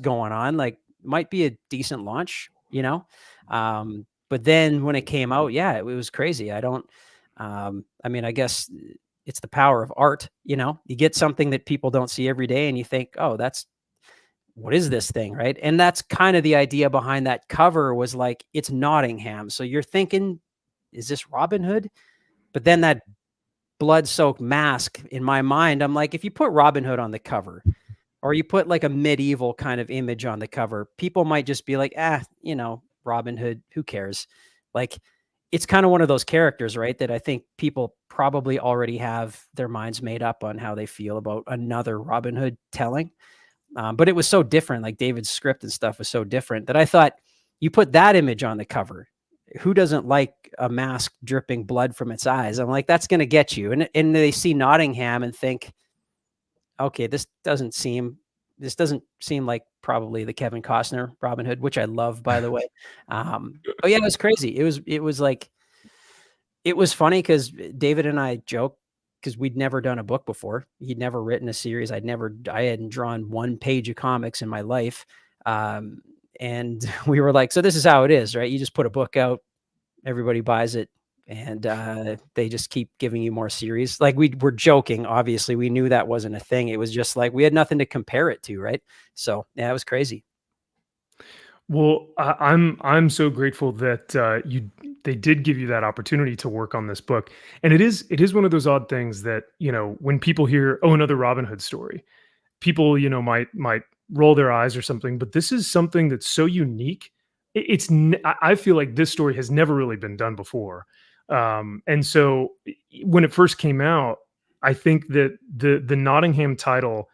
going on. Like, might be a decent launch, you know? But then when it came out, yeah, it was crazy. I don't, I mean, I guess it's the power of art, you know? You get something that people don't see every day and you think, oh, what is this thing, right? And that's kind of the idea behind that cover was like, it's Nottingham. So you're thinking, is this Robin Hood? But then that blood-soaked mask in my mind, I'm like, if you put Robin Hood on the cover or you put like a medieval kind of image on the cover, people might just be like, you know, Robin Hood, who cares? Like, it's kind of one of those characters, right? That I think people probably already have their minds made up on how they feel about another Robin Hood telling. But it was so different. Like David's script and stuff was so different that I thought you put that image on the cover. Who doesn't like a mask dripping blood from its eyes? I'm like, that's going to get you. And they see Nottingham and think, okay, this doesn't seem like probably the Kevin Costner Robin Hood, which I love, by the way. But yeah, it was crazy. It was like, it was funny because David and I joke because we'd never done a book before. He'd never written a series. I hadn't drawn one page of comics in my life. And we were like, so this is how it is, right? You just put a book out, everybody buys it, and they just keep giving you more series. Like, we were joking, obviously. We knew that wasn't a thing. It was just like we had nothing to compare it to, right? So yeah, it was crazy. Well, I'm so grateful that they did give you that opportunity to work on this book, and it is one of those odd things that, you know, when people hear, oh, another Robin Hood story, people, you know, might roll their eyes or something, but this is something that's so unique. I feel like this story has never really been done before, and so when it first came out, I think that the Nottingham title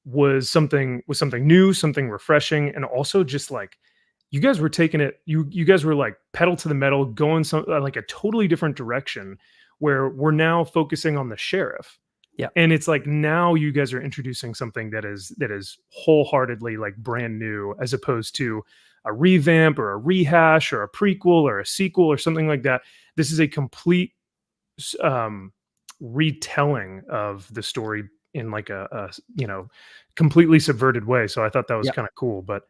was something new, something refreshing, and also just like you guys were taking it, you guys were like pedal to the metal, going some like a totally different direction, where we're now focusing on the sheriff. Yeah. And it's like now you guys are introducing something that is wholeheartedly like brand new, as opposed to a revamp or a rehash or a prequel or a sequel or something like that. This is a complete retelling of the story in like a you know, completely subverted way. So I thought that was Yeah. kind of cool. But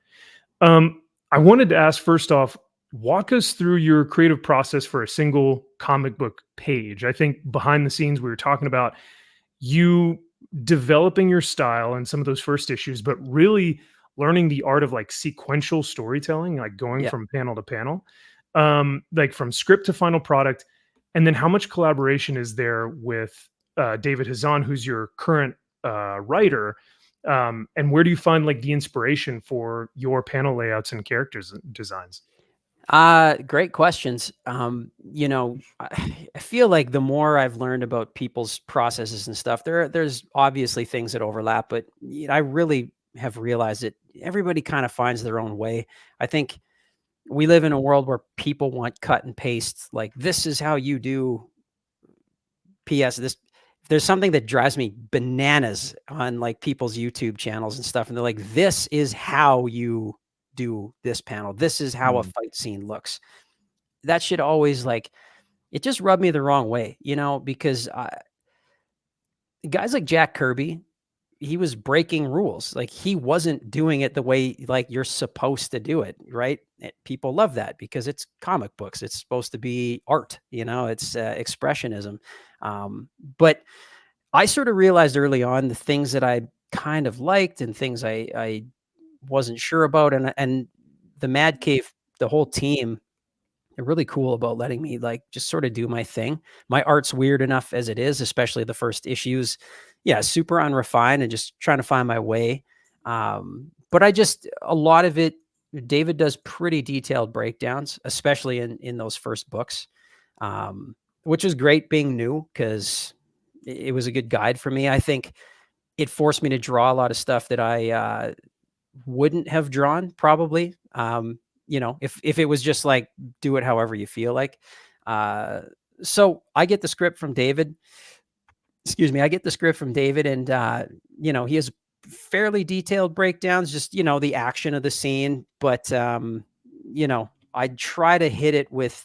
I wanted to ask, first off, walk us through your creative process for a single comic book page. I think behind the scenes we were talking about you developing your style in some of those first issues, but really learning the art of like sequential storytelling, like going Yeah. from panel to panel, like from script to final product. And then how much collaboration is there with David Hazan, who's your current writer? And where do you find like the inspiration for your panel layouts and characters designs? Great questions. You know, I feel like the more I've learned about people's processes and stuff, there's obviously things that overlap, but I really have realized that everybody kind of finds their own way. I think we live in a world where people want cut and paste, like, this is how you do PS. There's something that drives me bananas on like people's YouTube channels and stuff, and they're like, this is how you do this panel. This is how a Mm. fight scene looks. That should always, like, it just rubbed me the wrong way, you know, because guys like Jack Kirby, he was breaking rules. Like, he wasn't doing it the way like you're supposed to do it, right? People love that because it's comic books. It's supposed to be art, you know, it's expressionism. But I sort of realized early on the things that I kind of liked and things I wasn't sure about, and the Mad Cave, the whole team, they're really cool about letting me like just sort of do my thing. My art's weird enough as it is, especially the first issues. Yeah, super unrefined and just trying to find my way. But a lot of it, David does pretty detailed breakdowns, especially in those first books, which is great being new because it was a good guide for me. I think it forced me to draw a lot of stuff that I wouldn't have drawn probably. You know, if it was just like do it however you feel like. So I get the script from David. Excuse me, I get the script from David, and you know, he has fairly detailed breakdowns, just, you know, the action of the scene. But you know, I try to hit it with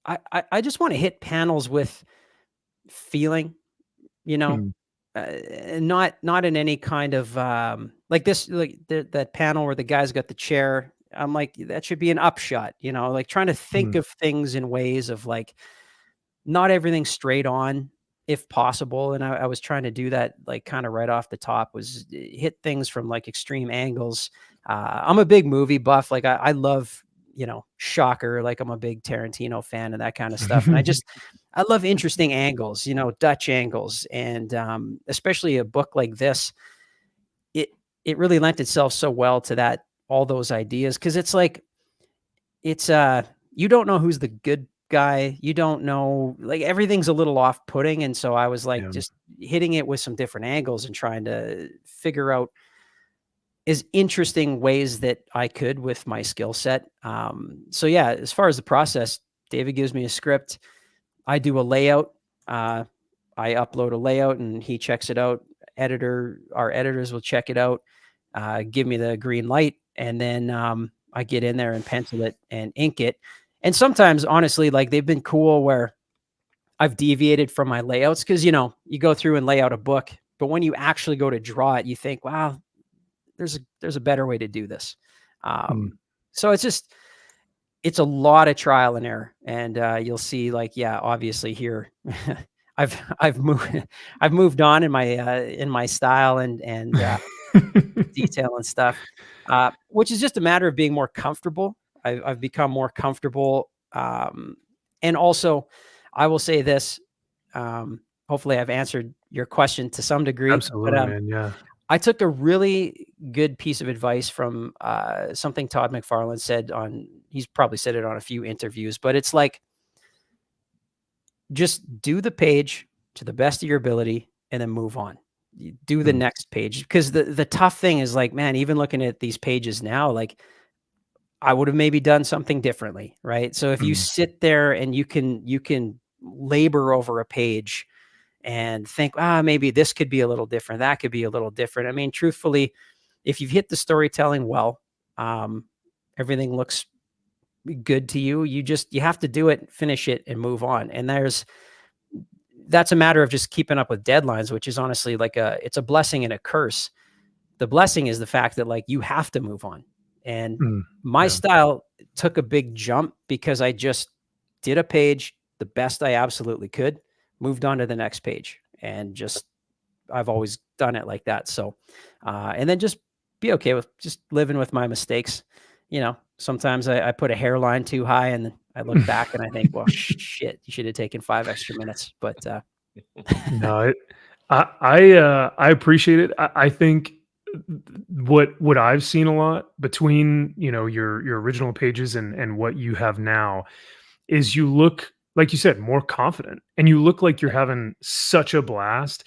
I just want to hit panels with feeling, you know, Mm. not in any kind of like this, like that panel where the guy's got the chair. I'm like, that should be an upshot, like trying to think Mm, of things in ways of like not everything straight on if possible. And I was trying to do that like kind of right off the top, was hit things from like extreme angles. I'm a big movie buff. Like I love, shocker. Like I'm a big Tarantino fan and that kind of stuff. And I love interesting angles, Dutch angles. And especially a book like this, it, it really lent itself so well to that, all those ideas. Cause it's like, you don't know who's the good guy. You don't know, like everything's a little off-putting. And so I was like yeah. just hitting it with some different angles and trying to figure out as interesting ways that I could with my skill set. So yeah, as far as the process, David gives me a script. I do a layout. I upload a layout and he checks it out. Our editors will check it out, give me the green light, and then I get in there and pencil it and ink it. And sometimes, honestly, like they've been cool where I've deviated from my layouts because you go through and lay out a book, but when you actually go to draw it, you think, wow, there's a better way to do this. Mm. So it's a lot of trial and error, and you'll see, like, yeah, obviously here, I've moved I've moved on in my style and detail and stuff, which is just a matter of being more comfortable. I've become more comfortable, and also, I will say this. Hopefully, I've answered your question to some degree, but Absolutely, man. Yeah. I took a really good piece of advice from something Todd McFarlane said on. He's probably said it on a few interviews, but it's like, just do the page to the best of your ability and then move on. You do the Mm, next page, because the tough thing is, like, man, even looking at these pages now, like I would have maybe done something differently, right? So if you mm, sit there and you can labor over a page and think, maybe this could be a little different, that could be a little different. I mean, truthfully, if you've hit the storytelling well, um, everything looks good to you. You have to do it, finish it, and move on. And that's a matter of just keeping up with deadlines, which is honestly like it's a blessing and a curse. The blessing is the fact that, like, you have to move on. And mm. my Yeah. style took a big jump because I just did a page the best I absolutely could, moved on to the next page, and just I've always done it like that. So, and then just be okay with just living with my mistakes. Sometimes I put a hairline too high, and then I look back and I think, well, shit, you should have taken 5 extra minutes. But No, I appreciate it. I think what I've seen a lot between your original pages and what you have now is you look, like you said, more confident, and you look like you're having such a blast.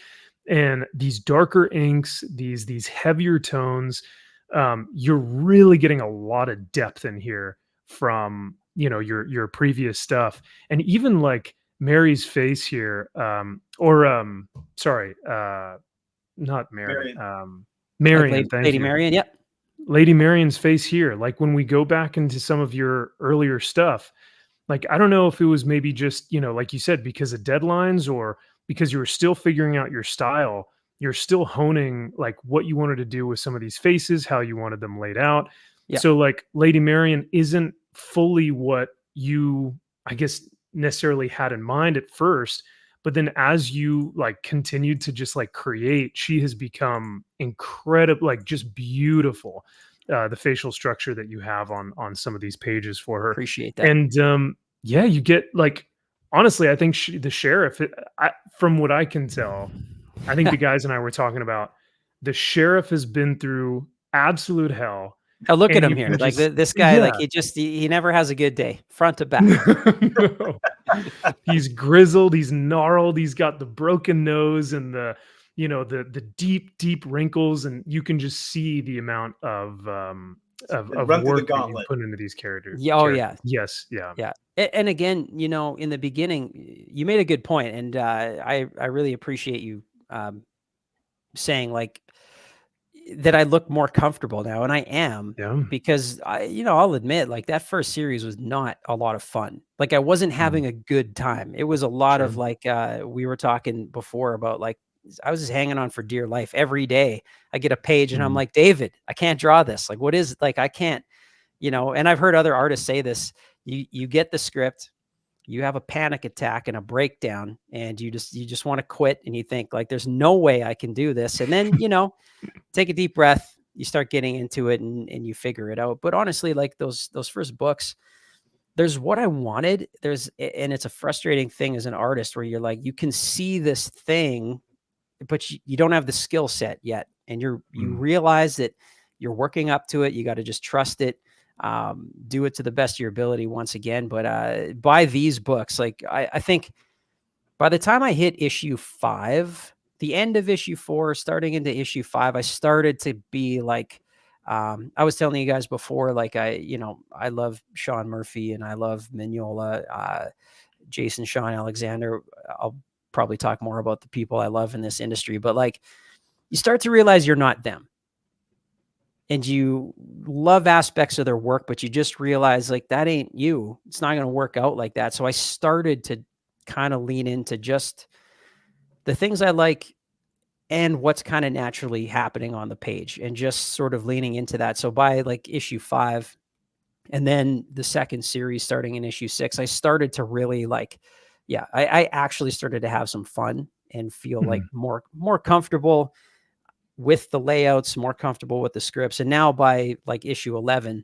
And these darker inks, these heavier tones, you're really getting a lot of depth in here from your previous stuff. And even like Mary's face here, or sorry, not Mary, Marion. like Marion, thank Lady you. Marion, yep, Lady Marion's face here, like when we go back into some of your earlier stuff, like I don't know if it was maybe just, like you said, because of deadlines, or because you were still figuring out your style, you're still honing like what you wanted to do with some of these faces, how you wanted them laid out. yep, So like Lady Marion isn't fully what you, I guess, necessarily had in mind at first, but then as you like continued to just like create, she has become incredible, like just beautiful. The facial structure that you have on some of these pages for her. appreciate that. And yeah, you get like, honestly, I think the sheriff, from what I can tell, I think the guys and I were talking about, the sheriff has been through absolute hell, Now look at and him you here. can Like just, this guy, like yeah. he never has a good day, front to back. No. He's grizzled, he's gnarled, he's got the broken nose and the deep wrinkles, and you can just see the amount of And run through the work that you gauntlet. put into these characters. Yeah, oh yeah, Yes, yeah. yeah. And again, in the beginning, you made a good point, and I really appreciate you saying like that I look more comfortable now, and I am, Yeah. because I'll admit, like, that first series was not a lot of fun. Like, I wasn't Mm, having a good time. It was a lot of sure. like we were talking before about like I was just hanging on for dear life. Every day I get a page and I'm like, David, I can't draw this. Like, what is, like, I can't, and I've heard other artists say this. You get the script, you have a panic attack and a breakdown, and you just want to quit, and you think, like, there's no way I can do this. And then, take a deep breath, you start getting into it, and you figure it out. But honestly, like, those first books, there's what I wanted. And it's a frustrating thing as an artist where you're like, you can see this thing, but you don't have the skill set yet. And you realize that you're working up to it. You got to just trust it. Do it to the best of your ability once again. But buy these books. Like, I think by the time I hit issue 5, the end of issue 4, starting into issue 5, I started to be like, I was telling you guys before, like, I love Sean Murphy and I love Mignola, Jason, Sean Alexander. I'll probably talk more about the people I love in this industry, but like, you start to realize you're not them. And you love aspects of their work, but you just realize, like, that ain't you. It's not going to work out like that. So I started to kind of lean into just the things I like and what's kind of naturally happening on the page, and just sort of leaning into that. So by like issue 5 and then the second series starting in issue 6, I started to really like, I actually started to have some fun and feel like more comfortable with the layouts, more comfortable with the scripts. And now by like issue 11,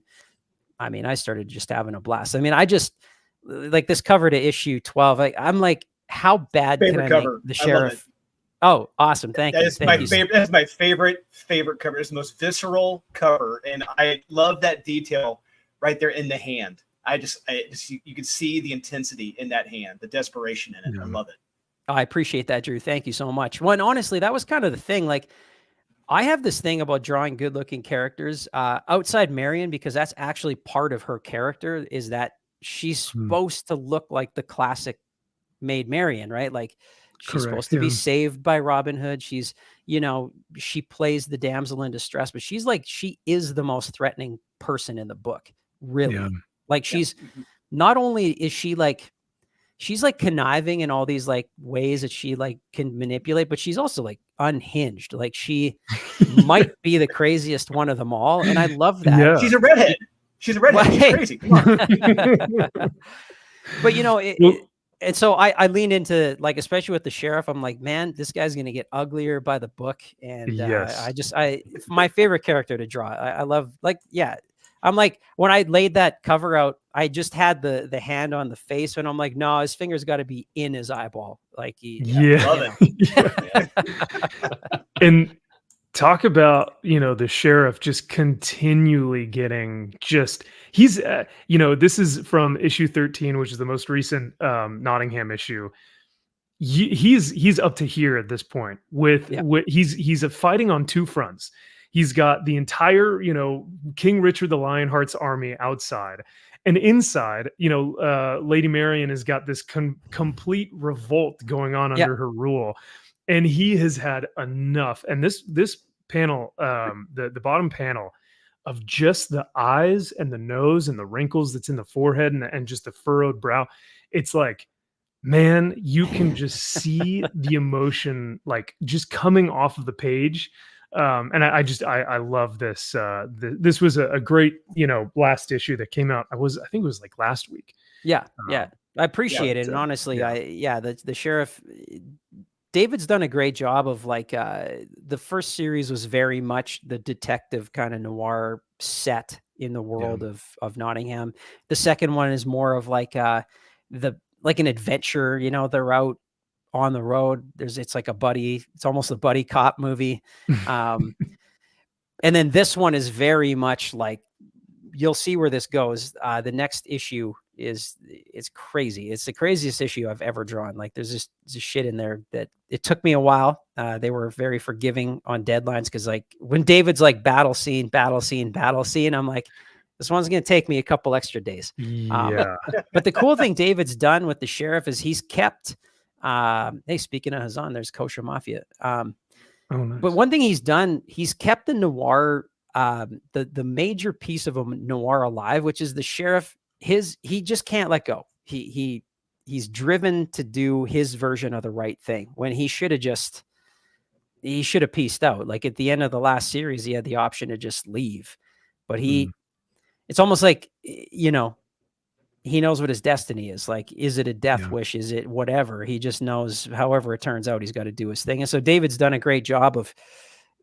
I mean, I started just having a blast. I mean, I just like this cover to issue 12. I'm like, how bad can I make the sheriff? Oh, awesome. Thank you. That is my favorite cover. It's the most visceral cover. And I love that detail right there in the hand. You can see the intensity in that hand, the desperation in it. Yeah. I love it. I appreciate that, Drew. Thank you so much. Well, and honestly, that was kind of the thing. Like, I have this thing about drawing good looking characters outside Marion, because that's actually part of her character, is that she's supposed to look like the classic Maid Marian, right? Like, she's supposed to be saved by Robin Hood. She's, she plays the damsel in distress, but she is the most threatening person in the book, really. Yeah. Like, she's not only is she like, she's like conniving in all these like ways that she like can manipulate, but she's also like unhinged. Like, she might be the craziest one of them all. And I love that. Yeah. She's a redhead. She's crazy. Come on. But and so I leaned into, like, especially with the sheriff, I'm like, man, this guy's going to get uglier by the book. And my favorite character to draw. I love, like, I'm like, when I laid that cover out, I just had the hand on the face, and I'm like, no, his finger's got to be in his eyeball. Like, love it. And talk about, the sheriff just continually getting he's, this is from issue 13, which is the most recent Nottingham issue. He's up to here at this point with he's fighting on 2 fronts. He's got the entire, King Richard the Lionheart's army outside, and inside, Lady Marian has got this complete revolt going on under her rule. And he has had enough. And this panel, the bottom panel of just the eyes and the nose and the wrinkles that's in the forehead and just the furrowed brow, it's like, man, you can just see the emotion like just coming off of the page. And I love this. This was a great, last issue that came out. I think it was like last week. Yeah. I appreciate it. And honestly, the sheriff, David's done a great job of like, the first series was very much the detective kind of noir set in the world of Nottingham. The second one is more of like, an adventure, they're out on the road. It's like it's almost a buddy cop movie. And then this one is very much like, you'll see where this goes. The next issue it's crazy. It's the craziest issue I've ever drawn. Like, there's just shit in there that it took me a while. They were very forgiving on deadlines. 'Cause like when David's like battle scene, I'm like, this one's going to take me a couple extra days. But the cool thing David's done with the sheriff is he's kept, hey, speaking of Hazan, there's Kosher Mafia. Nice. But one thing he's done, he's kept the noir, the major piece of a noir alive, which is the sheriff. He just can't let go. He's driven to do his version of the right thing when he should have just he should have pieced out. Like at the end of the last series, he had the option to just leave, but it's almost like, you know, he knows what his destiny is. Like, is it a death Yeah. wish? Is it whatever? He just knows however it turns out, he's got to do his thing. And so David's done a great job of,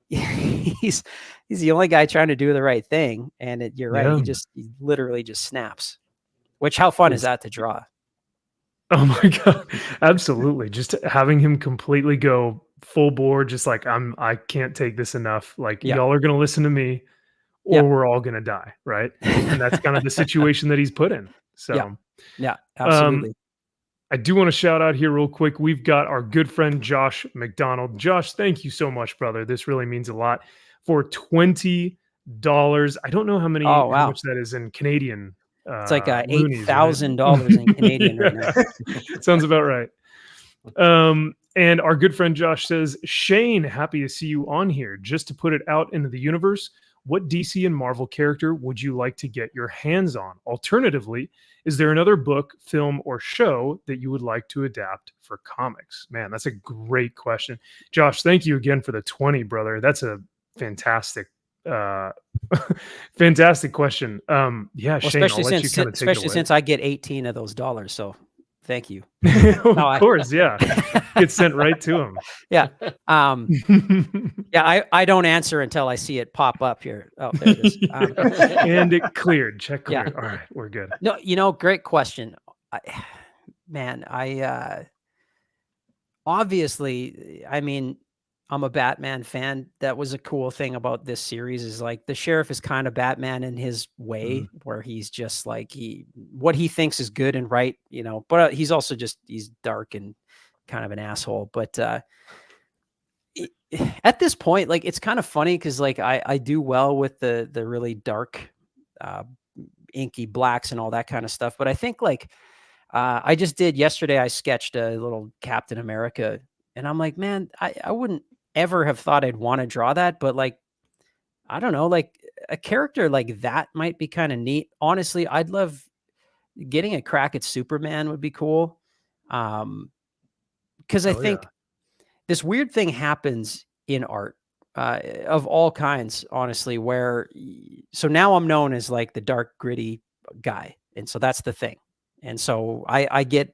he's the only guy trying to do the right thing. And you're right. Yeah. He literally just snaps, which how fun is It's- that to draw? Oh my God. Absolutely. Just having him completely go full bore, just like I can't take this enough. Like Yeah. y'all are gonna listen to me or Yeah. we're all gonna die. Right. And that's kind of the situation that he's put in. So Yeah, absolutely. I do want to shout out here real quick. We've got our good friend Josh McDonald. Josh, thank you so much, brother. This really means a lot. For $20. I don't know how Oh, wow. much that is in Canadian. It's like loonies, right? $8,000 in Canadian right now. Sounds about right. And our good friend Josh says, Shane, happy to see you on here. Just to put it out into the universe, what DC and Marvel character would you like to get your hands on? Alternatively, is there another book, film, or show that you would like to adapt for comics? Man, that's a great question. Josh, thank you again for the 20, brother. That's a fantastic fantastic question. Yeah, Well, Shane, I'll let you kind of take it away. since I get 18 of those dollars. So thank you. Of course, yeah. Get sent right to him. Yeah. Yeah, I don't answer until I see it pop up here. Oh, there it is. And it cleared. Check cleared. Yeah. All right, we're good. No, you know, great question. Obviously, I mean, I'm a Batman fan. That was a cool thing about this series is like the sheriff is kind of Batman in his way, where he's just like what he thinks is good and right, you know, but he's also he's dark and kind of an asshole. But at this point, like it's kind of funny because like I do well with the really dark, inky blacks and all that kind of stuff. But I think like I just did yesterday, I sketched a little Captain America, and I'm like, man, I wouldn't ever have thought I'd want to draw that, but like, I don't know, like a character like that might be kind of neat. Honestly, I'd love getting a crack at Superman would be cool. Because I think this weird thing happens in art of all kinds, honestly, where so now I'm known as like the dark, gritty guy. And so that's the thing. And so I get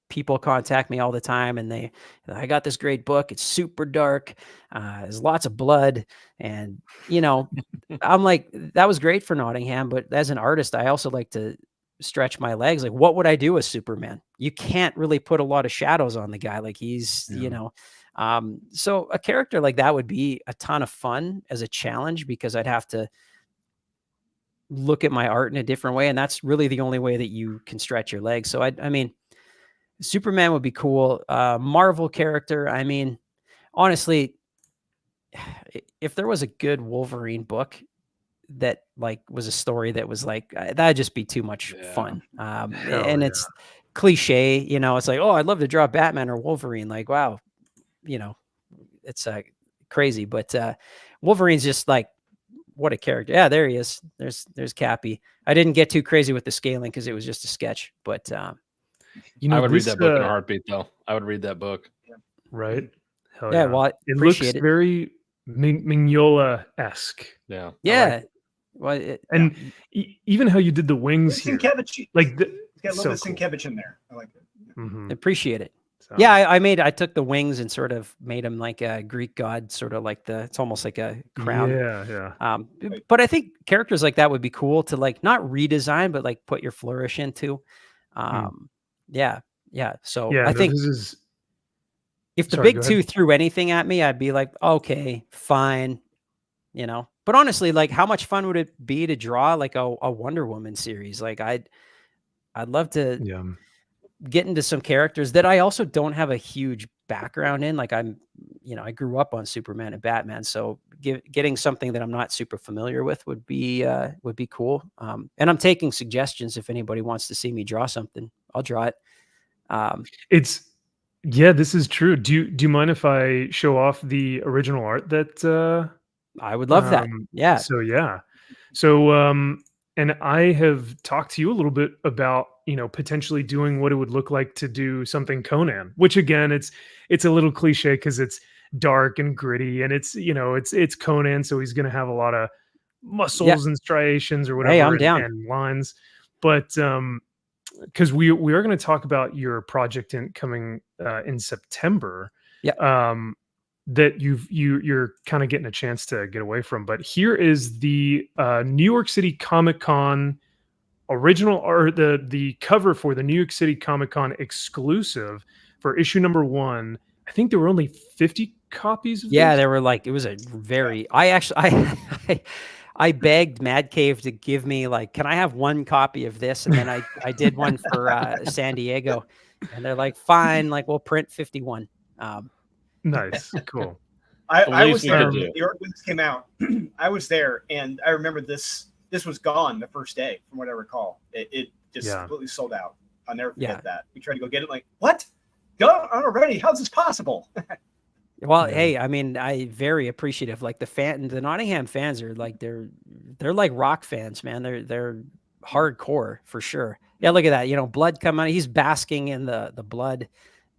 people contact me all the time and I got this great book. It's super dark. There's lots of blood. And, you know, I'm like, that was great for Nottingham. But as an artist, I also like to stretch my legs. Like, what would I do as Superman? You can't really put a lot of shadows on the guy. Like he's, you know, so a character like that would be a ton of fun as a challenge because I'd have to look at my art in a different way. And that's really the only way that you can stretch your legs. So I mean, Superman would be cool. Marvel character. I mean, honestly, if there was a good Wolverine book that like was a story that was like, that'd just be too much fun. And it's cliche, you know, it's like, oh, I'd love to draw Batman or Wolverine. Like, wow, you know, it's crazy, but Wolverine's just like, what a character. Yeah, there he is. There's Cappy. I didn't get too crazy with the scaling because it was just a sketch, but you know, I would read that book in a heartbeat, though. I would read that book. Right? Hell yeah, well, it looks very Mignola-esque. Yeah. Yeah. Well, even how you did the wings here. Sienkiewicz. Like It's got a little bit cool. Sienkiewicz in there. I like it. Mhm. Appreciate it. So, Yeah, I took the wings and sort of made him like a Greek god, sort of like it's almost like a crown. Yeah. But I think characters like that would be cool to like not redesign, but like put your flourish into. Yeah. So Yeah, I think this is if the Sorry, big go two ahead. threw anything at me, I'd be like, okay, fine, you know. But honestly, like, how much fun would it be to draw like a Wonder Woman series? Like, I'd love to get into some characters that I also don't have a huge background in. Like, I grew up on Superman and Batman, so getting something that I'm not super familiar with would be cool. And I'm taking suggestions if anybody wants to see me draw something, I'll draw it. This is true. Do you mind if I show off the original art that I would love that. Yeah. So and I have talked to you a little bit about, potentially doing what it would look like to do something Conan, which again, it's a little cliche because it's dark and gritty, and it's, you know, it's Conan, so he's going to have a lot of Yeah. muscles and striations or Hey, whatever, I'm down. and lines. But because we are going to talk about your project coming in September, Yeah. that you're kind of getting a chance to get away from. But here is the New York City Comic Con original, or the cover for the New York City Comic Con exclusive for issue number 1. I think there were only 50 copies of Yeah, this. there were like, it was a very, I actually, I begged Mad Cave to give me like, can I have one copy of this? And then I did one for San Diego, and they're like, fine, like we'll print 51. Nice, cool. I least was we there could in do. New York when this came out. I was there, and I remember this was gone the first day, from what I recall. It just completely sold out. I'll never forget that. We tried to go get it, like, what? Go already? How's this possible? Well, hey, I mean, I very appreciative. Like the Nottingham fans are like, they're like rock fans, man. They're hardcore for sure. Yeah, look at that. You know, blood coming out. He's basking in the blood.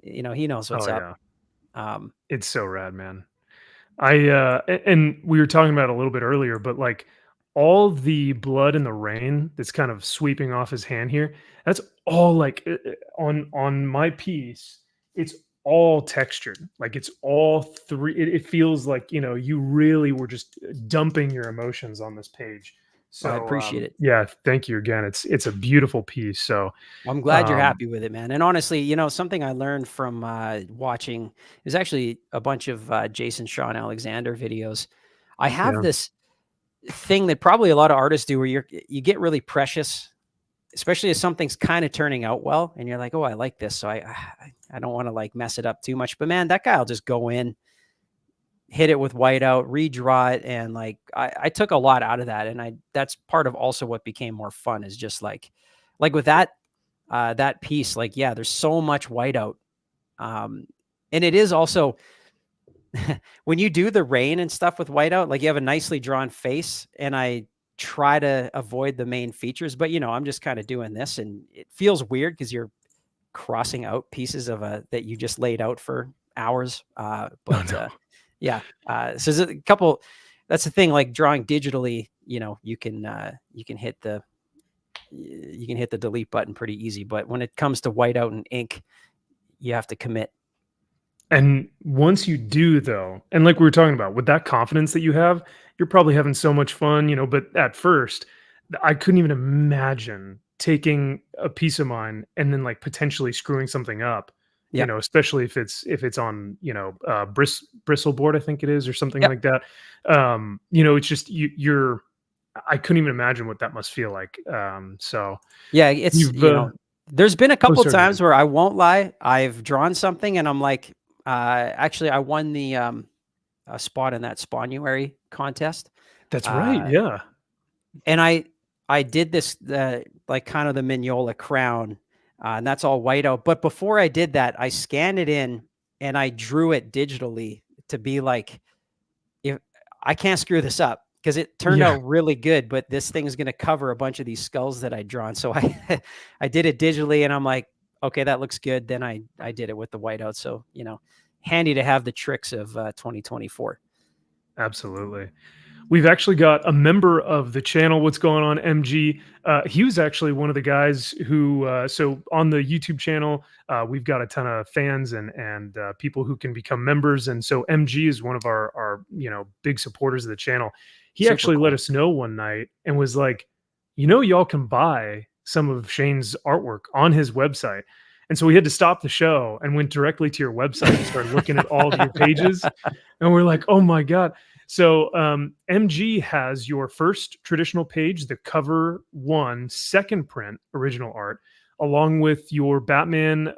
You know, he knows what's up. It's so rad, man. And we were talking about it a little bit earlier, but like all the blood in the rain that's kind of sweeping off his hand here, that's all like on my piece, it's all textured. Like it's all three. It feels like, you know, you really were just dumping your emotions on this page. So I appreciate it. Yeah, thank you again. It's a beautiful piece. So I'm glad you're happy with it, man. And honestly, you know, something I learned from watching is actually a bunch of Jason Sean Alexander videos. I have this thing that probably a lot of artists do, where you get really precious, especially if something's kind of turning out well, and you're like, oh, I like this, so I don't want to like mess it up too much. But man, that guy will just go in, hit it with whiteout, redraw it, and like I took a lot out of that, and that's part of also what became more fun, is just like with that piece, like, yeah, there's so much whiteout, and it is also when you do the rain and stuff with whiteout, like you have a nicely drawn face, and I try to avoid the main features, but you know, I'm just kind of doing this, and it feels weird because you're crossing out pieces of that you just laid out for hours. Yeah. So there's a couple, that's the thing, like drawing digitally, you know, you can hit the delete button pretty easy, but when it comes to whiteout and ink, you have to commit. And once you do, though, and like we were talking about, with that confidence that you have, you're probably having so much fun, you know. But at first, I couldn't even imagine taking a piece of mine and then like potentially screwing something up, you know, especially if it's on, you know, bristle board, I think it is, or something like that. You know, it's just you're. I couldn't even imagine what that must feel like. So yeah, it's, you know, there's been a couple times where I won't lie, I've drawn something and I'm like, actually, I won the a spot in that Spawnuary contest. That's right, yeah. And I did this like kind of the Mignola crown, and that's all white out. But before I did that, I scanned it in and I drew it digitally to be like, if I can't screw this up, because it turned out really good, but this thing's going to cover a bunch of these skulls that I'd drawn. So I did it digitally, and I'm like, okay, that looks good. Then I did it with the whiteout. So, you know, handy to have the tricks of 2024. Absolutely. We've actually got a member of the channel. What's going on, MG? He was actually one of the guys who, so on the YouTube channel, we've got a ton of fans and people who can become members. And so MG is one of our you know, big supporters of the channel. He actually let us know one night and was like, you know, y'all can buy some of Shane's artwork on his website. And so we had to stop the show and went directly to your website and started looking at all of your pages. And we're like, oh my God. So MG has your first traditional page, the cover 1, second print original art, along with your Batman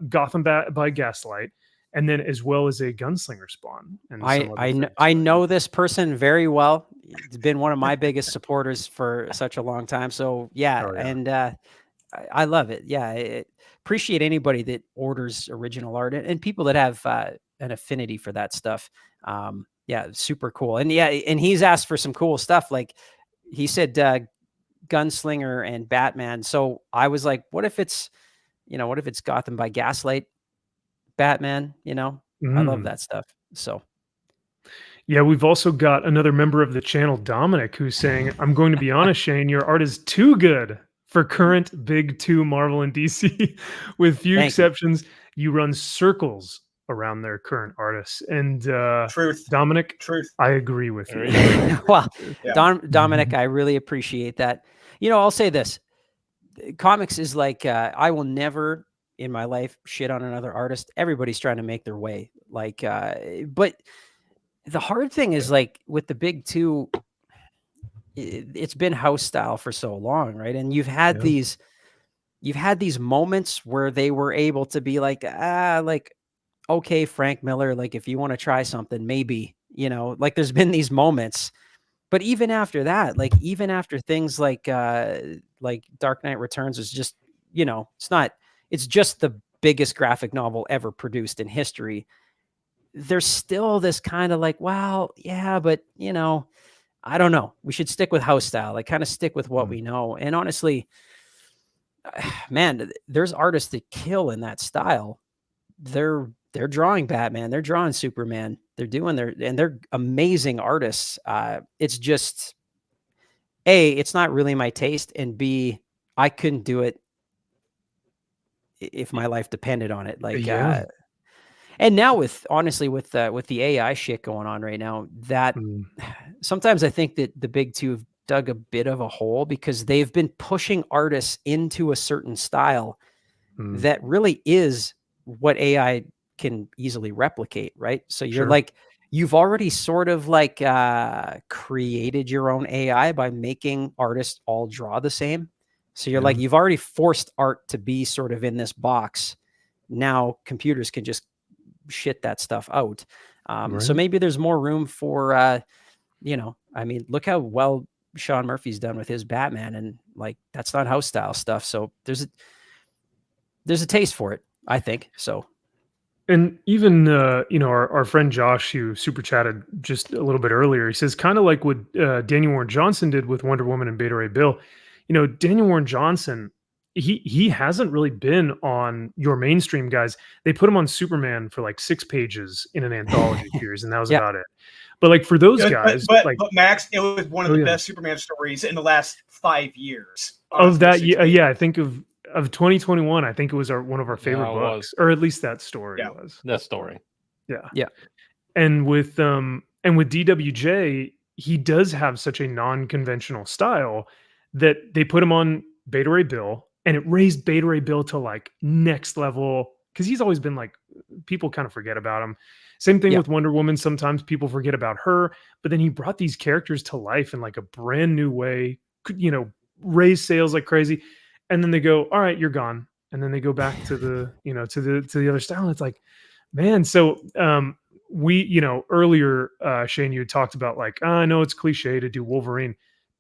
Gotham by Gaslight, and then as well as a Gunslinger Spawn. And I know this person very well. It's been one of my biggest supporters for such a long time. So yeah, and I love it. Yeah, I appreciate anybody that orders original art and people that have an affinity for that stuff. Yeah, super cool. And yeah, and he's asked for some cool stuff. Like he said, Gunslinger and Batman. So I was like, what if it's, you know, what if it's Gotham by Gaslight Batman? You know, I love that stuff. So Yeah, we've also got another member of the channel, Dominic, who's saying, I'm going to be honest, Shane, your art is too good for current big two Marvel and DC. With few Thank you. exceptions, you run circles around their current artists. And Truth. Dominic, Truth. I agree with There you. you go. Well, Yeah. Dominic, I really appreciate that. You know, I'll say this. Comics is like, I will never in my life shit on another artist. Everybody's trying to make their way. Like, but the hard thing is like with the big two, it's been house style for so long, right? And you've had these moments where they were able to be like, like, okay, Frank Miller, like if you want to try something, maybe, you know, like there's been these moments. But even after that, like even after things like Dark Knight Returns is just, you know, it's just the biggest graphic novel ever produced in history. There's still this kind of like, well, yeah, but you know, I don't know. We should stick with house style, like kind of stick with what we know. And honestly, man, there's artists that kill in that style. They're drawing Batman, they're drawing Superman, they're amazing artists. It's just A, it's not really my taste, and B, I couldn't do it if my life depended on it. Like, Yeah. and now with the AI shit going on right now, that sometimes I think that the big two have dug a bit of a hole because they've been pushing artists into a certain style that really is what AI can easily replicate, right? So you're like, you've already sort of like created your own AI by making artists all draw the same. So you're like, you've already forced art to be sort of in this box. Now computers can just shit that stuff out. So maybe there's more room for, you know, I mean, look how well Sean Murphy's done with his Batman, and like, that's not house style stuff. So there's a taste for it, I think. So. And even, you know, our friend Josh, who super chatted just a little bit earlier, he says, kind of like what Daniel Warren Johnson did with Wonder Woman and Beta Ray Bill. You know, Daniel Warren Johnson, he hasn't really been on your mainstream guys. They put him on Superman for like 6 pages in an anthology series, and that was about it. But like for those guys, but like Max, it was one of the best Superman stories in the last 5 years. Of that, yeah, I think of 2021, I think it was one of our favorite books, or at least that story was. That story. Yeah. And with DWJ, he does have such a non-conventional style that they put him on Beta Ray Bill, and it raised Beta Ray Bill to like next level, because he's always been like, people kind of forget about him. Same thing with Wonder Woman. Sometimes people forget about her, but then he brought these characters to life in like a brand new way, you know, raise sales like crazy. And then they go, all right, you're gone. And then they go back to the, you know, to the other style. And it's like, man. So we, you know, earlier, Shane, you had talked about like, I know it's cliche to do Wolverine.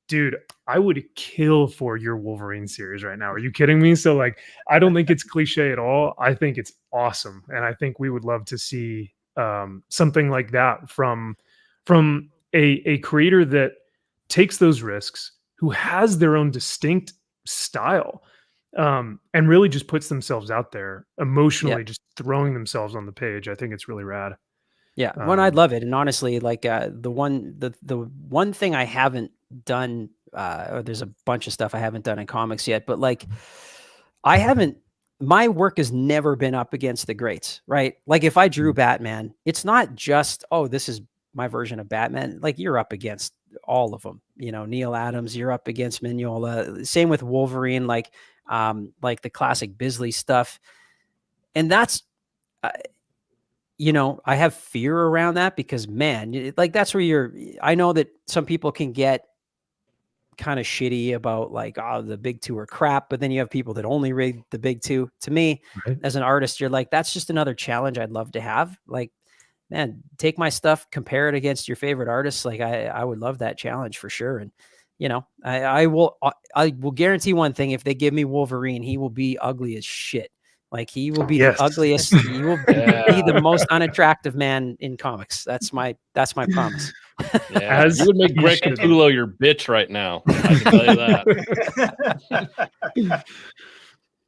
Dude, I would kill for your Wolverine series right now. Are you kidding me? So like, I don't think it's cliche at all. I think it's awesome. And I think we would love to see something like that from a creator that takes those risks, who has their own distinct style, and really just puts themselves out there emotionally, just throwing themselves on the page. I think it's really rad. Yeah, I'd love it. And honestly, like the one thing I haven't done, or there's a bunch of stuff I haven't done in comics yet, but like my work has never been up against the greats, right? Like if I drew Batman, it's not just, oh, this is my version of Batman. Like you're up against all of them, you know, Neil Adams, you're up against Mignola. Same with Wolverine, like the classic Bisley stuff. And that's, you know, I have fear around that because, man, like that's where I know that some people can get kind of shitty about like, oh, the big two are crap, but then you have people that only read the big two. To me, as an artist, you're like, that's just another challenge I'd love to have. Like, man, take my stuff, compare it against your favorite artists. Like I would love that challenge for sure. And, you know, I will guarantee one thing. If they give me Wolverine, he will be ugly as shit. Like he will be the ugliest. He will be the most unattractive man in comics. That's my promise. Yeah, you would make Greg Capullo your bitch right now. I can tell you that.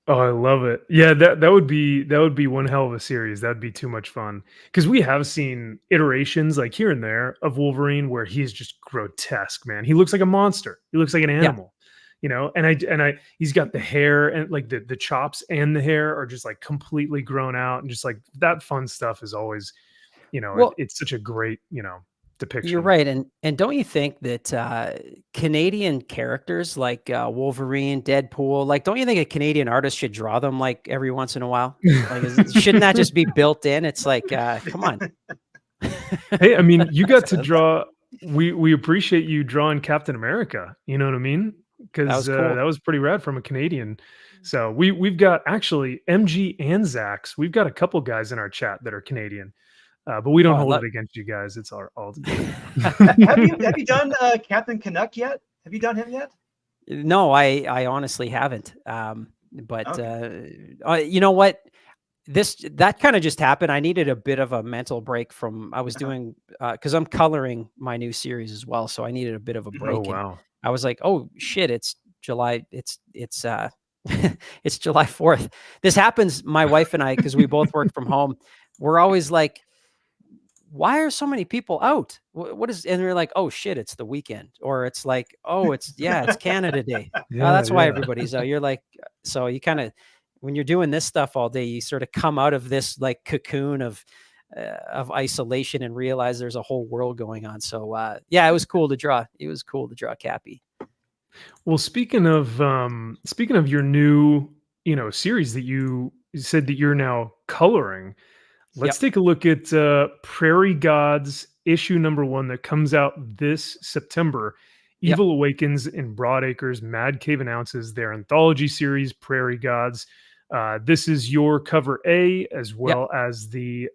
Oh, I love it. Yeah, that would be one hell of a series. That'd be too much fun. Because we have seen iterations like here and there of Wolverine where he's just grotesque, man. He looks like a monster. He looks like an Yeah. animal. And I he's got the hair and like the chops and the hair are just like completely grown out and just like that fun stuff is always, Well, it's such a great, you're depiction. right, and don't you think that Canadian characters like Wolverine, Deadpool, like, don't you think a Canadian artist should draw them like every once in a while? Like, shouldn't that just be built in? It's like, come on. Hey, I mean, you got to So draw. We appreciate you drawing Captain America. You know what I mean? that Because was cool. that was pretty rad from a Canadian. So we've got actually MG and Zax. We've got a couple guys in our chat that are Canadian, but we Oh, don't I hold love. it against you guys. It's all good. Have you done Captain Canuck yet? Have you done him yet? No, I honestly haven't. But Okay. you know what? That kind of just happened. I needed a bit of a mental break from. I was doing because I'm coloring my new series as well, so I needed a bit of a Mhm. Oh break. And wow. I was like, oh shit, it's July. It's it's July 4th. This happens. My wife and I, because we both work from home, we're always like, why are so many people out? What is, and we're like, oh shit, it's the weekend. Or it's like, oh, it's Canada Day. Oh, Yeah, that's why yeah. everybody's out. You're like, so you kind of, when you're doing this stuff all day, you sort of come out of this like cocoon of isolation and realize there's a whole world going on. So yeah, it was cool to draw. It was cool to draw Cappy. Well, speaking of your new, series that you said that you're now coloring. Let's Yep. take a look at Prairie Gods issue #1 that comes out this September. Yep. Evil Awakens in Broadacres, Mad Cave announces their anthology series, Prairie Gods. This is your cover A, as Yep. well as this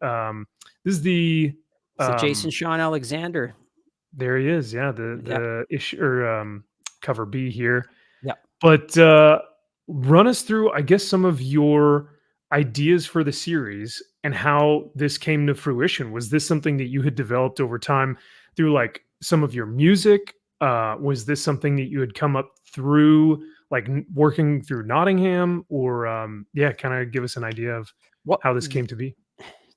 is the, So Jason um, Sean Alexander. there he is. Yeah, Yep. the issue or cover B here. Yep. But run us through, I guess, some of your ideas for the series and how this came to fruition. Was this something that you had developed over time through like some of your music? Was this something that you had come up through like working through Nottingham, or yeah, kind of give us an idea of Well, how this came to be?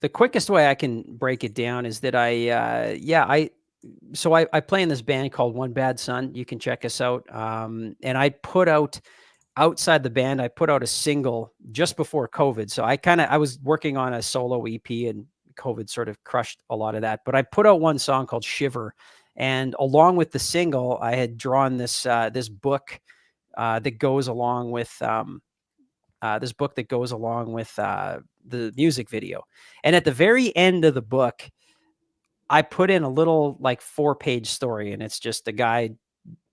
the quickest way I can break it down is that I play in this band called One Bad Son. You can check us out. And I put out outside the band, I put out a single just before COVID. So I was working on a solo EP and COVID sort of crushed a lot of that. But I put out one song called Shiver. And along with the single, I had drawn this book that goes along with the music video. And at the very end of the book, I put in a little like 4-page story, and it's just a guy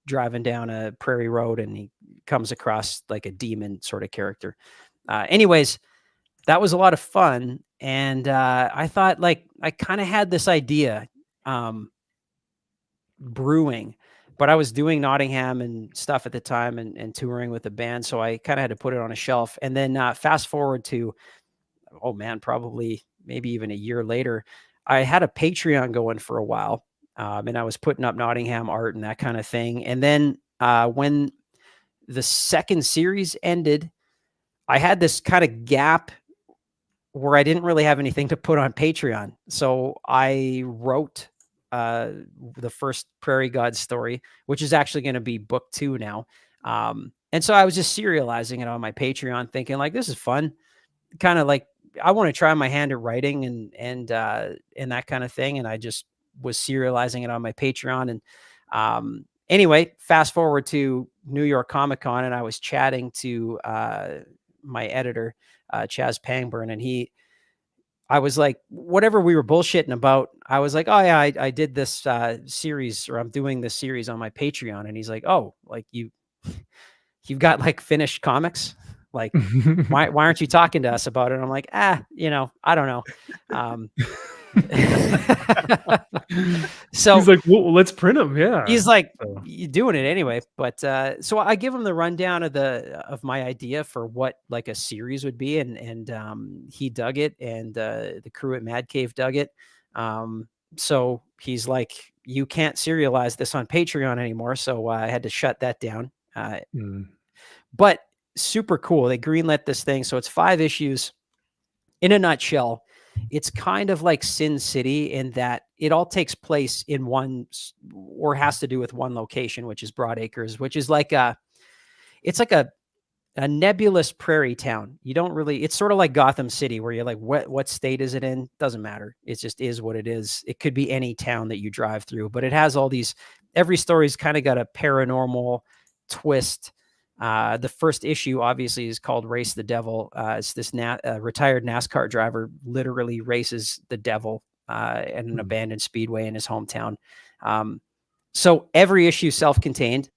driving down a prairie road and he comes across like a demon sort of character. Anyways, that was a lot of fun. And I thought, like, I kind of had this idea brewing, but I was doing Nottingham and stuff at the time and touring with the band. So I kind of had to put it on a shelf. And then fast forward to, oh man, probably maybe even a year later, I had a Patreon going for a while. And I was putting up Nottingham art and that kind of thing. And then when the second series ended, I had this kind of gap where I didn't really have anything to put on Patreon. So I wrote the first Prairie God story, which is actually going to be book 2 now. And so I was just serializing it on my Patreon, thinking like, this is fun. Kind of like, I want to try my hand at writing and that kind of thing. And I just was serializing it on my Patreon. And anyway, fast forward to New York Comic Con, and I was chatting to my editor, Chaz Pangburn, and I was like, whatever we were bullshitting about, I was like, oh yeah, I did this series, or I'm doing this series on my Patreon. And he's like, oh, like you've got like finished comics? Like, why aren't you talking to us about it? And I'm like, I don't know. So he's like, well, let's print them. Yeah. he's like, So, you're doing it anyway. But so I give him the rundown of my idea for what like a series would be, and he dug it, and the crew at Mad Cave dug it. So he's like, you can't serialize this on Patreon anymore. So I had to shut that down. mm, But super cool. They greenlit this thing. So it's 5 issues. In a nutshell, it's kind of like Sin City in that it all takes place in one, or has to do with one location, which is Broadacres, which is like it's like a nebulous prairie town. You don't really, it's sort of like Gotham City where you're like, what state is it in? Doesn't matter. It just is what it is. It could be any town that you drive through, but it has all these, every story's kind of got a paranormal twist. The first issue obviously is called Race the Devil. It's this retired NASCAR driver literally races the devil at an abandoned speedway in his hometown. So every issue self-contained.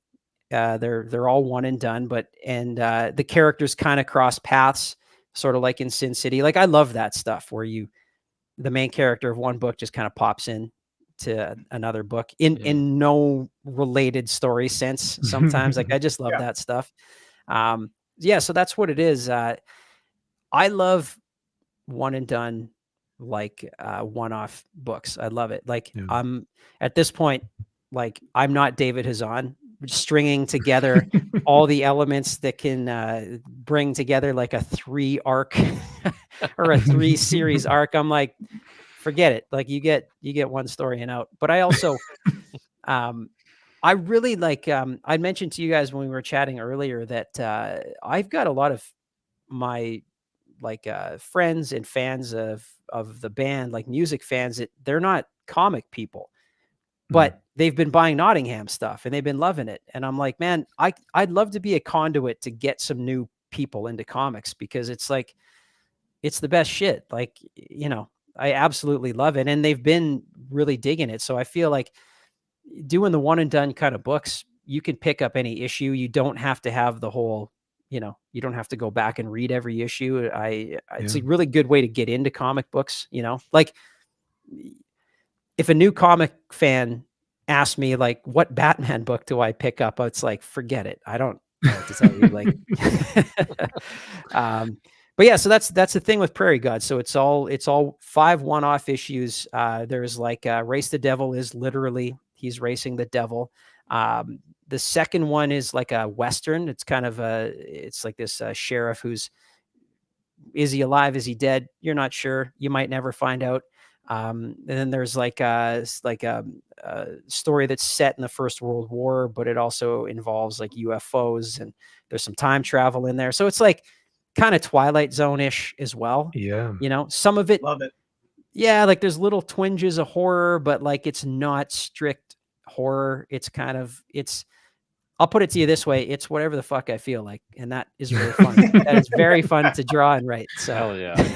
They're all one and done, but the characters kind of cross paths, sort of like in Sin City. Like I love that stuff where the main character of one book just kind of pops in to another book in no related story sense. Sometimes like I just love that stuff. So that's what it is. I love one and done, like one-off books. I love it. Like I'm at this point, like I'm not David Hazan, stringing together all the elements that can bring together like a 3 arc or a 3 series arc. I'm like, forget it. Like you get one story and out. But I also, I really like, I mentioned to you guys when we were chatting earlier that I've got a lot of my friends and fans of the band, like music fans, that they're not comic people, but they've been buying Nottingham stuff and they've been loving it. And I'm like, man, I'd love to be a conduit to get some new people into comics, because it's like, it's the best shit. Like, I absolutely love it. And they've been really digging it. So I feel like doing the one and done kind of books, you can pick up any issue. You don't have to have the whole, you don't have to go back and read every issue. It's a really good way to get into comic books, like if a new comic fan asked me like, what Batman book do I pick up? It's like, forget it. I don't know what to tell you. Like, but yeah, so that's the thing with Prairie God. So it's all 5 one-off issues. There's like Race the Devil is literally, he's racing the devil. The second one is like a Western. It's kind of it's like this sheriff is he alive? Is he dead? You're not sure. You might never find out. And then there's like a story that's set in the First World War, but it also involves like UFOs and there's some time travel in there. So it's like kind of Twilight Zone-ish as well. Yeah. Some of it. Love it. Yeah. Like there's little twinges of horror, but like, it's not strict horror. It's kind of, I'll put it to you this way. It's whatever the fuck I feel like. And that is really fun. That is very fun to draw and write. So hell yeah.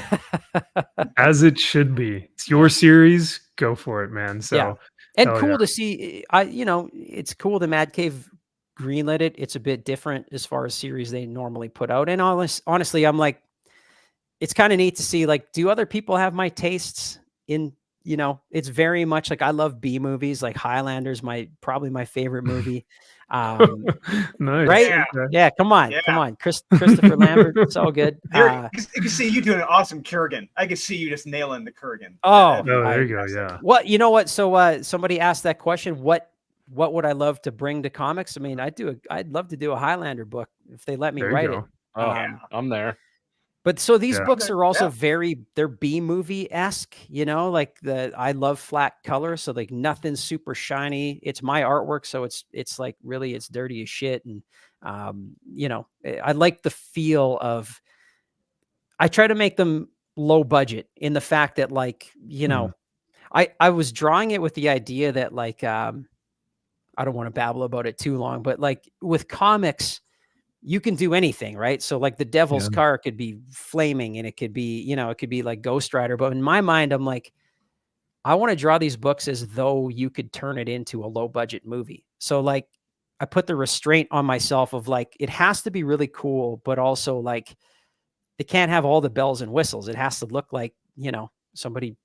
As it should be. It's your series. Go for it, man. So yeah. And cool to see, it's cool the Mad Cave greenlit it. It's a bit different as far as series they normally put out. And honestly, I'm like, it's kind of neat to see, like, do other people have my tastes in, it's very much like I love B movies, like Highlander's probably my favorite movie. Nice. Right? Yeah. Come on. Christopher Lambert. It's all good. I can see you doing an awesome Kurgan. I can see you just nailing the Kurgan. Oh, there you go. Yeah. What, you know what? So, somebody asked that question. What would I love to bring to comics? I mean, I'd love to do a Highlander book if they let me write it. Oh, I'm there. But so these books are also they're B movie-esque, like I love flat color. So like nothing's super shiny. It's my artwork. So it's like really, it's dirty as shit. And, I like the feel of, I try to make them low budget in the fact that like, I was drawing it with the idea that like, I don't want to babble about it too long, but like with comics, you can do anything, right? So like the devil's car could be flaming and it could be, it could be like Ghost Rider. But in my mind, I'm like, I want to draw these books as though you could turn it into a low budget movie. So like I put the restraint on myself of like, it has to be really cool, but also like it can't have all the bells and whistles. It has to look like, somebody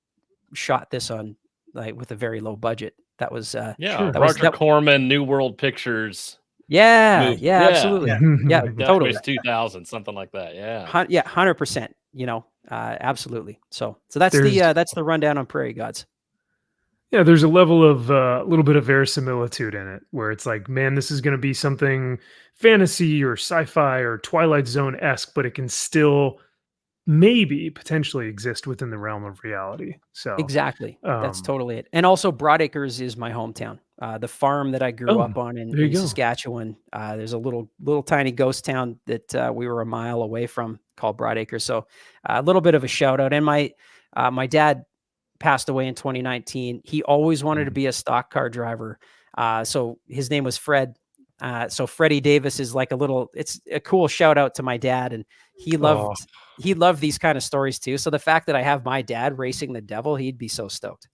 shot this on like with a very low budget. That was, Roger Corman, New World Pictures. Yeah, absolutely. Yeah, totally. 2000, something like that. Yeah. 100%, absolutely. So that's the rundown on Prairie Gods. Yeah, there's a level of a little bit of verisimilitude in it where it's like, man, this is going to be something fantasy or sci-fi or Twilight Zone-esque, but it can still maybe potentially exist within the realm of reality. So, Exactly. That's um, totally it. And also Broadacres is my hometown. The farm that I grew oh, up on in, there you in go. Saskatchewan, there's a little tiny ghost town that we were a mile away from called Broadacres. So a little bit of a shout out. And my dad passed away in 2019. He always wanted to Mhm. be a stock car driver. So his name was Fred. So Freddie Davis is like it's a cool shout out to my dad. And he Oh, loved, he loved these kind of stories too. So the fact that I have my dad racing the devil, he'd be so stoked.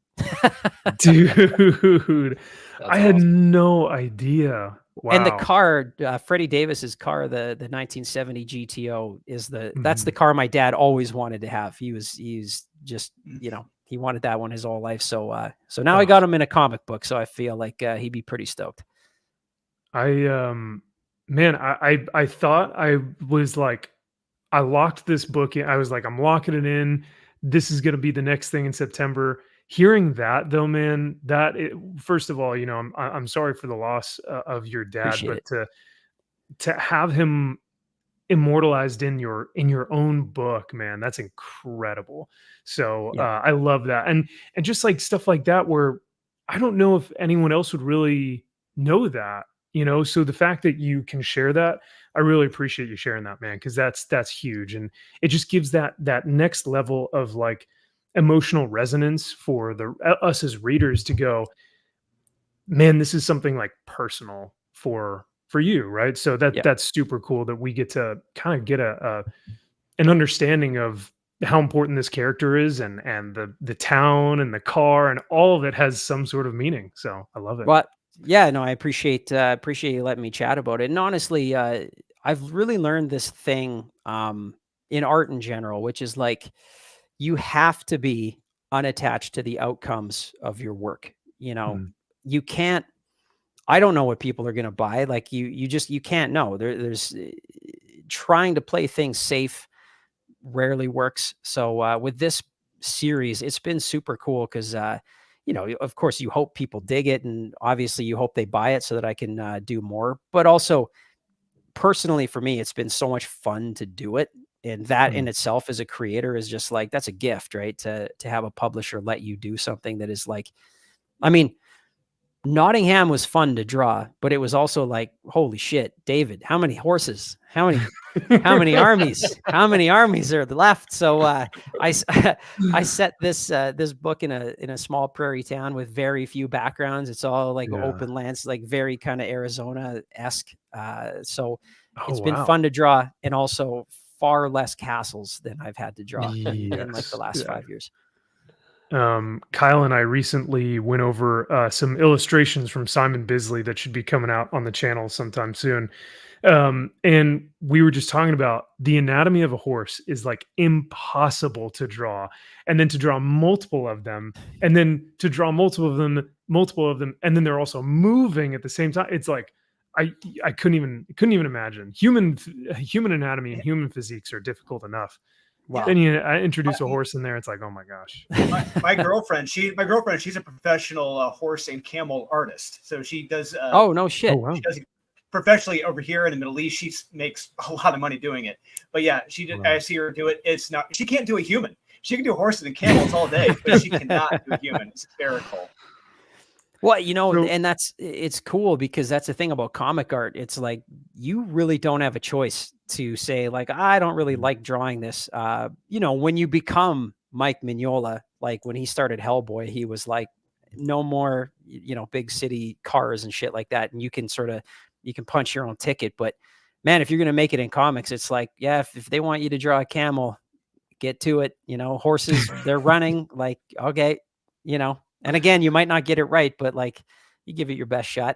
dude, I That's had awesome. no idea. And the Wow. car, Freddie Davis's car, the 1970 GTO that's the Mhm. car my dad always wanted to have. He's just, he wanted that one his whole life. So now I Oh, got him in a comic book. So I feel like he'd be pretty stoked. I man, I thought I was like I locked this book in. I was like, I'm locking it in. This is gonna be the next thing in September. Hearing that though, man, first of all, I'm sorry for the loss of your dad, Appreciate but it. to have him immortalized in your own book, man, that's incredible. So Yeah. I love that, and just like stuff like that, where I don't know if anyone else would really know that, So the fact that you can share that, I really appreciate you sharing that, man, because that's huge, and it just gives that next level of like emotional resonance for us as readers to go, man, this is something like personal for you, right? So Yeah. that's super cool that we get to kind of get a an understanding of how important this character is, and the town and the car and all of it has some sort of meaning. So I love it. Well, yeah, no, I appreciate you letting me chat about it. And honestly, I've really learned this thing in art in general, which is like you have to be unattached to the outcomes of your work. You know, Mm, you can't. I don't know what people are going to buy. Like you can't know. There's trying to play things safe rarely works. So with this series, it's been super cool because of course, you hope people dig it, and obviously, you hope they buy it so that I can do more. But also, personally, for me, it's been so much fun to do it, and that in mm, itself, as a creator, is just like that's a gift, right? To have a publisher let you do something that is like, I mean, Nottingham was fun to draw, but it was also like, holy shit, David, how many horses? How many armies? How many armies are left? So I set this book in a small prairie town with very few backgrounds. It's all like yeah. open lands, like very kind of Arizona-esque. So Oh it's been wow. fun to draw, and also far less castles than I've had to draw in like the Yes. last Yeah. 5 years. Kyle and I recently went over some illustrations from Simon Bisley that should be coming out on the channel sometime soon. And we were just talking about the anatomy of a horse is like impossible to draw, and then to draw multiple of them, and then to draw multiple of them, and then they're also moving at the same time. It's like I I couldn't even imagine. Human anatomy and human physiques are difficult enough. Yeah. Then Wow. I introduce a My, horse in there. It's like, oh my gosh. my girlfriend, she's a professional horse and camel artist. So Oh, no Oh shit. wow. she does it professionally over here in the Middle East. She makes a lot of money doing it. But yeah, I Wow. see her do it. It's not, she can't do a human. She can do horses and camels all day, but she cannot do a human. It's hysterical. Well, So and it's cool because that's the thing about comic art. It's like you really don't have a choice to say like I don't really mm, like drawing this. When you become Mike Mignola, like when he started Hellboy, he was like no more, big city cars and shit like that, and you can punch your own ticket. But man, if you're gonna make it in comics, it's like yeah, if they want you to draw a camel, get to it. Horses, they're running. Like okay, and again, you might not get it right, but like you give it your best shot.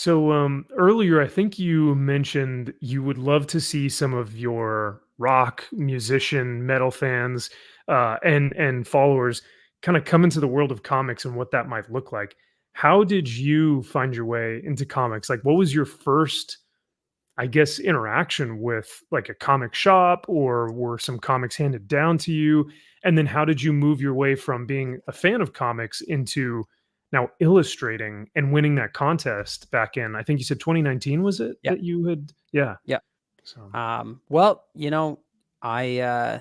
earlier, I think you mentioned you would love to see some of your rock musician, metal fans, and followers kind of come into the world of comics and what that might look like. How did you find your way into comics? Like, what was your first I guess, interaction with like a comic shop, or were some comics handed down to you? And then how did you move your way from being a fan of comics into now illustrating and winning that contest back in, I think you said 2019, was it Yeah. that you had? Yeah. Yeah. So, Well, I,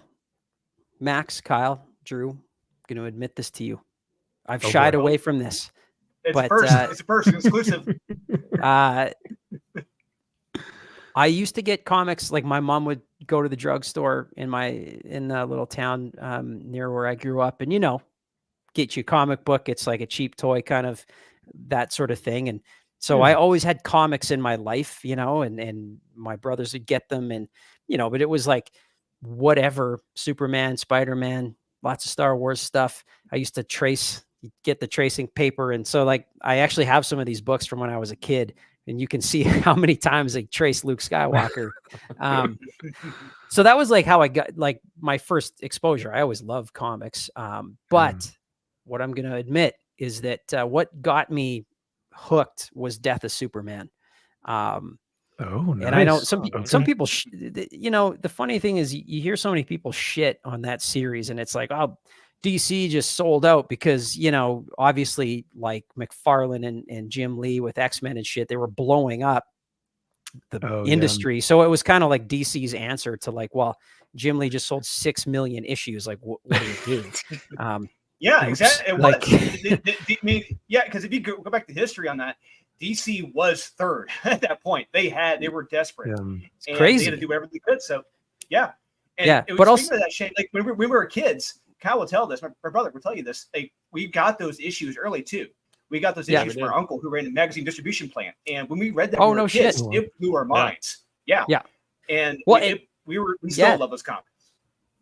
Max, Kyle, Drew, going to admit this to you. I've Oh, shied boy. away from this, It's but first. It's a first exclusive. I used to get comics. Like my mom would go to the drugstore in a little town near where I grew up, and get you a comic book. It's like a cheap toy, kind of that sort of thing. And so I Yeah. always had comics in my life, and my brothers would get them, and but it was like whatever, Superman, Spider-Man, lots of Star Wars stuff. I used to get the tracing paper, and so like I actually have some of these books from when I was a kid, and you can see how many times they trace Luke Skywalker. So that was like how I got like my first exposure. I always loved comics, but what I'm going to admit is that what got me hooked was Death of Superman. Oh, nice. And I know some Okay. people, the funny thing is you hear so many people shit on that series, and it's like, oh, DC just sold out because, obviously like McFarlane and Jim Lee with X-Men and shit, they were blowing up the Oh, yeah. industry. So it was kind of like DC's answer to like, well, Jim Lee just sold 6 million issues. Like, what do you do? Yeah, Oops. exactly. It Like- was. I mean, yeah, because if you go back to history on that, DC was third at that point. They were desperate. Yeah. And crazy. They had to do whatever they could. So, yeah. And Yeah, it was, but also- speaking of that, Shane, like when we were kids, Kyle will tell this. My brother will tell you this. Like, we got those issues early too. We got those Yeah, issues we from our did. uncle who ran a magazine distribution plant. And when we read that, Oh, when we no were kids, shit. it blew our minds. Yeah. Yeah. And Well, we still yeah. love those comics.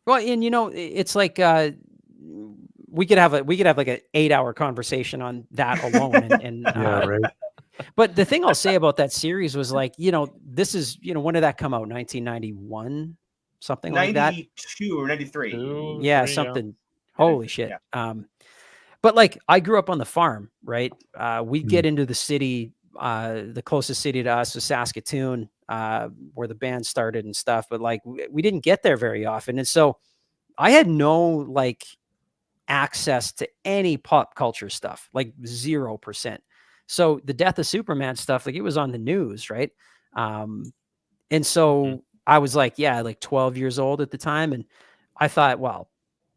Well, and it's like we could have like an 8-hour conversation on that alone. And Yeah, right. but the thing I'll say about that series was like, this is, when did that come out? 1991, something like that. 92 or 93. Yeah, 3, something. Holy shit. Yeah. But like I grew up on the farm, right? We'd Mm. get into the city. The closest city to us was Saskatoon, where the band started and stuff. But like we didn't get there very often, and so I had no like access to any pop culture stuff, like 0%. So the Death of Superman stuff, like it was on the news, right? And so I was like, yeah, like 12 years old at the time, and I thought, well,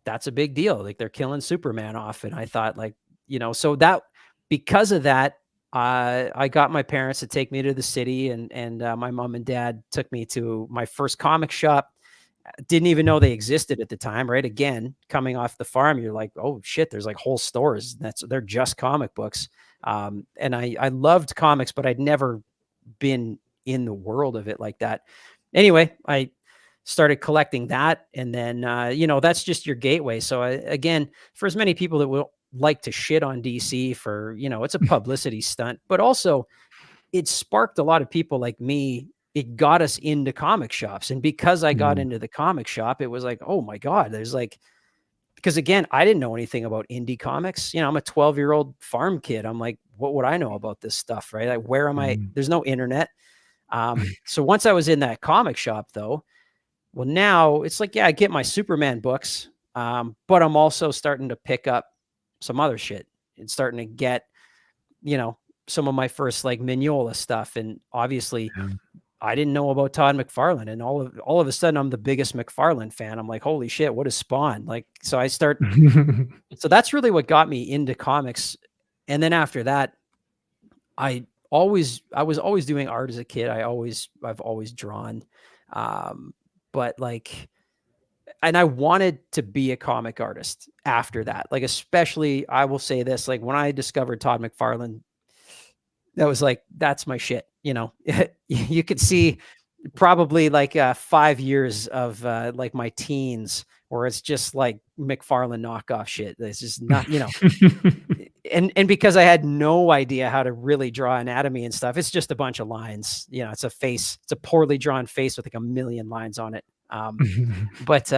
that's a big deal. Like they're killing Superman off. And I thought like, so that because of that, I got my parents to take me to the city, and my mom and dad took me to my first comic shop. Didn't even know they existed at the time, right? Again, coming off the farm, you're like, oh shit, there's like whole stores. They're just comic books. And I loved comics, but I'd never been in the world of it like that. Anyway, I started collecting that, and then that's just your gateway. So again, for as many people that will like to shit on DC for, it's a publicity stunt, but also it sparked a lot of people like me. It got us into comic shops, and because I got into the comic shop, it was like, oh my god, there's like, because again, I didn't know anything about indie comics. I'm a 12-year-old farm kid. I'm like, what would I know about this stuff, right? Like, where am I? There's no internet. So once I was in that comic shop, though, well, now it's like, yeah, I get my Superman books, but I'm also starting to pick up some other shit and starting to get, some of my first like Mignola stuff. And obviously I didn't know about Todd McFarlane, and all of a sudden I'm the biggest McFarlane fan. I'm like, holy shit, what is Spawn? Like, so I start, so that's really what got me into comics. And then after that, I was always doing art as a kid. I've always drawn. But like, and I wanted to be a comic artist after that. Like, especially, I will say this, like when I discovered Todd McFarlane, that was like, that's my shit. You could see probably like 5 years of like my teens where it's just like McFarlane knockoff shit. It's just not, and because I had no idea how to really draw anatomy and stuff, it's just a bunch of lines. It's a face. It's a poorly drawn face with like a million lines on it. But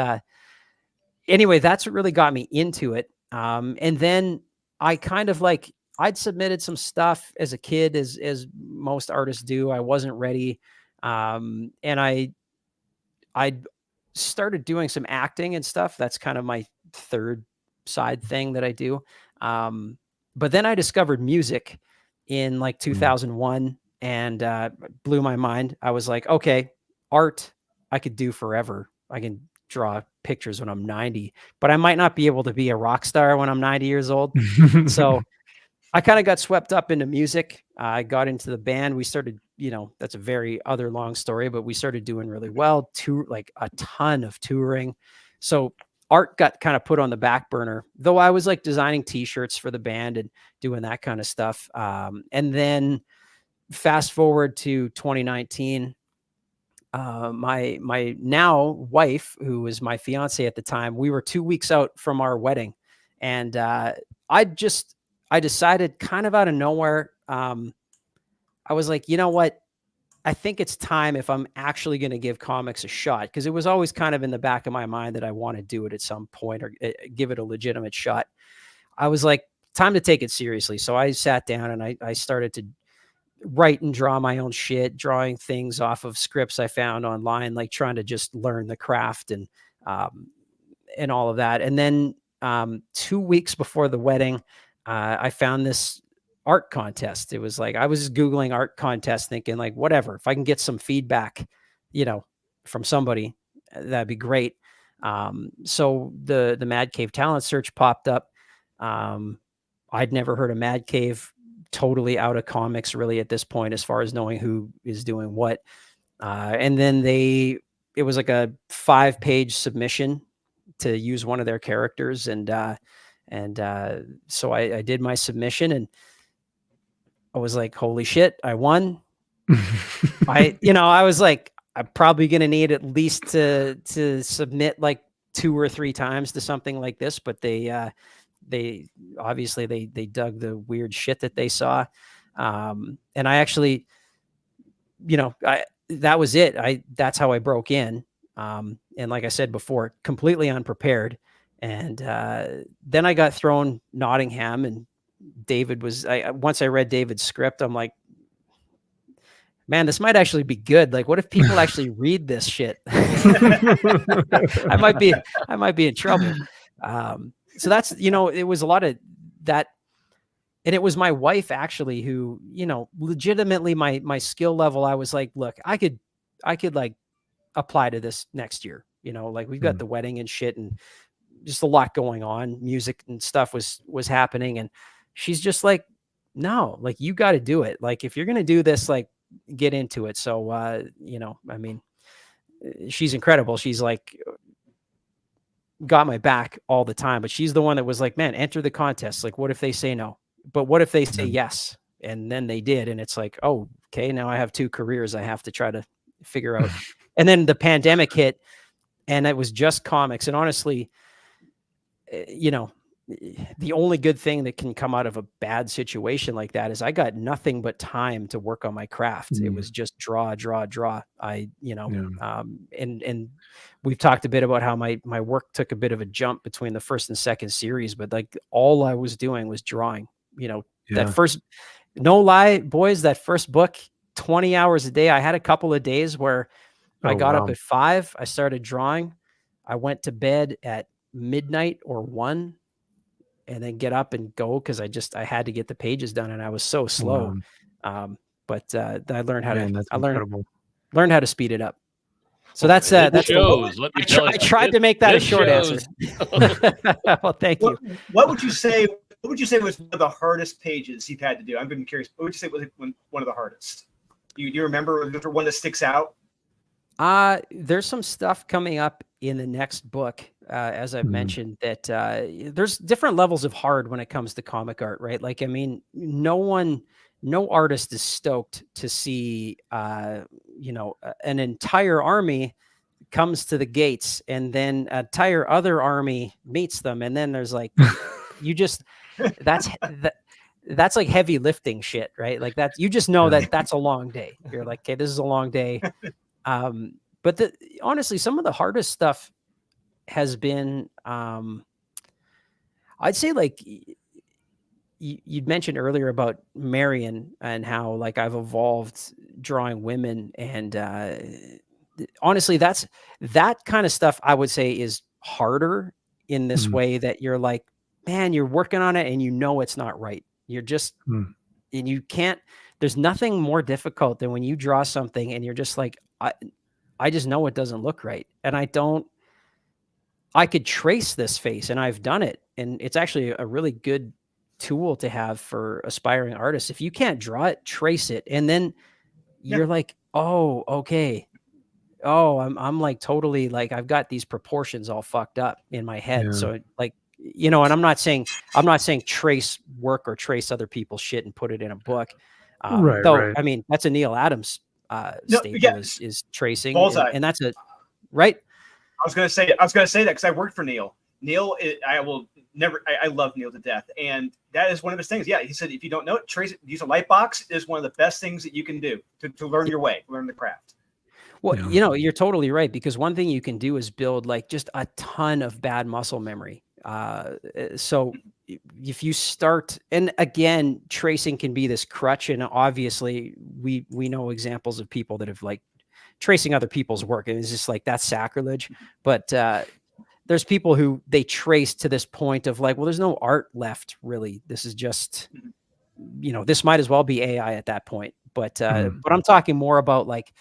anyway, that's what really got me into it. And then I kind of like, I'd submitted some stuff as a kid, as most artists do. I wasn't ready. And I started doing some acting and stuff. That's kind of my third side thing that I do. But then I discovered music in like 2001 and blew my mind. I was like, okay, art I could do forever. I can draw pictures when I'm 90, but I might not be able to be a rock star when I'm 90 years old. So I kind of got swept up into music. I got into the band. We started, that's a very other long story, but we started doing really well, like a ton of touring. So art got kind of put on the back burner, though I was like designing t-shirts for the band and doing that kind of stuff. And then fast forward to 2019, my now wife, who was my fiance at the time, we were 2 weeks out from our wedding. And I decided kind of out of nowhere, I was like, you know what? I think it's time if I'm actually going to give comics a shot, because it was always kind of in the back of my mind that I want to do it at some point or give it a legitimate shot. I was like, time to take it seriously. So I sat down and I started to write and draw my own shit, drawing things off of scripts I found online, like trying to just learn the craft and all of that. And then 2 weeks before the wedding, I found this art contest. It was like, I was Googling art contest thinking like, whatever, if I can get some feedback, from somebody, that'd be great. So the Mad Cave talent search popped up. I'd never heard of Mad Cave, totally out of comics really at this point, as far as knowing who is doing what. And then it was like a 5-page submission to use one of their characters. And so I did my submission and I was like, holy shit, I won. I was like, I'm probably going to need at least to submit like 2 or 3 times to something like this. But they obviously they dug the weird shit that they saw. And I actually, that was it. That's how I broke in. And like I said before, completely unprepared. And then I got thrown Nottingham, and David was, once I read David's script, I'm like, man, this might actually be good. Like, what if people actually read this shit? I might be in trouble. So that's, it was a lot of that. And it was my wife actually who, legitimately my skill level, I was like, look, I could like apply to this next year, like we've got the wedding and shit and just a lot going on, music and stuff was happening. And she's just like, no, like you got to do it. Like, if you're going to do this, like get into it. So, I mean, she's incredible. She's like got my back all the time, but she's the one that was like, man, enter the contest. Like, what if they say no? But what if they say yes? And then they did. And it's like, oh, okay, now I have 2 careers I have to try to figure out. And then the pandemic hit and it was just comics. And honestly, the only good thing that can come out of a bad situation like that is I got nothing but time to work on my craft. It was just draw. And we've talked a bit about how my work took a bit of a jump between the first and second series, but like all I was doing was drawing, that first, no lie, boys, that first book, 20 hours a day. I had a couple of days where I got up at 5, I started drawing. I went to bed at midnight or 1 and then get up and go, because I had to get the pages done and I was so slow. But I learned how learned how to speed it up. So that's shows. Let me tell you, I tried to make that a short answer. Well, thank you. What would you say? What would you say was one of the hardest pages you've had to do? I've been curious. What would you say was one of the hardest? Do you remember? Was there one that sticks out? There's some stuff coming up in the next book, as I've mentioned, that there's different levels of hard when it comes to comic art, right? Like, I mean, no artist is stoked to see, an entire army comes to the gates and then an entire other army meets them. And then there's like, that's like heavy lifting shit, right? Like that, you just know that's a long day. You're like, okay, this is a long day. But honestly, some of the hardest stuff has been, I'd say, like you'd mentioned earlier about Marion and how like I've evolved drawing women, and honestly, that kind of stuff I would say is harder in this way that you're like, man, you're working on it and you know it's not right. You're just and you can't. There's nothing more difficult than when you draw something and you're just like, I just know it doesn't look right, and I could trace this face, and I've done it, and it's actually a really good tool to have for aspiring artists. If you can't draw it, trace it, and then you're like, oh, okay. Oh, I'm like totally like I've got these proportions all fucked up in my head. So like, and I'm not saying trace work or trace other people's shit and put it in a book. Though, I mean, that's a Neil Adams staple is tracing, and that's a right. I was gonna say that because I worked for Neil. Neil, I love Neil to death, and that is one of his things. Yeah, he said if you don't know it, trace it. Use a light box is one of the best things that you can do to learn your way, learn the craft. Well, you're totally right, because one thing you can do is build like just a ton of bad muscle memory. So if you start, and again, tracing can be this crutch, and obviously we know examples of people that have like tracing other people's work, and it's just like that's sacrilege. But there's people who they trace to this point of like, well, there's no art left really. This is just, this might as well be AI at that point. But I'm talking more about like,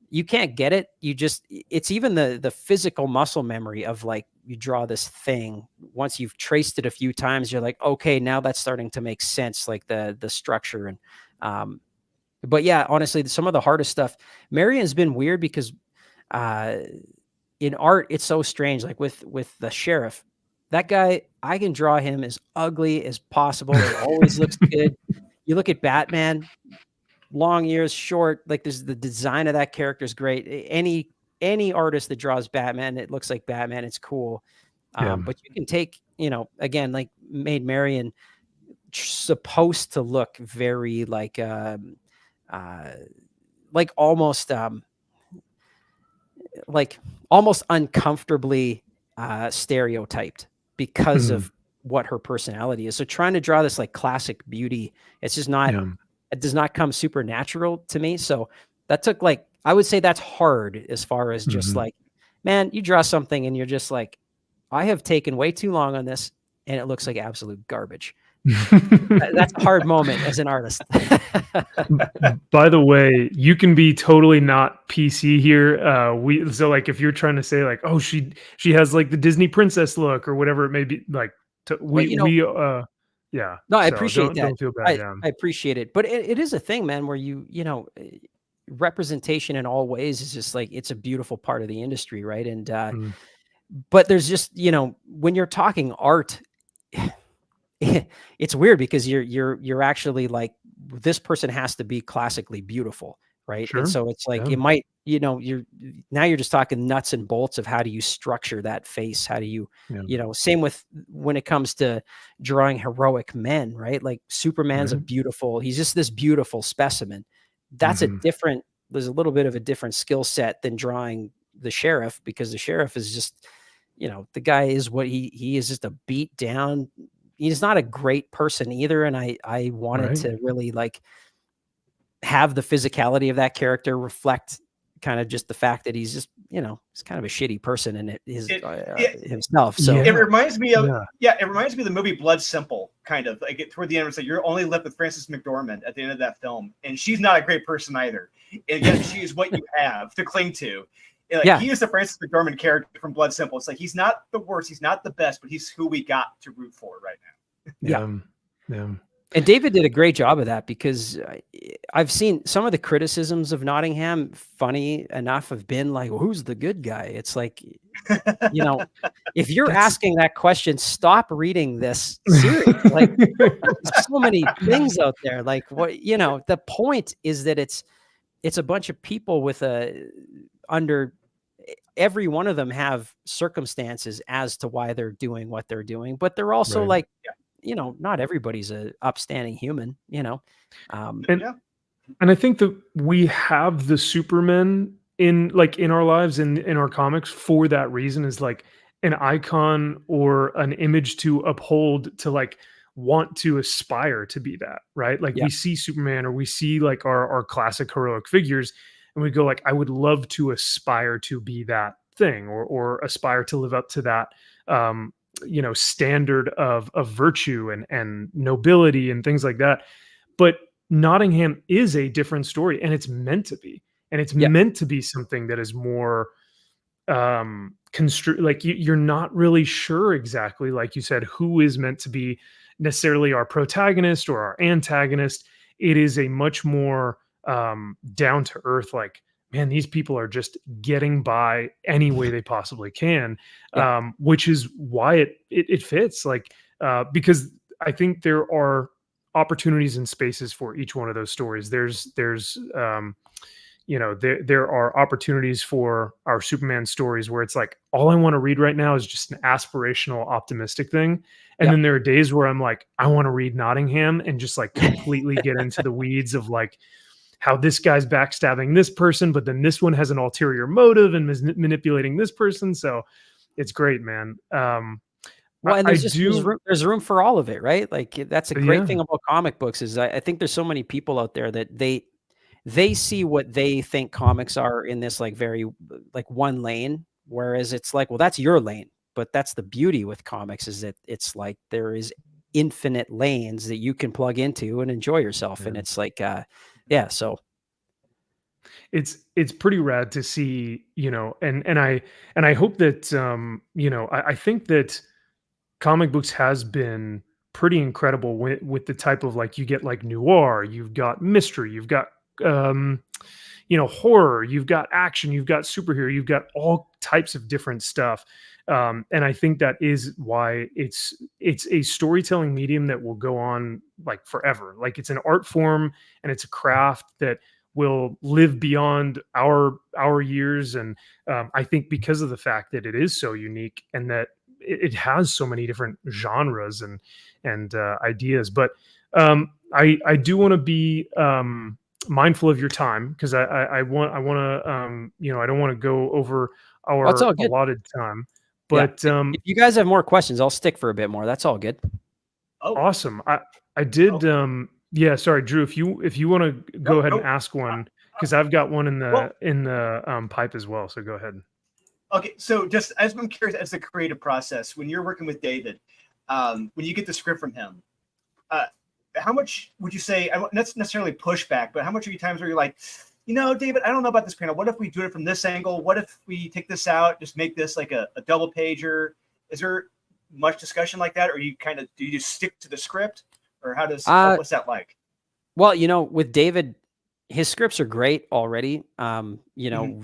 you can't get it. It's even the physical muscle memory of like, you draw this thing. Once you've traced it a few times, you're like, okay, now that's starting to make sense. Like the structure. And, but yeah, honestly, some of the hardest stuff, Marion's been weird because, in art, it's so strange. Like with the sheriff, that guy, I can draw him as ugly as possible. It always looks good. You look at Batman, long ears, short, like there's the design of that character is great. Any artist that draws Batman, it looks like Batman. It's cool. But you can take, again, like made Marion supposed to look very like almost almost uncomfortably stereotyped because of what her personality is. So trying to draw this like classic beauty, it's just not, it does not come supernatural to me. So that took like, I would say that's hard as far as just like, man, you draw something and you're just like, I have taken way too long on this and it looks like absolute garbage. That's a hard moment as an artist. By the way, you can be totally not PC here. So like if you're trying to say like, oh, she has like the Disney princess look or whatever it may be, like yeah. No, I appreciate that. Don't feel bad. I appreciate it, but it is a thing, man, where representation in all ways is just like, it's a beautiful part of the industry, right? And but there's just, when you're talking art, it's weird because you're actually like, this person has to be classically beautiful, right? Sure. And so it's like it might, you're just talking nuts and bolts of how do you structure that face? How do you, same with when it comes to drawing heroic men, right? Like Superman's he's just this beautiful specimen. That's there's a little bit of a different skill set than drawing the sheriff, because the sheriff is just, the guy is what he is, just a beat down. He's not a great person either. And I wanted to really like have the physicality of that character reflect kind of just the fact that he's just, he's kind of a shitty person in himself. So it reminds me of, it reminds me of the movie Blood Simple, kind of like toward the end, it's like you're only left with Frances McDormand at the end of that film. And she's not a great person either. And yet she is what you have to cling to. He is the Frances McDormand character from Blood Simple. It's like, he's not the worst, he's not the best, but he's who we got to root for right now. Yeah. And David did a great job of that, because I've seen some of the criticisms of Nottingham, funny enough, have been like, well, who's the good guy? It's like, if you're asking that question, stop reading this series. Like, there's so many things out there. Like, what, the point is that it's a bunch of people with every one of them have circumstances as to why they're doing what they're doing, but they're also like, not everybody's a upstanding human, And I think that we have the Supermen in our lives and in our comics for that reason, is like an icon or an image to uphold, to like want to aspire to be that, right? Like we see Superman, or we see like our classic heroic figures, and we go like, I would love to aspire to be that thing, or aspire to live up to that standard of virtue and nobility and things like that. But Nottingham is a different story, and it's meant to be. And it's meant to be something that is more like you're not really sure exactly, like you said, who is meant to be necessarily our protagonist or our antagonist. It is a much more down to earth, like, man, these people are just getting by any way they possibly can, which is why it fits, like, because I think there are opportunities and spaces for each one of those stories. There's there are opportunities for our Superman stories where it's like, all I want to read right now is just an aspirational, optimistic thing. And then there are days where I'm like, I want to read Nottingham and just like completely get into the weeds of like how this guy's backstabbing this person, but then this one has an ulterior motive and is manipulating this person. So it's great, man. Well, and there's room for all of it, right? Like that's a great thing about comic books is I think there's so many people out there that they see what they think comics are in this like very like one lane, whereas it's like, well, that's your lane. But that's the beauty with comics, is that it's like there is infinite lanes that you can plug into and enjoy yourself. And it's like, so it's pretty rad to see, and I hope that, I think that comic books has been pretty incredible with the type of, like, you get like noir, you've got mystery, you've got horror, you've got action, you've got superhero, you've got all types of different stuff. And I think that is why it's a storytelling medium that will go on like forever. Like it's an art form and it's a craft that will live beyond our years. And I think because of the fact that it is so unique and that it has so many different genres and ideas. But I do want to be mindful of your time, because I want to I don't want to go over our allotted time. But if you guys have more questions, I'll stick for a bit more. That's all good. Oh, awesome. I did. Sorry, Drew. If you want to go ahead and ask one, because I've got one in the pipe as well. So go ahead. Okay, so just as I'm curious, as the creative process, when you're working with David, when you get the script from him, how much would you say, not necessarily pushback, but how much are you times where you're like, David, I don't know about this panel. What if we do it from this angle? What if we take this out, just make this like a double pager? Is there much discussion like that? Or do you just stick to the script? Or what's that like? Well, with David, his scripts are great already.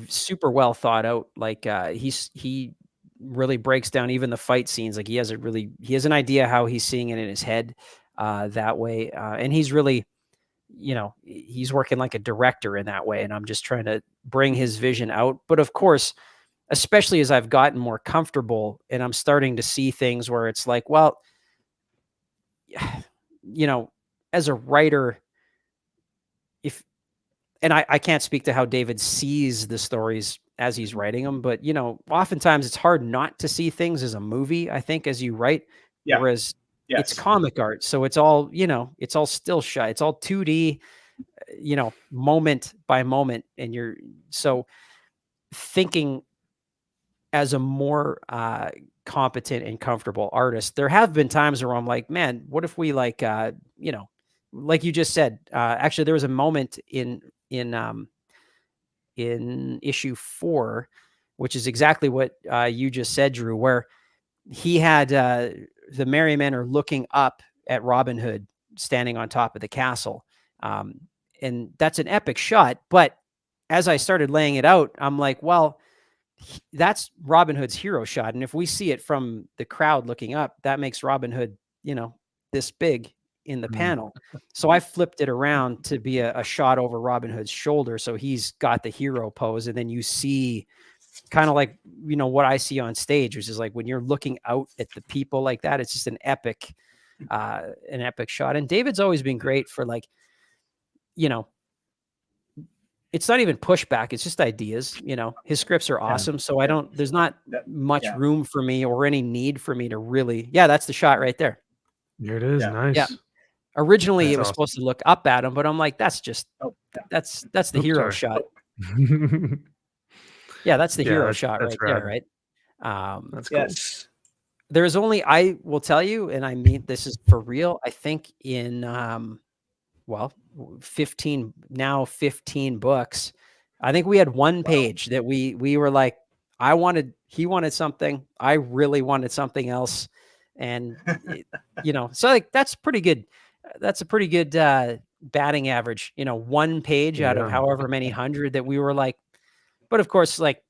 Super well thought out. Like he really breaks down even the fight scenes. Like he has an idea how he's seeing it in his head that way. And he's really, he's working like a director in that way. And I'm just trying to bring his vision out. But of course, especially as I've gotten more comfortable and I'm starting to see things where it's like, well, as a writer, I can't speak to how David sees the stories as he's writing them, but oftentimes it's hard not to see things as a movie, I think, as you write, whereas it's comic art. So it's all, it's all still shot. It's all 2D, moment by moment. And you're so thinking as a more competent and comfortable artist. There have been times where I'm like, man, what if we like you just said, actually there was a moment in issue 4, which is exactly what you just said, Drew, where he had the Merry Men are looking up at Robin Hood standing on top of the castle. And that's an epic shot. But as I started laying it out, I'm like, well, that's Robin Hood's hero shot. And if we see it from the crowd looking up, that makes Robin Hood, this big in the panel. So I flipped it around to be a shot over Robin Hood's shoulder. So he's got the hero pose. And then you see kind of like, what I see on stage, which is like when you're looking out at the people like that, it's just an epic shot. And David's always been great for like, it's not even pushback. It's just ideas, his scripts are awesome. So there's not much room for me or any need for me to really, that's the shot right there. Here it is. Yeah. Nice. Yeah. Originally, That's it was awesome. supposed to look up at him, but I'm like, that's just Oh, yeah. that's the Oops, hero sorry. shot. Yeah, that's the hero shot that's right there, rad. right? That's cool. Yes. There's only, I will tell you, and I mean this is for real. I think in well, 15 books. I think we had one page that we were like, he wanted something, I really wanted something else, and so like that's pretty good. That's a pretty good batting average. One page out of Yeah. however many hundred that we were like. But of course, like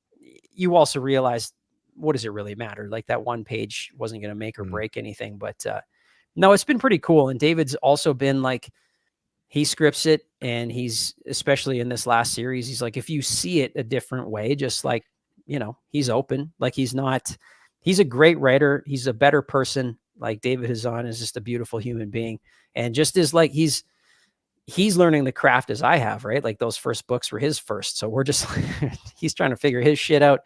you also realize, what does it really matter? Like that one page wasn't going to make or break anything. But no, it's been pretty cool. And David's also been like, he scripts it, and he's, especially in this last series, he's like, if you see it a different way, just like, he's open. Like he's a great writer. He's a better person. Like David Hazan is just a beautiful human being. And just as like, he's learning the craft as I have, right? Like those first books were his first. So we're just, he's trying to figure his shit out.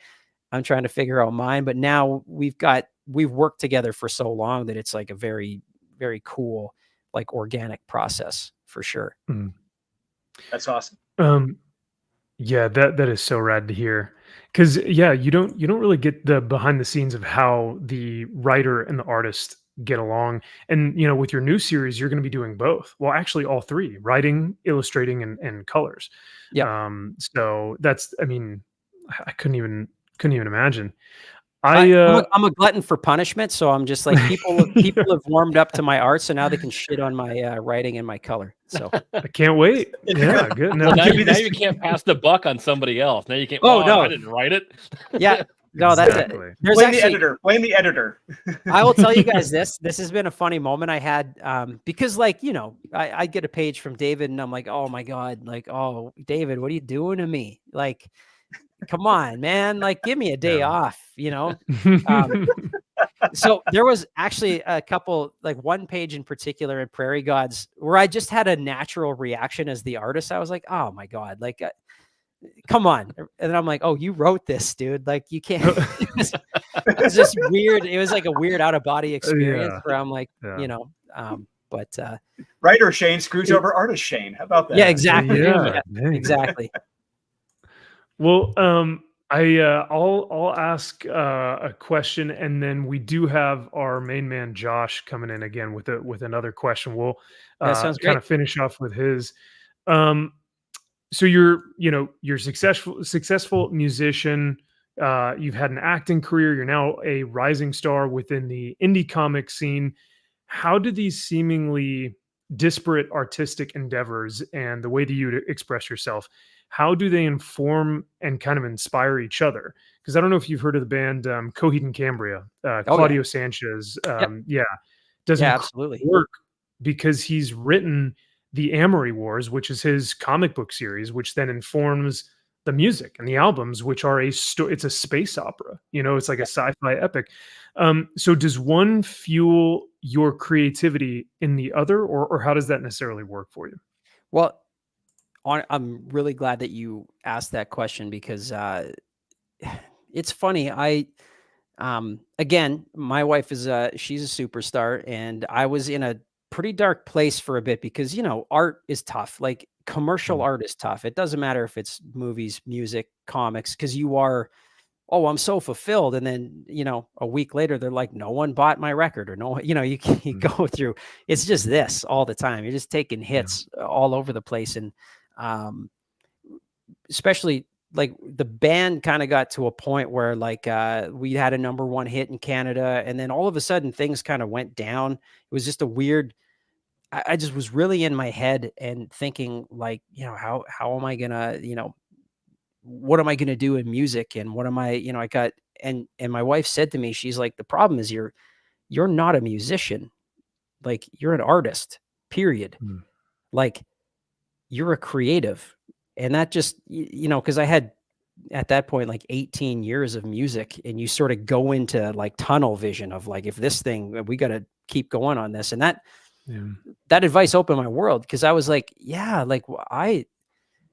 I'm trying to figure out mine, but now we've worked together for so long that it's like a very, very cool, like organic process for sure. That's awesome. Yeah, that is so rad to hear. Cause yeah, you don't really get the behind the scenes of how the writer and the artist get along. And with your new series, you're going to be doing both. Well, actually all three: writing, illustrating, and colors. Yeah. So that's, I mean, I couldn't even imagine. I'm a glutton for punishment, so I'm just like, people have warmed up to my art, so now they can shit on my writing and my color. So I can't wait. Yeah, good. No, Well, now you can't pass the buck on somebody else. Now you can't. Oh, no. I didn't write it. Yeah, no, that's it. Exactly. There's Blame actually, the editor. Blame the editor. I will tell you guys this. This has been a funny moment I had, because like, I get a page from David, and I'm like, oh my God, like, oh, David, what are you doing to me? Like, come on, man, like, give me a day off, So there was actually a couple, like one page in particular in Prairie Gods, where I just had a natural reaction as the artist. I was like, oh my God, like, come on. And then I'm like, oh, you wrote this, dude. Like, you can't. It was just weird. It was like a weird out of body experience where I'm like, but Writer Shane screws over artist Shane. How about that? yeah, exactly. Yeah, Exactly. Well, I'll ask a question, and then we do have our main man Josh coming in again with another question. We'll That sounds kind great. of finish off with his. So you're successful musician. You've had an acting career. You're now a rising star within the indie comic scene. How do these seemingly disparate artistic endeavors and the way that you express yourself, how do they inform and kind of inspire each other? Because I don't know if you've heard of the band Coheed and Cambria, Claudio Sanchez. Does absolutely work because he's written the Amory Wars, which is his comic book series, which then informs the music and the albums, which are it's a space opera. It's like a sci-fi epic. So does one fuel your creativity in the other, or how does that necessarily work for you? Well, I'm really glad that you asked that question, because it's funny. Again, my wife is she's a superstar, and I was in a pretty dark place for a bit, because art is tough. Like commercial art is tough. It doesn't matter if it's movies, music, comics, because you are, oh, I'm so fulfilled, and then a week later they're like, no one bought my record, or no, you go through, it's just this all the time. You're just taking hits all over the place, and especially like the band kind of got to a point where like we had a #1 hit in Canada, and then all of a sudden things kind of went down. It was just a weird, I just was really in my head and thinking like, how am I gonna, what am I gonna do in music, and what am I, I got, and my wife said to me, she's like, the problem is you're not a musician, like you're an artist, period. Like you're a creative. And that just, because I had at that point like 18 years of music, and you sort of go into like tunnel vision of like, if this thing, we got to keep going on this. And that advice opened my world, because I was like, yeah, like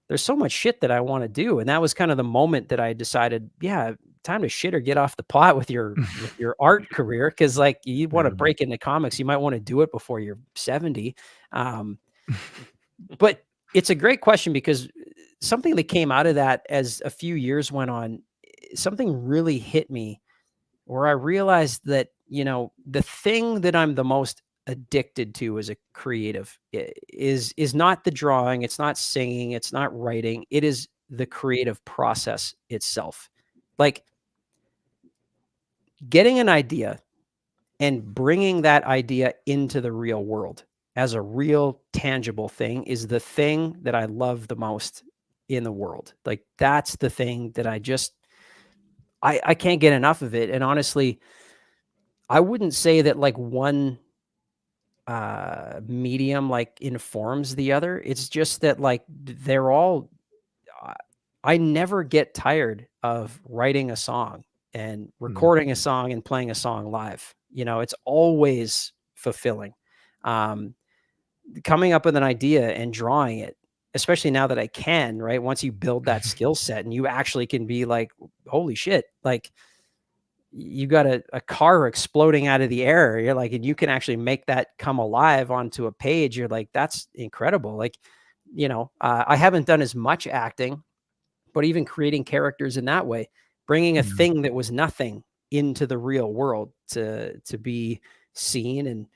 there's so much shit that I want to do. And that was kind of the moment that I decided, yeah, time to shit or get off the pot with your art career, because like you want to Yeah. break into comics, you might want to do it before you're 70. But it's a great question, because something that came out of that as a few years went on, something really hit me where I realized that, the thing that I'm the most addicted to as a creative is not the drawing, it's not singing, it's not writing, it is the creative process itself. Like getting an idea and bringing that idea into the real world as a real tangible thing is the thing that I love the most in the world. Like that's the thing that I can't get enough of it. And honestly, I wouldn't say that like one medium like informs the other. It's just that like they're all uh, I never get tired of writing a song and recording a song and playing a song live. It's always fulfilling. Um, Coming up with an idea and drawing it, especially now that I can, right? Once you build that skill set and you actually can be like, holy shit, like you got a car exploding out of the air. You're like, and you can actually make that come alive onto a page. You're like, that's incredible. Like, I haven't done as much acting, but even creating characters in that way, bringing a thing that was nothing into the real world to be seen and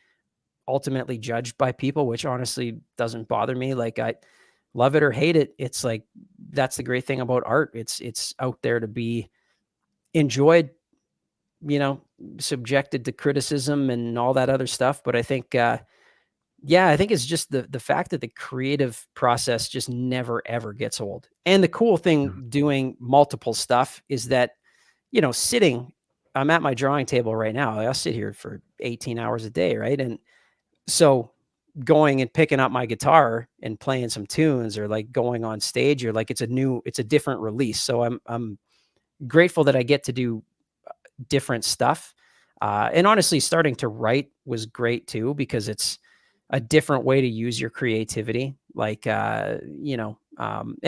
ultimately judged by people, which honestly doesn't bother me. Like I love it or hate it. It's like, that's the great thing about art. It's out there to be enjoyed, subjected to criticism and all that other stuff. But I think, I think it's just the fact that the creative process just never, ever gets old. And the cool thing doing multiple stuff is that, I'm at my drawing table right now. I'll sit here for 18 hours a day. Right. And so going and picking up my guitar and playing some tunes, or like going on stage, or like it's a different release. So I'm grateful that I get to do different stuff. And honestly, starting to write was great too, because it's a different way to use your creativity. Like, and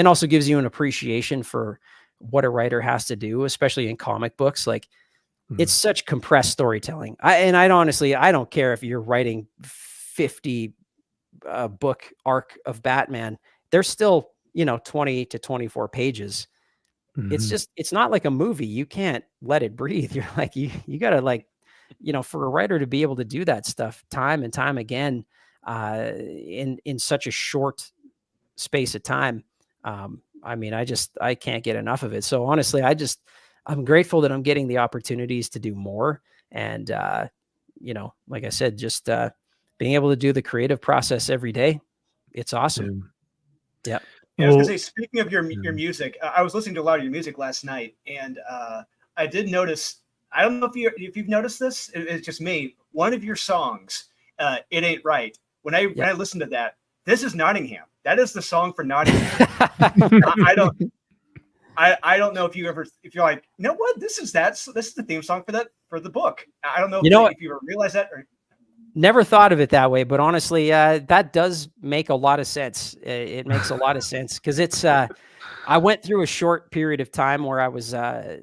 also gives you an appreciation for what a writer has to do, especially in comic books. Like it's such compressed storytelling. I don't care if you're writing 50 book arc of Batman. There's still, 20 to 24 pages. It's not like a movie. You can't let it breathe. You're like, you gotta like, for a writer to be able to do that stuff time and time again, in such a short space of time. I can't get enough of it. So honestly, I'm grateful that I'm getting the opportunities to do more. And, like I said, just, being able to do the creative process every day. It's awesome. Yeah. Yeah, I was gonna say, speaking of your music, I was listening to a lot of your music last night, and I did notice. I don't know if you've noticed this. It's just me. One of your songs, "It Ain't Right." When I listened to that, this is Nottingham. That is the song for Nottingham. I don't know if you're like, you know what? This is the theme song for the book. I don't know if you ever realized that or. Never thought of it that way, but honestly, that does make a lot of sense. It makes a lot of sense, because it's. I went through a short period of time where I was. I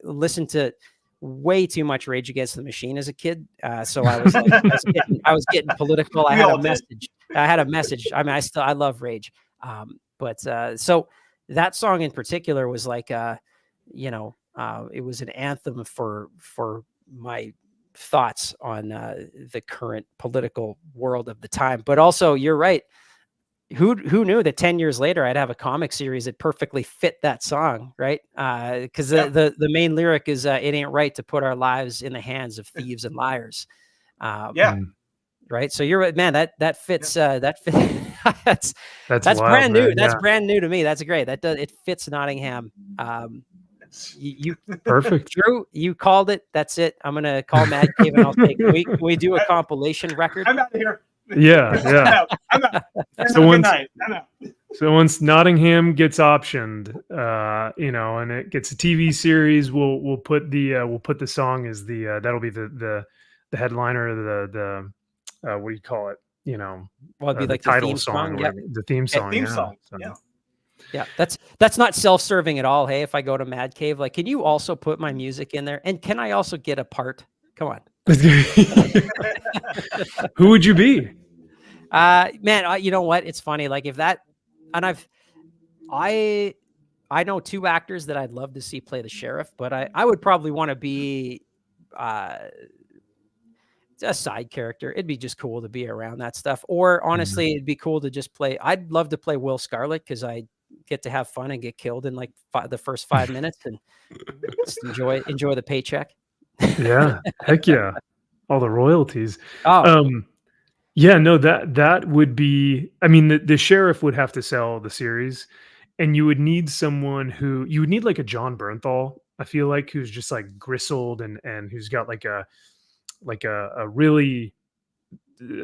listened to way too much Rage Against the Machine as a kid, so I was like, I was getting political. I had a message. I mean, I love Rage, but so that song in particular was like, it was an anthem for my thoughts on the current political world of the time. But also, you're right. Who knew that 10 years later I'd have a comic series that perfectly fit that song, right? Because the main lyric is, "It ain't right to put our lives in the hands of thieves and liars." Right. So you're right, man. That fits. That fits. that's wild, brand new. man. That's brand new to me. That's great. It fits Nottingham. You Perfect. Drew, you called it. That's it. I'm gonna call Mad Cave and I'll say, can we do a compilation record? I'm out of here. Yeah. I'm out. So once Nottingham gets optioned, and it gets a TV series, we'll put the song as that'll be the headliner, the what do you call it? Well, it'd be like the title theme song. or whatever, the theme song. Theme song. So, Yeah. Yeah, that's not self-serving at all. Hey, if I go to Mad Cave, like, can you also put my music in there? And can I also get a part? Come on. Who would you be? Man, you know what? It's funny. Like if that, and I know two actors that I'd love to see play the sheriff, but I would probably want to be a side character. It'd be just cool to be around that stuff. Or honestly, it'd be cool to just play. I'd love to play Will Scarlet because I get to have fun and get killed in like the first 5 minutes and just enjoy the paycheck. Yeah, heck yeah, all the royalties. Oh, Yeah, no, that would be. I mean, the sheriff would have to sell the series, and you would need someone who you would need like a John Bernthal. I feel like who's just like gristled and who's got like a really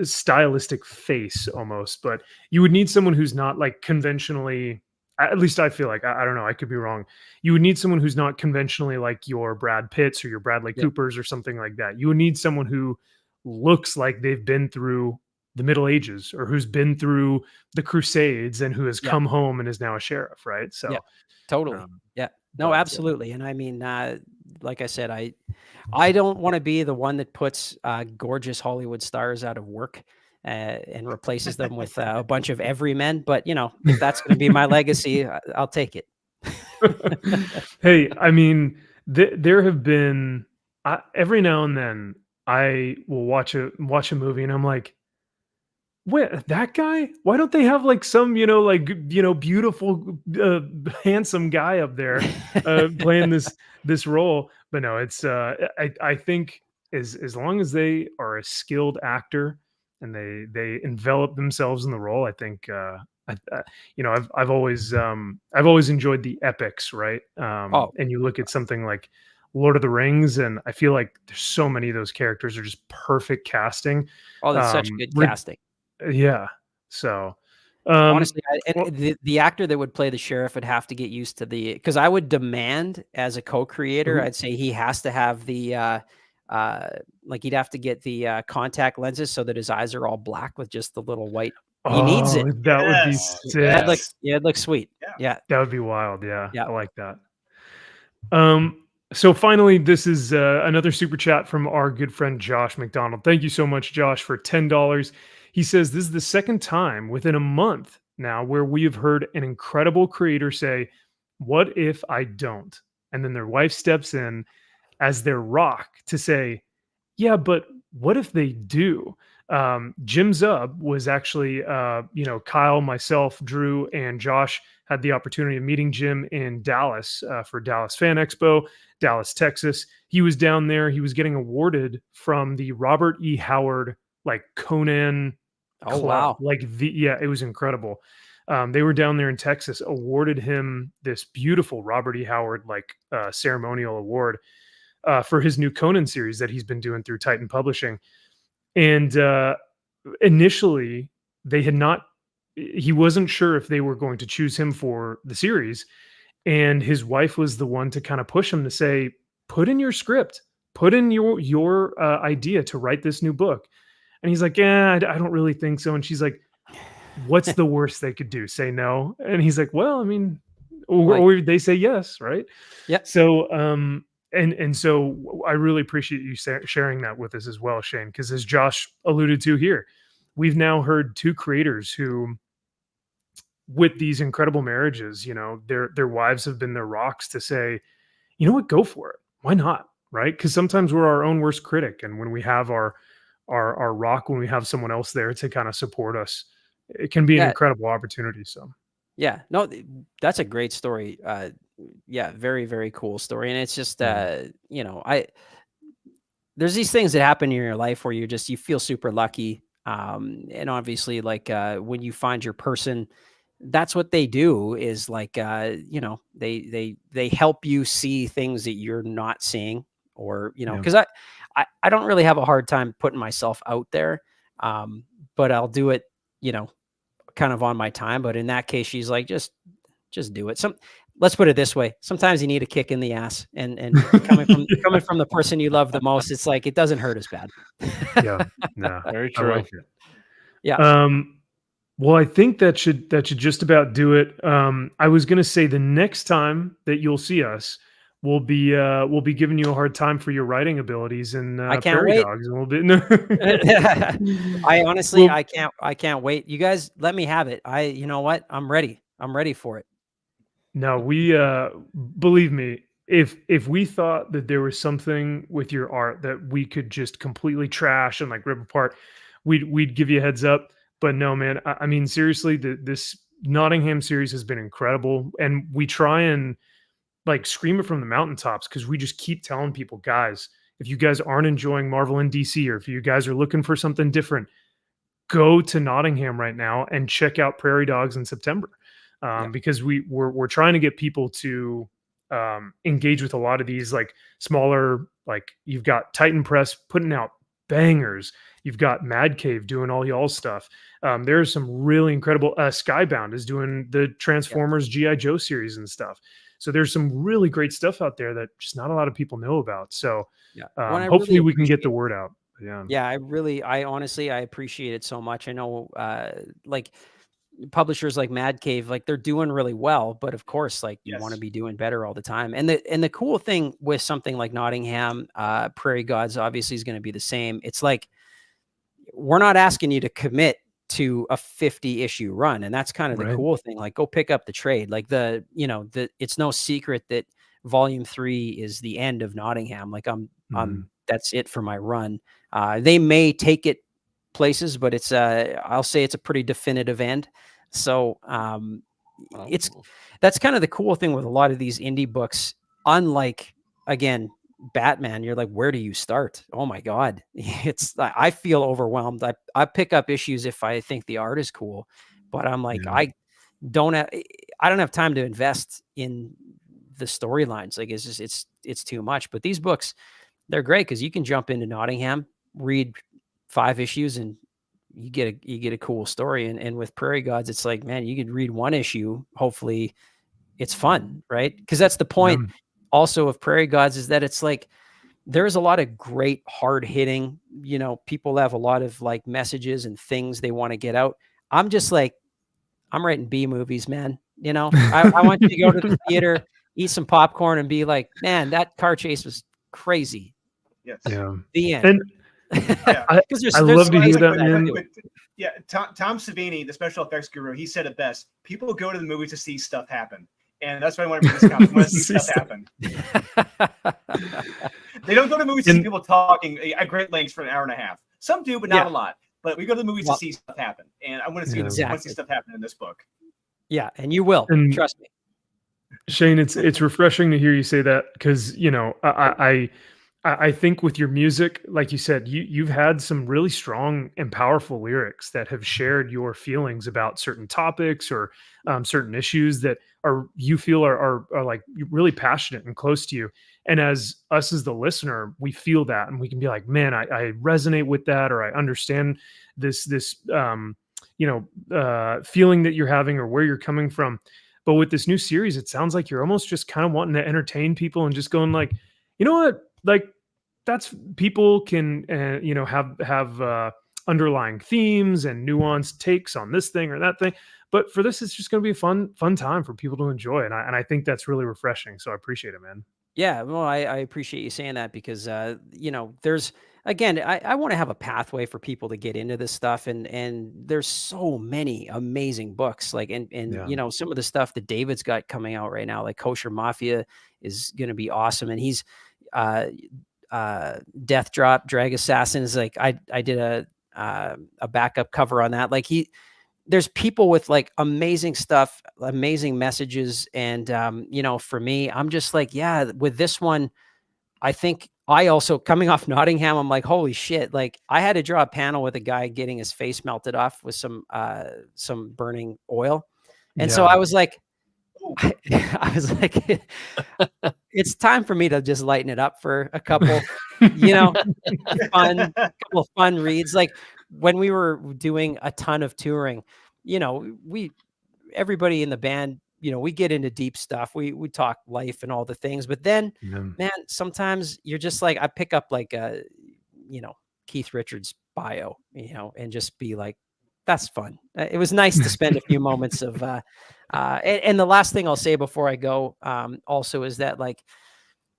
stylistic face almost, but you would need someone who's not like conventionally, at least I feel like, I don't know, I could be wrong. You would need someone who's not conventionally like your Brad Pitts or your Bradley Coopers or something like that. You would need someone who looks like they've been through the Middle Ages or who's been through the Crusades and who has come home and is now a sheriff, right? So totally. No, absolutely. And I mean, like I said, I don't want to be the one that puts gorgeous Hollywood stars out of work and replaces them with a bunch of everymen. But, you know, if that's going to be my legacy, I'll take it. Hey, I mean, there have been every now and then I will watch a movie and I'm like, wait, that guy? Why don't they have like some, beautiful, handsome guy up there playing this role? But no, it's I think as long as they are a skilled actor and they envelop themselves in the role, I think I've always enjoyed the epics, right? And you look at something like Lord of the Rings, and I feel like there's so many of those characters are just perfect casting. Oh, that's such good casting. Yeah. So honestly, the actor that would play the sheriff would have to get used to because I would demand as a co-creator, I'd say he has to have the like he'd have to get the contact lenses so that his eyes are all black with just the little white. He needs it. That would be sick. It looks sweet. Yeah. That would be wild. Yeah. I like that. So finally, this is another super chat from our good friend Josh McDonald. Thank you so much, Josh, for $10. He says, this is the second time within a month now where we have heard an incredible creator say, what if I don't? And then their wife steps in as their rock to say, yeah, but what if they do? Jim Zub was actually, Kyle, myself, Drew, and Josh had the opportunity of meeting Jim in Dallas for Dallas Fan Expo, Dallas, Texas. He was down there. He was getting awarded from the Robert E. Howard, like Conan club. Wow. It was incredible. They were down there in Texas, awarded him this beautiful Robert E. Howard, ceremonial award for his new Conan series that he's been doing through Titan Publishing. And initially, he wasn't sure if they were going to choose him for the series. And his wife was the one to kind of push him to say, put in your script, put in your idea to write this new book. And he's like, yeah, I don't really think so. And she's like, what's the worst they could do? Say no. And he's like, well, I mean, or they say yes, right? Yeah. So, and so I really appreciate you sharing that with us as well, Shane, because as Josh alluded to here, we've now heard two creators who, with these incredible marriages, their wives have been their rocks to say, you know what, go for it. Why not? Right? Because sometimes we're our own worst critic. And when we have our rock, when we have someone else there to kind of support us, it can be an incredible opportunity. So yeah, no, that's a great story. Very, very cool story. And it's just, there's these things that happen in your life where you feel super lucky. And obviously when you find your person, that's what they do is they help you see things that you're not seeing or, cause I don't really have a hard time putting myself out there. But I'll do it, kind of on my time. But in that case, she's like, just do it. Let's put it this way. Sometimes you need a kick in the ass and coming from the person you love the most, it's like, it doesn't hurt as bad. Yeah. No, very true. I like it. Yeah. Well, I think that should just about do it. I was gonna say the next time that you'll see us, we'll be giving you a hard time for your writing abilities and I can't prairie wait. dogs, and we'll be no. I honestly, Well, I can't wait. You guys let me have it. You know what? I'm ready. I'm ready for it. no, we believe me, if we thought that there was something with your art that we could just completely trash and like rip apart, we'd give you a heads up. But no, man, I mean seriously, this Nottingham series has been incredible, and we try and like scream it from the mountaintops because we just keep telling people, guys, if you guys aren't enjoying Marvel and DC, or if you guys are looking for something different, go to Nottingham right now and check out Prairie Dogs in September, Yeah. because we're trying to get people to engage with a lot of these like smaller, like you've got Titan Press putting out bangers, you've got Mad Cave doing all y'all stuff. There's some really incredible. Skybound is doing the Transformers GI Joe series and stuff. So there's some really great stuff out there that just not a lot of people know about. So Yeah. When I really hopefully we can get the appreciate word out. Yeah. Yeah, I honestly, I appreciate it so much. I know, like publishers like Mad Cave, like they're doing really well, but of course, like you want to Yes. be doing better all the time. And the cool thing with something like Nottingham, Prairie Gods obviously is going to be the same. It's like we're not asking you to commit to a 50 issue run, and that's kind of the Right. cool thing. Like go pick up the trade. Like it's no secret that volume 3 is the end of Nottingham. Like Mhm. that's it for my run. They may take it places, but I'll say it's a pretty definitive end. So it's Oh. that's kind of the cool thing with a lot of these indie books. Unlike, again, Batman, you're like, where do you start? Oh my God. I feel overwhelmed. I pick up issues if I think the art is cool, but I'm like, Yeah. don't have, I don't have time to invest in the storylines. Like it's just, it's too much, but these books, they're great because you can jump into Nottingham, read 5 issues, and you get a cool story. And with Prairie Gods, it's like, man, you could read 1 issue. Hopefully it's fun, right? Because that's the Yeah. point also of Prairie Gods, is that it's like there's a lot of great hard hitting, people have a lot of like messages and things they want to get out. I'm just like, I'm writing B movies, man. I want you to go to the theater, eat some popcorn, and be like, man, that car chase was crazy. Yes. Yeah. The end. And Yeah. Because I there's love to hear stories that, like man. too. But yeah, Tom Savini, the special effects guru, he said it best. People go to the movies to see stuff happen. And that's why I want to bring this comic. I want to see stuff happen. They don't go to movies to see people talking at great lengths for an hour and a half. Some do, but not a lot. But we go to the movies to see stuff happen. And I want to see I want to see stuff happen in this book. Yeah, and you will. And Trust me. Shane, it's refreshing to hear you say that because I think with your music, like you said, you've had some really strong and powerful lyrics that have shared your feelings about certain topics or certain issues that you feel are like really passionate and close to you. And as us as the listener, we feel that, and we can be like, man, I resonate with that, or I understand this feeling that you're having or where you're coming from. But with this new series, it sounds like you're almost just kind of wanting to entertain people and just going like, you know what, like that's people can have underlying themes and nuanced takes on this thing or that thing. But for this, it's just going to be a fun time for people to enjoy, and I think that's really refreshing. So I appreciate it, man. Yeah, well, I appreciate you saying that because there's, again, I want to have a pathway for people to get into this stuff, and there's so many amazing books, like and Yeah. some of the stuff that David's got coming out right now, like Kosher Mafia is going to be awesome, and he's Death Drop Drag Assassin is like I did a backup cover on that, like there's people with like amazing stuff, amazing messages. And, for me, I'm just like, yeah, with this one, I think I also coming off Nottingham, I'm like, holy shit. Like I had to draw a panel with a guy getting his face melted off with some burning oil. And so I was like, it's time for me to just lighten it up for a couple, couple of fun reads. Like when we were doing a ton of touring, everybody in the band, we get into deep stuff. We talk life and all the things, but then, man, sometimes you're just like, I pick up like Keith Richards bio, and just be like, that's fun. It was nice to spend a few moments of, and the last thing I'll say before I go, also is that like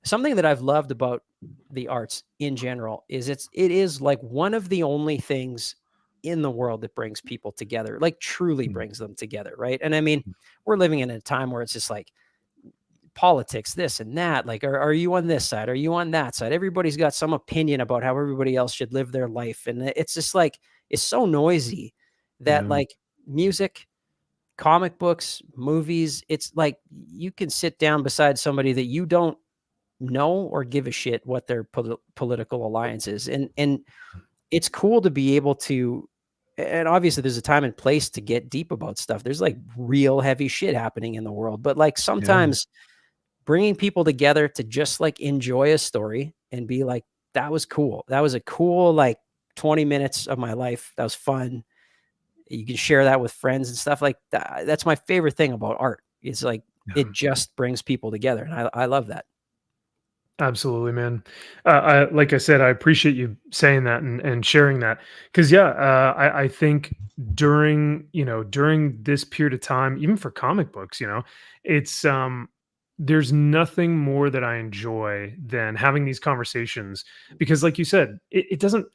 something that I've loved about the arts in general is it is like one of the only things in the world that brings people together, like truly brings them together. Right. And I mean, we're living in a time where it's just like politics, this and that. Like, are you on this side? Are you on that side? Everybody's got some opinion about how everybody else should live their life. And it's just like, it's so noisy that like music, comic books, movies, it's like you can sit down beside somebody that you don't know or give a shit what their political alliance is. And it's cool to be able to, and obviously there's a time and place to get deep about stuff. There's like real heavy shit happening in the world, but like sometimes bringing people together to just like enjoy a story and be like, that was cool. That was a cool, like 20 minutes of my life. That was fun. You can share that with friends and stuff like that. That's my favorite thing about art. It's like, it just brings people together. And I love that. Absolutely, man. Like I said, I appreciate you saying that and sharing that. Cause I think during this period of time, even for comic books, it's, there's nothing more that I enjoy than having these conversations because like you said, it doesn't,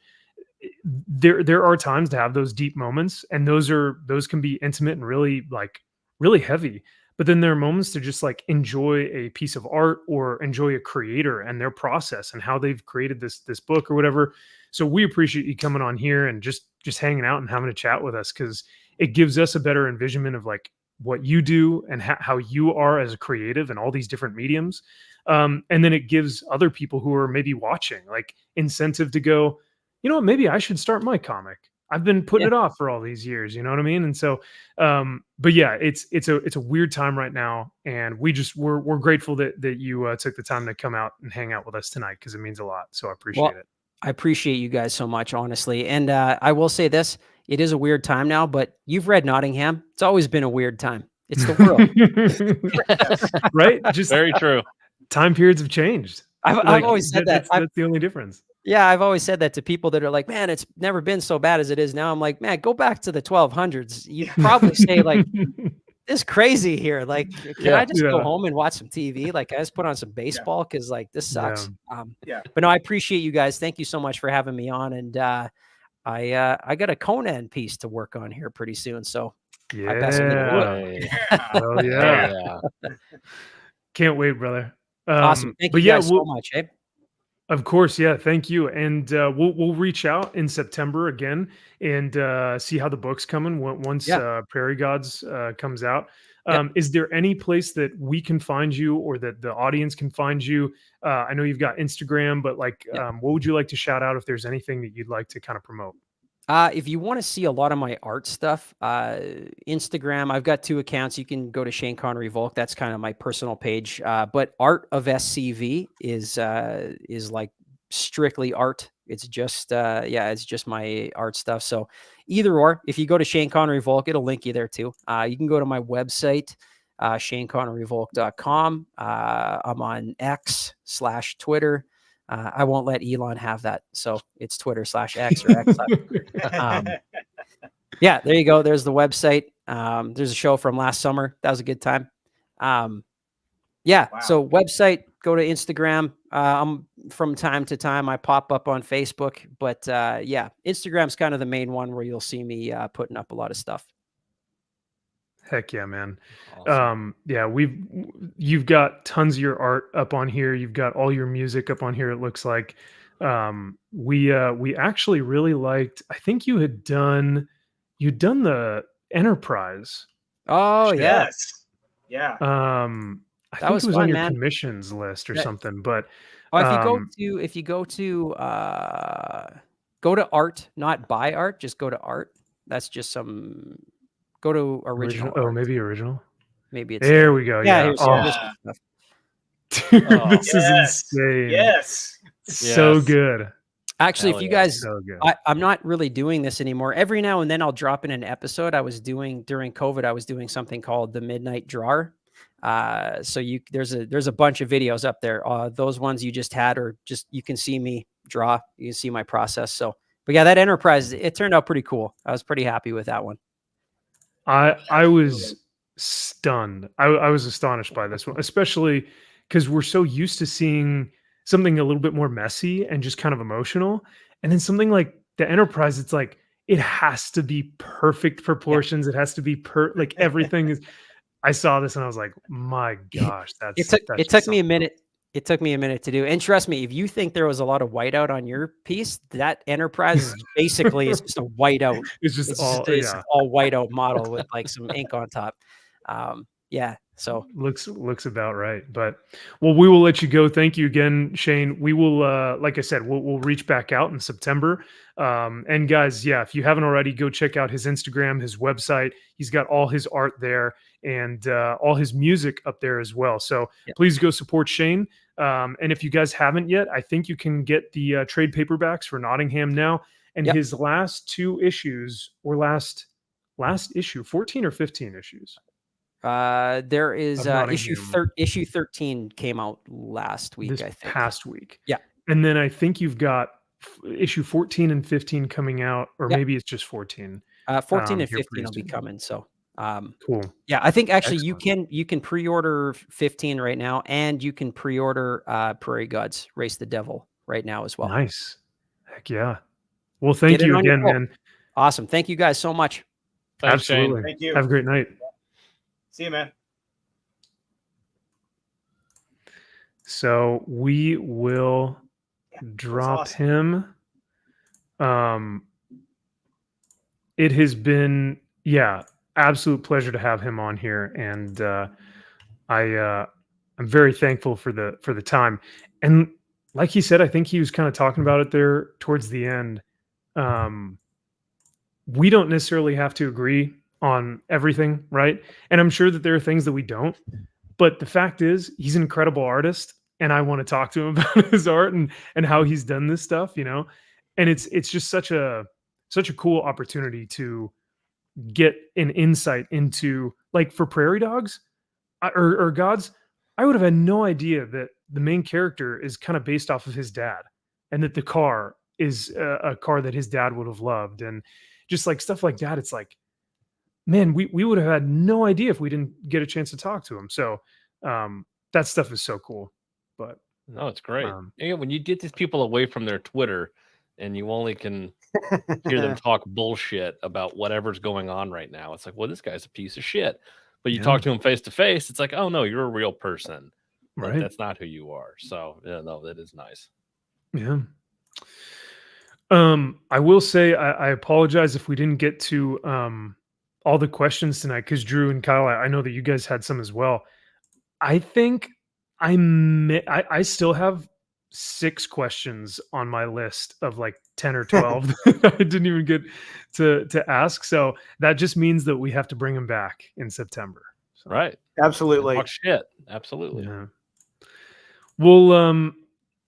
there are times to have those deep moments and those can be intimate and really like really heavy, but then there are moments to just like enjoy a piece of art or enjoy a creator and their process and how they've created this book or whatever. So we appreciate you coming on here and just hanging out and having a chat with us because it gives us a better envisionment of like what you do and how you are as a creative in all these different mediums. And then it gives other people who are maybe watching like incentive to go, you know what, maybe I should start my comic. I've been putting it off for all these years, you know what I mean? And so, but yeah, it's a weird time right now. And we're grateful that you took the time to come out and hang out with us tonight because it means a lot. So I appreciate it. I appreciate you guys so much, honestly. And I will say this, it is a weird time now, but you've read Nottingham. It's always been a weird time. It's the world. Right? Just Very true. Time periods have changed. I've always said that. That's the only difference. Yeah, I've always said that to people that are like, man, it's never been so bad as it is now. I'm like, man, go back to the 1200s. You'd probably say like, it's crazy here. Like, can I just go home and watch some TV? Like, I just put on some baseball because like this sucks. But no, I appreciate you guys. Thank you so much for having me on. And I got a Conan piece to work on here pretty soon. So I best Hell yeah. Can't wait, brother. Awesome. Thank you guys so much. Eh? Of course, yeah. Thank you, and we'll reach out in September again and see how the book's coming once Prairie Gods comes out. Is there any place that we can find you or that the audience can find you? I know you've got Instagram, but like, what would you like to shout out if there's anything that you'd like to kind of promote? If you want to see a lot of my art stuff, Instagram, I've got 2 accounts. You can go to Shane Connery Volk. That's kind of my personal page. But Art of SCV is like strictly art. It's just, it's just my art stuff. So either or, if you go to Shane Connery Volk, it'll link you there too. You can go to my website, shaneconneryvolk.com. I'm on X/Twitter. I won't let Elon have that. So it's Twitter/X or X. Yeah, there you go. There's the website. There's a show from last summer. That was a good time. So website, go to Instagram. From time to time, I pop up on Facebook. But Instagram's kind of the main one where you'll see me putting up a lot of stuff. Heck yeah, man. Awesome. You've got tons of your art up on here. You've got all your music up on here. It looks like, we actually really liked, I think you'd done the Enterprise. Oh yes. Yeah. I think was it was fun, on your man. commissions list or something, but if you go to art, not buy art, just go to art. That's just go to original. Oh, maybe original. Maybe it's there. We go. Yeah. Here's stuff. Dude, this is insane. Yes. So good. Actually, if you guys, so good. I'm not really doing this anymore. Every now and then I'll drop in an episode. I was doing during COVID. I was doing something called the Midnight Drawer. So there's a bunch of videos up there. Those ones you just had, or just, you can see me draw, you can see my process. So, But yeah, that Enterprise, it turned out pretty cool. I was pretty happy with that one. I was stunned. I was astonished by this one, especially because we're so used to seeing something a little bit more messy and just kind of emotional. And then something like the Enterprise, it's like it has to be perfect proportions. It has to be like everything is. I saw this and I was like, my gosh, It took me a minute. It took me a minute to do. And trust me, if you think there was a lot of whiteout on your piece, that Enterprise is basically is just a whiteout. It's just It's all just all whiteout model with like some ink on top. Yeah. So looks about right. But well, we will let you go. Thank you again, Shane. We will like I said, we'll reach back out in September. And guys, yeah, if you haven't already, go check out his Instagram, his website. He's got all his art there and all his music up there as well. So please go support Shane. And if you guys haven't yet, I think you can get the trade paperbacks for Nottingham now. And his last 2 issues, or last issue, 14 or 15 issues. There is issue 13 came out last week, this I think. Past week. Yeah. And then I think you've got issue 14 and 15 coming out, or maybe it's just 14. 14 and 15 will be coming. So cool. Yeah, I think actually you can pre-order 15 right now, and you can pre-order Prairie Gods Race the Devil right now as well. Nice. Heck yeah. Well, thank you again, man. Awesome. Thank you guys so much. Thanks, absolutely. Shane. Thank you. Have a great night. See you, man. So we will drop him. It has been, absolute pleasure to have him on here, and I'm very thankful for the time. And like he said, I think he was kind of talking about it there towards the end. We don't necessarily have to agree on everything, right? And I'm sure that there are things that we don't. But the fact is, he's an incredible artist, and I want to talk to him about his art and how he's done this stuff, And it's just such a cool opportunity to get an insight into, like, for Prairie Dogs or Gods. I would have had no idea that the main character is kind of based off of his dad, and that the car is a car that his dad would have loved, and just like stuff like that. It's like, man, we would have had no idea if we didn't get a chance to talk to him. So that stuff is so cool. But no, it's great. When you get these people away from their Twitter and you only can hear them talk bullshit about whatever's going on right now, it's like, well, this guy's a piece of shit. But you talk to him face to face, it's like, oh no, you're a real person. Right. That's not who you are. So no, that is nice. Yeah. I will say I apologize if we didn't get to all the questions tonight, because Drew and Kyle, I know that you guys had some as well. I think I still have 6 questions on my list of like 10 or 12 that I didn't even get to ask. So that just means that we have to bring them back in September. So. Right. Absolutely. Talk shit. Absolutely. Yeah. Well,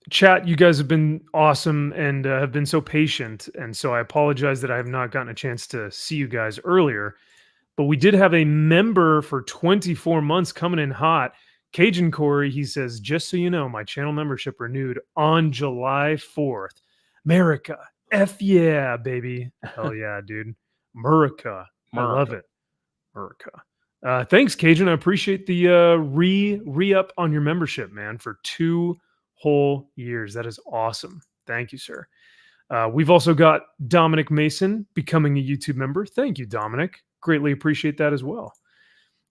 chat, you guys have been awesome and have been so patient. And so I apologize that I have not gotten a chance to see you guys earlier. But we did have a member for 24 months coming in hot. Cajun Corey, he says, just so you know, my channel membership renewed on July 4th. America. F yeah, baby. Hell yeah, dude. America. I love it. America. Thanks, Cajun. I appreciate the re-up on your membership, man, for 2 whole years. That is awesome. Thank you, sir. We've also got Dominic Mason becoming a YouTube member. Thank you, Dominic. Greatly appreciate that as well.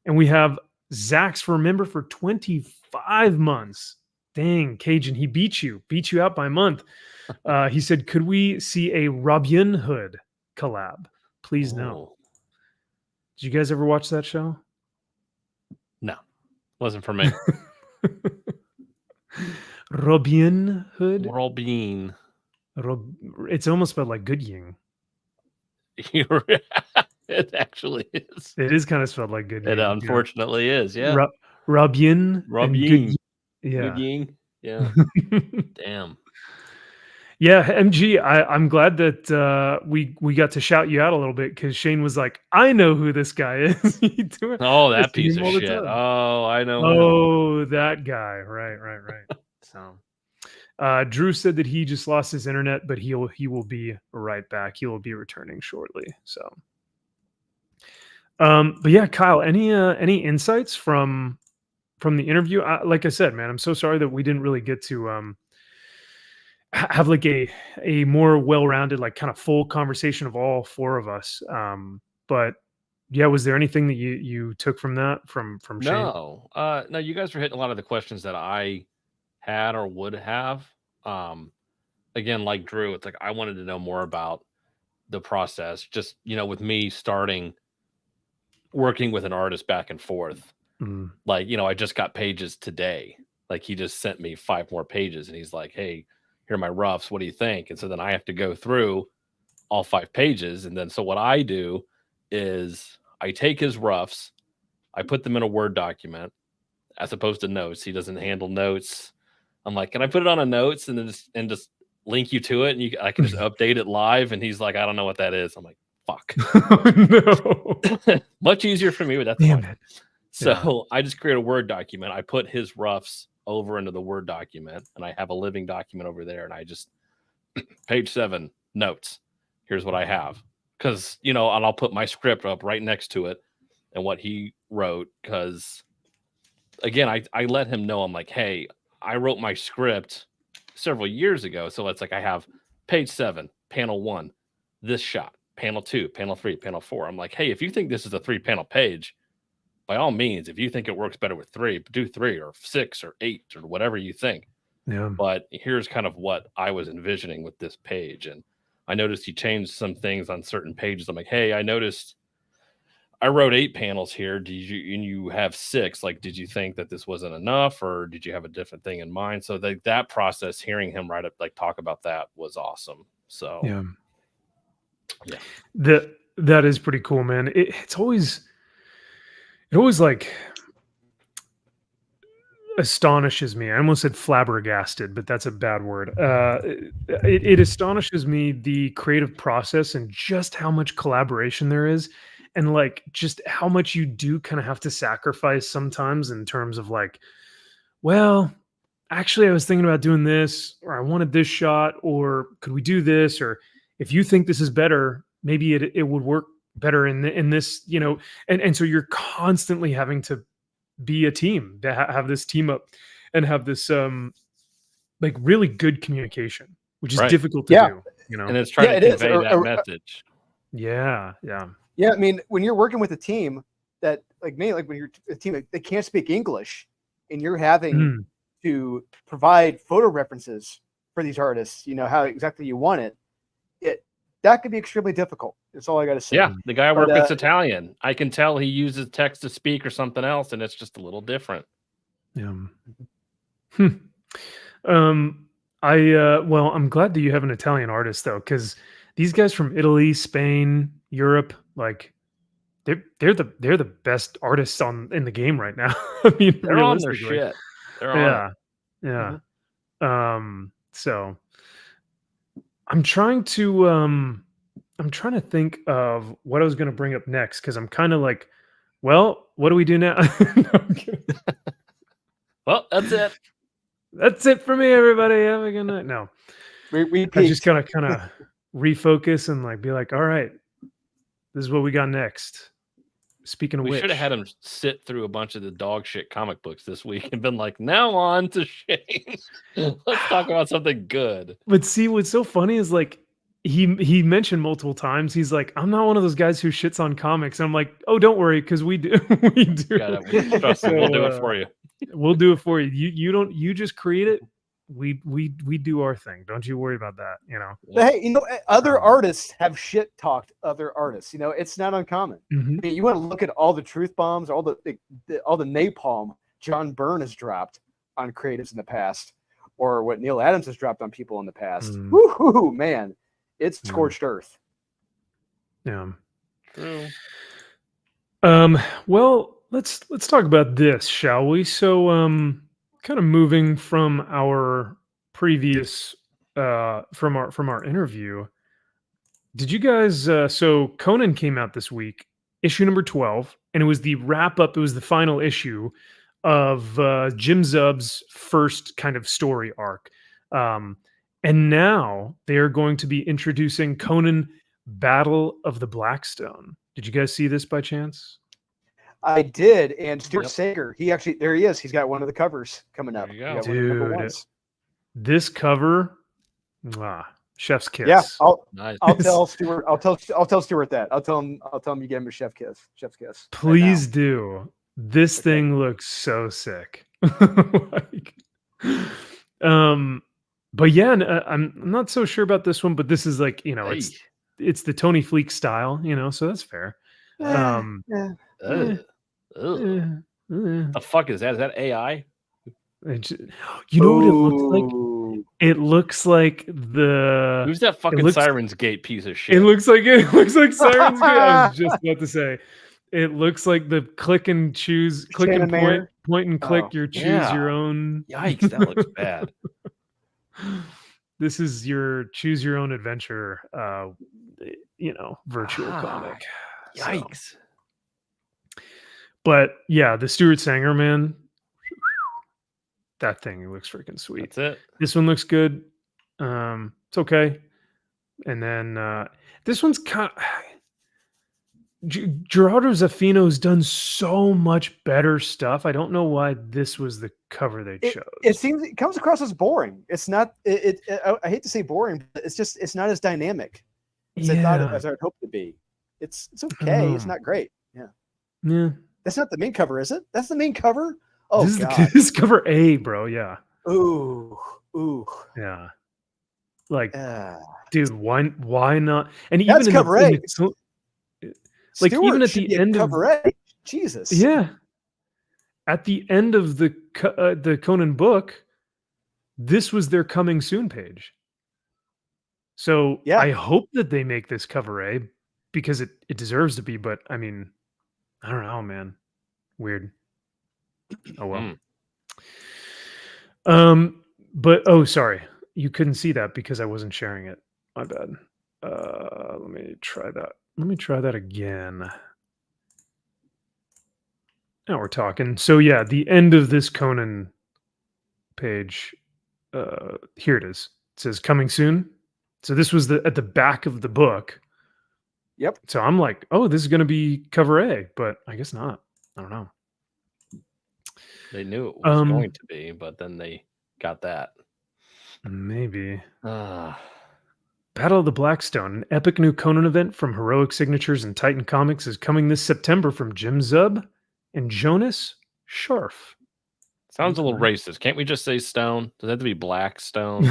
And we have Zax for a member for 25 months. Dang, Cajun, he beat you out by a month. He said, could we see a Robin Hood collab? Please no. Did you guys ever watch that show? No, wasn't for me. Robin Hood? Robin. It's almost spelled like good ying. It actually is. It is kind of spelled like good. It unfortunately is. Yeah. Robin. Yeah. Yeah. Damn. Yeah, MG. I'm glad that we got to shout you out a little bit, because Shane was like, "I know who this guy is." Oh, that piece of shit. Oh, I know. Oh, that guy. Right. So, Drew said that he just lost his internet, but he will be right back. He will be returning shortly. So, but yeah, Kyle, any insights from the interview? Like I said, man, I'm so sorry that we didn't really get to have like a more well-rounded, like kind of full conversation of all four of us. But yeah, was there anything that you took from that from Shane? No, no, you guys were hitting a lot of the questions that I had or would have. Again, like Drew, it's like I wanted to know more about the process. Just with me starting working with an artist back and forth. Like I just got pages today. Like he just sent me 5 more pages, and he's like, "Hey, here are my roughs. What do you think?" And so then I have to go through all 5 pages, and then so what I do is I take his roughs, I put them in a Word document as opposed to notes. He doesn't handle notes. I'm like, "Can I put it on a notes and then just link you to it, and I can just update it live?" And he's like, "I don't know what that is." I'm like, "Fuck." No. Much easier for me, but that's Damn fine. it. So I just create a Word document. I put his roughs over into the Word document, and I have a living document over there, and I just page 7 notes. Here's what I have. Because, and I'll put my script up right next to it and what he wrote. Because, again, I let him know, I'm like, "Hey, I wrote my script several years ago." So it's like I have page 7, panel 1, this shot, panel 2, panel 3, panel 4. I'm like, "Hey, if you think this is a 3-panel page, by all means, if you think it works better with 3, do 3 or 6 or 8 or whatever you think." Yeah. But here's kind of what I was envisioning with this page. And I noticed he changed some things on certain pages. I'm like, "Hey, I noticed I wrote 8 panels here. And you have 6. Like, did you think that this wasn't enough, or did you have a different thing in mind?" So that process, hearing him talk about that was awesome. So yeah. That is pretty cool, man. It always like astonishes me. I almost said flabbergasted, but that's a bad word. It astonishes me, the creative process and just how much collaboration there is, and like just how much you do kind of have to sacrifice sometimes in terms of like, well, actually I was thinking about doing this, or I wanted this shot, or could we do this, or if you think this is better, maybe it would work better in this, and so you're constantly having to be a team, to have this team up and have this like really good communication, which is Right. difficult to do, And it's trying Yeah, to it is. convey that message. Yeah. Yeah, I mean, when you're working with a team that, like me, like when you're a team that can't speak English, and you're having to provide photo references for these artists, how exactly you want it, that could be extremely difficult. That's all I got to say. Yeah, the guy I work with is Italian. I can tell he uses text to speak or something else, and it's just a little different. Yeah. Well, I'm glad that you have an Italian artist though, because these guys from Italy, Spain, Europe, like they're the best artists in the game right now. I mean, They're on their realistically. shit. They're on it. Yeah. So I'm trying to think of what I was going to bring up next, because I'm kind of like, well, what do we do now? No, I'm kidding. Well, that's it. That's it for me, everybody. Have a good night. No, We I just gotta kind of refocus and like be like, all right, this is what we got next. Speaking of We which, should have had him sit through a bunch of the dog shit comic books this week and been like, "Now on to Shane. Let's talk about something good." But see, what's so funny is like he mentioned multiple times, he's like, "I'm not one of those guys who shits on comics." And I'm like, "Oh, don't worry, because we do, we do. Trust me, we'll do it for you. We'll do it for you. You just create it. We do our thing. Don't you worry about that. But hey, other artists have shit talked other artists. It's not uncommon. Mhm. I mean, you want to look at all the truth bombs, all the napalm John Byrne has dropped on creatives in the past, or what Neil Adams has dropped on people in the past. Woo-hoo, man, it's scorched earth. Yeah. True. Well, let's talk about this, shall we? So, kind of moving from our previous from our interview. Did you guys so Conan came out this week, issue number 12, and it was the wrap up, it was the final issue of Jim Zub's first kind of story arc. And now they are going to be introducing Conan Battle of the Blackstone. Did you guys see this by chance? I did, and Stuart Yep. Sager, there he is. He's got one of the covers coming up. There you He go. got one of the number Dude. ones. This cover, chef's kiss. Yeah, Nice. I'll tell Stuart. I'll tell Stuart that. I'll tell him you gave him a chef's kiss. Please do. This Okay. thing looks so sick. Like, but yeah, I'm not so sure about this one, but this is like, Hey. it's the Tony Fleek style, so that's fair. Yeah. Ugh. Ugh. The fuck is that? Is that AI? You know what it looks like? Ooh. It looks like the. Who's that fucking looks- Sirens Gate piece of shit? It looks like Sirens Gate. I was just about to say. It looks like the click and choose, click and point and click. Oh, Your choose yeah. your own. Yikes, that looks bad. This is your choose your own adventure, virtual comic. So- Yikes. But yeah, the Stuart Sanger, man, that thing looks freaking sweet. That's it. This one looks good. It's okay. And then this one's kind of. Gerardo Zaffino's done so much better stuff. I don't know why this was the cover they chose. It comes across as boring. It's not. I hate to say boring, but it's not as dynamic as I thought as I would hope to be. It's okay. It's not great. Yeah. That's not the main cover, is it? That's the main cover. Oh god. This is cover A, bro. Yeah. Ooh. Yeah. Like, dude, why not? And even That's in cover A. like Stewart even at should the be end of cover A. Jesus. yeah, at the end of the Conan book, this was their coming soon page. So Yeah. I hope that they make this cover A because it deserves to be. But I mean, I don't know, man. Weird. Oh well. But sorry, you couldn't see that because I wasn't sharing it. My bad. Let me try that. Let me try that again. Now we're talking. So yeah, the end of this Conan page. Here it is. It says coming soon. So this was at the back of the book. Yep. So I'm like, oh, this is going to be cover A, but I guess not. I don't know. They knew it was going to be, but then they got that. Maybe. Ah. Battle of the Blackstone, an epic new Conan event from Heroic Signatures and Titan Comics, is coming this September from Jim Zub and Jonas Scharf. Sounds a little racist. Can't we just say stone? Does it have to be black stone?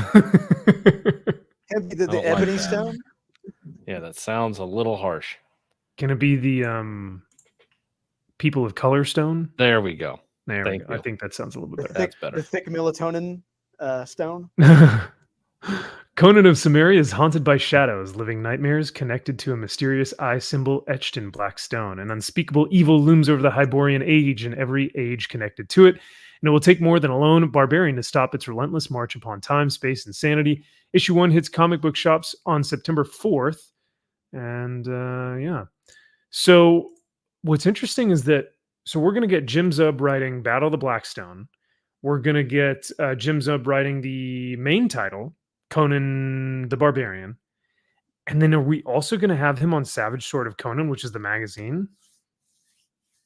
The don't like ebony that. stone. Yeah, that sounds a little harsh. Can it be the people of color stone? There we go. There we Thank go. I you. think that sounds a little bit better. That's better. The thick melatonin stone. Conan of Samaria is haunted by shadows, living nightmares connected to a mysterious eye symbol etched in black stone. An unspeakable evil looms over the Hyborian age and every age connected to it, and it will take more than a lone barbarian to stop its relentless march upon time, space, and sanity. Issue 1 hits comic book shops on September 4th, and yeah. So what's interesting is that we're going to get Jim Zub writing Battle of the Blackstone. We're going to get Jim Zub writing the main title, Conan the Barbarian. And then are we also going to have him on Savage Sword of Conan, which is the magazine?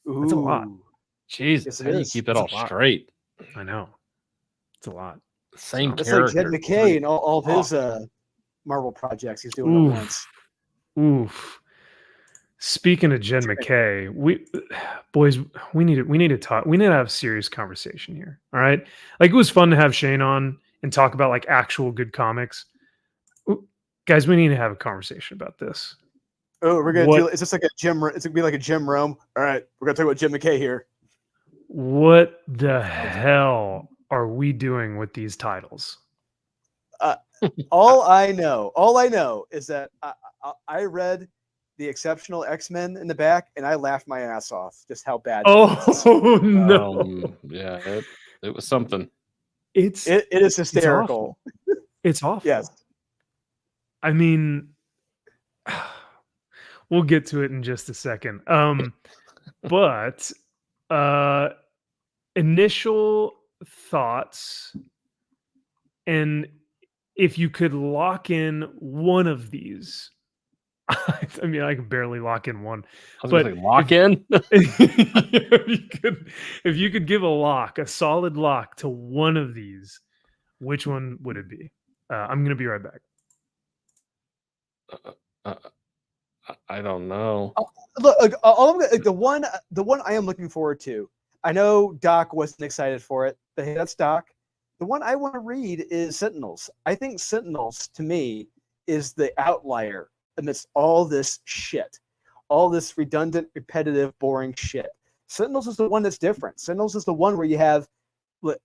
That's a lot. Ooh. Jesus, Yes, it how do you is. keep that It's all a lot. straight? I know. It's a lot. Same It's like character. Jed McKay and all of his Marvel projects he's doing Oof. at once. Oof. Speaking of Jen McKay, boys, we need to talk. We need to have a serious conversation here. All right. Like it was fun to have Shane on and talk about like actual good comics. Ooh, guys, we need to have a conversation about this. Oh, we're gonna What- do. It's just like a Jim. It's gonna be like a Jim Rome. All right, we're gonna talk about Jim McKay here. What the hell are we doing with these titles? All I know is that I read the Exceptional X-Men in the back, and I laughed my ass off. Just how bad. Oh no! Yeah, it was something. It is hysterical. It's awful. Yes. I mean, we'll get to it in just a second. But initial thoughts, and if you could lock in one of these, I mean, I can barely lock in one, I was but gonna say lock in. if you could give a solid lock to one of these, which one would it be? I'm gonna be right back. Uh, I don't know. Look, the one I am looking forward to. I know Doc wasn't excited for it, but hey, that's Doc. The one I want to read is Sentinels. I think Sentinels, to me, is the outlier amidst all this shit, all this redundant, repetitive, boring shit. Sentinels is the one that's different. Sentinels is the one where you have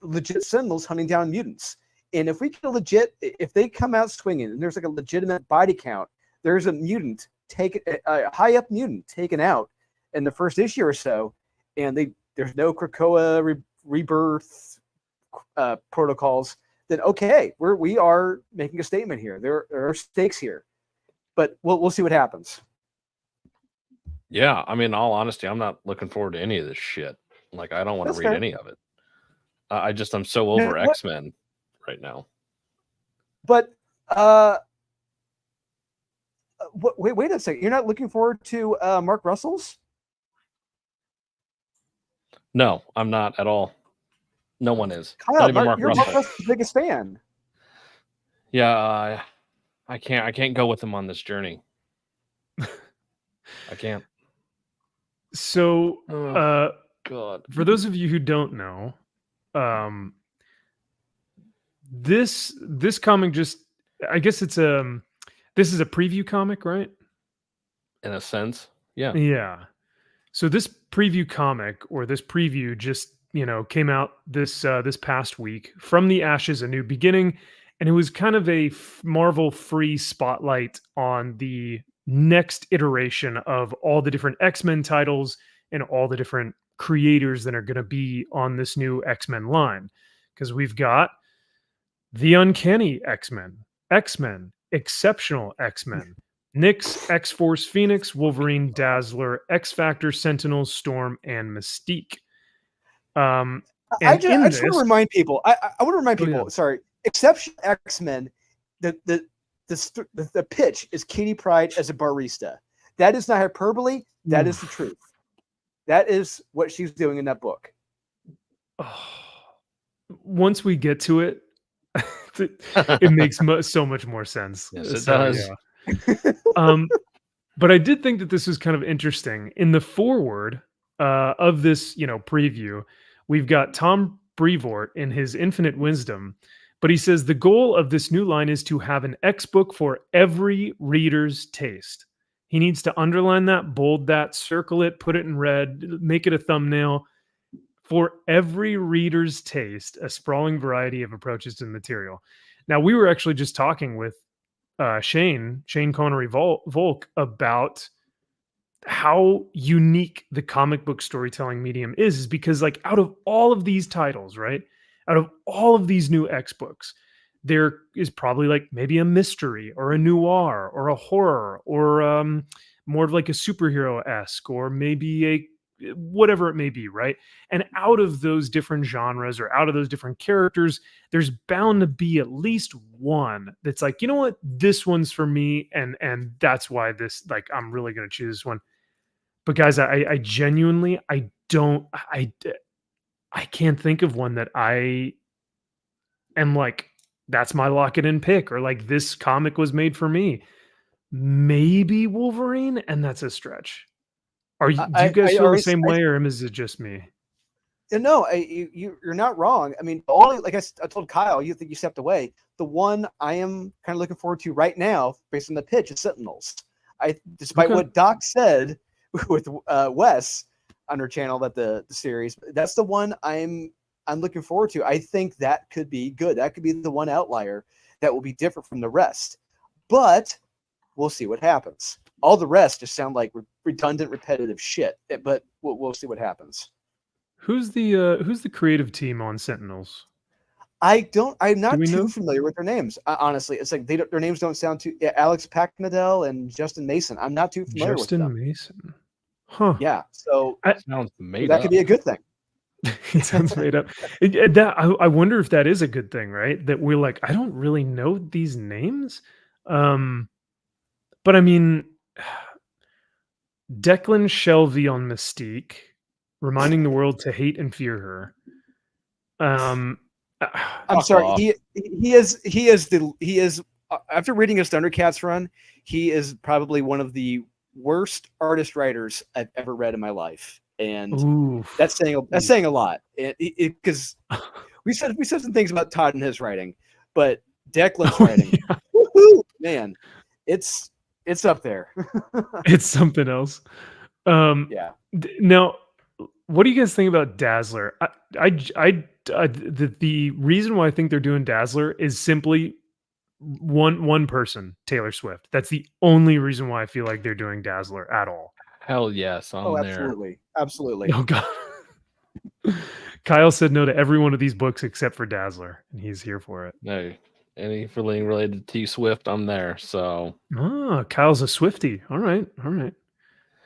legit Sentinels hunting down mutants. And if we can if they come out swinging and there's like a legitimate body count, there's a mutant a high up mutant taken out in the first issue or so, and there's no Krakoa rebirth protocols, then okay, we are making a statement here. There are stakes here, but we'll see what happens. Yeah, I mean, in all honesty, I'm not looking forward to any of this shit. Like, I don't want to read any of it. I'm so over X-Men right now. But wait a second. You're not looking forward to Mark Russell's? No, I'm not at all. No one is. Kyle, you're Mark Russell's biggest fan. Yeah, I can't go with him on this journey. I can't. So, God, for those of you who don't know, this comic I guess this is a preview comic, right? In a sense, yeah. Yeah. So this preview comic, or this preview, just came out this past week. From the Ashes, a New Beginning, and it was kind of a Marvel free spotlight on the next iteration of all the different X-Men titles and all the different creators that are going to be on this new X-Men line, because we've got the Uncanny X-Men, Exceptional X-Men, Nyx, X-Force, Phoenix, Wolverine, Dazzler, X-Factor, Sentinel, Storm, and Mystique. I just want to remind people. I want to remind people. Yeah. Sorry, Exceptional X-Men. The pitch is Kitty Pryde as a barista. That is not hyperbole. That is the truth. That is what she's doing in that book. Once we get to it, it makes so much more sense. Yes, it does. Yeah. But I did think that this was kind of interesting. In the foreword of this, preview, we've got Tom Brevoort in his infinite wisdom, but he says the goal of this new line is to have an X book for every reader's taste. He needs to underline that, bold that, circle it, put it in red, make it a thumbnail. For every reader's taste, a sprawling variety of approaches to the material. Now, we were actually just talking with Shane Connery Volk, about how unique the comic book storytelling medium is because, like, out of all of these titles, right, out of all of these new X books, there is probably like maybe a mystery or a noir or a horror or more of like a superhero-esque, or maybe a whatever it may be, right? And out of those different genres or out of those different characters, there's bound to be at least one that's like, you know what, this one's for me, and that's why this, like, I'm really going to choose this one. But guys, I genuinely, I can't think of one that I am like, that's my lock it in pick, or like this comic was made for me. Maybe Wolverine, and that's a stretch. Do you guys feel the same way, or is it just me? No, you're not wrong. I mean, only, like I told Kyle, you think you stepped away. The one I am kind of looking forward to right now, based on the pitch, is Sentinels. Despite what Doc said with Wes on her channel, that the series, that's the one I'm looking forward to. I think that could be good. That could be the one outlier that will be different from the rest. But we'll see what happens. All the rest just sound like redundant, repetitive shit. But we'll see what happens. Who's the creative team on Sentinels? I'm not too familiar with their names. Honestly, it's like their names don't sound too. Alex Packnadel and Justin Mason. I'm not too familiar with them. Justin Mason, huh? Yeah, so sounds made that could be a good thing. It sounds made up. I wonder if that is a good thing, right? That we're like, I don't really know these names. But I mean, Declan Shelby on Mystique, reminding the world to hate and fear her. I'm Fuck sorry. off. He is after reading his Thundercats run, he is probably one of the worst artist writers I've ever read in my life, and Oof. that's saying a lot. Because we said some things about Todd and his writing, but Declan's writing, Yeah, woohoo, man, it's up there. it's something else. Yeah. Now, what do you guys think about Dazzler? The reason why I think they're doing Dazzler is simply one person, Taylor Swift. That's the only reason why I feel like they're doing Dazzler at all. Hell yes, I'm Oh, there. absolutely. Oh god. Kyle said no to every one of these books except for Dazzler, and he's here for it. No, anything related to T Swift, I'm there. So Ah, Kyle's a Swiftie. All right.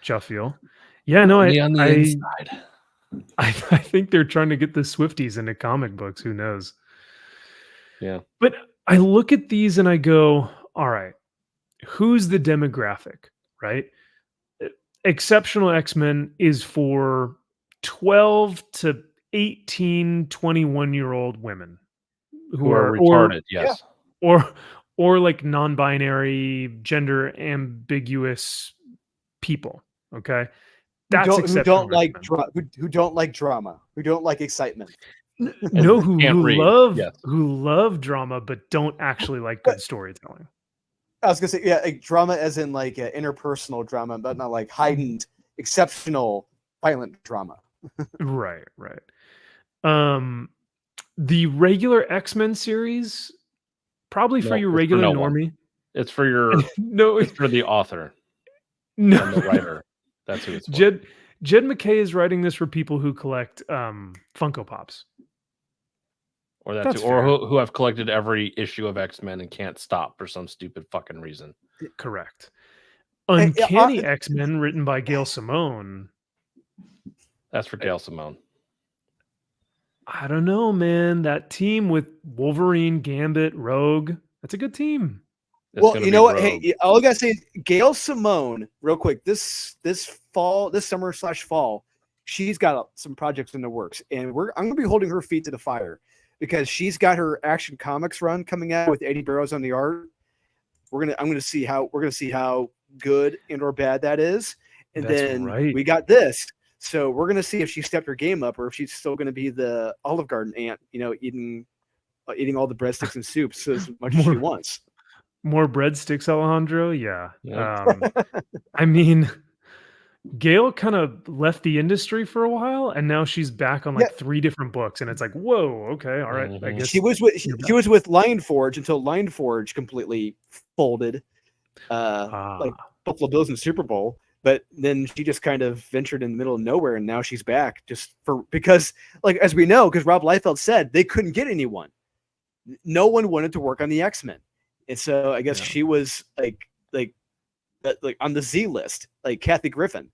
Juffiel. Yeah, no, me on the inside. I think they're trying to get the Swifties into comic books. Who knows? Yeah. But I look at these and I go, all right, who's the demographic, right? Exceptional X-Men is for 12 to 18, 21-year-old women Who are retarded, yes. or like non-binary, gender ambiguous people, okay? That's who exceptional don't like X-Men. who don't like drama, who don't like excitement. No, who can't read, love yes. who love drama but don't actually like good storytelling. I was gonna say, yeah, like drama as in like interpersonal drama, but not like heightened, exceptional, violent drama. Right. The regular X-Men series, probably for No, your it's for regular no one. normie. It's for your No, it's for the author no. and the writer. That's who it's for. Jed McKay is writing this for people who collect Funko Pops. Or that That's too, or fair. who have collected every issue of X-Men and can't stop for some stupid fucking reason. Correct. Hey, Uncanny X-Men, written by Gail Simone. That's for Gail Simone. I don't know, man. That team with Wolverine, Gambit, Rogue. That's a good team. It's well, gonna you be know what? Rogue. Hey, all I gotta say is Gail Simone, real quick. This summer/fall, she's got some projects in the works, and I'm gonna be holding her feet to the fire because she's got her Action Comics run coming out with Eddie Burrows on the art. I'm gonna see how good and or bad that is, and That's then right. we got this. So we're gonna see if she stepped her game up or if she's still gonna be the Olive Garden aunt, eating all the breadsticks and soups as much as she wants. More breadsticks, Alejandro? Yeah. Yep. I mean, Gail kind of left the industry for a while, and now she's back on like 3 different books, and it's like, whoa, okay, all right. I Mhm. guess She was with Lion Forge until Lion Forge completely folded, like Buffalo Bills in the Super Bowl. But then she just kind of ventured in the middle of nowhere, and now she's back because, like, as we know, because Rob Liefeld said they couldn't get anyone. No one wanted to work on the X-Men, and so I guess she was like on the Z list, like Kathy Griffin.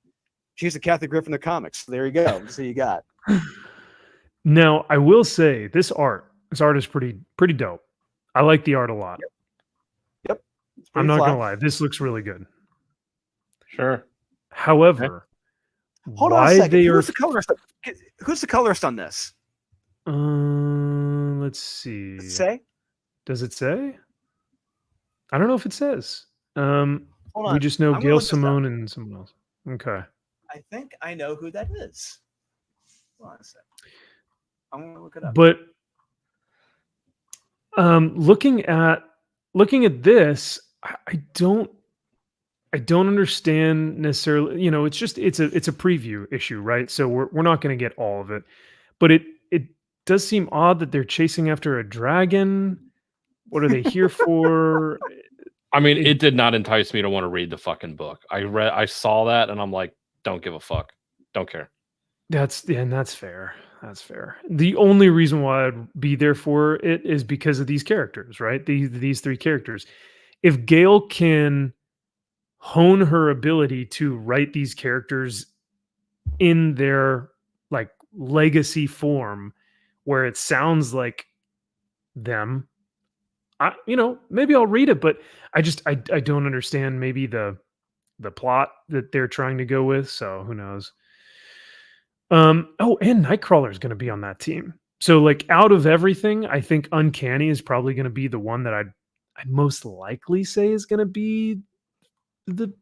She's a Kathy Griffin of comics. So there you go. So you got. Now, I will say this art is pretty dope. I like the art a lot. Yep. I'm not gonna lie, this looks really good. Sure. However, hold on a second. Who's the colorist on this? Let's see. Does it say? Does it say? I don't know if it says. Hold on. We just know I'm gonna Gail look this up. Simone and someone else. Okay. I think I know who that is. Hold on a second. I'm gonna look it up. But looking at this, I don't understand necessarily. It's a preview issue, right? So we're not going to get all of it, but it does seem odd that they're chasing after a dragon. What are they here for? I mean, it did not entice me to want to read the fucking book. I saw that and I'm like, don't give a fuck. Don't care. That's fair. That's fair. The only reason why I'd be there for it is because of these characters, right? These 3 characters. If Gail can hone her ability to write these characters in their like legacy form where it sounds like them, maybe I'll read it, but I don't understand maybe the plot that they're trying to go with. So who knows? And Nightcrawler is going to be on that team. So like out of everything, I think Uncanny is probably going to be the one that I'd most likely say is going to be the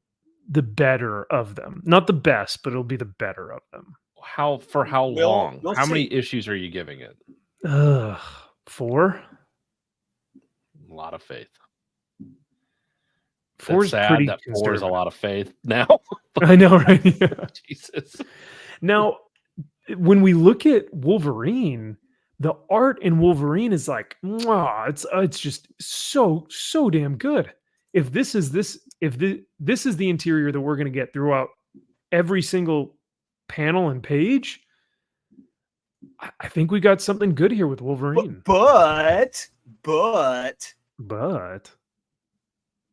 better of them. Not the best, but it'll be the better of them. How long? We'll How see. many issues are you giving it? 4. A lot of faith. 4 is sad pretty that 4 is a conservative. lot of faith now. I know, right? Yeah. Jesus. Now, when we look at Wolverine, the art in Wolverine is like, mwah, it's just so damn good. If this is this is the interior that we're going to get throughout every single panel and page, I think we got something good here with Wolverine. But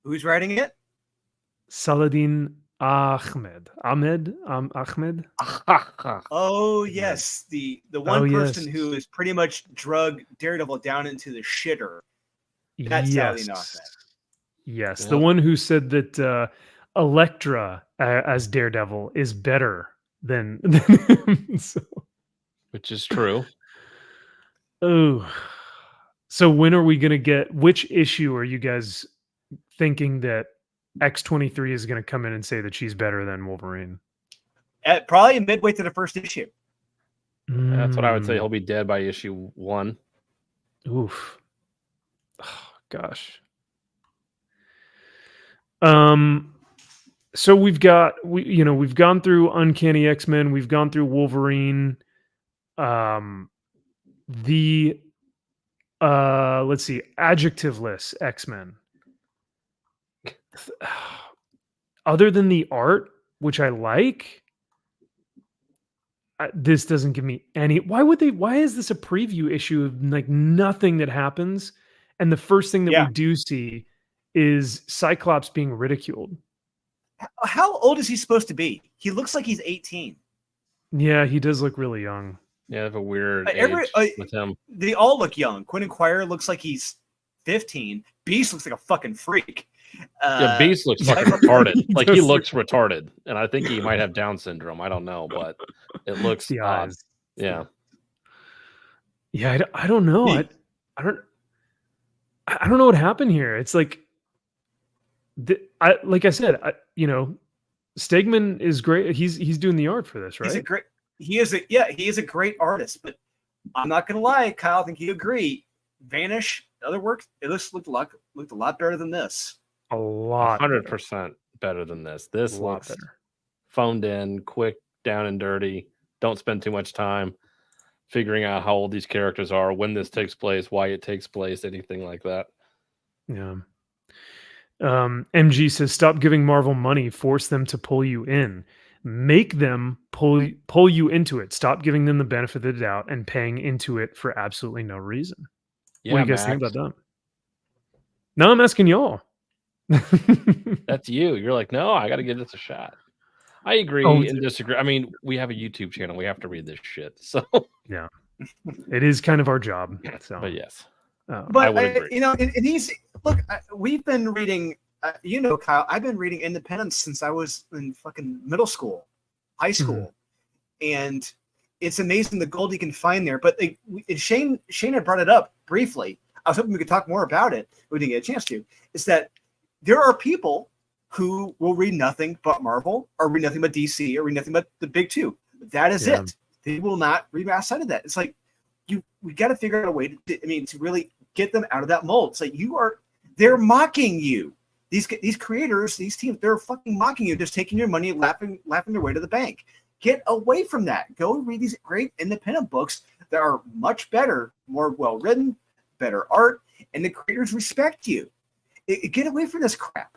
who's writing it? Saladin Ahmed. Ahmed. Oh yes, the one person yes. who is pretty much drug Daredevil down into the shitter. That's Saladin Ahmed. Yes, Yeah. the one who said that Elektra as Daredevil is better than him. Which is true. So when are we going to get, which issue are you guys thinking that X-23 is going to come in and say that she's better than Wolverine? At probably midway through the first issue. That's what I would say. He'll be dead by issue 1. Oof. Oh, gosh. So we've gone through Uncanny X-Men, we've gone through Wolverine. Let's see, adjectiveless X-Men. Other than the art, which I like, this doesn't give me any. Why is this a preview issue of like nothing that happens, and the first thing that we do see is Cyclops being ridiculed? How old is he supposed to be? He looks like he's 18. Yeah, he does look really young. Yeah, they have a weird age with him. They all look young. Quinn Quire looks like he's 15. Beast looks like a fucking freak. Yeah, Beast looks fucking retarded. Like he looks retarded, and I think he might have Down syndrome. I don't know, but it looks the odd. eyes. Yeah, yeah. I don't know. I don't know what happened here. It's like, like I said, Stegman is great. He's doing the art for this, right? He is a great artist. But I'm not gonna lie, Kyle. I think you agree. Vanish, other work, it looked a lot better than this. A lot, 100% better than this. This looks better. Phoned in, quick, down and dirty. Don't spend too much time figuring out how old these characters are, when this takes place, why it takes place, anything like that. Yeah. MG says, stop giving Marvel money, force them to pull you in. Make them pull you into it. Stop giving them the benefit of the doubt and paying into it for absolutely no reason. Yeah, what do you guys think about that? No, I'm asking y'all. That's you. You're like, no, I got to give this a shot. I agree and disagree. I mean, we have a YouTube channel. We have to read this shit. So yeah, it is kind of our job. So, but yes, but I would agree. And he's we've been reading. Kyle, I've been reading independence since I was in fucking middle school, high school, and it's amazing the gold you can find there. But Shane had brought it up briefly. I was hoping we could talk more about it. We didn't get a chance to. Is that there are people who will read nothing but Marvel, or read nothing but DC, or read nothing but the big two. That is it. They will not read outside of that. It's like we got to figure out a way to really get them out of that mold. It's like they're mocking you. These creators, these teams, they're fucking mocking you, just taking your money and laughing their way to the bank. Get away from that. Go read these great independent books that are much better, more well written, better art, and the creators respect you. Get away from this crap.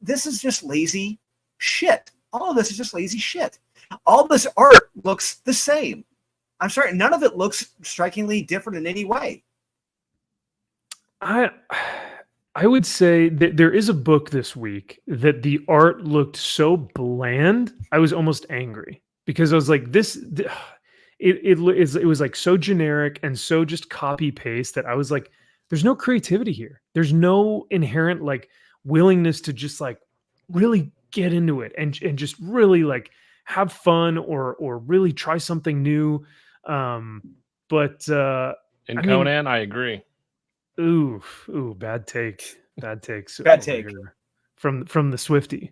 This is just lazy shit. All of this is just lazy shit. All this art looks the same. I'm sorry, none of it looks strikingly different in any way. I would say that there is a book this week that the art looked so bland, I was almost angry because I was like, it was like so generic and so just copy paste that I was like, there's no creativity here. There's no inherent like willingness to just like really get into it and just really like have fun or really try something new. But In I mean, Conan, I agree. ooh, bad take. Bad takes. Bad over take. here from the Swiftie.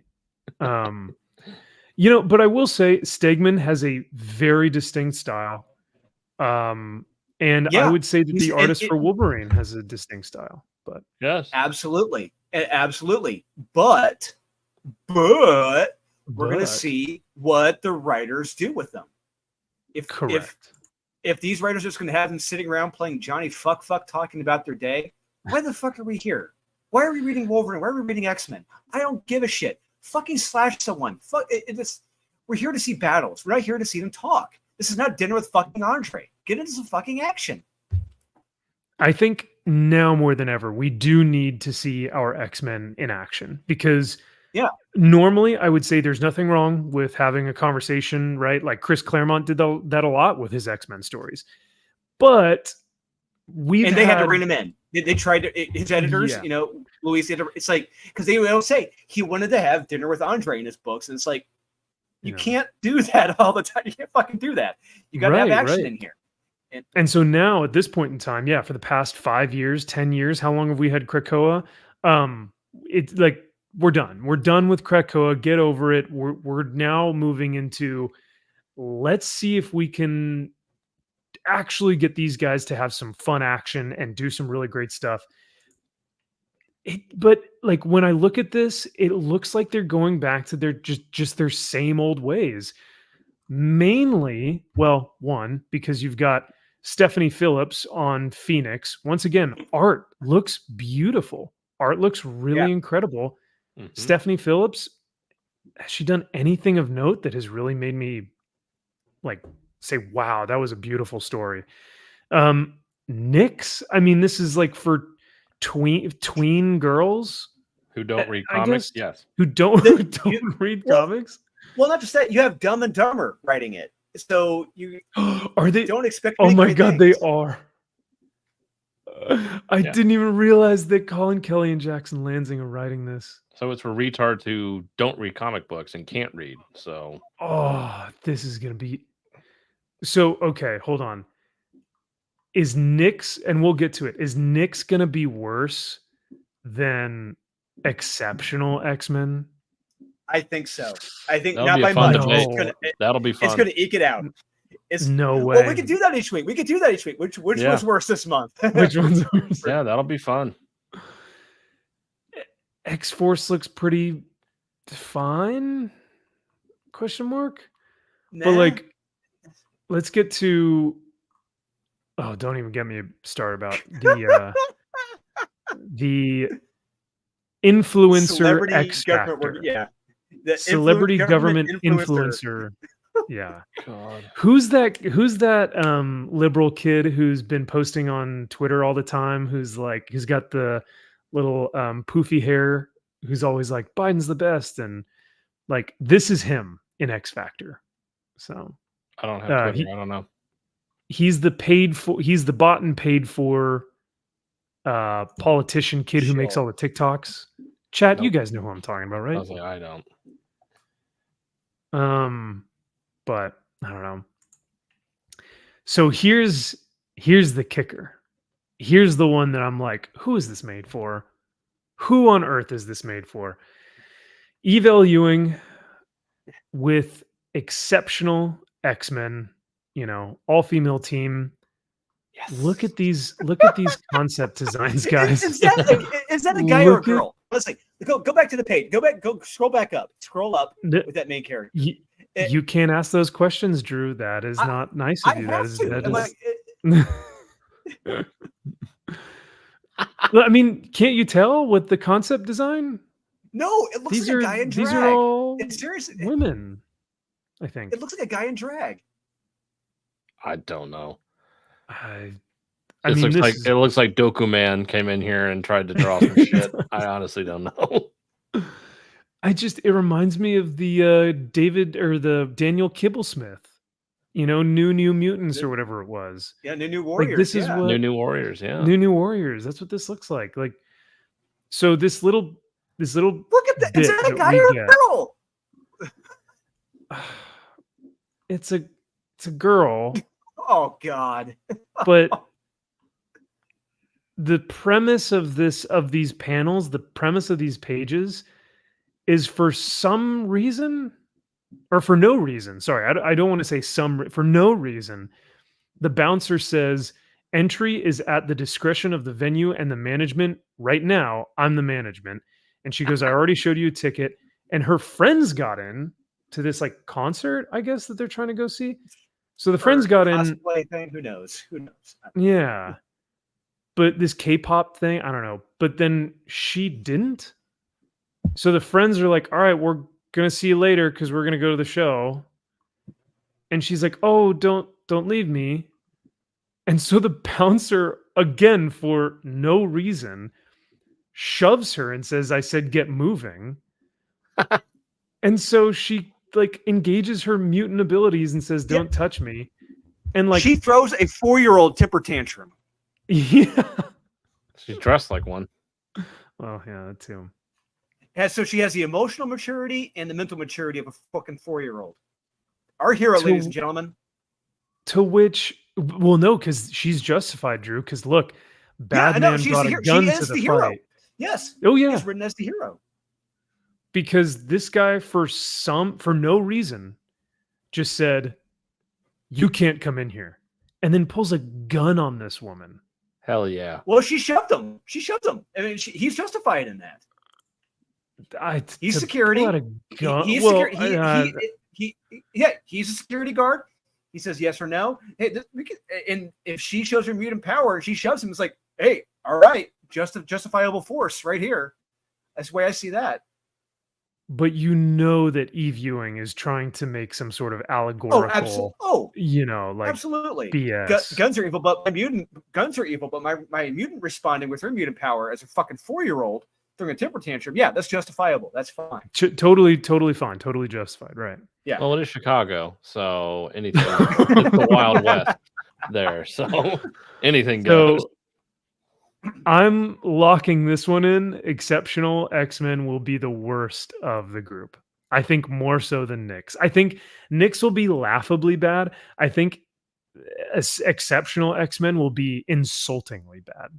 You know, but I will say Stegman has a very distinct style. And I Yeah, would say that he's- the and artist it- for Wolverine has a distinct style. But Yes. absolutely, absolutely. But we're going to but- see what the writers do with them. correct. If these writers are just going to have them sitting around playing Johnny fuck talking about their day, why the fuck are we here? Why are we reading Wolverine? Why are we reading X-Men? I don't give a shit. Fucking slash someone. We're here to see battles. We're not here to see them talk. This is not dinner with fucking Andre. Get into some fucking action. I think now more than ever, we do need to see our X-Men in action because normally I would say there's nothing wrong with having a conversation, right? Like Chris Claremont did that a lot with his X-Men stories. But they had to rein him in. They tried to, his editors, Yeah. you know, Luis, it's like, because they don't say he wanted to have dinner with Andre in his books. And it's like, you can't do that all the time. You can't fucking do that. You got to have action in here. And so now at this point in time, for the past 5 years, 10 years, how long have we had Krakoa? It's like, we're done. We're done with Krakoa. Get over it. We're now moving into, let's see if we can actually get these guys to have some fun action and do some really great stuff. But like when I look at this, it looks like they're going back to their just their same old ways. Mainly, well, one, because you've got Stephanie Phillips on Phoenix. Once again, art looks beautiful. Art looks really incredible. Mhm. Stephanie Phillips, has she done anything of note that has really made me like say, wow, that was a beautiful story? Nyx, I mean, this is like for tween girls Who don't read I comics? guess. Yes. who don't read comics. Well, not just that, you have Dumb and Dumber writing it. So you Are they? don't expect Oh many my great god, things. they are. I didn't even realize that Colin Kelly and Jackson Lansing are writing this. So it's for retards who don't read comic books and can't read. So Oh, this is gonna be so okay. Hold on. Is Nyx, and we'll get to it, is Nyx gonna be worse than Exceptional X-Men? I think so. I think That'll not be a by fun much. debate. that'll be fun. It's going to eke it out. No way. Well, we could do that each week. Which was worse this month? Which one's worse? Yeah, that'll be fun. X-Force looks pretty fine? Question mark? Nah. But like, let's get to. Oh, don't even get me started about the influencer Celebrity X government Factor. work- The Celebrity government influencer. influencer. Yeah. God. Who's that liberal kid who's been posting on Twitter all the time, who's got the little poofy hair, who's always like Biden's the best, and like this is him in X Factor. So I don't have Twitter. I don't know. he's the bought and paid for politician kid who makes Sure. all the TikToks. Chat, you Nope. guys know who I'm talking about, I right? was like, I don't. But I don't know. So here's the kicker. Here's the one that I'm like, who is this made for? Who on earth is this made for? Evel Ewing with exceptional X-Men, all-female team. Yes. Look at these concept designs, guys. Is that a guy or a Look at- girl? Let's see. Go back to the page. Go scroll back up. Scroll up The- with that main character. You can't ask those questions, Drew. That is not nice I of you. have to. I'm like, Well, I mean, can't you tell with the concept design? no, it looks These like are a guy in drag. these are all It's seriously. women, I think. It looks like a guy in drag. I don't know. I It mean, looks this like is- it looks like Doku Man came in here and tried to draw some shit. I honestly don't know. it reminds me of the David or the Daniel Kibblesmith, New Mutants or whatever it was. Yeah, New Warriors. Like this is what New Warriors, yeah. New Warriors. That's what this looks like. Like, so this little Look at that. Is bit that a that guy we or a get- girl? it's a girl, Oh God. but the premise of these panels, the premise of these pages is for some reason or for no reason. Sorry, I don't want to say for no reason. The bouncer says entry is at the discretion of the venue and the management. Right now, I'm the management. And she goes, I already showed you a ticket. And her friends got in to this like concert, I guess, that they're trying to go see. So the friends got in. Cosplay thing. Who knows? Yeah. But this K-pop thing, I don't know. But then she didn't. So the friends are like, all right, we're going to see you later because we're going to go to the show. And she's like, oh, don't leave me. And so the bouncer, again, for no reason, shoves her and says, I said, get moving. And so she like engages her mutant abilities and says, don't touch me. And like she throws a 4-year-old temper tantrum. Yeah. She's dressed like one. Well, yeah, that too. So she has the emotional maturity and the mental maturity of a fucking 4-year-old. Our hero, ladies and gentlemen. To which, well, no, because she's justified, Drew. Because look, Batman brought a gun to the fight. Yes. Oh yeah. He's written as the hero. Because this guy, for no reason, just said, "You can't come in here," and then pulls a gun on this woman. Hell yeah. Well, she shoved him. I mean, he's justified in that. He's security. He's security. He's a security guard. He says yes or no. Hey, and if she shows her mutant power and she shoves him, it's like, hey, all right, justifiable force right here. That's the way I see that. But you know that Eve Ewing is trying to make some sort of allegorical, absolutely. BS. Guns are evil, but my mutant responding with her mutant power as a fucking 4-year-old throwing a temper tantrum. Yeah, that's justifiable. That's fine. Totally fine. Totally justified. Right. Yeah. Well, it is Chicago, so anything. It's the Wild West there, so anything goes. So I'm locking this one in. Exceptional X-Men will be the worst of the group. I think more so than Nyx. I think Nyx will be laughably bad. I think Exceptional X-Men will be insultingly bad.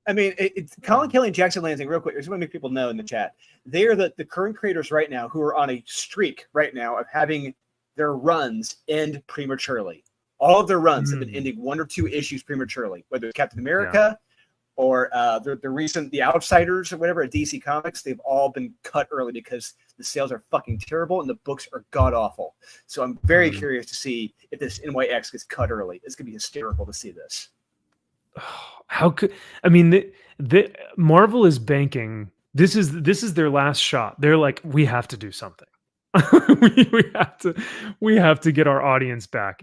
I mean, it's Colin Kelly and Jackson Lansing, real quick. I just want to make people know in the chat. They are the current creators right now who are on a streak right now of having their runs end prematurely. All of their runs have been ending 1 or 2 issues prematurely, whether it's Captain America or the Outsiders or whatever at DC Comics. They've all been cut early because the sales are fucking terrible and the books are god awful. So I'm very curious to see if this NYX gets cut early. It's gonna be hysterical to see this. How could the Marvel is banking? This is their last shot. They're like, we have to do something. we have to get our audience back.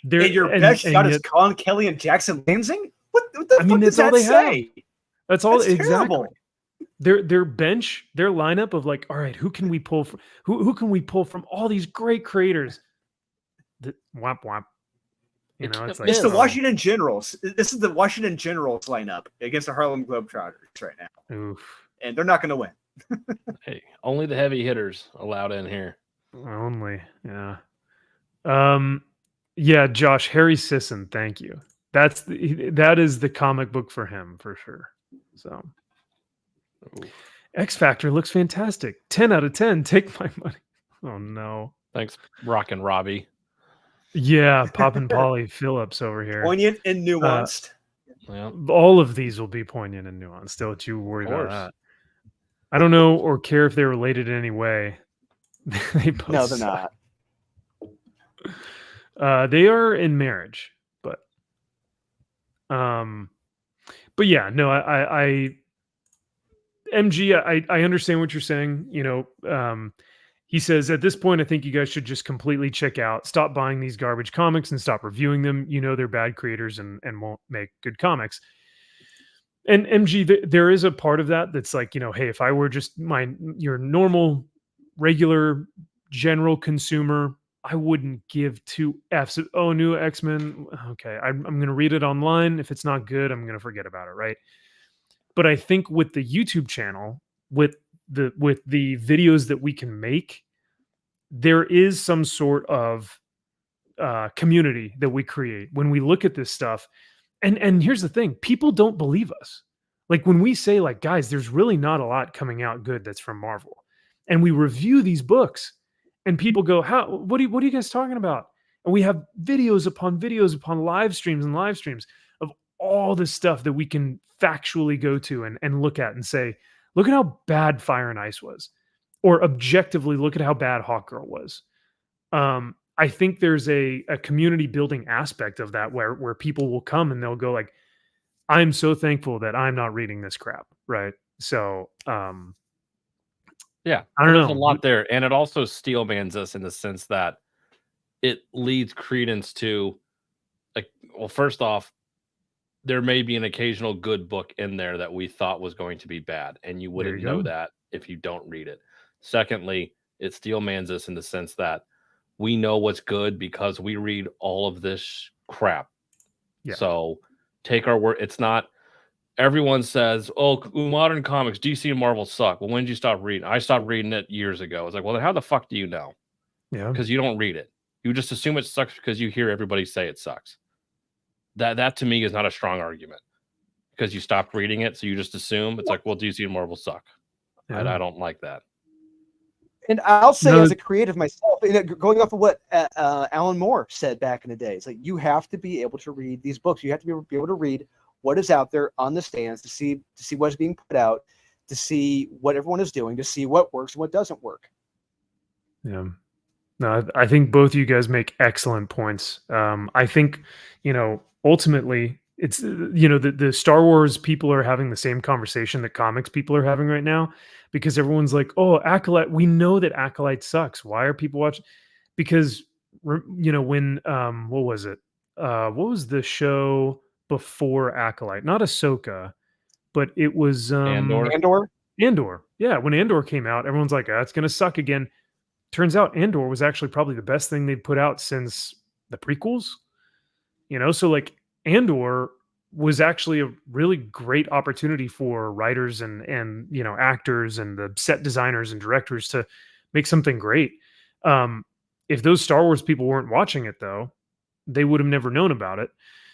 And your best shot is Colin Kelly and Jackson Lansing? What the fuck does that say? That's all. That's exactly. Terrible. Their bench, their lineup of like, all right, who can we pull from? Who can we pull from all these great creators? Whap whap. It's like it's the Washington Generals. This is the Washington Generals lineup against the Harlem Globetrotters right now. Oof. And they're not going to win. Hey, only the heavy hitters allowed in here. Only, yeah. Yeah, Josh, Harry Sisson, thank you. That is the comic book for him for sure. So, X Factor looks fantastic. 10 out of 10. Take my money. Oh no. Thanks, Rockin' Robbie. Yeah, Poppin' Polly Phillips over here. Poignant and nuanced. All of these will be poignant and nuanced. Don't you worry about that. I don't know or care if they're related in any way. No, they're not. They are in marriage, but yeah, no, I MG, I understand what you're saying. He says, at this point, I think you guys should just completely check out, stop buying these garbage comics and stop reviewing them. They're bad creators and won't make good comics. And MG, there is a part of that that's like, hey, if I were just your normal, regular, general consumer, I wouldn't give two F's. Oh, new X-Men. Okay, I'm going to read it online. If it's not good, I'm going to forget about it, right? But I think with the YouTube channel, with the videos that we can make, there is some sort of community that we create when we look at this stuff. And here's the thing: people don't believe us. Like when we say, like, guys, there's really not a lot coming out good that's from Marvel, and we review these books, and people go, "How? What are you guys talking about?" And we have videos upon live streams and live streams of all this stuff that we can factually go to and look at and say, "Look at how bad Fire and Ice was," or objectively, look at how bad Hawkgirl was. I think there's a community building aspect of that where people will come and they'll go like, I'm so thankful that I'm not reading this crap, right? So Yeah, I don't there's know. a lot there, and it also steelmans us in the sense that it leads credence to, like, well, first off, there may be an occasional good book in there that we thought was going to be bad, and you wouldn't know that if you don't read it. Secondly, it steelmans us in the sense that we know what's good because we read all of this crap. Yeah. So take our word. It's not, everyone says, oh, modern comics, DC and Marvel suck. Well, when did you stop reading? I stopped reading it years ago. It's like, well, then how the fuck do you know? Yeah. Because you don't read it. You just assume it sucks because you hear everybody say it sucks. That to me is not a strong argument because you stopped reading it. So you just assume it's like, well, DC and Marvel suck. Yeah. I don't like that. And I'll say, as a creative myself, going off of what Alan Moore said back in the day, it's like you have to be able to read these books. You have to be able to read what is out there on the stands to see what's being put out, to see what everyone is doing, to see what works and what doesn't work. Yeah. No, I think both of you guys make excellent points. I think, ultimately it's, the Star Wars people are having the same conversation that comics people are having right now, because everyone's like, oh, Acolyte, we know that Acolyte sucks. Why are people watching? Because, when, what was it? What was the show before Acolyte? Not Ahsoka, but it was Andor. Yeah, when Andor came out, everyone's like, it's going to suck again. Turns out Andor was actually probably the best thing they'd put out since the prequels. So like Andor was actually a really great opportunity for writers and actors and the set designers and directors to make something great. If those Star Wars people weren't watching it, though, they would have never known about it.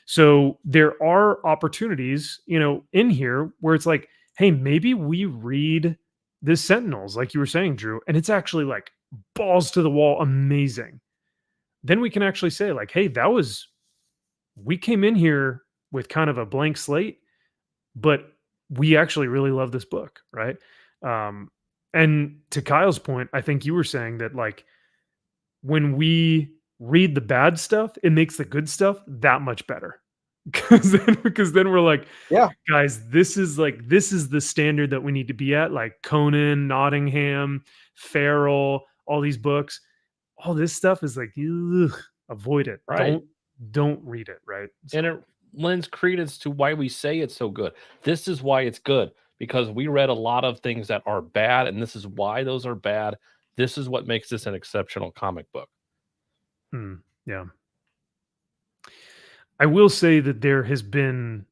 So there are opportunities, in here where it's like, hey, maybe we read the Sentinels, like you were saying, Drew, and it's actually like balls to the wall amazing. Then we can actually say like, hey, we came in here with kind of a blank slate, but we actually really love this book, right? And to Kyle's point, I think you were saying that like when we read the bad stuff, it makes the good stuff that much better. Because then we're like, yeah, guys, this is the standard that we need to be at. Like Conan, Nottingham, Farrell, all these books, all this stuff is like, avoid it. Right. Don't read it. Right. And it lends credence to why we say it's so good. This is why it's good, because we read a lot of things that are bad, and this is why those are bad. This is what makes this an exceptional comic book. Yeah. I will say that there has been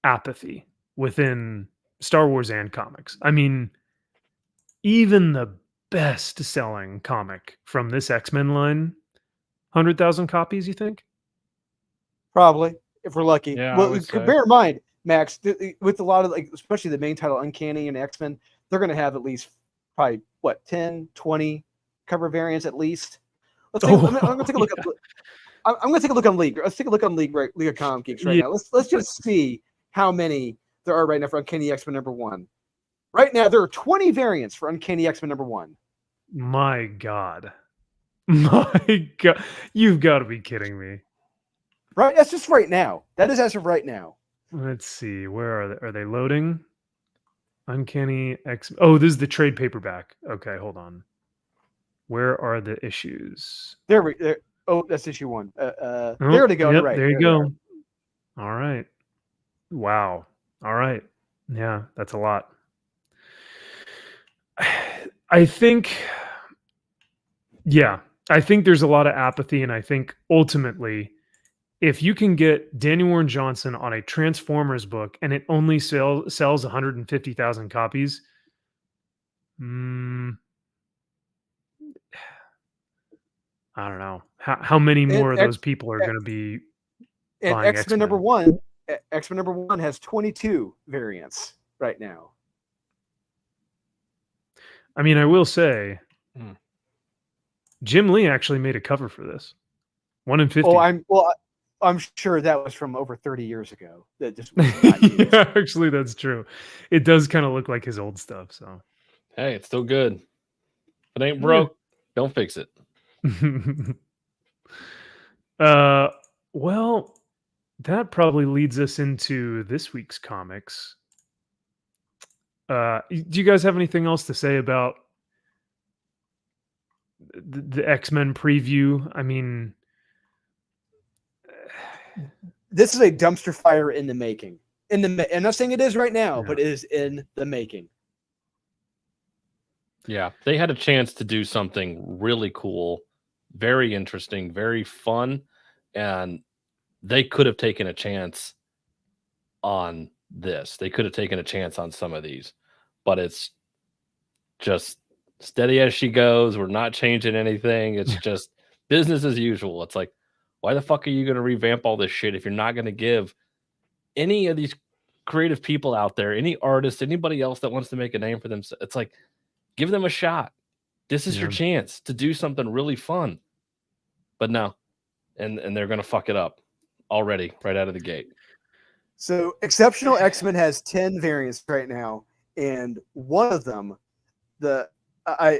apathy within Star Wars and comics. I mean, even the best selling comic from this X-Men line, 100,000 copies, you think? Probably, if we're lucky. Yeah, Well, bear in mind, Max, with a lot of, like, especially the main title, Uncanny and X-Men, they're going to have at least probably, 10, 20 cover variants at least. I'm going to take a look at. I'm going to take a look on League. Let's take a look on League of Comic Geeks right now. Let's just see how many there are right now for Uncanny X-Men #1. Right now, there are 20 variants for Uncanny X-Men #1. My God. My God. You've got to be kidding me. Right? That's just right now. That is as of right now. Let's see. Where are they? Are they loading? Uncanny X. Oh, this is the trade paperback. Okay, hold on. Where are the issues? There. Oh, that's issue 1. There they go. Yep, Right. There you go. All right. Wow. All right. Yeah, that's a lot. I think I think there's a lot of apathy, and I think ultimately, if you can get Daniel Warren Johnson on a Transformers book and it only sells 150,000 copies, I don't know how many more of those people are going to be And buying X-Men number one, X-Men number one has 22 variants right now. I mean, I will say, Jim Lee actually made a cover for this. 1 in 50. I'm sure that was from over 30 years ago. That just was not used. Yeah, actually, that's true. It does kind of look like his old stuff. So, hey, it's still good. If it ain't broke, don't fix it. Well, that probably leads us into this week's comics. Do you guys have anything else to say about the X-Men preview? I mean, this is a dumpster fire in the making. I'm not saying it is right now, but it is in the making. Yeah, they had a chance to do something really cool, very interesting, very fun, and they could have taken a chance on this. They could have taken a chance on some of these, but it's just steady as she goes. We're not changing anything. It's just business as usual. It's like, why the fuck are you going to revamp all this shit if you're not going to give any of these creative people out there, any artist, anybody else that wants to make a name for themselves? It's like, give them a shot. This is your chance to do something really fun. But no, and they're going to fuck it up already right out of the gate. So Exceptional X-Men has 10 variants right now, and one of them, I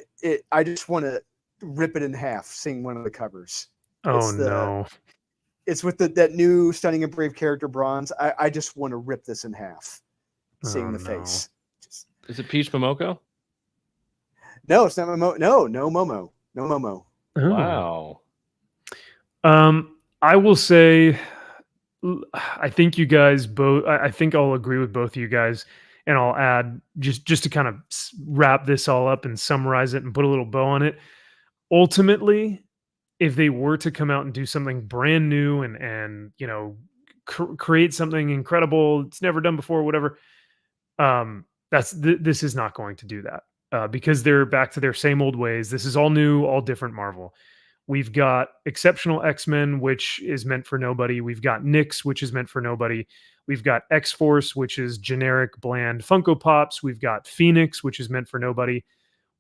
just want to rip it in half seeing one of the covers. no. It's with that new Stunning and Brave character Bronze. I just want to rip this in half seeing the face. Is it Peach Momoko? No, it's not Momo. No Momo. No Momo. Wow. I will say, I think you guys both, I think I'll agree with both of you guys, and I'll add just to kind of wrap this all up and summarize it and put a little bow on it. Ultimately, if they were to come out and do something brand new and create something incredible, it's never done before, whatever, this is not going to do that because they're back to their same old ways. This is all new, all different Marvel. We've got Exceptional X-Men, which is meant for nobody. We've got Nyx, which is meant for nobody. We've got X-Force, which is generic, bland Funko Pops. We've got Phoenix, which is meant for nobody.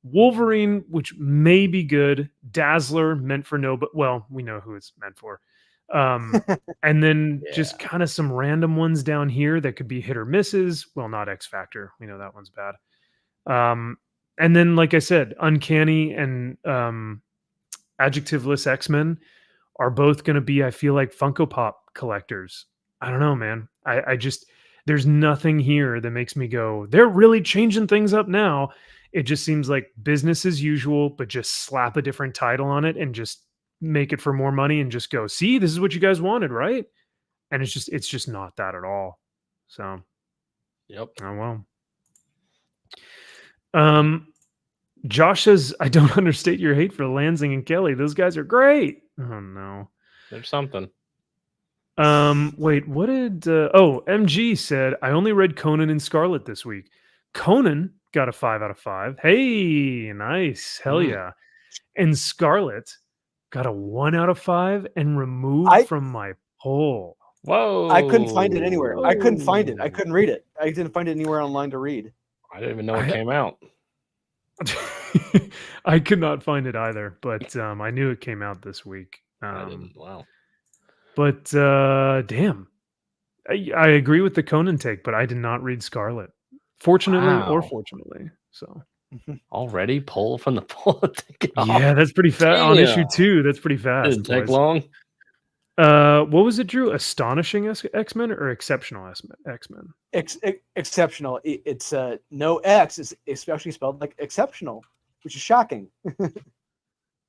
Wolverine, which may be good. Dazzler, meant for nobody. Well, we know who it's meant for. And then just kind of some random ones down here that could be hit or misses. Well, not X-Factor. We know that one's bad. And then, like I said, Uncanny and Adjectiveless X-Men are both going to be, I feel like, Funko Pop collectors. I don't know, man. I just, there's nothing here that makes me go, they're really changing things up now. It just seems like business as usual, but just slap a different title on it and just make it for more money and just go, see, this is what you guys wanted, right? And it's just not that at all. So, yep. Oh, well. Josh says, I don't understate your hate for Lansing and Kelly. Those guys are great. Oh, no. There's something. Wait, what did... MG said, I only read Conan and Scarlet this week. Conan got a 5 out of 5. Hey, nice. Hell yeah. And Scarlet got a 1 out of 5 and removed from my poll. Whoa. I couldn't find it anywhere. I couldn't find it. I couldn't read it. I didn't find it anywhere online to read. I didn't even know it came out. I could not find it either, but I knew it came out this week. I didn't. Wow. But damn, I agree with the Conan take, but I did not read Scarlet. Fortunately or fortunately. So already pull from the poll. Yeah, that's pretty fast. On issue 2, that's pretty fast. Didn't take long. What was it, Drew? Astonishing X-Men or Exceptional X-Men? Exceptional. It's no X. It's actually spelled like exceptional, which is shocking.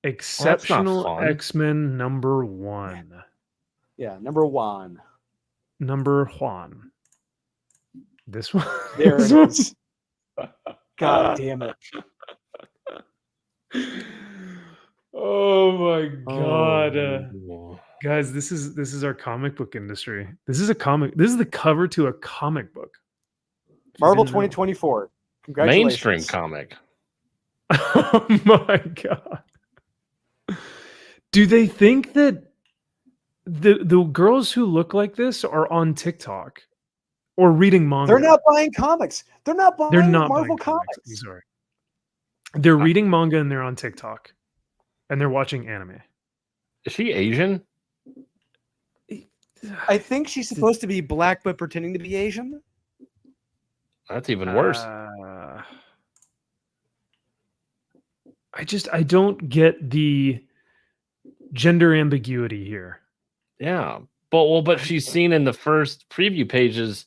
Exceptional X-Men number 1. Yeah, number 1. Number 1. This one. There it is. God damn it. Oh my god. Oh. Guys, this is our comic book industry. This is the cover to a comic book. If you Marvel didn't know. 2024. Mainstream Congratulations. comic. Oh my god. Do they think that the girls who look like this are on TikTok or reading manga? They're not buying comics. They're not buying They're not Marvel buying comics. I'm comics. sorry. They're reading manga and they're on TikTok and they're watching anime. Is she Asian? I think she's supposed to be black but pretending to be Asian. That's even worse. I don't get the gender ambiguity here. Yeah. But she's seen in the first preview pages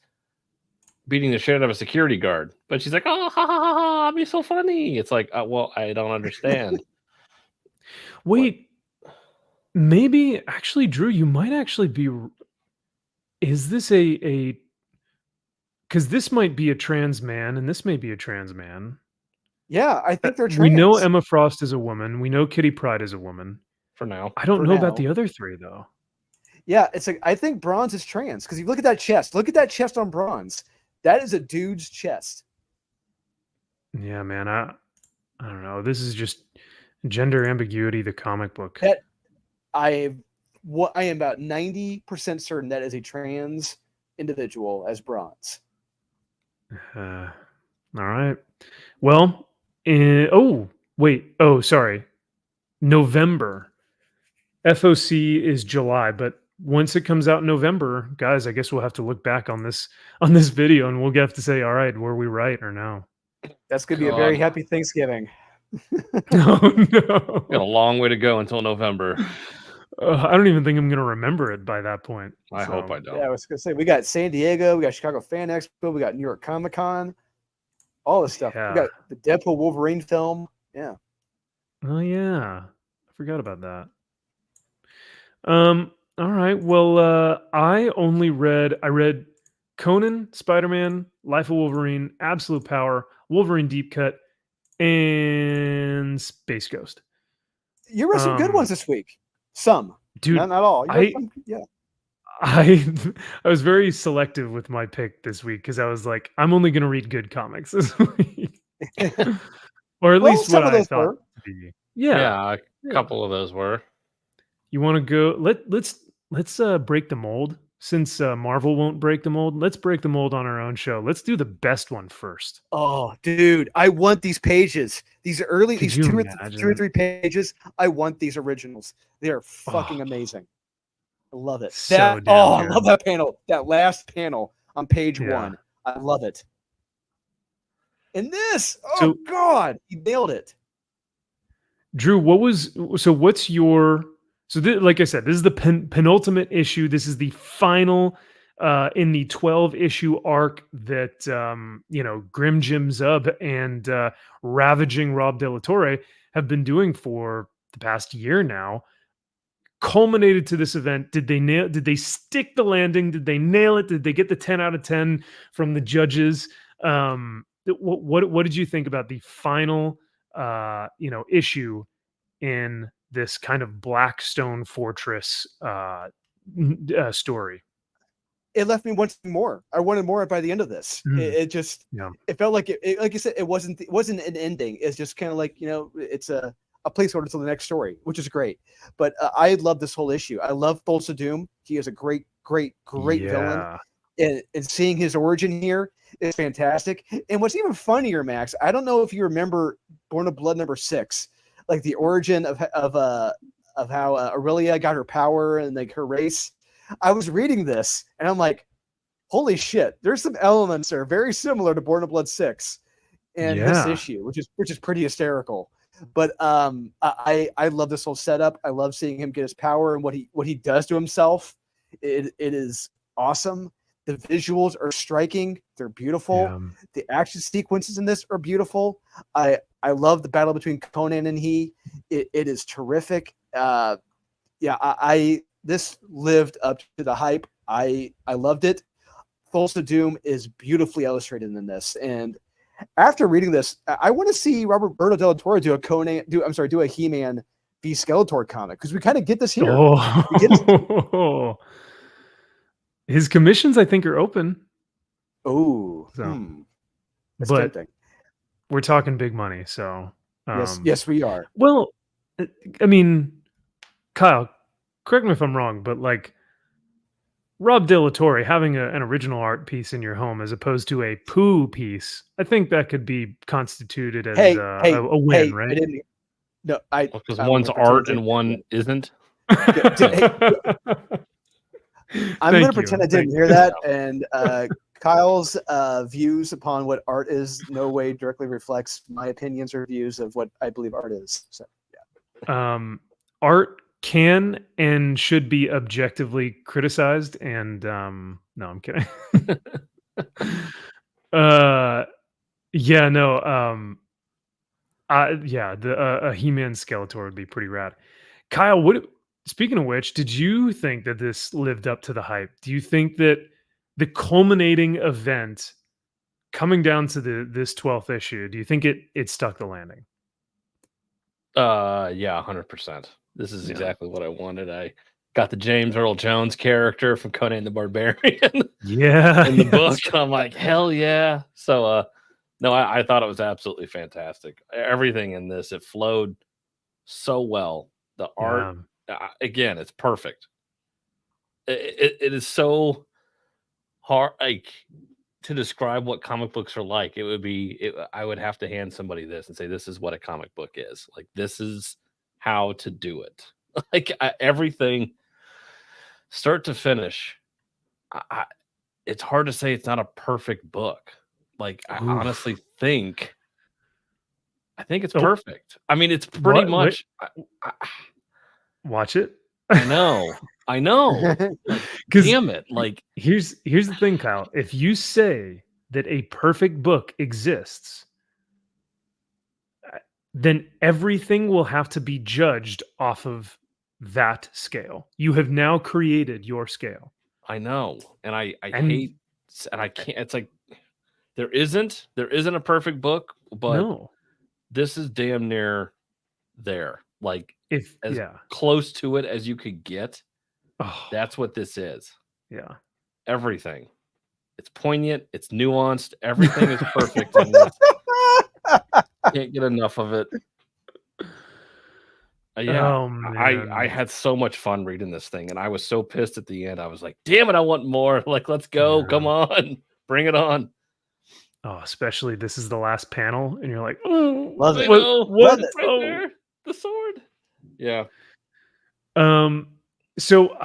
beating the shit out of a security guard. But she's like, oh, ha, ha, ha, ha, I'll be so funny. It's like, well, I don't understand. Wait, maybe actually, Drew, you might actually be. Is this a? Because this might be a trans man, and this may be a trans man. Yeah, I think they're trans. We know Emma Frost is a woman. We know Kitty Pryde is a woman. For now. I don't For know about now. the other three though. Yeah, it's like I think Bronze is trans because you look at that chest. Look at that chest on Bronze. That is a dude's chest. Yeah, man. I don't know. This is just gender ambiguity. The comic book. I am about 90% certain that is a trans individual as Bronze. All right. Well, oh wait. Oh, sorry. November. FOC is July, but once it comes out in November, guys, I guess we'll have to look back on this video and we'll have to say, all right, were we right or no? That's gonna be a very happy Thanksgiving. Oh no. Got a long way to go until November. I don't even think I'm gonna remember it by that point. I hope I don't. Yeah, I was gonna say we got San Diego, we got Chicago Fan Expo, we got New York Comic Con, all this stuff. Yeah. We got the Deadpool Wolverine film. Yeah. Oh yeah. I forgot about that. All right. Well, I read Conan, Spider-Man, Life of Wolverine, Absolute Power, Wolverine Deep Cut, and Space Ghost. You read some good ones this week. Some. Dude, not all. Yeah. I was very selective with my pick this week because I was like, I'm only going to read good comics this week, or at least what I thought to be. Yeah, a couple of those were. You want to go? Let's break the mold. Since Marvel won't break the mold, let's break the mold on our own show. Let's do the best one first. Oh, dude, I want these pages. These early, Could these you 2 imagine? or 3 pages. I want these originals. They are fucking amazing. I love it. So damn I good. love that panel. That last panel on page 1. I love it. And this, God, he nailed it. Drew, what's your, like I said, this is the penultimate issue. This is the final in the 12-issue arc that, Grim Jim Zub and Ravaging Rob De La Torre have been doing for the past year now. Culminated to this event. Did they stick the landing? Did they nail it? Did they get the 10 out of 10 from the judges? What did you think about the final issue in this kind of Blackstone Fortress story? It left me wanting more. I wanted more by the end of this. It felt like it like you said, it wasn't an ending. It's just kind of like, it's a placeholder to the next story, which is great. But I love this whole issue. I love Thulsa Doom. He is a great villain. And seeing his origin here is fantastic. And what's even funnier, Max, I don't know if you remember Born of Blood number 6, like the origin of how Aurelia got her power and like her race. I was reading this and I'm like, holy shit, there's some elements that are very similar to Born of Blood 6 and this issue, which is pretty hysterical. But I love this whole setup. I love seeing him get his power and what he does to himself. It is awesome. The visuals are striking. They're beautiful. Yeah. The action sequences in this are beautiful. I love the battle between Conan and he. It is terrific. This lived up to the hype. I loved it. Thulsa Doom is beautifully illustrated in this. And after reading this, I want to see Roberto Del Toro do a He-Man v Skeletor comic, because we kind of get this here. Oh, his commissions I think are open. Oh, So, that's but tempting. we're talking big money, so Yes, we are. Well, I mean, Kyle, correct me if I'm wrong, but like Rob De La Torre having an original art piece in your home as opposed to a poo piece, I think that could be constituted as Hey, a win, I right? didn't. No, Because I'm one's gonna pretend I art and didn't- one isn't. I'm going to pretend I didn't hear that. And Kyle's views upon what art is no way directly reflects my opinions or views of what I believe art is. So, Art can and should be objectively criticized, and no, I'm kidding. Yeah, no, a He-Man Skeletor would be pretty rad. Kyle, speaking of which, did you think that this lived up to the hype? Do you think that the culminating event coming down to this 12th issue, do you think it stuck the landing? Yeah, 100%. This is exactly what I wanted. I got the James Earl Jones character from Conan the Barbarian Yeah, in the book. I'm like, hell yeah. So no, I thought it was absolutely fantastic. Everything in this, it flowed so well. The art, again, it's perfect. It is so hard, like, to describe what comic books are like. It would be, I would have to hand somebody this and say, this is what a comic book is. Like, this is how to do it. Like, everything, start to finish. It's hard to say it's not a perfect book. Like, I honestly think, it's perfect. I mean, it's pretty much. Watch it. I know. Like, damn it! Like, here's the thing, Kyle. If you say that a perfect book exists, then everything will have to be judged off of that scale. You have now created your scale. I know, and I hate, and I can't. It's like there isn't a perfect book, but this is damn near there. Like, as close to it as you could get. That's what this is. Yeah, everything. It's poignant. It's nuanced. Everything is perfect in this. Can't get enough of it. I had so much fun reading this thing, and I was so pissed at the end. I was like, damn it, I want more. Like, let's go. Come on. Bring it on. Oh, especially this is the last panel, and you're like, oh, love it. What? Right there. The sword. Yeah. So,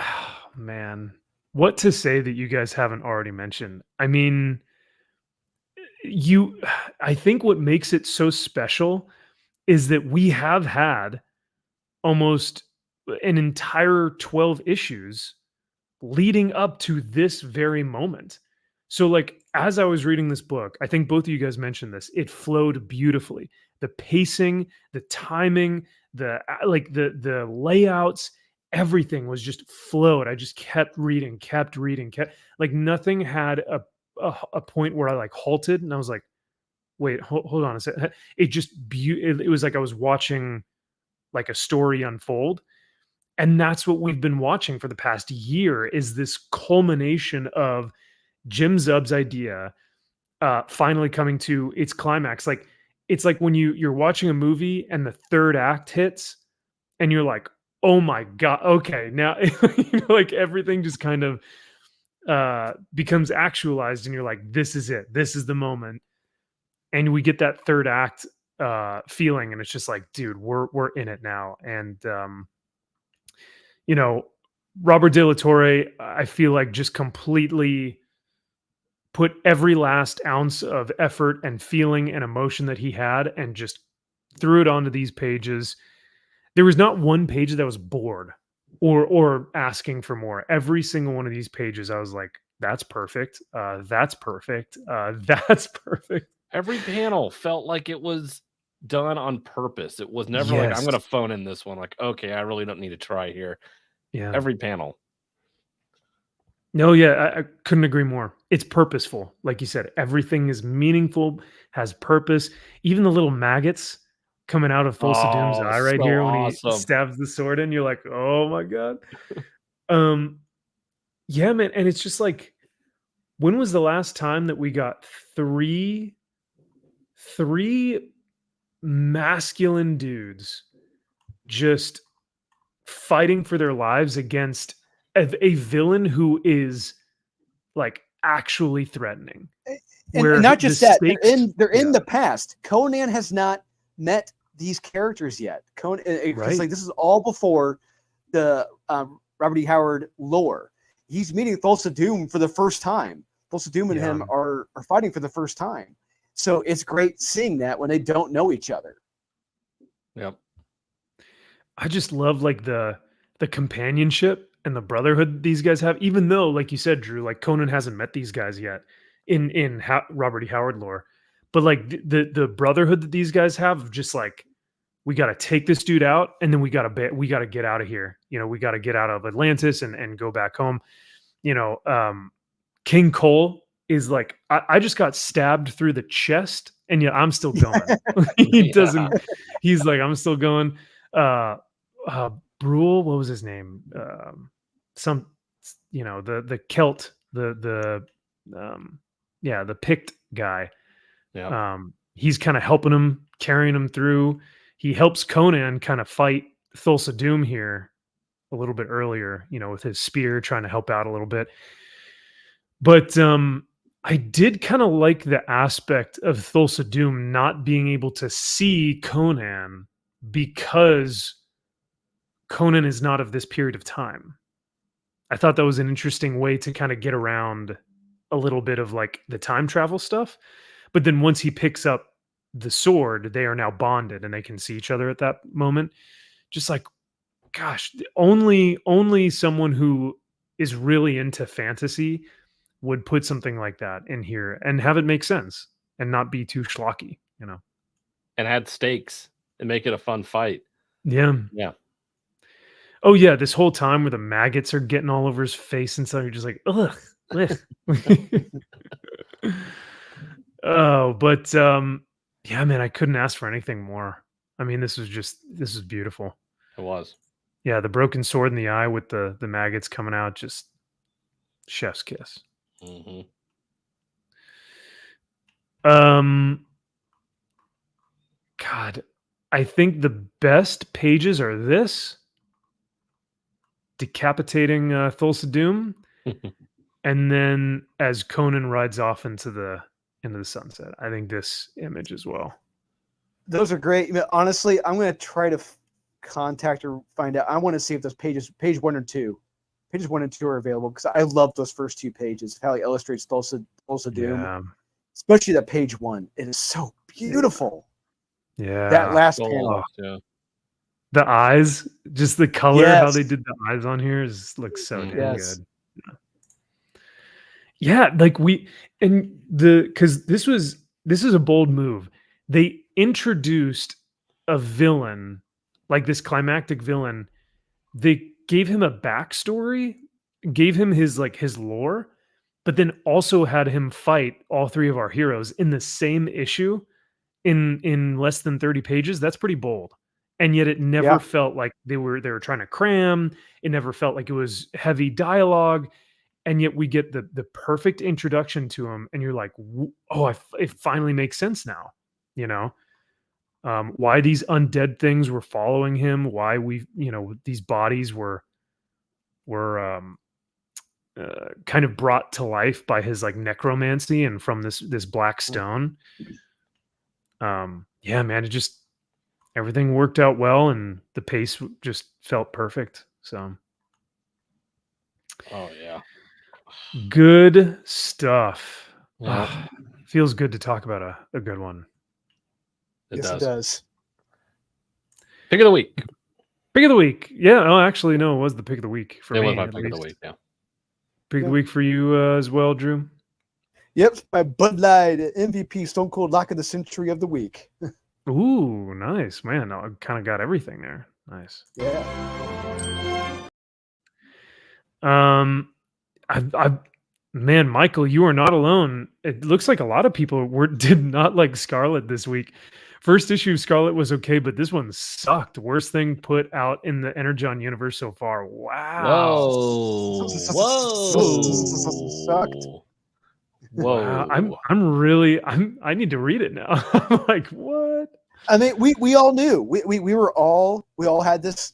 man, what to say that you guys haven't already mentioned? I mean, I think what makes it so special is that we have had almost an entire 12 issues leading up to this very moment. So, like, as I was reading this book, I think both of you guys mentioned this, it flowed beautifully. The pacing, the timing, the layouts, everything was just flowed. I just kept reading, like, nothing had a point where I like halted and I was like, wait, hold on a second. It just it was like I was watching like a story unfold. And that's what we've been watching for the past year, is this culmination of Jim Zub's idea finally coming to its climax. Like, it's like when you're watching a movie and the third act hits and you're like, oh my God, okay, now like everything just kind of becomes actualized and you're like, this is it. This is the moment. And we get that third act feeling, and it's just like, dude, we're in it now. And Robert De La Torre, I feel like, just completely put every last ounce of effort and feeling and emotion that he had and just threw it onto these pages. There was not one page that was bored or asking for more. Every single one of these pages, I was like, that's perfect. That's perfect. That's perfect. Every panel felt like it was done on purpose. It was never like, I'm going to phone in this one. Like, okay, I really don't need to try here. Yeah. Every panel. No, yeah, I couldn't agree more. It's purposeful. Like you said, everything is meaningful, has purpose. Even the little maggots coming out of Thulsa Doom's Oh, eye right so here when awesome. he stabs the sword in. You're like, oh my god. Yeah, man, and it's just like, when was the last time that we got three masculine dudes just fighting for their lives against a villain who is like actually threatening? And not just that, they're in Yeah. the past. Conan has not met these characters yet. Conan, because Right. like this is all before the Robert E. Howard lore. He's meeting Thulsa Doom for the first time. Thulsa Doom and Yeah. him are fighting for the first time. So it's great seeing that when they don't know each other. Yep. I just love like the companionship and the brotherhood these guys have, even though, like you said, Drew, like Conan hasn't met these guys yet in Robert E. Howard lore, but like the brotherhood that these guys have, of just like, we got to take this dude out, and then we got to get out of here. You know, we got to get out of Atlantis and go back home. You know, King Cole is like, I just got stabbed through the chest, and yet I'm still going. He Yeah. doesn't. He's like, I'm still going. Brule, what was his name? Some, you know, the Celt, the Pict guy. Yeah. He's kind of helping him, carrying him through. He helps Conan kind of fight Thulsa Doom here a little bit earlier, you know, with his spear, trying to help out a little bit. But I did kind of like the aspect of Thulsa Doom not being able to see Conan because Conan is not of this period of time. I thought that was an interesting way to kind of get around a little bit of like the time travel stuff. But then once he picks up the sword, they are now bonded and they can see each other at that moment. Just like, gosh, only someone who is really into fantasy would put something like that in here and have it make sense and not be too schlocky, you know? And add stakes and make it a fun fight. Yeah. Yeah. Oh yeah, this whole time where the maggots are getting all over his face and stuff, you're just like, ugh. Oh, but yeah, man, I couldn't ask for anything more. I mean, this is beautiful. It was. Yeah, the broken sword in the eye with the maggots coming out, just chef's kiss. Mm-hmm. God, I think the best pages are this decapitating Thulsa Doom, and then as Conan rides off into the sunset. I think this image as well. Those are great. Honestly, I'm going to try to contact or find out. I want to see if those pages 1 and 2 are available, because I love those first 2 pages, how he illustrates Thulsa Doom, Yeah. especially that page 1. It is so beautiful. Yeah. That last So panel. lost, yeah. The eyes, just the color, how Yes. they did the eyes on here looks so damn Yes. good. Yeah, like because this is a bold move. They introduced a villain, like this climactic villain. They gave him a backstory, gave him his lore, but then also had him fight all 3 of our heroes in the same issue in less than 30 pages. That's pretty bold. And yet it never felt like they were trying to cram. It never felt like it was heavy dialogue. And yet we get the perfect introduction to him, and you're like, oh, it finally makes sense now. You know, why these undead things were following him, why these bodies were kind of brought to life by his like necromancy and from this black stone. Yeah, man, everything worked out well, and the pace just felt perfect. So, Oh yeah. good stuff. Yeah. Feels good to talk about a good one. It Yes, does. it does. Pick of the week. Pick of the week. Yeah. Oh, actually, no, it was the pick of the week for It me. was my at pick of the least. week. Yeah. Pick of the week for you as well, Drew. Yep, my Bud Light MVP Stone Cold Lock of the Century of the week. Ooh, nice, man. I kind of got everything there. Nice. Yeah. Man, Michael, you are not alone. It looks like a lot of people did not like Scarlet this week. First issue of Scarlet was okay, but this one sucked. Worst thing put out in the Energon universe so far. Wow. Sucked. Wow. Whoa. I need to read it now. I'm like, what? I mean, we all knew. We all had this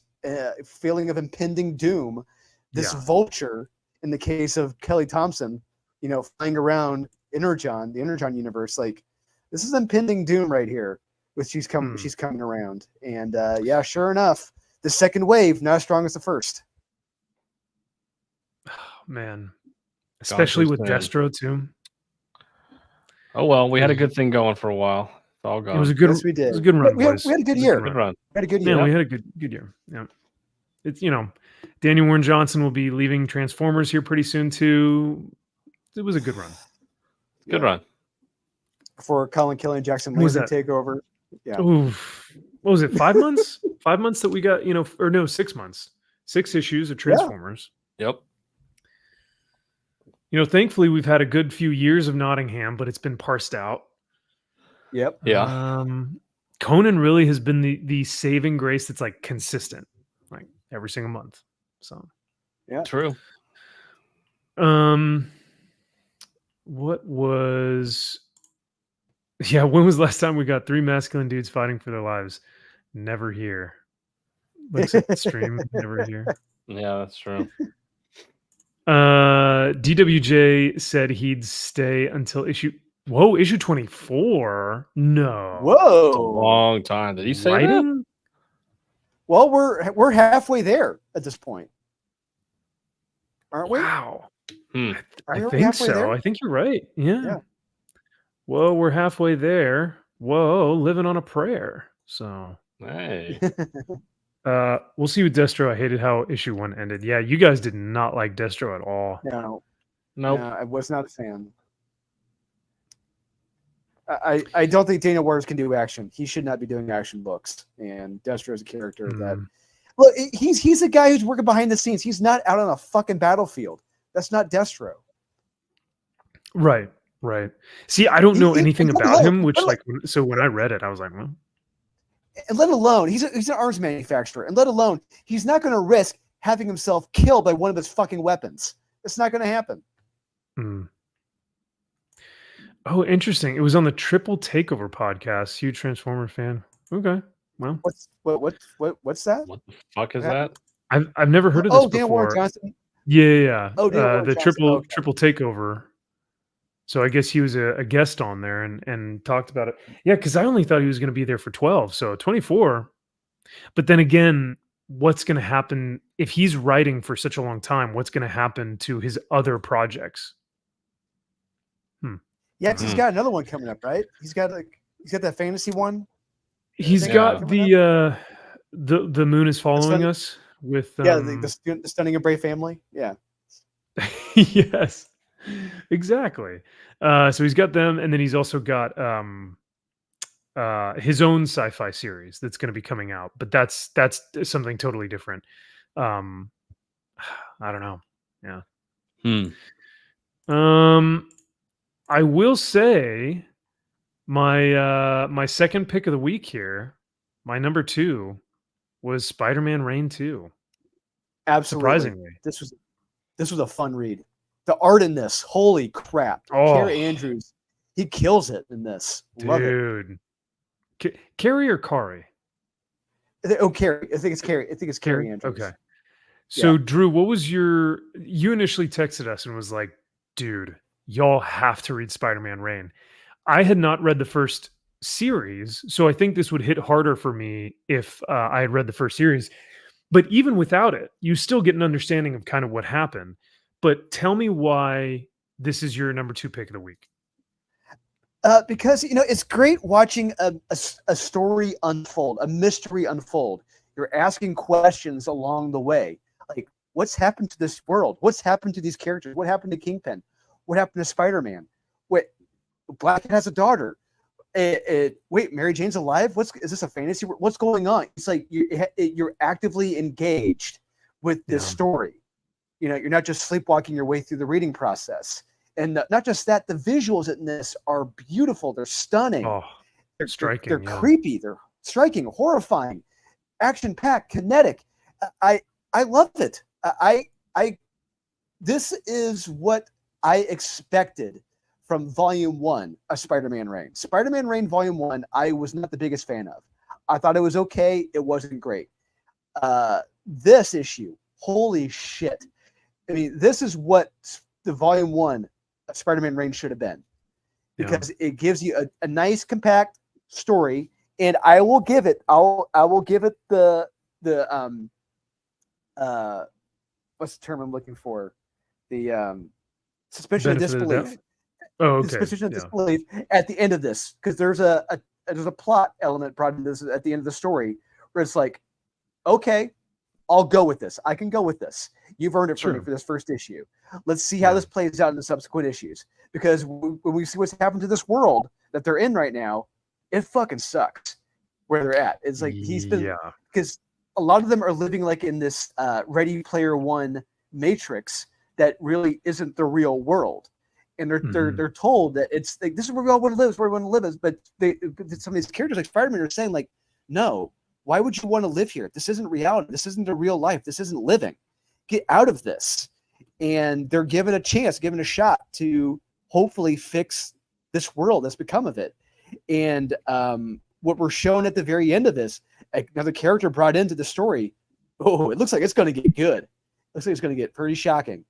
feeling of impending doom. This vulture, in the case of Kelly Thompson, flying around the Energon universe, like this is impending doom right here. She's coming around, and sure enough, the second wave not as strong as the first. Oh, man, especially with Destro too. Oh well, we had a good thing going for a while. It's all gone. It was a good. Yes, we did. It was a good run. We had a good year. Good run. We had a good year. Yeah, we had a good year. Yeah, it's Daniel Warren Johnson will be leaving Transformers here pretty soon too. It was a good run. Good run. Before Colin Kelly and Jackson Lazy take over. Yeah. Oof. What was it? 5 months? 5 months that we got, or no, 6 months. 6 issues of Transformers. Yep. Thankfully we've had a good few years of Nottingham, but it's been parsed out. Yep. Yeah. Conan really has been the saving grace that's like consistent, like every single month. So yeah. True. What was when was the last time we got 3 masculine dudes fighting for their lives? Never here. Looks at the stream, never here. Yeah, that's true. DWJ said he'd stay until issue 24. No. Whoa. It's a long time. Did he say that? Well, we're halfway there at this point. Aren't we? Wow. I we think so. there? I think you're right. Yeah. Whoa, we're halfway there. Whoa, living on a prayer. So Hey. we'll see with Destro. I hated how issue 1 ended. Yeah, you guys did not like Destro at all. No. Nope. No, I was not a fan. I don't think Daniel Waters can do action. He should not be doing action books. And Destro is a character that look, he's a guy who's working behind the scenes. He's not out on a fucking battlefield. That's not Destro. Right. See, I don't know anything about him, which so when I read it, I was like, well. And let alone he's an arms manufacturer, and let alone he's not going to risk having himself killed by one of his fucking weapons. It's not going to happen. Oh, interesting. It was on the Triple Takeover podcast. Huge Transformer fan. Okay, well, what's that? What the fuck is that? I've never heard of this before. Dan Warren Johnson. Yeah. Oh, the Triple Takeover. So I guess he was a guest on there and talked about it. Yeah, because I only thought he was going to be there for 12, so 24. But then again, what's going to happen if he's writing for such a long time? What's going to happen to his other projects? Yeah, because he's got another one coming up, right? He's got that fantasy one. He's got the Moon is Following Us with the Stunning and Brave Family. Yeah. Yes. Exactly. So he's got them, and then he's also got his own sci-fi series that's going to be coming out, but that's something totally different. I don't know. Yeah. I will say my second pick of the week here, my number 2 was Spider-Man Reign 2. Absolutely. Surprisingly. This was a fun read. The art in this, holy crap. Carrie Andrews, he kills it in this. Love Dude. Carrie or Kari? Oh, Carrie. I think it's Carrie. I think it's Carrie Andrews. Okay. So Drew, what was you initially texted us and was like, dude, y'all have to read Spider-Man Reign. I had not read the first series, so I think this would hit harder for me if I had read the first series. But even without it, you still get an understanding of kind of what happened. But tell me why this is your number 2 pick of the week. Because it's great watching a story unfold, a mystery unfold. You're asking questions along the way, like what's happened to this world? What's happened to these characters? What happened to Kingpin? What happened to Spider-Man? Wait, Black has a daughter. Wait, Mary Jane's alive? Is this a fantasy? What's going on? It's like you're actively engaged with this story. You're not just sleepwalking your way through the reading process. And not just that, the visuals in this are beautiful. They're stunning. striking. They're Yeah. creepy. They're striking, horrifying, action-packed, kinetic. I love it. This is what I expected from Volume 1 of Spider-Man Reign. Spider-Man Reign Volume 1, I was not the biggest fan of. I thought it was okay. It wasn't great. This issue, holy shit. I mean, this is what the Volume 1 of Spider-Man Reign should have been. Because it gives you a nice, compact story. And I will give it, I will give it the what's the term I'm looking for? The suspension of disbelief. Oh, okay. Suspension of disbelief at the end of this, because there's a plot element brought into this at the end of the story where it's like, okay, I'll go with this. I can go with this. You've earned it for me for this first issue. Let's see how this plays out in the subsequent issues. Because when we see what's happened to this world that they're in right now, it fucking sucks where they're at. It's like he's been, because a lot of them are living like in this Ready Player One matrix that really isn't the real world. And they're told that it's like, this is where we all want to live, where we want to live. But some of these characters like Spider-Man are saying like, no, why would you want to live here? This isn't reality. This isn't a real life. This isn't living. Get out of this. And they're given a chance, given a shot to hopefully fix this world that's become of it. And what we're shown at the very end of this, another character brought into the story. Oh, it looks like it's going to get good. Looks like it's going to get pretty shocking.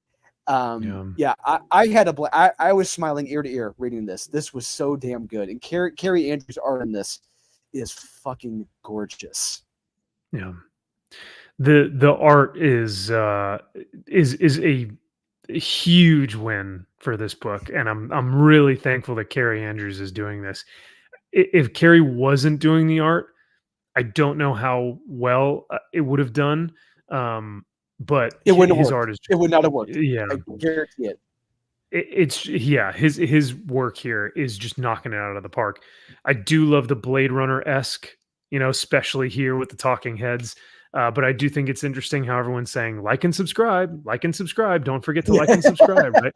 I had I was smiling ear to ear reading this. This was so damn good. And Carrie Andrews' art in this is fucking gorgeous. Yeah. The art is a huge win for this book, and I'm really thankful that Carrie Andrews is doing this. If Carrie wasn't doing the art, I don't know how well it would have done. But it wouldn't his have art is it would not have worked. Yeah, I guarantee it. His work here is just knocking it out of the park. I do love the Blade Runner-esque, especially here with the talking heads. But I do think it's interesting how everyone's saying like and subscribe. Don't forget to like and subscribe, right?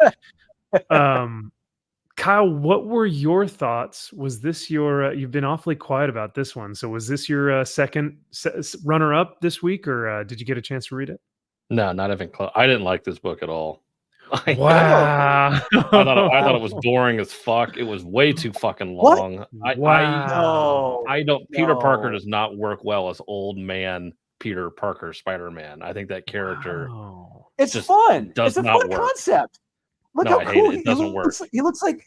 Kyle, what were your thoughts? Was this your? You've been awfully quiet about this one. So was this your second runner-up this week, or did you get a chance to read it? No, not even close. I didn't like this book at all. Wow. I thought it was boring as fuck. It was way too fucking long. Peter Parker does not work well as old man Peter Parker Spider-Man. I think that character it's fun. Does it's a not fun work. Concept. Look No, how I cool hate it. It doesn't work. He looks like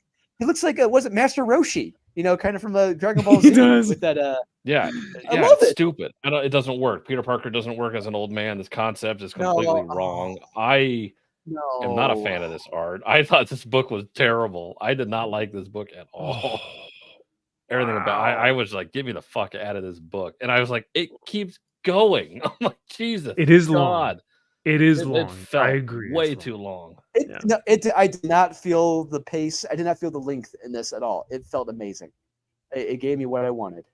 was it Master Roshi? Kind of from the Dragon Ball Z. He does. With that yeah, I love it's it. stupid. It doesn't work. Peter Parker doesn't work as an old man. This concept is completely wrong. I am not a fan of this art. I thought this book was terrible. I did not like this book at all. Everything about I was like, get me the fuck out of this book. And I was like, it keeps going. I'm like, Jesus. It is God. long. It is long. It felt I agree. Way too long. I did not feel the pace. I did not feel the length in this at all. It felt amazing. It gave me what I wanted.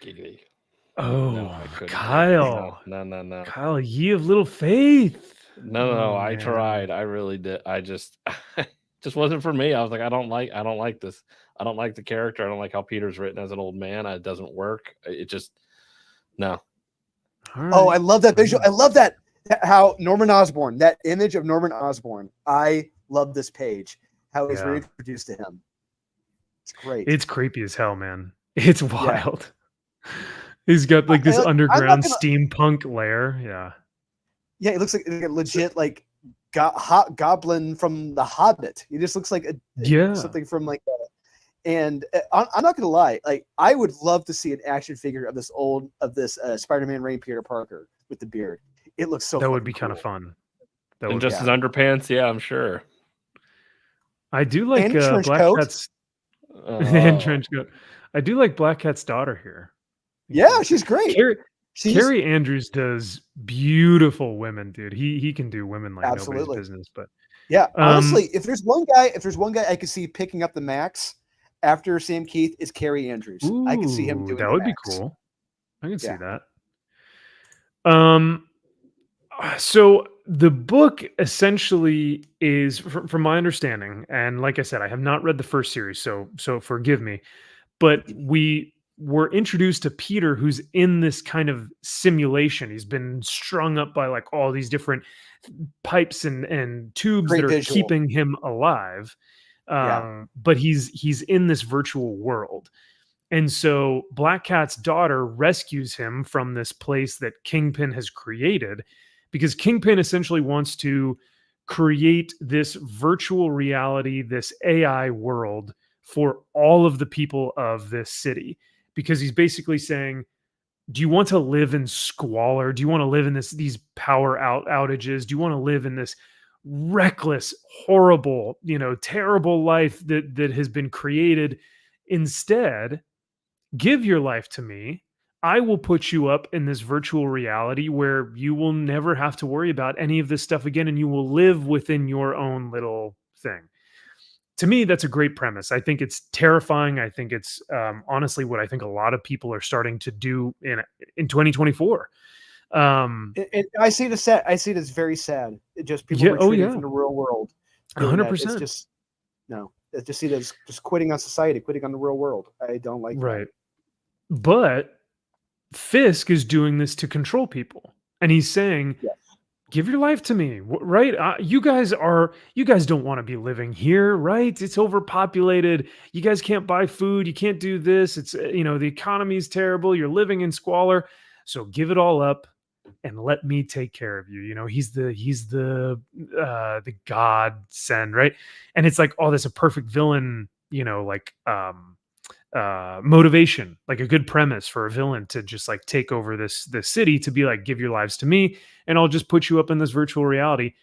Giggity. Oh, no, Kyle. No. Kyle, ye of little faith. No, I tried. I really did. I just wasn't for me. I was like, I don't like this. I don't like the character. I don't like how Peter's written as an old man. It doesn't work. It just no. Right. Oh, I love that visual. I love that how Norman Osborn, that image of Norman Osborn. I love this page. How he's reintroduced to him. It's great. It's creepy as hell, man. It's wild. Yeah. He's got like this underground steampunk lair. Yeah. Yeah, it looks like a legit like goblin from The Hobbit. He just looks like something from like and I'm not gonna lie, like I would love to see an action figure of this Spider-Man Reign Peter Parker with the beard. It looks so. That would be kind of fun. And just his underpants, yeah, I'm sure. I do like Black Cat's and trench coat. I do like Black Cat's daughter here. Yeah, she's great. Carrie Andrews does beautiful women, dude. He can do women like nobody's business. But yeah, honestly, if there's one guy I could see picking up the max after Sam Keith is Carrie Andrews. Ooh, I can see him doing that. Would be cool. I can see that. So the book essentially is, from my understanding, and like I said, I have not read the first series, so forgive me, but we were introduced to Peter, who's in this kind of simulation. He's been strung up by like all these different pipes and tubes Great that are visual. keeping him alive. But he's in this virtual world. And so Black Cat's daughter rescues him from this place that Kingpin has created, because Kingpin essentially wants to create this virtual reality, this AI world for all of the people of this city. Because he's basically saying, do you want to live in squalor? Do you want to live in these power outages? Do you want to live in this reckless, horrible, terrible life that has been created? Instead, give your life to me. I will put you up in this virtual reality where you will never have to worry about any of this stuff again, and you will live within your own little thing. To me, that's a great premise. I think it's terrifying. I think it's honestly what I think a lot of people are starting to do in 2024. I see it as sad. I see it as very sad. It just people Yeah, retreating from the real world. doing that. 100%. It's just no. It's just see it as just quitting on society, quitting on the real world. I don't like that. Right. But Fisk is doing this to control people. And he's saying, Yes. give your life to me, right? You guys don't want to be living here, right? It's overpopulated. You guys can't buy food. You can't do this. It's, the economy is terrible. You're living in squalor. So give it all up and let me take care of you. He's the godsend, right? And it's like, oh, that's a perfect villain, motivation, like a good premise for a villain to just like take over this city, to be like, give your lives to me and I'll just put you up in this virtual reality.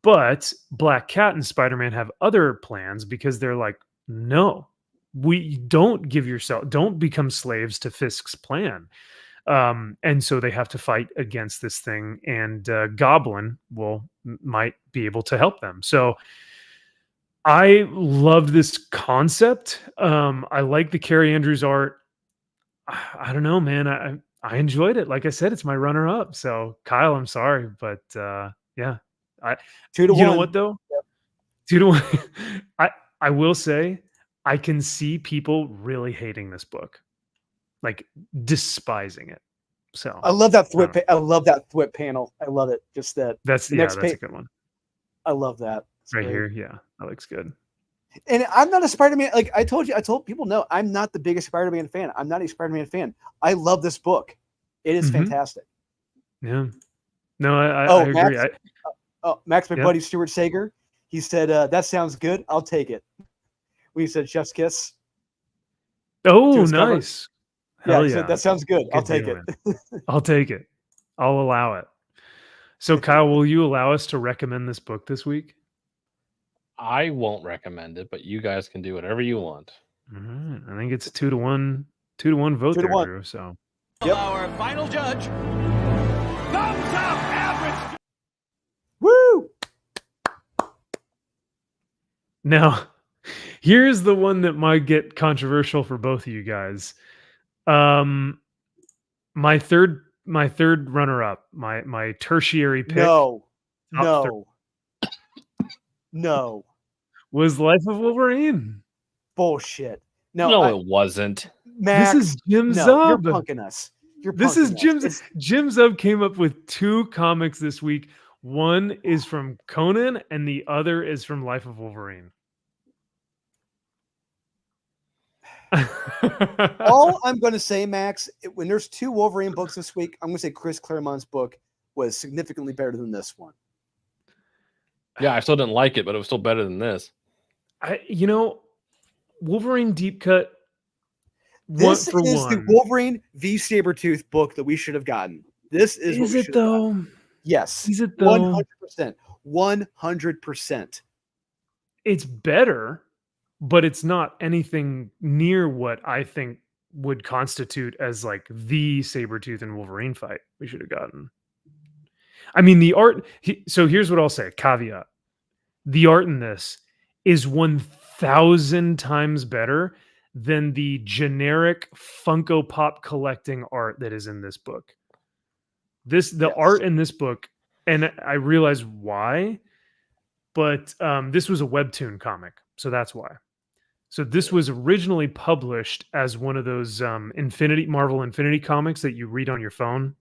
But Black Cat and Spider-Man have other plans, because they're like, no, we don't don't become slaves to Fisk's plan. And so they have to fight against this thing, and Goblin might be able to help them. So I love this concept. I like the Carrie Andrews art. I don't know, man. I enjoyed it. Like I said, it's my runner-up. So Kyle, I'm sorry, but yeah. 2-1. You know what though? Yep. 2-1. I will say, I can see people really hating this book, like despising it. So I love that Thwip. I love that Thwip panel. I love it. Just that. that's next a good one I love that. It's right great. here. Yeah, that looks good. And I'm not a Spider-Man. Like I told people, no, I'm not the biggest Spider-Man fan. I'm not a Spider-Man fan. I love this book. It is fantastic. Yeah. No, I agree. Max, my buddy Stuart Sager, he said, that sounds good. I'll take it. We said Chef's Kiss. Oh, nice. Hell yeah. Said, that sounds good. I'll take it. I'll take it. I'll allow it. So Kyle, will you allow us to recommend this book this week? I won't recommend it, but you guys can do whatever you want. All right. I think it's a 2-1 vote there, Drew. So Our final judge. Thumbs up, average. Woo! now, here's the one that might get controversial for both of you guys. My third runner-up, my tertiary pick. No. Was Life of Wolverine. Bullshit. No, it wasn't. Max, this is Jim no, Zub. you're punking us. This is Jim Zub came up with 2 comics this week. One is from Conan and the other is from Life of Wolverine. All I'm going to say, Max, when there's 2 Wolverine books this week, I'm going to say Chris Claremont's book was significantly better than this one. Yeah, I still didn't like it, but it was still better than this. Wolverine Deep Cut. This is the Wolverine v Sabretooth book that we should have gotten. This is what we should have gotten. Yes. Is it though? 100%. 100%. It's better, but it's not anything near what I think would constitute as like the Sabretooth and Wolverine fight we should have gotten. I mean, the art. So here's what I'll say. Caveat. The art in this is 1,000 times better than the generic Funko Pop collecting art that is in this book. The art in this book, and I realize why, but this was a webtoon comic, so that's why. So this was originally published as one of those Marvel Infinity comics that you read on your phone.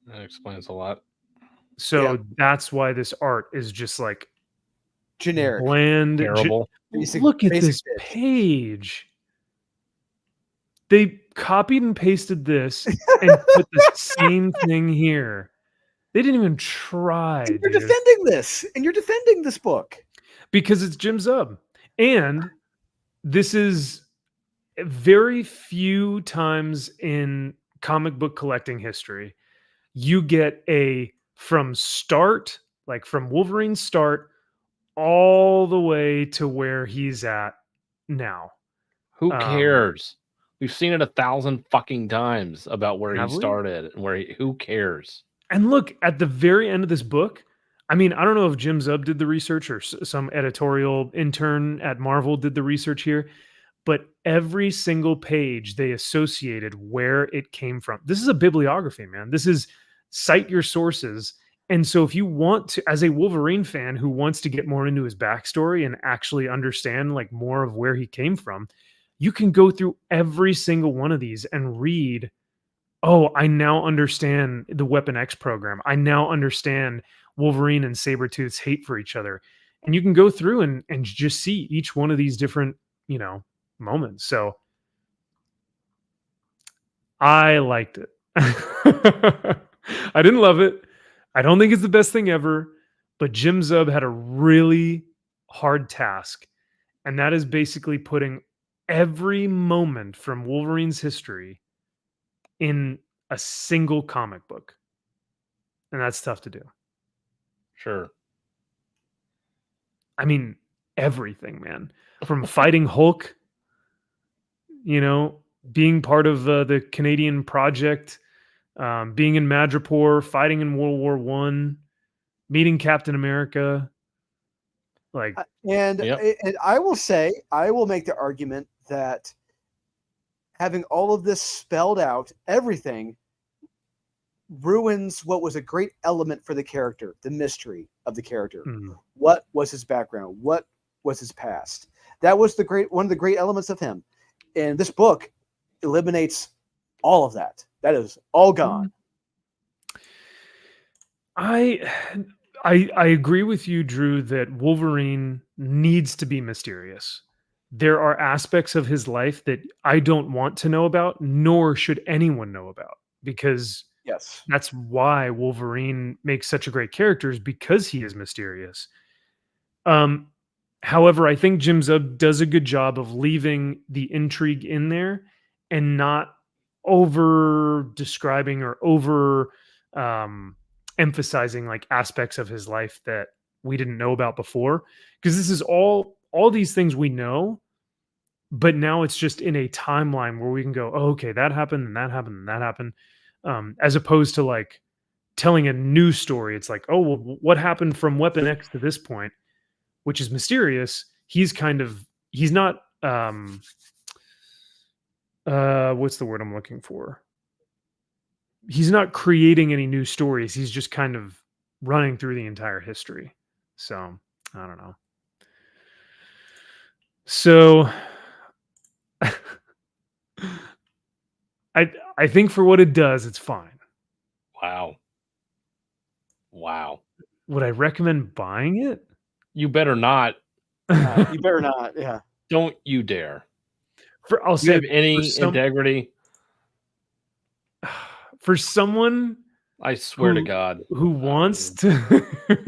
That explains a lot. So that's why this art is just like Generic. bland. Terrible. Look at this bitch. page. They copied and pasted this and put the same thing here. They didn't even try. And you're dude. defending this, and you're defending this book. Because it's Jim Zub. And this is very few times in comic book collecting history, you get a from start, like from Wolverine's start, all the way to where he's at now. Who cares? We've seen it 1,000 fucking times about where he Have we? started and who cares? And look, at the very end of this book, I mean, I don't know if Jim Zub did the research or some editorial intern at Marvel did the research here, but every single page they associated where it came from. This is a bibliography, man. This is cite your sources. And so if you want to, as a Wolverine fan who wants to get more into his backstory and actually understand like more of where he came from, you can go through every single one of these and read, oh, I now understand the Weapon X program. I now understand Wolverine and Sabretooth's hate for each other. And you can go through and just see each one of these different, moments. So I liked it. I didn't love it. I don't think it's the best thing ever, but Jim Zub had a really hard task. And that is basically putting every moment from Wolverine's history in a single comic book. And that's tough to do. Sure. I mean, everything, man. From fighting Hulk, being part of the Canadian project, being in Madripoor, fighting in World War I, meeting Captain America. And I will make the argument that having all of this spelled out, everything ruins what was a great element for the character, the mystery of the character. What was his background? What was his past? That was one of the great elements of him. And this book eliminates all of that. That is all gone. I agree with you, Drew, that Wolverine needs to be mysterious. There are aspects of his life that I don't want to know about, nor should anyone know about, because that's why Wolverine makes such a great character, is because he is mysterious. However, I think Jim Zub does a good job of leaving the intrigue in there and not over describing or over emphasizing like aspects of his life that we didn't know about before. Because this is all these things we know, but now it's just in a timeline where we can go, oh, okay, that happened and that happened and that happened. As opposed to like telling a new story. It's like, oh, well, what happened from Weapon X to this point, which is mysterious. He's not, what's the word I'm looking for? He's not creating any new stories. He's just kind of running through the entire history. So I don't know. So I think for what it does, it's fine. Wow. Would I recommend buying it? You better not. You better not. Yeah. Don't you dare. I'll say, have any integrity. For someone, I swear to God, who wants to,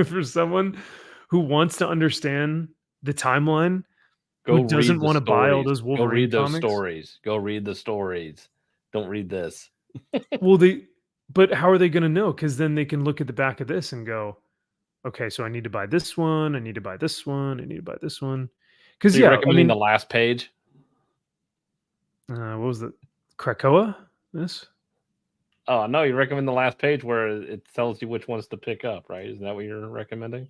for someone who wants to understand the timeline, who doesn't want to buy all those Wolverine comics. Go read the stories. Don't read this. Well, but how are they going to know? Because then they can look at the back of this and go, okay, so I need to buy this one. I need to buy this one. I need to buy this one. Because you recommending the last page. What was it? Krakoa? This? Oh no, you recommend the last page where it tells you which ones to pick up, right? Isn't that what you're recommending?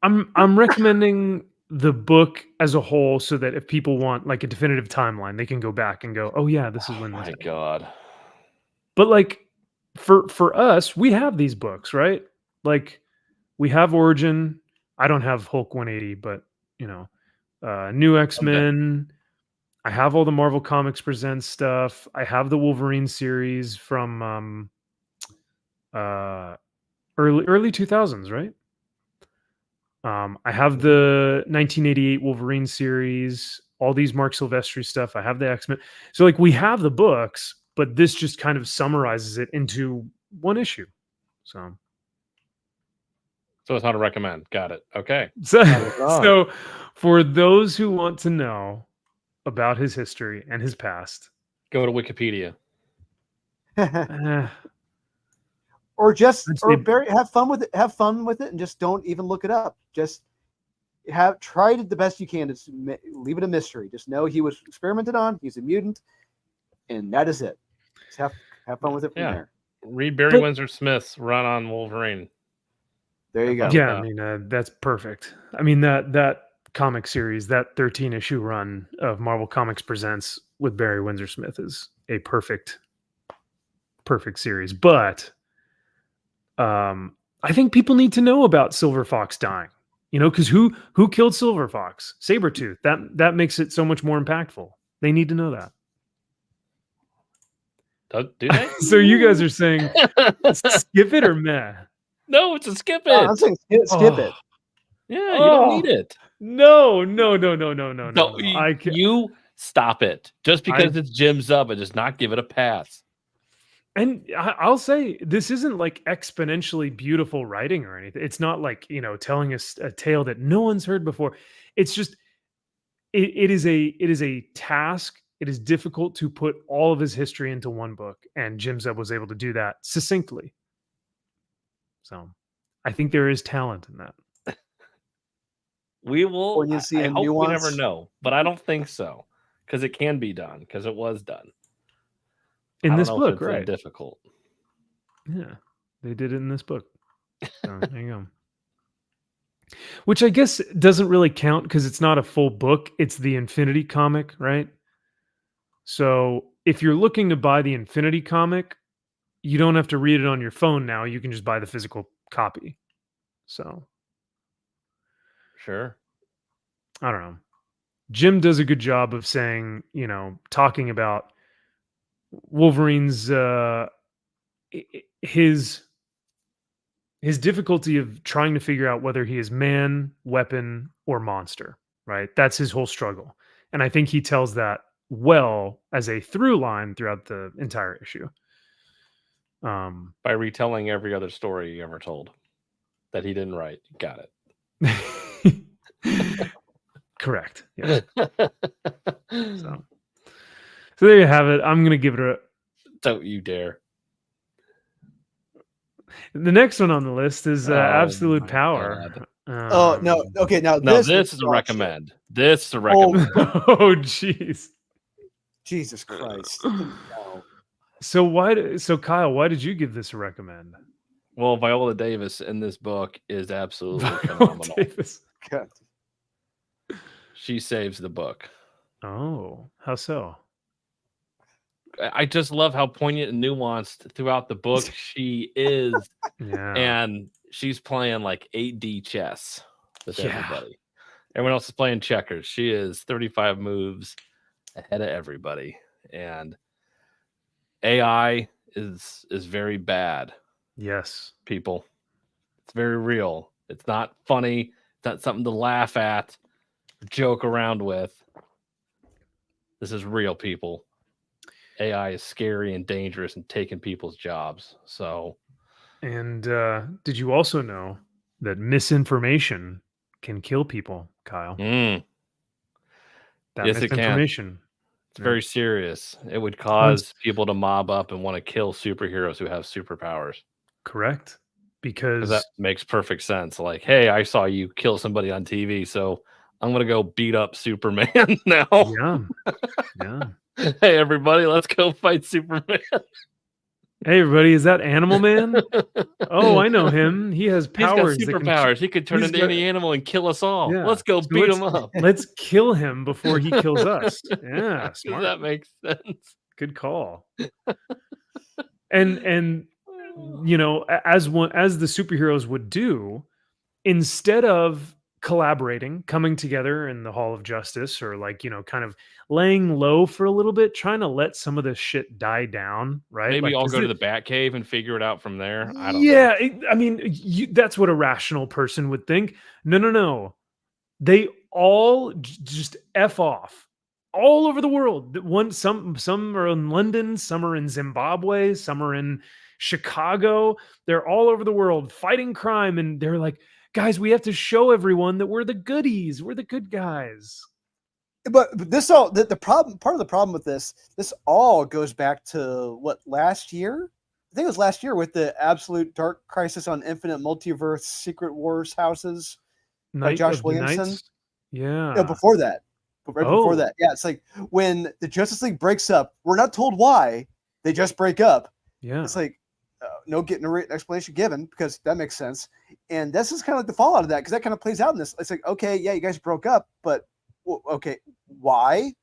I'm recommending the book as a whole, so that if people want like a definitive timeline, they can go back and go, oh yeah, this is when. My God. But like for us, we have these books, right? Like we have Origin. I don't have Hulk 180, but New X-Men. I have all the Marvel Comics Presents stuff. I have the Wolverine series from early 2000s, right? I have the 1988 Wolverine series, all these Mark Silvestri stuff. I have the X-Men. So like we have the books, but this just kind of summarizes it into one issue. So it's how to recommend. Got it. Okay. So for those who want to know about his history and his past, go to Wikipedia. Or just I'd or say- very have fun with it. Have fun with it, and just don't even look it up. Just try it the best you can. Just leave it a mystery. Just know he was experimented on. He's a mutant, and that is it. Just have fun with it from there. Read Barry Windsor Smith's run on Wolverine. There you go. Yeah, I mean that's perfect. I mean that comic series, that 13-issue run of Marvel Comics Presents with Barry Windsor Smith is a perfect series. But I think people need to know about Silver Fox dying. Because who killed Silver Fox? Sabretooth. That makes it so much more impactful. They need to know that. Do they? So you guys are saying skip it or meh? No, it's a skip it. I'm saying skip it. Yeah, you don't need it. No. You stop it. Just because it's Jim Zub, does not give it a pass. And I'll say this isn't like exponentially beautiful writing or anything. It's not like, telling us a tale that no one's heard before. It's just, it is a task. It is difficult to put all of his history into one book. And Jim Zub was able to do that succinctly. So I think there is talent in that. We will. When you see I a hope we never nuance. know, but I don't think so, because it can be done, because it was done In I this don't know if book, it's that right? difficult. Yeah, they did it in this book. So there you go. Which I guess doesn't really count because it's not a full book. It's the Infinity comic, right? So if you're looking to buy the Infinity comic, you don't have to read it on your phone now. You can just buy the physical copy. So Sure. I don't know. Jim does a good job of saying, talking about Wolverine's his difficulty of trying to figure out whether he is man, weapon, or monster, right? That's his whole struggle. And I think he tells that well as a through line throughout the entire issue. By retelling every other story he ever told that he didn't write. Got it. Correct. Yeah. So there you have it. I'm going to give it a... Don't you dare. The next one on the list is Absolute my Power. Oh no. Okay, now No, this is is a dog recommend. shit. This is a recommend. Oh, jeez. Jesus Christ. No. So Kyle, why did you give this a recommend? Well, Viola Davis in this book is absolutely Viola phenomenal. Davis. God. She saves the book. Oh, how so? I just love how poignant and nuanced throughout the book she is. Yeah. And she's playing like 8D chess with Yeah. everybody. Everyone else is playing checkers. She is 35 moves ahead of everybody. And AI is very bad, Yes. people. It's very real. It's not funny. It's not something to laugh at, joke around with. This is real, people. AI is scary and dangerous and taking people's jobs. So, And did you also know that misinformation can kill people, Kyle? yes, it can. Misinformation. It's very serious. It would cause people to mob up and want to kill superheroes who have superpowers. Correct. 'Cause Because that makes perfect sense. Like, hey, I saw you kill somebody on TV, so I'm going to go beat up Superman now. yeah. Hey, everybody, let's go fight Superman. Hey, everybody, is that Animal Man? Oh, I know him. He has He's got powers. that can- superpowers. He could turn he's into got- any animal and kill us all. Yeah. Let's go So beat him up. Let's kill him before he kills us. Yeah, Does smart. that make sense? Good call. And as the superheroes would do, instead of collaborating, coming together in the Hall of Justice, or like, kind of laying low for a little bit, trying to let some of this shit die down, right? Maybe Like, I'll 'cause go to the- the Batcave and figure it out from there. I don't know. yeah, I mean, that's what a rational person would think. No. They all just F off all over the world. Some are in London, some are in Zimbabwe, some are in Chicago. They're all over the world fighting crime, and they're like, guys, we have to show everyone that we're the goodies. We're the good guys. But this all the problem. Part of the problem with this all goes back to what, last year? I think it was last year with the absolute dark crisis on Infinite Multiverse Secret Wars houses by Night Josh of the Williamson. Knights? Yeah. No, before that. Right before Oh. that. Yeah, it's like when the Justice League breaks up, we're not told why. They just break up. Yeah. It's like no getting an explanation given, because that makes sense. And this is kind of like the fallout of that, because that kind of plays out in this. It's like, okay, yeah, you guys broke up, but okay, why?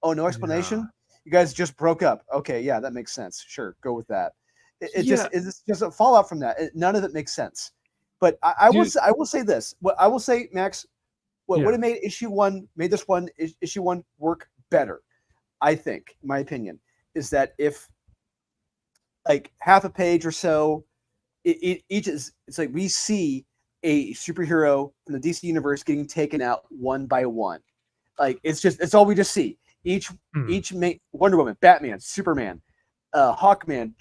Oh, no explanation. Yeah. You guys just broke up. Okay, yeah, that makes sense. Sure, go with that. It's just a fallout from that. None of it makes sense. But I will say this. What I will say, Max, what would have made issue one work better, I think, in my opinion, is that if like half a page or so, it's like we see a superhero from the DC universe getting taken out one by one. Like it's all we just see. Each Wonder Woman, Batman, Superman, Hawkman,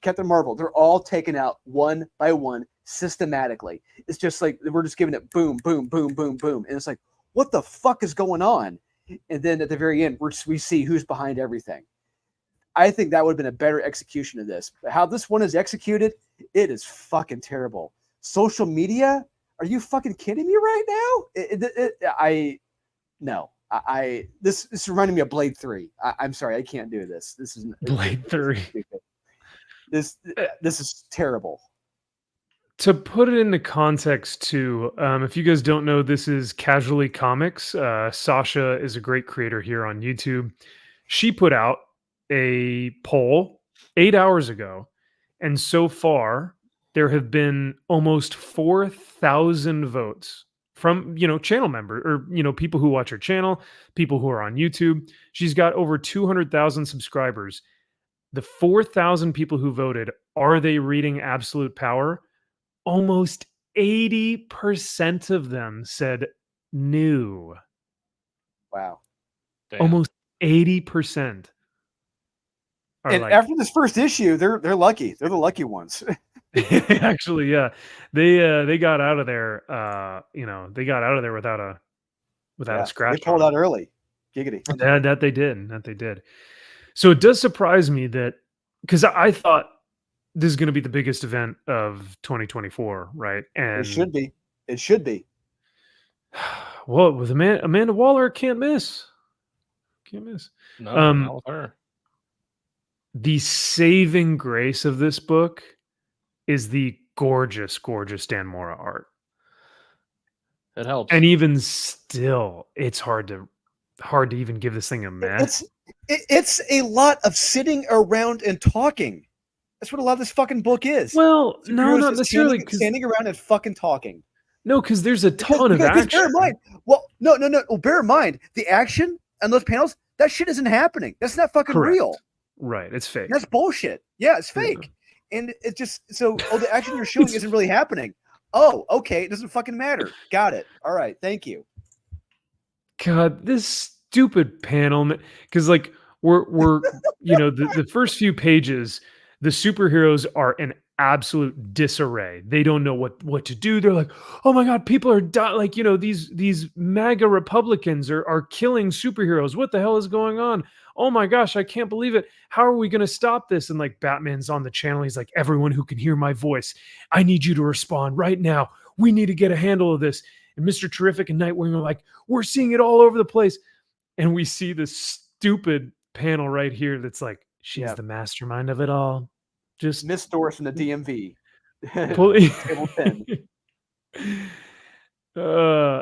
Captain Marvel, they're all taken out one by one systematically. It's just like we're just giving it boom, boom, boom, boom, boom, and it's like, what the fuck is going on? And then at the very end, we see who's behind everything. I think that would have been a better execution of this. How this one is executed, it is fucking terrible. Social media? Are you fucking kidding me right now? This is reminding me of Blade 3. I'm sorry, I can't do this. This is Blade 3. This is terrible. To put it into context, too, if you guys don't know, this is Casually Comics. Sasha is a great creator here on YouTube. She put out a poll 8 hours ago, and so far there have been almost 4,000 votes from channel member, or people who watch her channel, people who are on YouTube. She's got over 200,000 subscribers. The 4,000 people who voted, are they reading Absolute Power? Almost 80% of them said no. Wow. Damn. Almost 80%. And after this first issue, they're lucky. They're the lucky ones. Actually, yeah. They got out of there they got out of there without a scratch. They pulled out early. Giggity. That they did. So it does surprise me that, because I thought this is going to be the biggest event of 2024, right? And it should be. Well, with Amanda Waller, can't miss. No, not with her. The saving grace of this book is the gorgeous Dan Mora art. It helps. And even still, it's hard to even give this thing a meh. It's a lot of sitting around and talking. That's what a lot of this fucking book is. Well, no, not necessarily. Standing around and fucking talking. No, because there's a ton of action. Bear in mind, no. Bear in mind, the action on those panels, that shit isn't happening. That's not fucking real. Right, it's fake. That's bullshit. Yeah, it's fake. Yeah. And it just the action you're showing isn't really happening. Oh, okay, it doesn't fucking matter. Got it. All right, thank you. God, this stupid panel, because like we're the first few pages, the superheroes are in absolute disarray. They don't know what to do. They're like, oh my god, people are dying. Like, these MAGA Republicans are killing superheroes. What the hell is going on? Oh my gosh, I can't believe it. How are we going to stop this? And like Batman's on the channel. He's like, everyone who can hear my voice, I need you to respond right now. We need to get a handle of this. And Mr. Terrific and Nightwing are like, we're seeing it all over the place. And we see this stupid panel right here that's like, she's the mastermind of it all. Just Miss Doris from the DMV. Table 10.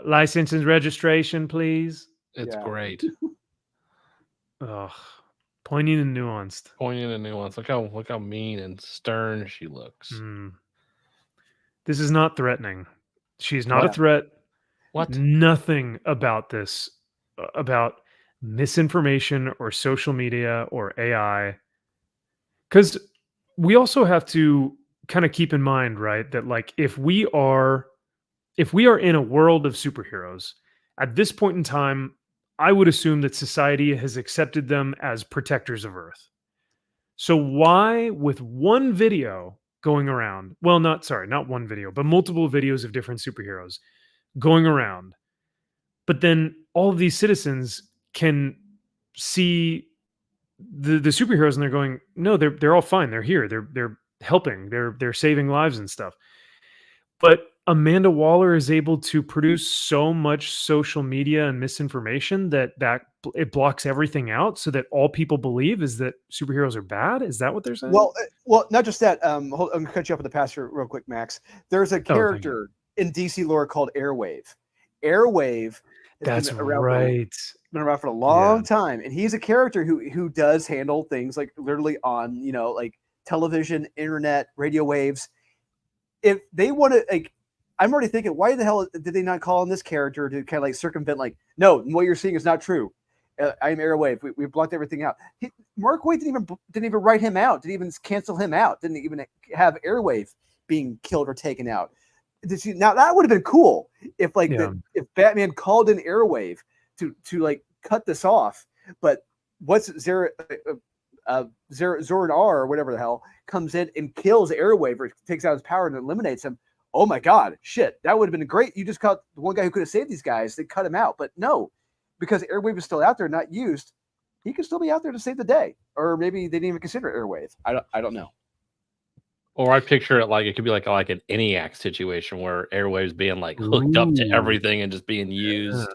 License and registration, please. It's great. Ugh. Poignant and nuanced. Look how mean and stern she looks. This is not threatening. She's not a What? threat. What? Nothing about this, about misinformation or social media or AI. Because we also have to kind of keep in mind, right, that like if we are in a world of superheroes, at this point in time, I would assume that society has accepted them as protectors of Earth. So why, with one video going around, well, not one video, but multiple videos of different superheroes going around, but then all of these citizens can see the superheroes and they're going, no, they're all fine. They're here. They're helping. They're saving lives and stuff. But Amanda Waller is able to produce so much social media and misinformation that it blocks everything out, so that all people believe is that superheroes are bad. Is that what they're saying? Well, not just that. I'm gonna cut you off at the pastor real quick, Max. There's a thank you. character in DC lore called Airwave. Airwave has That's been around right. been around for a long time, and he's a character who does handle things like literally on like television, internet, radio waves. If they want to, like, I'm already thinking, why the hell did they not call on this character to kind of like circumvent? Like, no, what you're seeing is not true. I'm Airwave. We blocked everything out. Mark Waid didn't even write him out. Didn't even cancel him out. Didn't even have Airwave being killed or taken out. Now that would have been cool if if Batman called in Airwave to like cut this off. But what's Zordar or whatever the hell comes in and kills Airwave or takes out his power and eliminates him. Oh my God, shit. That would have been great. You just caught the one guy who could have saved these guys. They cut him out. But no, because Airwave is still out there, not used, he could still be out there to save the day. Or maybe they didn't even consider Airwave. I don't know. Or I picture it like it could be like an ENIAC situation where Airwave's being like hooked up to everything and just being used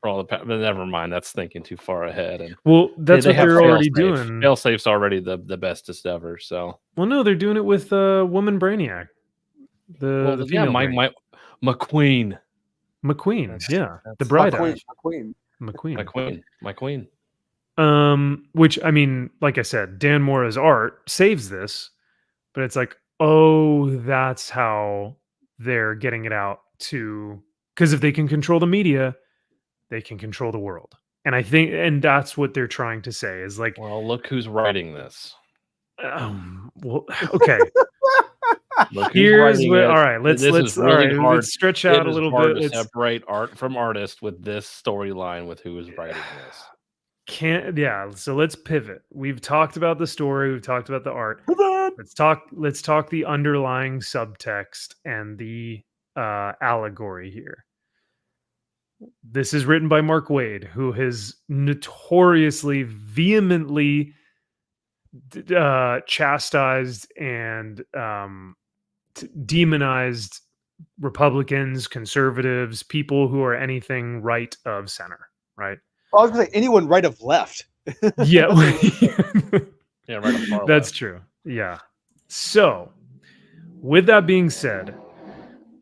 for all the but never mind, that's thinking too far ahead. And well, that's what they're already doing. Failsafe's already the bestest ever. So well, no, they're doing it with Woman Brainiac. The female McQueen. The bride My queen. Which, I mean, like I said, Dan Mora's art saves this, but it's like, oh, that's how they're getting it out to, because if they can control the media, they can control the world. And I think, and that's what they're trying to say is like, well, look who's writing this. Well, okay. Look, here's where, all right, let's really hard. Let's stretch out a little bit. Let's separate art from artist with this storyline with who is writing this. So let's pivot. We've talked about the story, we've talked about the art. Let's talk the underlying subtext and the allegory here. This is written by Mark Waid, who has notoriously vehemently chastised and demonized Republicans, conservatives, people who are anything right of center, right? I was going to say anyone right of left. Yeah. Yeah, right of far That's left. true. Yeah. So, with that being said,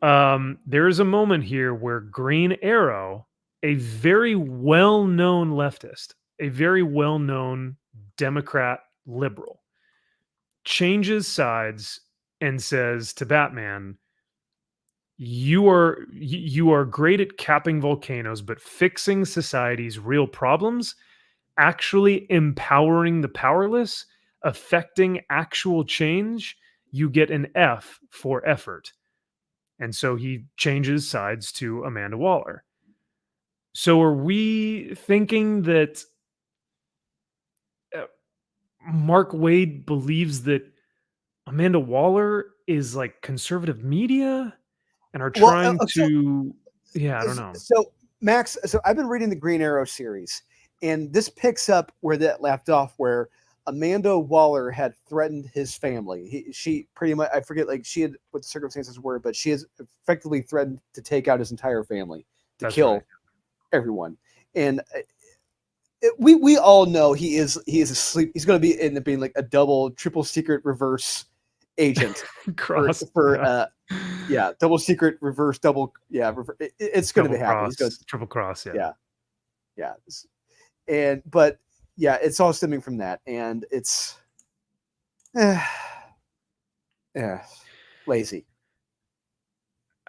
there is a moment here where Green Arrow, a very well-known leftist, a very well-known Democrat liberal, changes sides and says to Batman, you are great at capping volcanoes, but fixing society's real problems, actually empowering the powerless, affecting actual change, you get an F for effort. And so he changes sides to Amanda Waller. So are we thinking that Mark Waid believes that Amanda Waller is like conservative media and are trying to... Yeah, I don't know. So, Max, I've been reading the Green Arrow series, and this picks up where that left off, where Amanda Waller had threatened his family. She pretty much, I forget, like she had what the circumstances were, but she has effectively threatened to take out his entire family, to kill everyone. And we all know he is asleep. He's going to be end up being like a double, triple secret reverse agent double secret reverse double. Yeah, it's going to be happening. Triple cross. Yeah. And but yeah, it's all stemming from that, and it's lazy.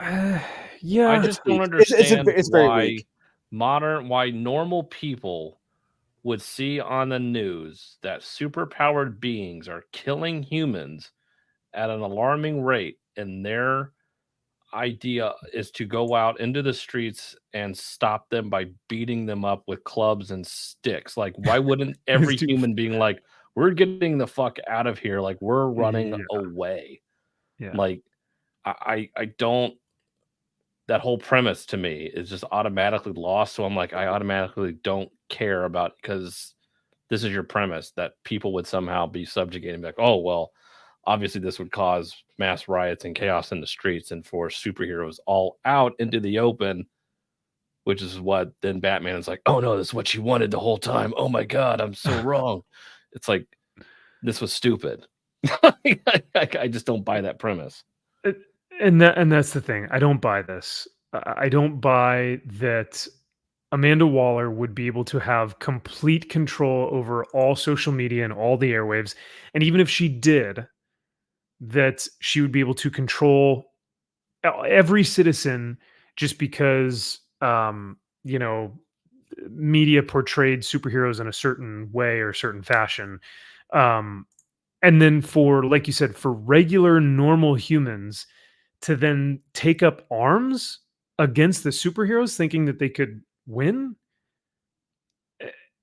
Yeah, I just don't It's understand very why weak. why normal people would see on the news that superpowered beings are killing humans at an alarming rate, and their idea is to go out into the streets and stop them by beating them up with clubs and sticks. Like, why wouldn't every too- human being like, we're getting the fuck out of here, like we're running Yeah. away? Yeah. Like, I don't. That whole premise to me is just automatically lost. So I'm like, I automatically don't care about, because this is your premise that people would somehow be subjugating, like, oh well, obviously this would cause mass riots and chaos in the streets, and for superheroes all out into the open, which is what then Batman is like, oh no, this is what you wanted the whole time. Oh my god, I'm so wrong. It's like, this was stupid. I just don't buy that premise. And that's the thing. I don't buy this. I don't buy that Amanda Waller would be able to have complete control over all social media and all the airwaves. And even if she did, that she would be able to control every citizen just because, you know, media portrayed superheroes in a certain way or certain fashion. Um, and then for, like you said, for regular normal humans to then take up arms against the superheroes thinking that they could win.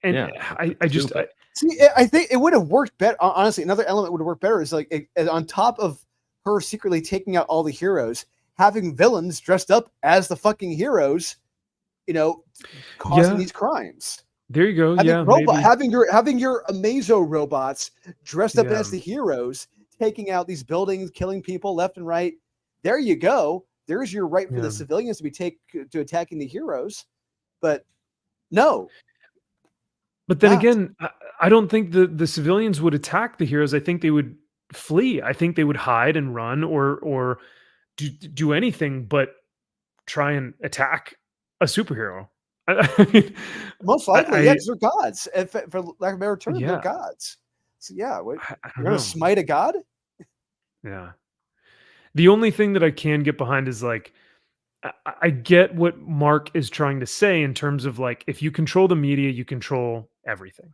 And Yeah, I just, stupid. See, I think it would have worked better. Honestly, another element would have worked better is like on top of her secretly taking out all the heroes, having villains dressed up as the fucking heroes, causing Yeah. these crimes. There you go. Having Yeah, maybe. having your Amazo robots dressed up Yeah. as the heroes, taking out these buildings, killing people left and right. There you go. There's your right for Yeah. the civilians to attacking the heroes. But no. But then not. again, I don't think the civilians would attack the heroes. I think they would flee. I think they would hide and run or do anything but try and attack a superhero. I mean, Most likely, yeah, I because they're gods. For lack of a better term, they're yeah, gods. So yeah, what, I you're don't gonna know. smite a god? Yeah. The only thing that I can get behind is like, I get what Mark is trying to say in terms of like, if you control the media, you control everything.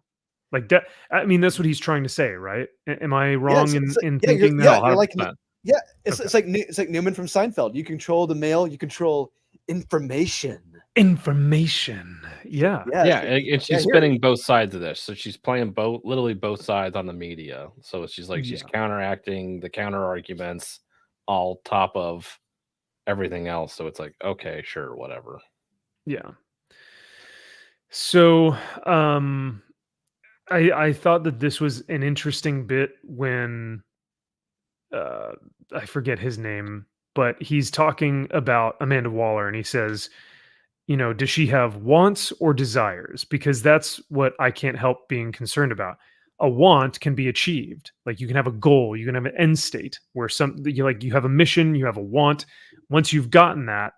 Like that. I mean, that's what he's trying to say, right? Am I Yeah, wrong it's like, in yeah, thinking you're that? like 100%. yeah, it's Okay. it's like Newman from Seinfeld. You control the mail, you control information. Information. Yeah. Yeah, Yeah, so- and she's here. spinning both sides of this. So she's playing literally both sides on the media. So she's like, she's Yeah. counteracting the counter arguments all top of everything else. So it's like, okay, sure, whatever. Yeah. So, I thought that this was an interesting bit when I forget his name, but he's talking about Amanda Waller and he says, does she have wants or desires? Because that's what I can't help being concerned about. A want can be achieved. Like you can have a goal, you can have an end state where you have a mission, you have a want. Once you've gotten that,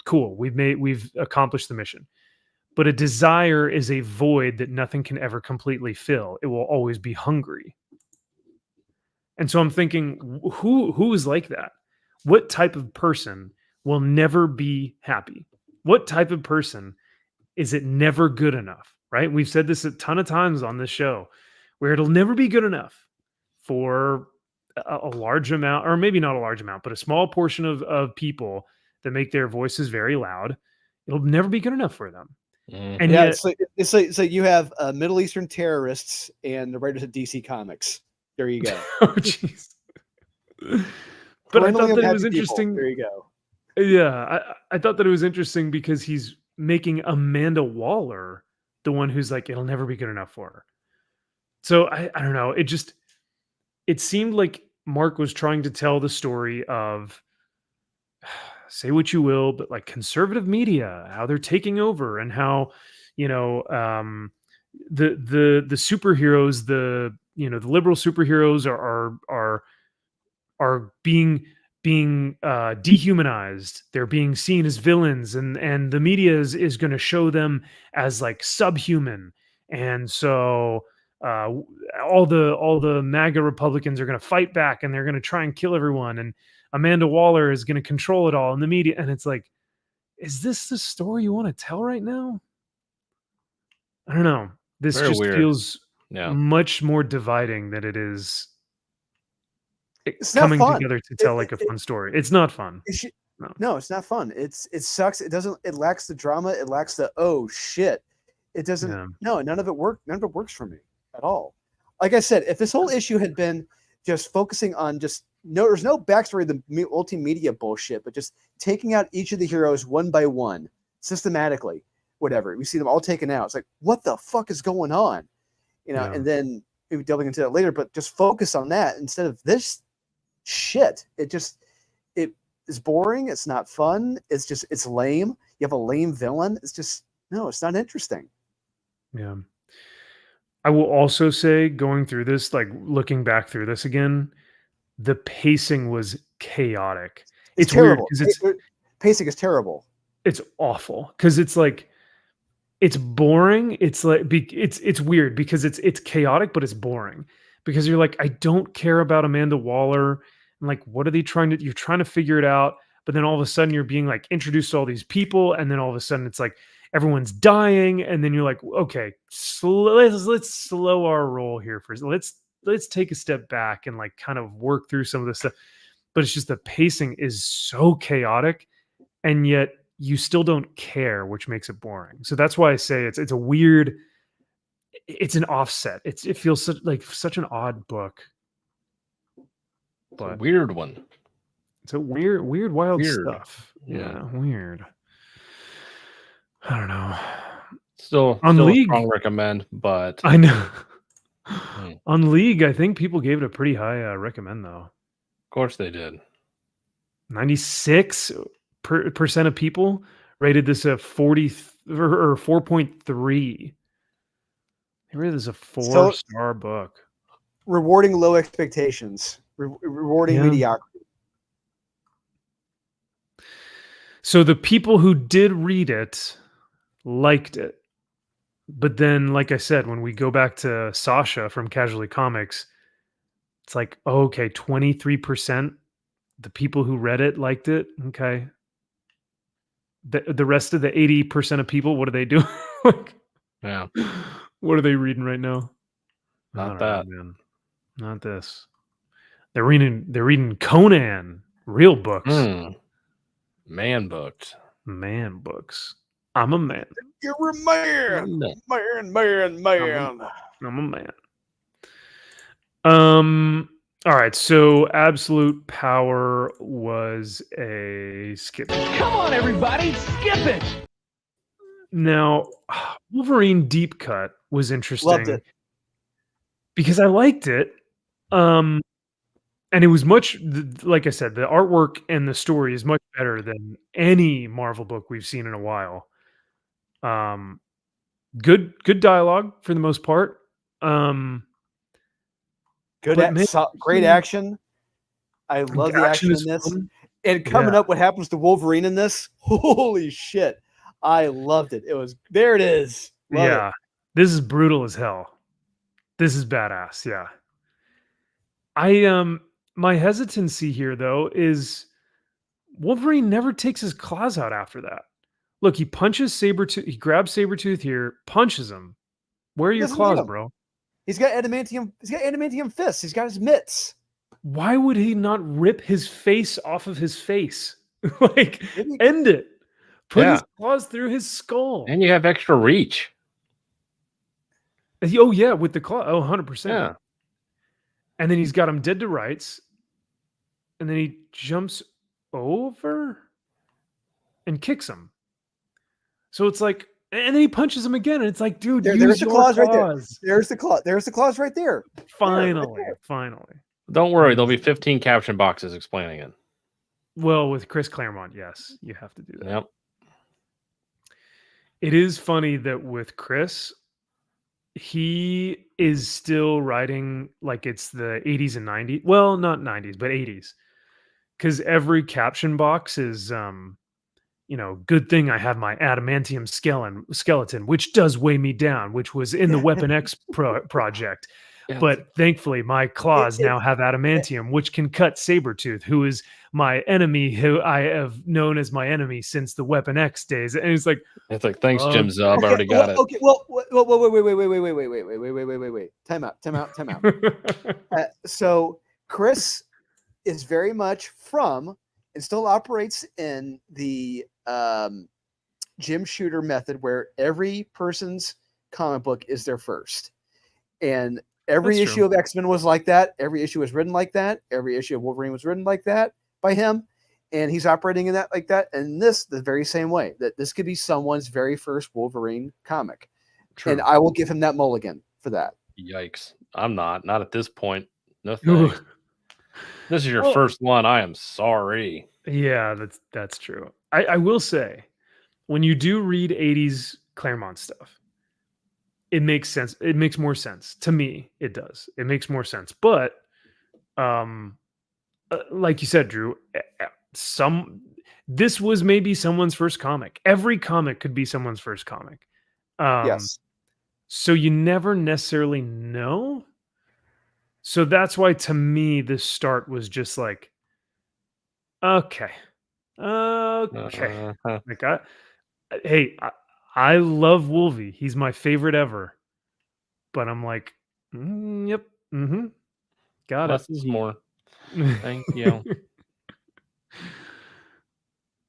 cool, we've accomplished the mission. But a desire is a void that nothing can ever completely fill. It will always be hungry. And so I'm thinking, who is like that? What type of person will never be happy? What type of person is it never good enough? Right? We've said this a ton of times on this show, where it'll never be good enough for a large amount, or maybe not a large amount, but a small portion of people that make their voices very loud. It'll never be good enough for them. And yeah, yet, it's like you have Middle Eastern terrorists and the writers of DC Comics. There you go. oh jeez. But I Perennially thought that it unhappy was people. interesting. There you go. Yeah, I thought that it was interesting because he's making Amanda Waller the one who's like, it'll never be good enough for her. So I don't know. It seemed like Mark was trying to tell the story of say what you will, but like conservative media, how they're taking over and how, the superheroes, the liberal superheroes are being dehumanized. They're being seen as villains, and the media is going to show them as like subhuman. And so all the MAGA Republicans are going to fight back, and they're going to try and kill everyone. And Amanda Waller is going to control it all in the media. And it's like, is this the story you want to tell right now? I don't know. This Very just weird. feels Yeah. much more dividing than it is It's not coming fun. together to tell like a fun story. It's not fun. No, it's not fun. It sucks. It lacks the drama. It lacks the oh shit. It doesn't. Yeah. No, none of it works for me at all. Like I said, if this whole issue had been just focusing on there's no backstory, the multimedia bullshit, but just taking out each of the heroes one by one, systematically, whatever. We see them all taken out. It's like, what the fuck is going on? Yeah. And then maybe delving into that later, but just focus on that instead of this shit. It is boring. It's not fun. It's lame. You have a lame villain. It's not interesting. Yeah. I will also say, going through this, like looking back through this again, the pacing was chaotic. It's terrible. Weird because pacing is terrible. It's awful because it's like, it's boring. It's like it's weird because it's chaotic, but it's boring because you're like, I don't care about Amanda Waller. And like, what are they you're trying to figure it out. But then all of a sudden you're being like introduced to all these people. And then all of a sudden it's like, everyone's dying. And then you're like, okay, let's slow our roll here first. Let's take a step back and like kind of work through some of this stuff. But it's just the pacing is so chaotic. And yet you still don't care, which makes it boring. So that's why I say it's a weird, it's an offset. It feels such an odd book. But weird one. It's a wild stuff. Yeah, weird. I don't know. Still League, a strong recommend, but I know. On League, I think people gave it a pretty high recommend though. Of course they did. 96% of people rated this a 40 or 4.3. They rated this a 4-star book. Rewarding low expectations. Rewarding mediocrity. So the people who did read it liked it. But then, like I said, when we go back to Sasha from Casualty Comics, it's like, oh, okay, 23%. The people who read it liked it. Okay. The rest of the 80% of people, what do they do? Yeah. What are they reading right now? Not that. Man. Not this. They're reading Conan, real books. Man books. Man books. I'm a man. You're a man. Man. I'm a man. All right, so Absolute Power was a skip. Come on, everybody, skip it. Now, Wolverine Deep Cut was interesting. Loved it. Because I liked it. And it was much, like I said, the artwork and the story is much better than any Marvel book we've seen in a while. Good dialogue for the most part. Great action. I love the action in this. Fun. And coming up, what happens to Wolverine in this? Holy shit. I loved it. There it is. Love it. This is brutal as hell. This is badass. Yeah. My hesitancy here though is Wolverine never takes his claws out after that. Look, he punches Sabretooth, he grabs Sabretooth here, punches him. Where are your claws, bro? He's got adamantium fists. He's got his mitts. Why would he not rip his face off of his face? Like, end it. Put his claws through his skull. And you have extra reach. Oh, yeah, with the claw. Oh, 100%. Yeah. And then he's got him dead to rights. And then he jumps over and kicks him. So it's like, and then he punches him again. And it's like, dude, there's the claws right there. There's the claw. There's the claws right there. Finally. Don't worry. There'll be 15 caption boxes explaining it. Well, with Chris Claremont, yes, you have to do that. Yep. It is funny that with Chris, he is still writing like it's the 80s and 90s. Well, not 90s, but 80s. Because every caption box is, good thing I have my adamantium skeleton, which does weigh me down, which was in the Weapon X project. But thankfully, my claws now have adamantium, which can cut Sabretooth, who is my enemy, who I have known as my enemy since the Weapon X days. And it's like, thanks, Jim Zub. I already got it. Okay, well, wait. Time out. So Chris is very much from and still operates in the Jim Shooter method, where every person's comic book is their first, and every That's issue true. of X-Men was like that. Every issue was written like that. Every issue of Wolverine was written like that by him, and he's operating in that like that. And this the very same way, that this could be someone's very first Wolverine comic. True. And I will give him that mulligan for that. Yikes. I'm not at this point. No Ooh. thanks. This is your Well- first one. I am sorry. Yeah, that's true. I will say, when you do read 80s Claremont stuff, it makes sense. It makes more sense to me. It does. It makes more sense. But like you said, Drew, this was maybe someone's first comic. Every comic could be someone's first comic. Yes. So you never necessarily know. So that's why, to me, this start was just like, okay. Like I love Wolvie. He's my favorite ever. But I'm like, yep, got Less it. is more. Thank you.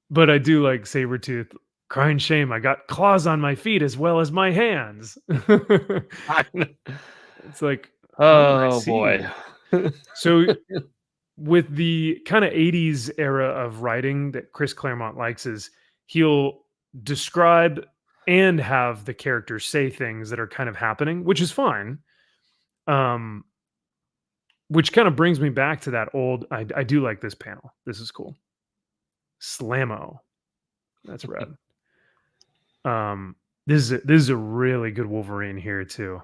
But I do like Sabretooth. Crying shame, I got claws on my feet as well as my hands. It's like, I Oh see boy. you. So with the kind of 80s era of writing that Chris Claremont likes, is he'll describe and have the characters say things that are kind of happening, which is fine. Which kind of brings me back to that old, I do like this panel. This is cool. Slammo. That's rad. This is a really good Wolverine here too.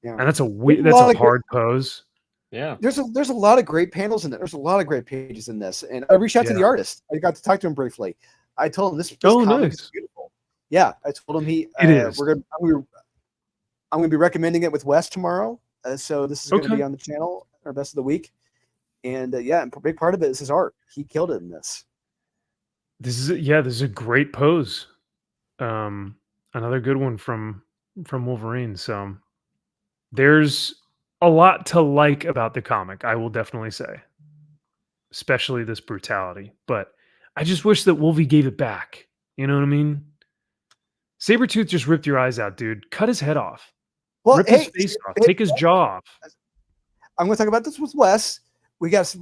Yeah. And that's a hard pose. Yeah. There's a lot of great panels in there. There's a lot of great pages in this. And I reached out to the artist. I got to talk to him briefly. I told him this comic is beautiful. Yeah, I told him it is. I'm gonna be recommending it with Wes tomorrow. So this is gonna be on the channel, our best of the week. And yeah, a big part of it is his art. He killed it in this. This is a great pose. Another good one from Wolverine. So there's a lot to like about the comic, I will definitely say. Especially this brutality. But I just wish that Wolvie gave it back. You know what I mean? Sabretooth just ripped your eyes out, dude. Cut his head off. Well, Rip his face off. Take his jaw off. I'm going to talk about this with Wes. We got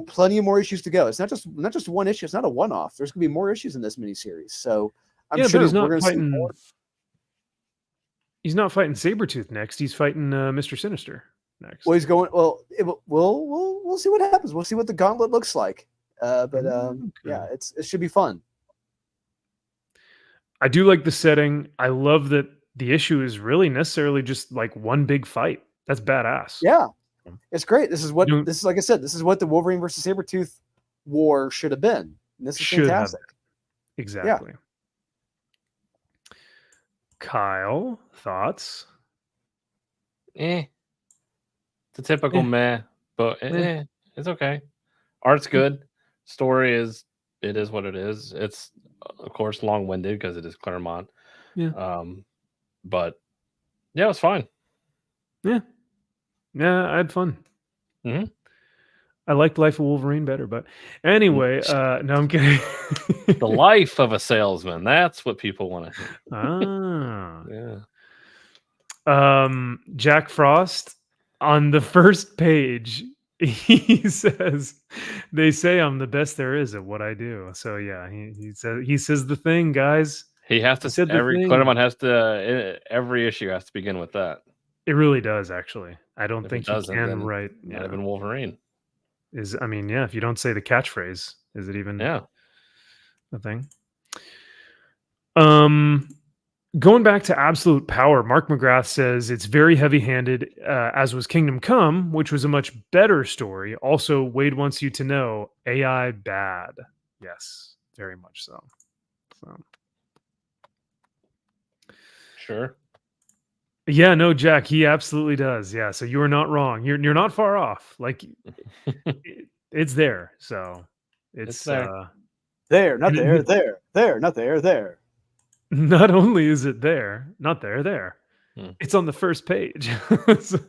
plenty of more issues to go. It's not just one issue. It's not a one-off. There's going to be more issues in this miniseries. So I'm sure he's we're not going to see fighting. more. He's not fighting Sabretooth next. He's fighting Mr. Sinister next. Well, he's going. Well, we'll see what happens. We'll see what the gauntlet looks like. Yeah, it should be fun. I do like the setting. I love that the issue is really necessarily just like one big fight. That's badass. Yeah, it's great. This is like I said. This is what the Wolverine versus Sabretooth war should have been. And this is fantastic. Exactly. Yeah. Kyle, thoughts? It's a typical meh, but it's okay. Art's good. Story is what it is. It's of course long-winded because it is Claremont. Yeah. But yeah, it was fine. Yeah, I had fun. Mm-hmm. I liked Life of Wolverine better, but anyway, no, I'm kidding. The life of a salesman. That's what people want to hear. Yeah. Jack Frost on the first page, he says, "They say I'm the best there is at what I do." So yeah, he says the thing, guys. He has to. Claremont has to. Every issue has to begin with that. It really does, actually. I don't think you can write. Not even Wolverine. If you don't say the catchphrase, is it even a thing? Going back to Absolute Power, Mark McGrath says it's very heavy-handed, as was Kingdom Come, which was a much better story. Also, Wade wants you to know AI bad. Yes, very much so. Sure. Yeah, no, Jack, he absolutely does. Yeah, so you are not wrong. You're not far off. Like it's there. So It's it's there. There, not and there, there, not there, there. not only is it there, not there. Hmm. It's on the first page. So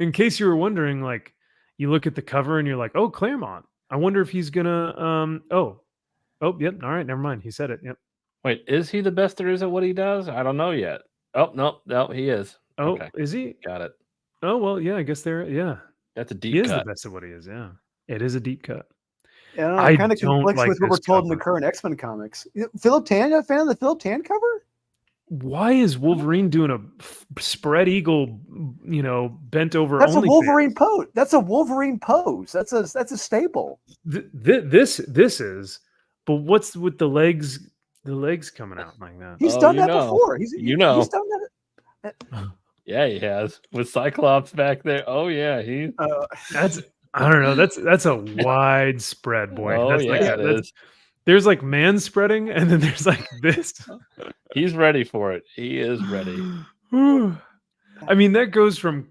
in case you were wondering, like you look at the cover and you're like, oh, Claremont. I wonder if he's gonna yep, all right, never mind. He said it. Yep. Wait, is he the best there is at what he does? I don't know yet. Oh, no, he is. Oh, Okay, is he? got it. Oh well, yeah, I guess yeah. That's a He deep is the cut. best at what he is, yeah. It is a deep cut. Yeah, I don't know. I It kind of don't conflicts like with what we're this told in the cover. current X-Men comics. Philip Tan, you a fan of the Philip Tan cover? Why is Wolverine doing a spread eagle, bent over That's a OnlyFans? Wolverine pose. That's a Wolverine pose. That's a staple. This is, but what's with the legs? The legs coming out like that. He's Oh, done you that know. before. You He's know. done that. Yeah, he has with Cyclops back there. Oh yeah, he. That's I don't know. That's a wide spread, boy. Oh That's yeah, it is. There's like man spreading, and then there's like this. He's ready for it. He is ready. I mean, that goes from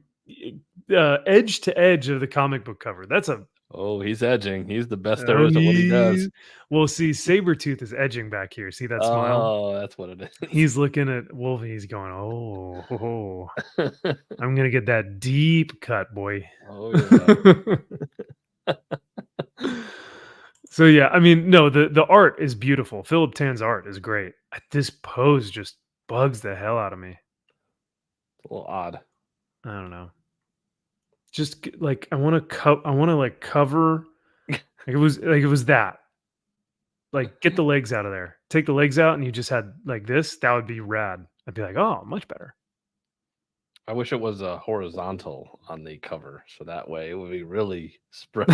edge to edge of the comic book cover. That's a Oh, he's edging. He's the best there is at what he does. Well, see, Sabretooth is edging back here. See that smile? Oh, that's what it is. He's looking at Wolf. He's going, oh, I'm gonna get that deep cut, boy. Oh yeah. So yeah, I mean, no, the art is beautiful. Philip Tan's art is great. This pose just bugs the hell out of me. A little odd. I don't know. Just like I want to like cover. Like it was that. Like get the legs out of there. Take the legs out, and you just had like this. That would be rad. I'd be like, oh, much better. I wish it was a horizontal on the cover, so that way it would be really spread.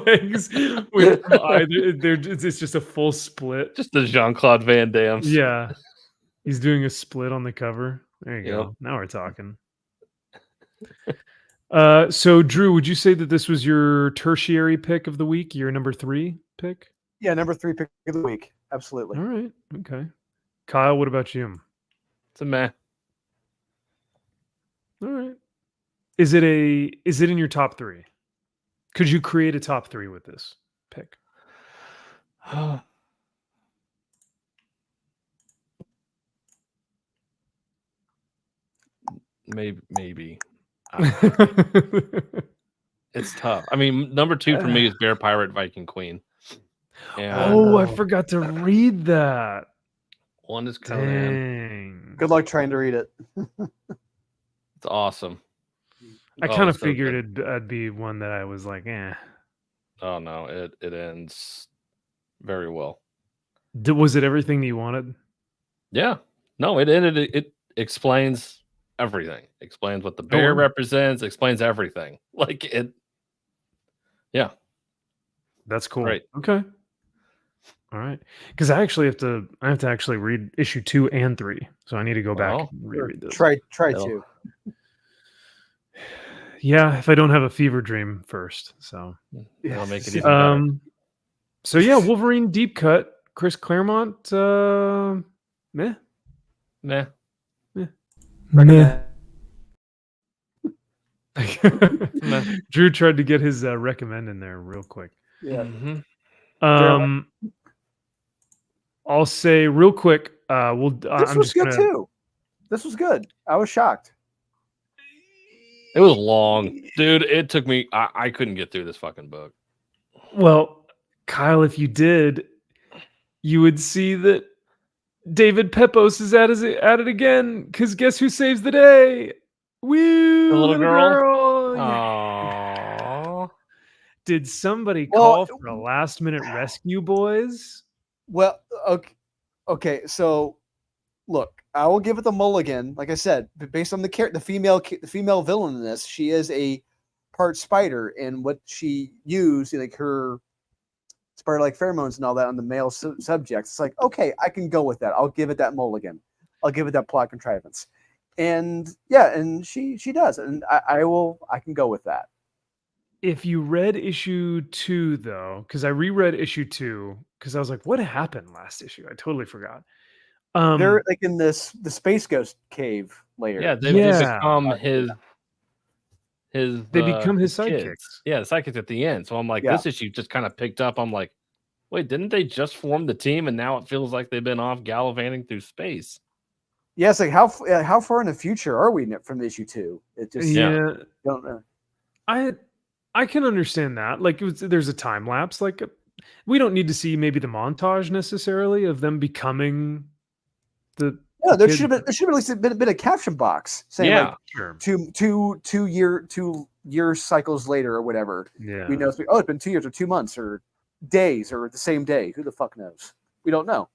Legs with it's just a full split. Just the Jean-Claude Van Damme. Yeah, he's doing a split on the cover. There you Yep. go. Now we're talking. So Drew, would you say that this was your tertiary pick of the week? Your number 3 pick? Yeah, number 3 pick of the week. Absolutely. All right. Okay. Kyle, what about you? It's a meh. All right. Is it in your top 3? Could you create a top 3 with this pick? Maybe. It's tough. I mean, number 2 for me is Bear Pirate Viking Queen. And I forgot to read that. one is Conan. Dang. Good luck trying to read it. It's awesome. I Oh, kind of so figured it'd be one that I was like, eh. Oh no, it ends very well. Was it everything that you wanted? Yeah. No, it ended. It explains everything. Explains what the bear wow. represents. Explains everything. Like it. Yeah. That's cool. Right. Okay. All right. Because I have to actually read issue 2 and 3. So I need to go back Well, and reread this. Try That'll- to. Yeah, if I don't have a fever dream first. So That'll make it even better. so yeah, Wolverine deep cut. Chris Claremont, meh. Nah. Recommend. Drew tried to get his recommend in there real quick. Yeah. Mhm. I'll say real quick. This I'm was just good gonna. too. This was good. I was shocked. It was long, dude. It took me. I couldn't get through this fucking book. Well, Kyle, if you did, you would see that David Pepos is at it again. Because guess who saves the day? Woo! The little girl? Yeah. Aww. Did somebody Well, call for a last minute rescue, boys? Well, okay. So, look, I will give it the mulligan. Like I said, based on the female villain in this, she is a part spider, and what she used, like her spider-like pheromones and all that on the male subjects. It's like, okay, I can go with that. I'll give it that mulligan. I'll give it that plot contrivance. And yeah, and she does, and I can go with that. If you read issue 2, though, because I reread issue 2, because I was like, what happened last issue? I totally forgot. They're like in the Space Ghost cave layer. Yeah, they've become his They become his kids. sidekicks. Yeah, the sidekicks at the end. So I'm like, Yeah. this issue just kind of picked up. I'm like, wait, didn't they just form the team and now it feels like they've been off gallivanting through space? Yeah, it's like how far in the future are we from issue 2? It just don't know. I can understand that. Like there's a time lapse. Like we don't need to see maybe the montage necessarily of them becoming the. Yeah, there should have at least been a caption box saying like sure. two year cycles later or whatever. Yeah, we know it's been 2 years or 2 months or days or the same day. Who the fuck knows? We don't know.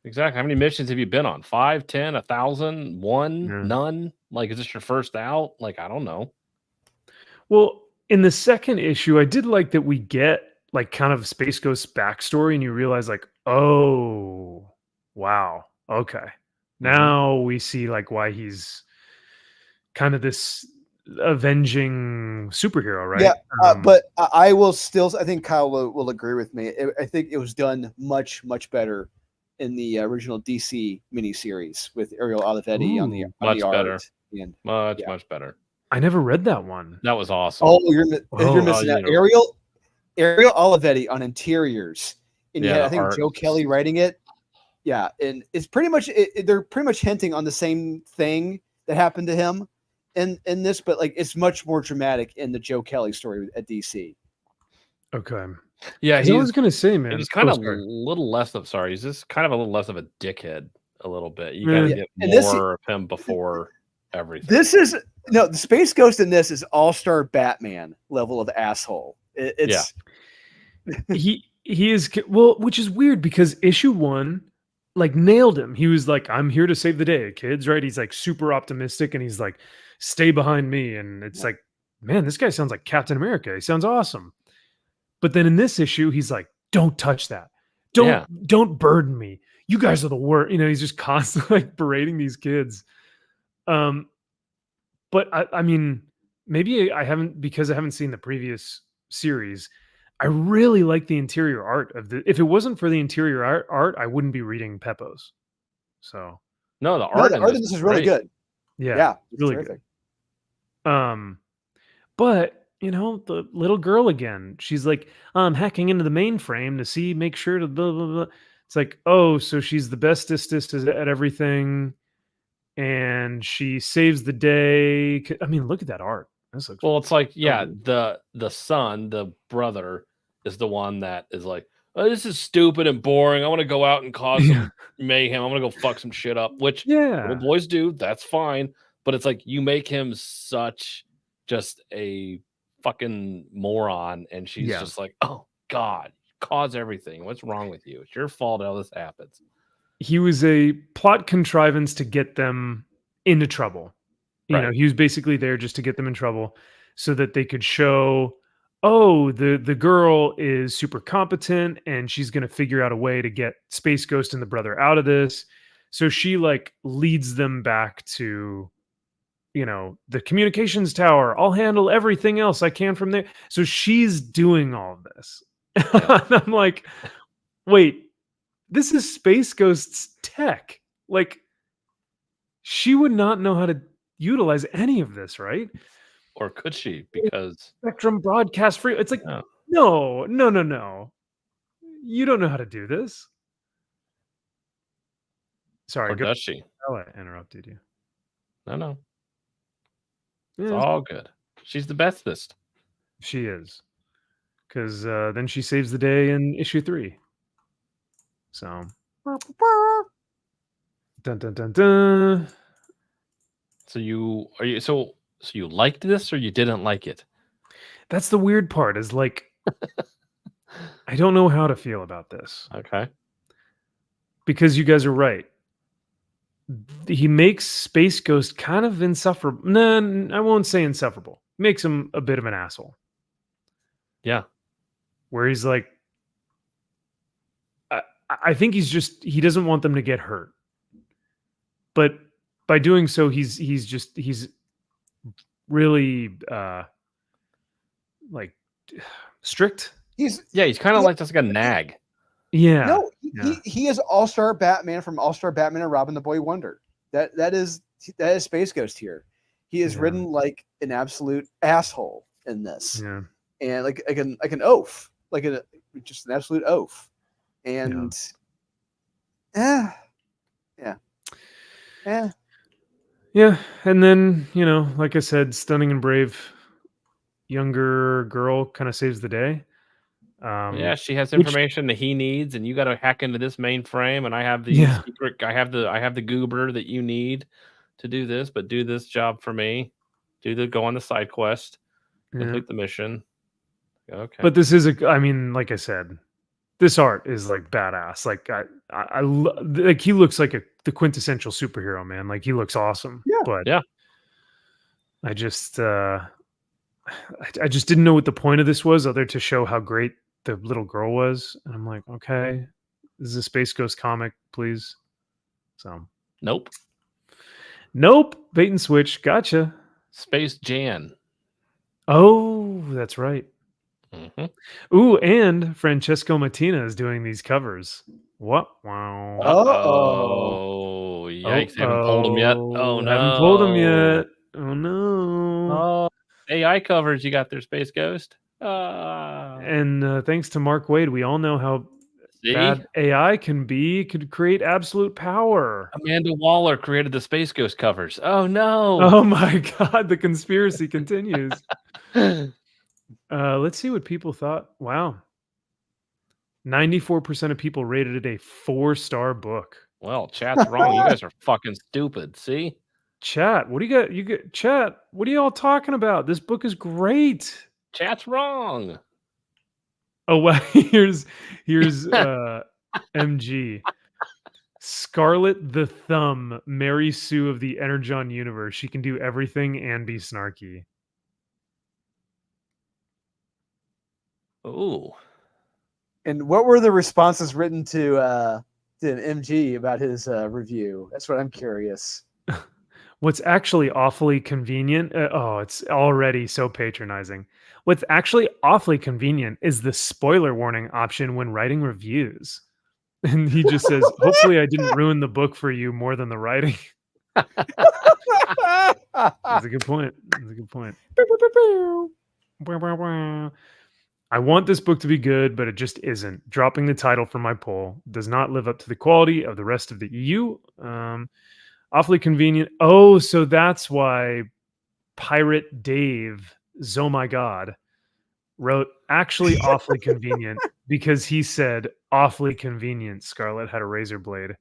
Exactly. How many missions have you been on? 5, 10, 1,000, 1, Yeah. none? Like, is this your first out? Like, I don't know. Well, in the second issue, I did like that we get like kind of Space Ghost's backstory, and you realize like, oh, wow, okay. Now we see like why he's kind of this avenging superhero, right? Yeah, but I will still. I think Kyle will agree with me. I think it was done much better in the original DC miniseries with Ariel Olivetti on the better. art. And, much better. I never read that one. That was awesome. Oh, you're missing out. Ariel Olivetti on interiors, and you had, I think, Joe Kelly writing it. Yeah, and it's pretty much they're pretty much hinting on the same thing that happened to him in this, but like it's much more dramatic in the Joe Kelly story at DC. Okay. Yeah, I was gonna say, man, he's kind of a little less of he's just kind of a little less of a dickhead a little bit. You gotta get more of him before everything. This is the Space Ghost in this is all-star Batman level of asshole. He is which is weird because issue 1 like nailed him. He was like, I'm here to save the day, kids, right? He's like super optimistic and he's like, stay behind me. And it's like, man, this guy sounds like Captain America. He sounds awesome. But then in this issue, he's like, don't touch that. Don't burden me. You guys are the worst. He's just constantly like berating these kids. But I mean, maybe I haven't seen the previous series. I really like the interior art of if it wasn't for the interior art, I wouldn't be reading Peppo's. So no, the art in this is really good. Yeah, really terrific. Good. But the little girl again, she's like, I'm hacking into the mainframe to make sure to blah, blah, blah. It's like, oh, so she's the bestest at everything. And she saves the day. I mean, look at that art. This looks it's like, the son, the brother is the one that is like, oh, this is stupid and boring. I want to go out and cause some mayhem. I'm going to go fuck some shit up, which little boys do. That's fine. But it's like, you make him such just a fucking moron, and she's just like, oh God, cause everything. What's wrong with you? It's your fault all this happens. He was a plot contrivance to get them into trouble. He was basically there just to get them in trouble so that they could show, oh, the girl is super competent and she's going to figure out a way to get Space Ghost and the brother out of this. So she like leads them back to the communications tower. I'll handle everything else I can from there. So she's doing all of this. And I'm like, wait, this is Space Ghost's tech. Like, she would not know how to utilize any of this, right? Or could she? Because Spectrum broadcast free. It's like, no. You don't know how to do this. Sorry. Or does she? Oh, I interrupted you. No. It's all good. She's the bestest. She is. Because then she saves the day in issue 3. So. Dun, dun, dun, dun. So you liked this or you didn't like it? That's the weird part is like, I don't know how to feel about this. Okay. Because you guys are right. He makes Space Ghost kind of insufferable. No, I won't say insufferable. Makes him a bit of an asshole. Yeah. Where he's like, I think he doesn't want them to get hurt. But by doing so, he's really like strict. He's kind of like just like a nag. Yeah. No, yeah. he is All-Star Batman from All-Star Batman and Robin the Boy Wonder. That is Space Ghost here. He is Yeah. written like an absolute asshole in this, Yeah. and like an oaf, just an absolute oaf, and yeah. Yeah, and then, like I said, stunning and brave younger girl kind of saves the day. Yeah, she has which- information that he needs, and you got to hack into this mainframe. And I have the Yeah. secret. I have the goober that you need to do this, but do this job for me. Go on the side quest, Yeah. complete the mission. Okay, But this is like I said, this art is like badass. Like like he looks like the quintessential superhero, man. Like he looks awesome. Yeah. But Yeah. I just I just didn't know what the point of this was, other to show how great the little girl was. And I'm like, okay, this is a Space Ghost comic, please. So nope. Bait and switch. Gotcha. Space Jan. Oh, that's right. Mm-hmm. Ooh, and Francesco Mattina is doing these covers. What? Wow. Oh, yikes! Haven't pulled them yet. Oh no! Haven't pulled them yet. Oh no. Oh, AI covers. You got their Space Ghost. And And thanks to Mark Wade, we all know how bad AI could create absolute power. Amanda Waller created the Space Ghost covers. Oh no! Oh my God, the conspiracy continues. Let's see what people thought. Wow. 94% of people rated it a 4-star book. Well, chat's wrong. You guys are fucking stupid. See? Chat, what do you got? Chat, what are you all talking about? This book is great. Chat's wrong. Oh, well, here's MG. Scarlet the Thumb, Mary Sue of the Energon universe. She can do everything and be snarky. Ooh. And what were the responses written to MG about his review? That's what I'm curious. What's actually awfully convenient? It's already so patronizing. What's actually awfully convenient is the spoiler warning option when writing reviews. And he just says, hopefully I didn't ruin the book for you more than the writing. That's a good point. That's a good point. I want this book to be good, but it just isn't. Dropping the title from my poll does not live up to the quality of the rest of the EU. Awfully convenient. Oh, so that's why Pirate Dave, oh my God, wrote actually awfully convenient because he said awfully convenient. Scarlet had a razor blade.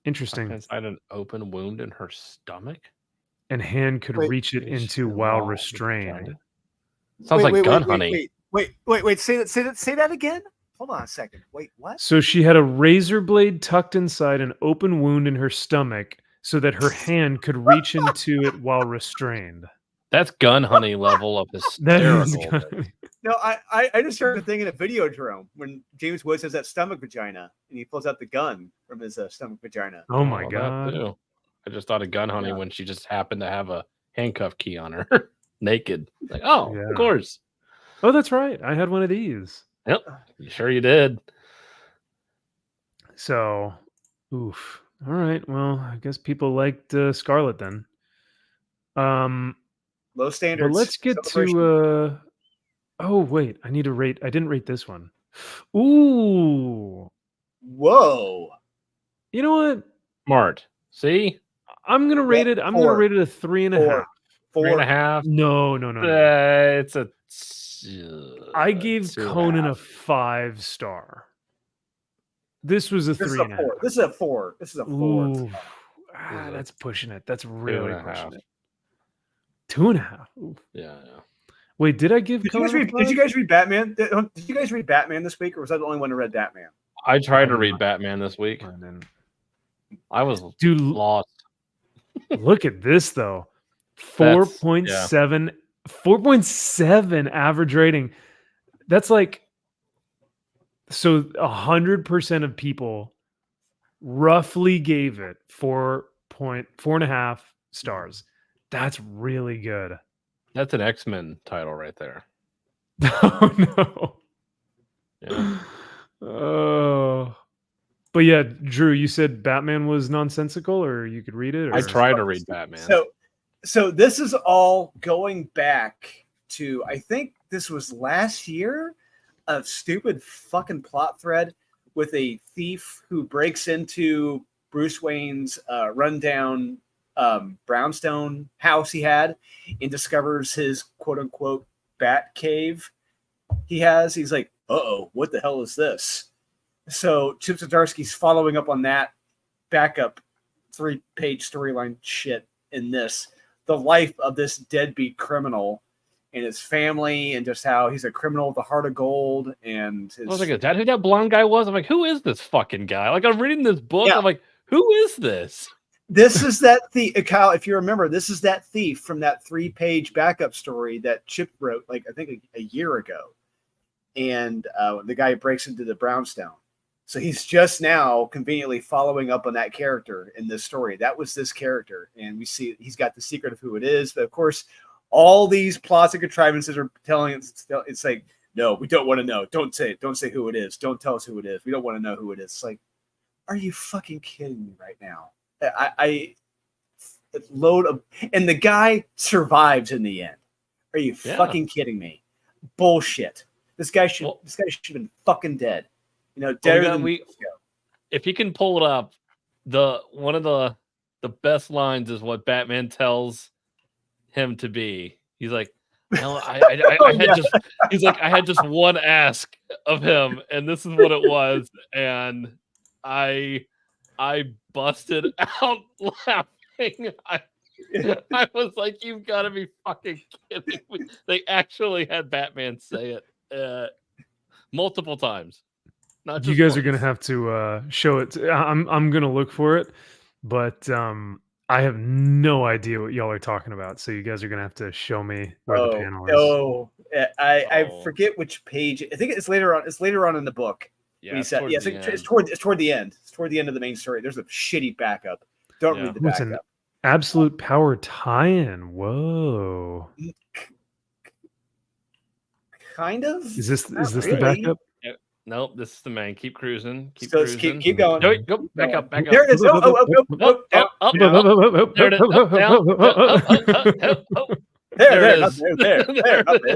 Interesting. Inside an open wound in her stomach. And hand could reach it into while restrained. Sounds like gun honey. Wait. Say that again. Hold on a second. Wait, what? So she had a razor blade tucked inside an open wound in her stomach so that her hand could reach into it while restrained. That's gun honey level of hysterical. No, I just started thinking of Videodrome when James Woods has that stomach vagina and he pulls out the gun from his stomach vagina. Oh my God. I just thought of gun honey when she just happened to have a handcuff key on her. Naked. Like, of course. Oh, that's right. I had one of these. Yep. You sure you did. So, oof. All right. Well, I guess people liked Scarlet then. Low standards. But let's get to oh wait, I need to rate. I didn't rate this one. Ooh. Whoa. You know what? Smart. See? I'm gonna rate it. I'm gonna rate it a 3.5. 3.5. No. It's a. I gave Conan a 5-star. This was a 3.5. This is a 4. This is a 4. Ooh. That's pushing it. That's really pushing it. 2.5. Ooh. Yeah. Wait, did I give Conan? Did you guys read Batman? Did you guys read Batman this week, or was I the only one who read Batman? I tried to read Batman this week. I was lost. Look at this though. 4.7 4.7 average rating. That's like, so 100% of people roughly gave it 4.5 stars. That's really good. That's an X-Men title right there. Oh no. Yeah. Oh. But yeah, Drew, you said Batman was nonsensical, or you could read it? Or? I try to read Batman. So this is all going back to, I think this was last year, a stupid fucking plot thread with a thief who breaks into Bruce Wayne's rundown brownstone house he had and discovers his quote unquote bat cave he has. He's like, uh-oh, what the hell is this? So Chip Zdarsky's following up on that backup 3-page storyline shit in this. The life of this deadbeat criminal and his family, and just how he's a criminal with a heart of gold. And his... I was like, is that who that blonde guy was? I'm like, who is this fucking guy? Like, I'm reading this book. Yeah. I'm like, who is this? This is that thief, Kyle. If you remember, this is that thief from that 3-page backup story that Chip wrote, like I think a year ago. And the guy breaks into the brownstone. So he's just now conveniently following up on that character in this story. That was this character. And we see he's got the secret of who it is. But of course, all these plots and contrivances are telling us, it's like, no, we don't want to know. Don't say it. Don't say who it is. Don't tell us who it is. We don't want to know who it is. It's like, are you fucking kidding me right now? I load of, and the guy survives in the end. Are you fucking kidding me? Bullshit. This guy should have been fucking dead. You know, deader than if you can pull it up, one of the best lines is what Batman tells him to be. He's like, no, he's like, I had just one ask of him, and this is what it was, and I busted out laughing. I was like, you've got to be fucking kidding me. They actually had Batman say it multiple times. Not just you guys once. are gonna have to show it. I'm gonna look for it, but I have no idea what y'all are talking about. So you guys are gonna have to show me where the panel is. I forget which page. I think it's later on. It's later on in the book. Yeah, he said, yes, it's toward the end. It's toward the end of the main story. There's a shitty backup. Don't read the What's backup. an absolute power tie-in? Whoa. Kind of. Is this really. the backup? Nope, this is the main. Keep cruising. Keep So cruising. keep going. No, wait, go back up. Back up. There it is. Oh, Up, there it is. Up, down.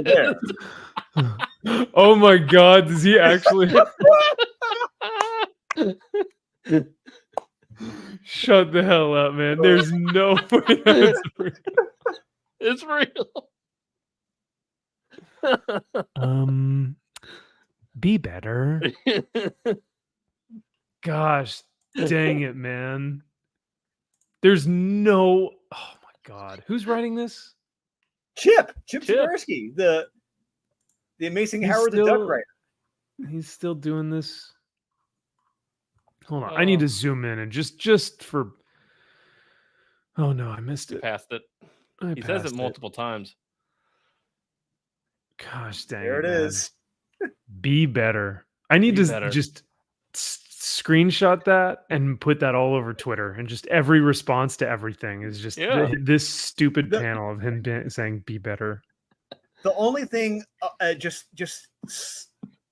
There. Oh my God! Does he actually? Shut the hell up, man! There's no way that's real. It's real. Be better. Gosh, dang it, man! There's no. Oh my God, who's writing this? Chip Zdarsky, the amazing Howard the Duck writer. He's still doing this. Hold on, I need to zoom in and just for. Oh no, I missed it. Passed it. He says it multiple times. Gosh dang there it is. Be better. I need to just screenshot that and put that all over Twitter, and just every response to everything is just this stupid panel of him saying "be better." The only thing, just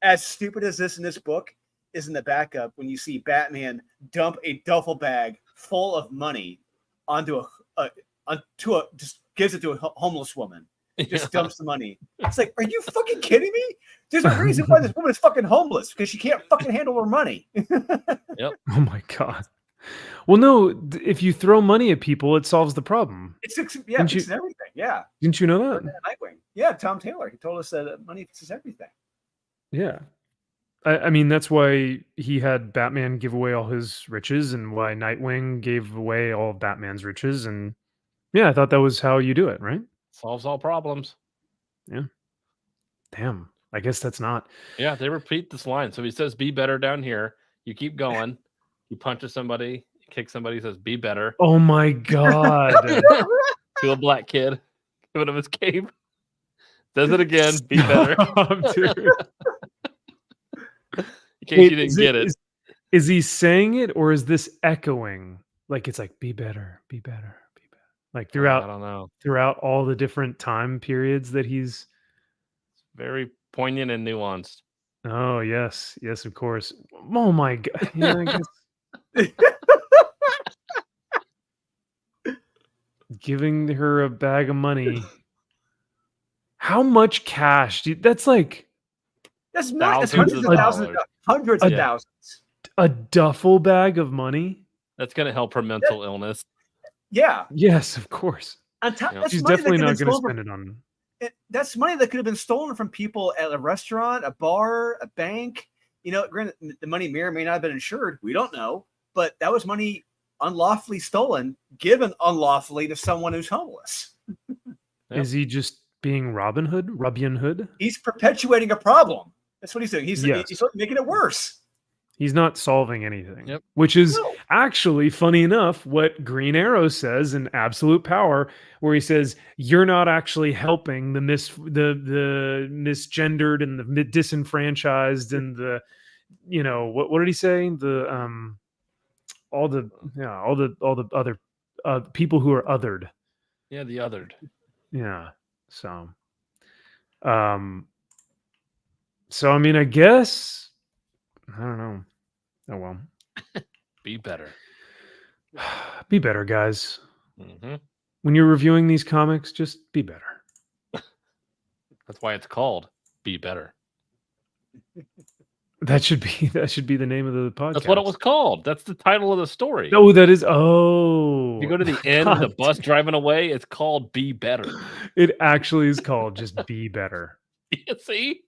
as stupid as this in this book is in the backup when you see Batman dump a duffel bag full of money onto just gives it to a homeless woman. Just dumps the money. It's like, are you fucking kidding me? There's a reason why this woman is fucking homeless, because she can't fucking handle her money. Yep. Oh my God. Well, no, if you throw money at people, it solves the problem. It fixes everything. Yeah. Didn't you know that? Nightwing. Yeah, Tom Taylor. He told us that money fixes everything. Yeah. I mean, that's why he had Batman give away all his riches, and why Nightwing gave away all of Batman's riches. And yeah, I thought that was how you do it, right? Solves all problems. Yeah. Damn. I guess that's not. Yeah, they repeat this line. So he says, be better down here. You keep going. He punches somebody, kicks somebody, says, be better. Oh my God. To a black kid. Giving him his cape. Says it again. Be better. Dude. In case you didn't get it. Is he saying it, or is this echoing? Like, it's like, be better, be better, be better. Like throughout, I don't know. Throughout all the different time periods that he's very poignant and nuanced. Oh yes, yes, of course. Oh my god. Yeah, I guess giving her a bag of money. How much cash? Dude, that's like That's money. That's Thousands hundreds of of thousands, dollars. hundreds a, of Yeah. thousands. a duffel bag of money. That's gonna help her mental illness. Yeah. Yes, of course. On top, Yep. that's She's money that definitely could have not been going to stolen spend it on. that's money that could have been stolen from people at a restaurant, a bar, a bank. Granted, the money may or may not have been insured. We don't know, but that was money unlawfully stolen, given unlawfully to someone who's homeless. Yep. Is he just being Robin Hood? He's perpetuating a problem. That's what he's doing. He's Yes. making it worse. He's not solving anything. Yep. Which is No. actually, funny enough, what Green Arrow says in Absolute Power, where he says you're not actually helping the misgendered and the disenfranchised and the, what did he say? All the other people who are othered. Yeah, the othered. Yeah. So I mean, I guess, I don't know. Oh well. Be better. Be better, guys. Hmm. When you're reviewing these comics, just be better. That's why it's called Be Better. That should be the name of the podcast. That's what it was called. That's the title of the story. Oh, that is. Oh, If you go to the end with the God. bus driving away, it's called Be Better. It actually is called just Be Better. You see?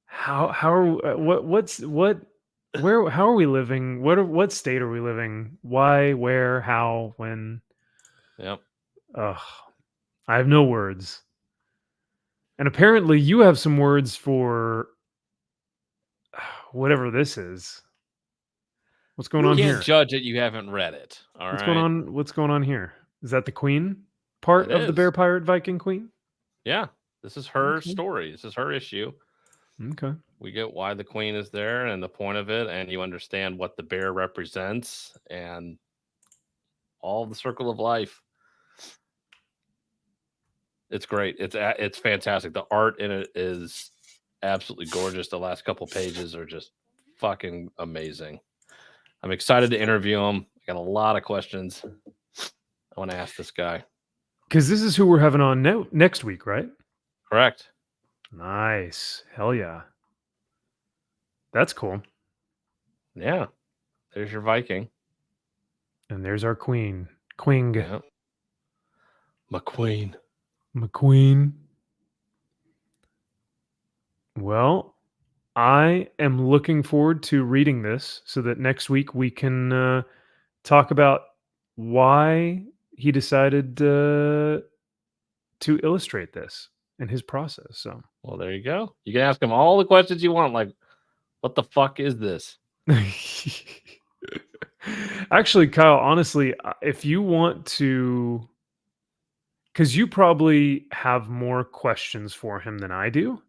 How are how are we living? What state are we living? Why, where, how, when? Yep. Ugh, I have no words. And apparently you have some words for whatever this is. What's going You on can't here? judge it. You haven't read it. All What's right. going on? What's going on here? Is that the queen part It of the is. Bear Pirate Viking Queen? Yeah. This is her Okay. story. This is her issue. Okay. We get why the queen is there and the point of it, and you understand what the bear represents and all the circle of life. It's great. It's fantastic. The art in it is absolutely gorgeous. The last couple pages are just fucking amazing. I'm excited to interview him. I got a lot of questions I want to ask this guy. Because this is who we're having on next week, right? Correct. Nice. Hell yeah. That's cool. Yeah. There's your Viking. And there's our queen. Queen. Yeah. McQueen. McQueen. Well, I am looking forward to reading this so that next week we can talk about why he decided to illustrate this and his process. So, Well, there you go. You can ask him all the questions you want, like, what the fuck is this? actually, Kyle, honestly, if you want to, because you probably have more questions for him than I do.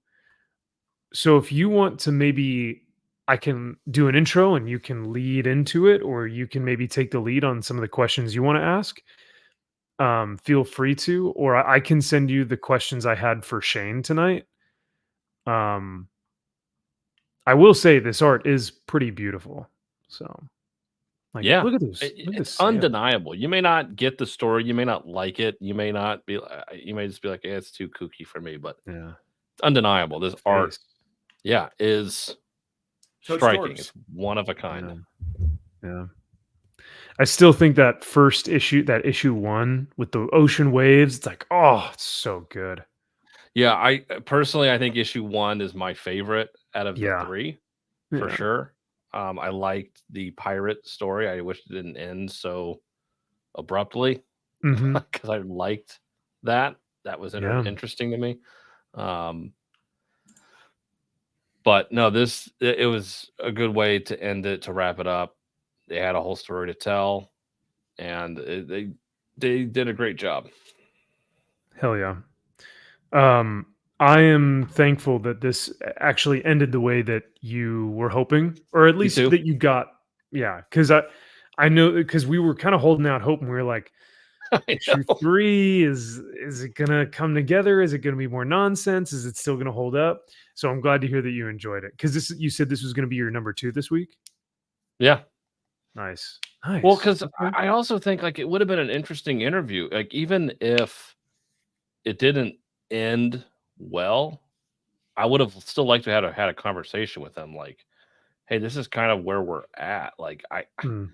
So if you want to, maybe I can do an intro and you can lead into it, or you can maybe take the lead on some of the questions you want to ask. Feel free to, or I can send you the questions I had for Shane tonight. I will say this art is pretty beautiful. So, like, Yeah. look at this. It's undeniable. You may not get the story. You may not like it. You may not be. You may just be like, it's too kooky for me. But Yeah, it's undeniable. This art, face. yeah, is So striking. it's It's one of a kind. Yeah. I still think that first issue, that issue 1 with the ocean waves, it's like, oh, it's so good. Yeah, I personally, I think issue 1 is my favorite out of the Yeah. 3, for Yeah. sure. I liked the pirate story. I wish it didn't end so abruptly Mhm. because I liked that. That was Yeah. interesting to me. But no, it was a good way to end it, to wrap it up. They had a whole story to tell, and they did a great job. Hell yeah. I am thankful that this actually ended the way that you were hoping, or at least too? that you got. Yeah, because I know, because we were kind of holding out hope, and we were like, Issue 3 is it gonna come together? Is it gonna be more nonsense? Is it still gonna hold up? So I'm glad to hear that you enjoyed it, because you said this was gonna be your number 2 this week. Yeah. Nice. Well, because Okay. I also think like it would have been an interesting interview. Like even if it didn't end well, I would have still liked to have had a conversation with them. Like, hey, this is kind of where we're at. Like I Mm,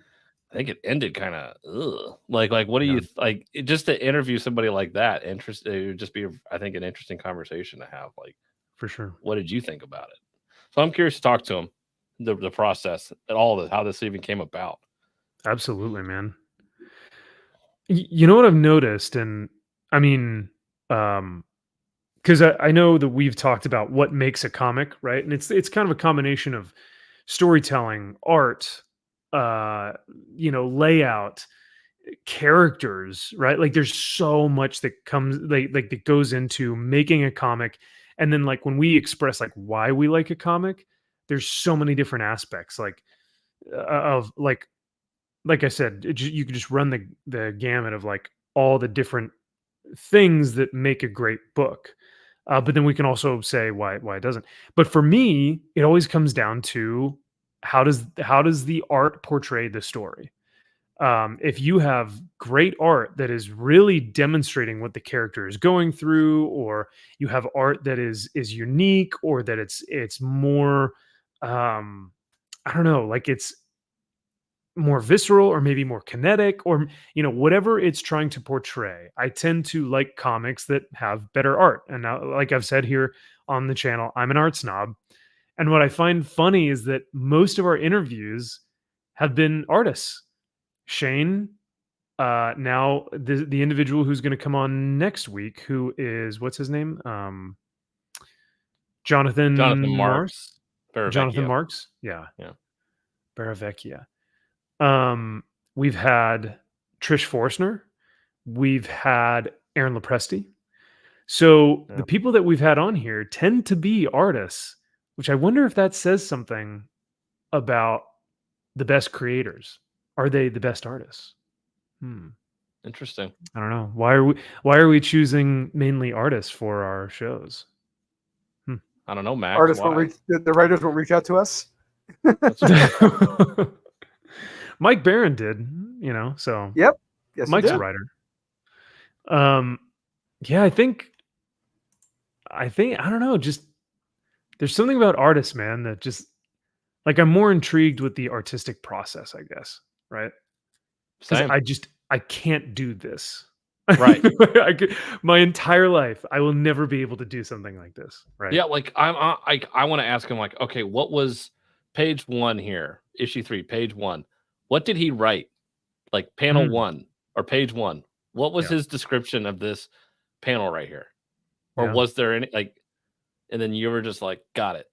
think it ended kind of like what do Yeah. you like? Just to interview somebody like that, it would just be I think an interesting conversation to have. Like, for sure. what did you think about it? So I'm curious to talk to him, the process, and all of it, how this even came about. Absolutely, man. You know what I've noticed, and I mean, because I know that we've talked about what makes a comic, right? And it's kind of a combination of storytelling, art, layout, characters, right? Like there's so much that comes like that goes into making a comic. And then like when we express like why we like a comic, there's so many different aspects of like I said, you could just run the gamut of like all the different things that make a great book. But then we can also say why it doesn't. But for me, it always comes down to how does the art portray the story? If you have great art that is really demonstrating what the character is going through, or you have art that is unique, or that it's more, I don't know, like it's more visceral or maybe more kinetic, or whatever it's trying to portray. I tend to like comics that have better art. And now, like I've said here on the channel, I'm an art snob. And what I find funny is that most of our interviews have been artists. Shane, now the individual who's going to come on next week, who is, what's his name? Jonathan Jonathan Mars. Jonathan Paravecchio. Marks. Yeah. Yeah. Paravecchia. We've had Trish Forstner. We've had Aaron Lopresti. So Yeah. the people that we've had on here tend to be artists, which I wonder if that says something about the best creators. Are they the best artists? Interesting. I don't know. Why are we choosing mainly artists for our shows? I don't know, Max. Artists Why? won't reach, the writers won't reach out to us. Mike Barron did, so Yep. Yes, Mike's he a did. writer. Yeah, I think I don't know, just there's something about artists, man, that just like I'm more intrigued with the artistic process, I guess, right? Because Same. I can't do this. Right. My entire life, I will never be able to do something like this, right? Yeah, like I want to ask him, like, okay, what was page 1 here, issue 3, page 1? What did he write? Like panel 1 or page 1? What was his description of this panel right here? Or was there any like? And then you were just like, got it.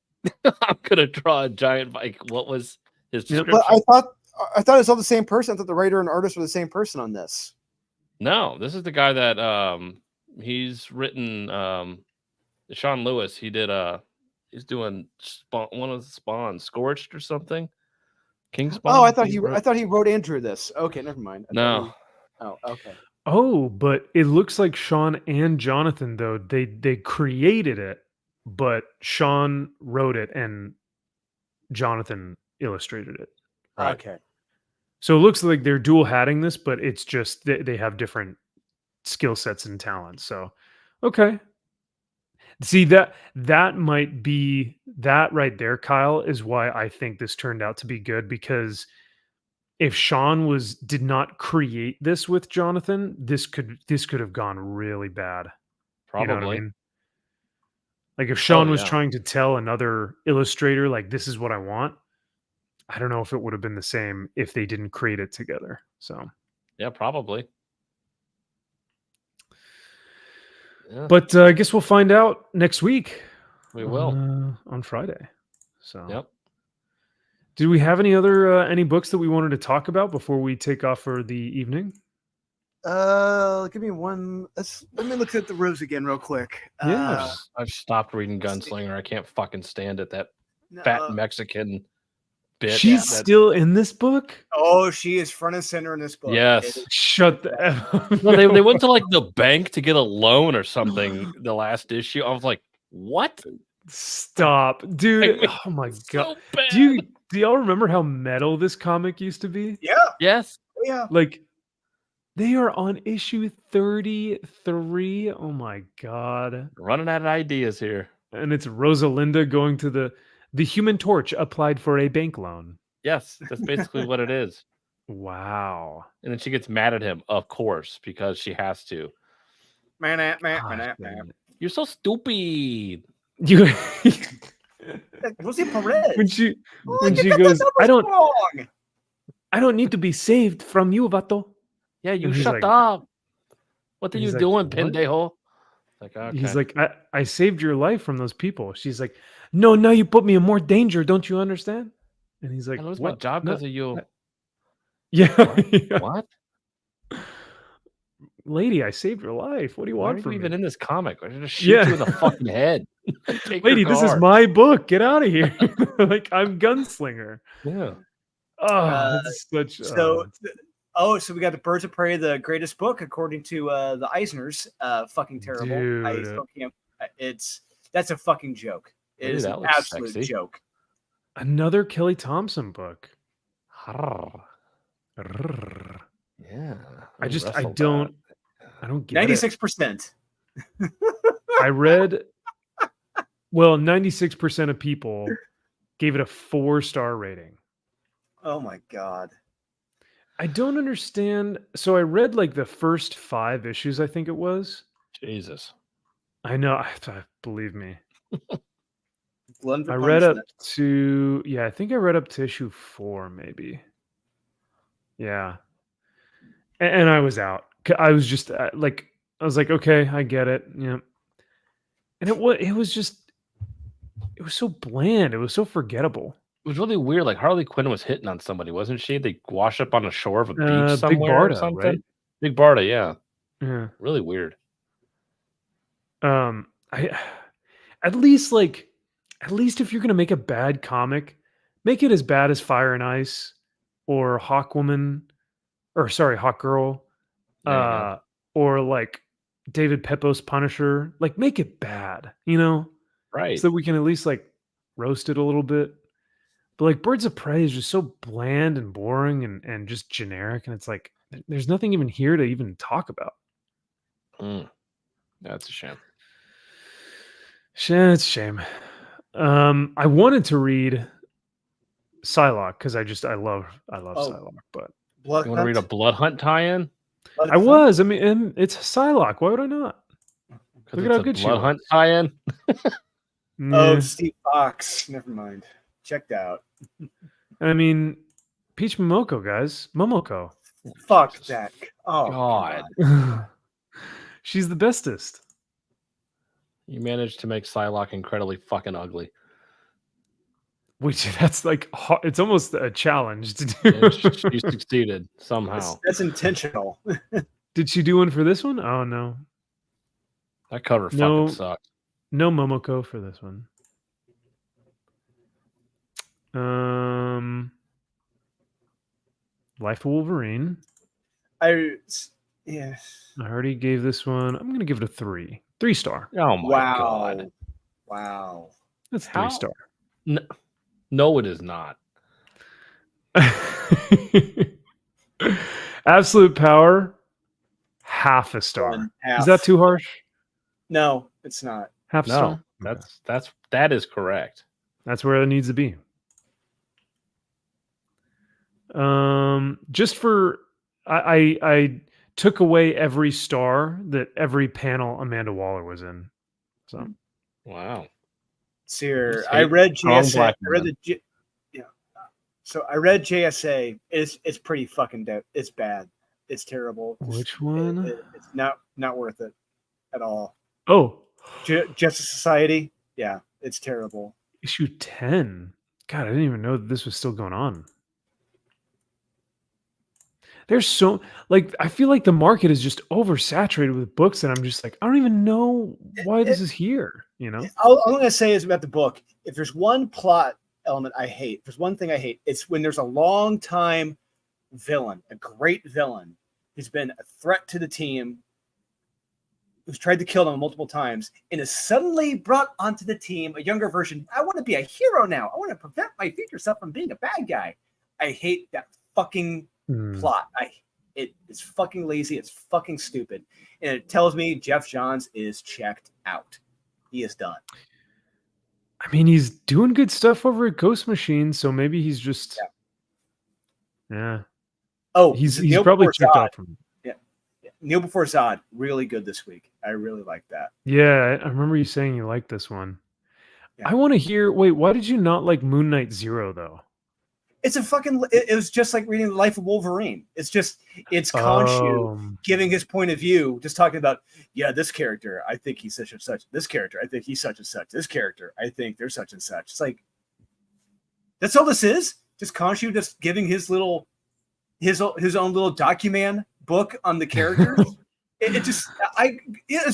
I'm gonna draw a giant. Like, what was his description? But I thought it's all the same person. I thought the writer and artist were the same person on this. No, this is the guy that he's written Sean Lewis. He did he's doing one of the Spawns, Scorched or something. King Spawn. Oh, I thought he wrote Andrew this. Okay, never mind. No. Oh, okay. Oh, but it looks like Sean and Jonathan, though, they created it, but Sean wrote it and Jonathan illustrated it. Right. Okay. So it looks like they're dual hatting this, but it's just they have different skill sets and talents. So, okay. See, that might be that right there, Kyle, is why I think this turned out to be good, because if Sean did not create this with Jonathan, this could have gone really bad. Probably. You know what I mean? Like if Sean was trying to tell another illustrator, like, this is what I want, I don't know if it would have been the same if they didn't create it together. So yeah, probably. Yeah. But I guess we'll find out next week. We will on Friday. So yep. Did we have any other any books that we wanted to talk about before we take off for the evening? Give me one. Let me look at the rows again real quick. Yeah. I've stopped reading Gunslinger. I can't fucking stand it. That fat Mexican bit. She's that- still in this book? Oh, she is front and center in this book. Yes. It is- Shut the F up. No, they went to like the bank to get a loan or something. The last issue, I was like, "What? Stop, dude. Like, Oh my god. So bad." Do y'all remember how metal this comic used to be? Yeah. Yes. Yeah. Like, they are on issue 33. Oh my god. Running out of ideas here. And it's Rosalinda going to the Human Torch applied for a bank loan. Yes, that's basically what it is. Wow. And then she gets mad at him, of course, because she has to. Man. Gosh, dang You're so stupid. it. You Rosie Perez. when she Oh, when you she got the goes, numbers wrong. I don't need to be saved from you, Vato. Yeah, you And he's shut like- up. What are and you he's like, doing, "What?" pendejo? Like, okay. He's like, I saved your life from those people. She's like, no, now you put me in more danger. Don't you understand? And he's like, I lose my what? job No- because of you. Yeah, yeah. What? Lady, I saved your life. What do you Why are want you from even me? in this comic? I should just shoot Yeah. you in the fucking head. Take Lady, your this is car. my book. Get out of here. Like, I'm gunslinger. Yeah. Oh, it's such. So we got the Birds of Prey, the greatest book according to the Eisners. Fucking terrible. I Dude. still can't. That's a fucking joke. It Dude, is that an looks absolute sexy. joke. Another Kelly Thompson book. Arrgh. Rrrr. Yeah. I Ooh, don't, WrestleBot. I don't get it. 96%. I read, well, 96% of people gave it a 4-star rating. Oh my god. I don't understand. So I read like the first 5 issues, I think it was. Jesus. I know. Believe me. Glutton for I read up punishment. to, yeah, I think I read up to issue 4, maybe. Yeah. And I was out. I was just like, I was like, okay, I get it. Yeah. And it was just, it was so bland. It was so forgettable. It was really weird. Like Harley Quinn was hitting on somebody, wasn't she? They washed up on the shore of a beach Big somewhere or Barda, something. right? Big Barda, yeah. Yeah. Really weird. I at least if you're gonna make a bad comic, make it as bad as Fire and Ice or Hawkwoman, or sorry, Hawkgirl, There you go. or like David Pepos Punisher. Like, make it bad, Right. so that we can at least like roast it a little bit. But like Birds of Prey is just so bland and boring and just generic, and it's like there's nothing even here to even talk about. That's a shame. It's a shame. I wanted to read Psylocke because I love Psylocke, but Blood You want to read a Hunt? Blood Hunt tie-in? Blood I Hunt? was. I mean, and it's Psylocke. Why would I not? Because Look it's at how a good she Blood was. Hunt tie-in. Oh, Yeah. Steve Fox. Never mind. Checked out. I mean, Peach Momoko, guys. Momoko. Fuck that. Oh God. God. She's the bestest. You managed to make Psylocke incredibly fucking ugly. Which that's like it's almost a challenge to And do. you succeeded somehow. That's intentional. Did she do one for this one? Oh no, That cover No. fucking sucked. no Momoko for this one. Life of Wolverine. Yeah. I already gave this one. I'm gonna give it a 3. 3-star. Oh my Wow. god. Wow. That's How? 3-star. No, it is not. Absolute Power, half a star. One Is that half. too harsh? No, it's not. Half No, star. that is correct. That's where it needs to be. Just for I took away every star that every panel Amanda Waller was in. So Wow. See here. Just I hate read strong JSA. black I read women. yeah. So I read JSA. It's pretty fucking dope. It's bad. It's terrible. which one? It's not worth it at all. Oh, Justice Society. Yeah, it's terrible. issue 10. God, I didn't even know that this was still going on. There's so I feel like the market is just oversaturated with books, and I'm just like, I don't even know why this is here. All I'm gonna say is about the book. If there's one plot element I hate. There's one thing I hate. It's when there's a long time villain, a great villain, who's been a threat to the team, who's tried to kill them multiple times, and is suddenly brought onto the team, a younger version. I want to be a hero now. I want to prevent my future self from being a bad guy. I hate that fucking plot. It's fucking lazy. It's fucking stupid. And it tells me Jeff Johns is checked out. He is done. I mean, he's doing good stuff over at Ghost Machine, so maybe he's just yeah. Oh, he's Neil probably Before checked Zod. out from. Yeah. Neil Before Zod, really good this week. I really like that. Yeah, I remember you saying you liked this one. Yeah. I want to hear. Wait, why did you not like Moon Knight Zero though? It's a fucking. It was just like reading the life of Wolverine. It's Khonshu giving his point of view, just talking about, this character, I think he's such and such. This character, I think he's such and such. This character, I think they're such and such. It's like, that's all this is. Just Khonshu just giving his own little document book on the characters. It's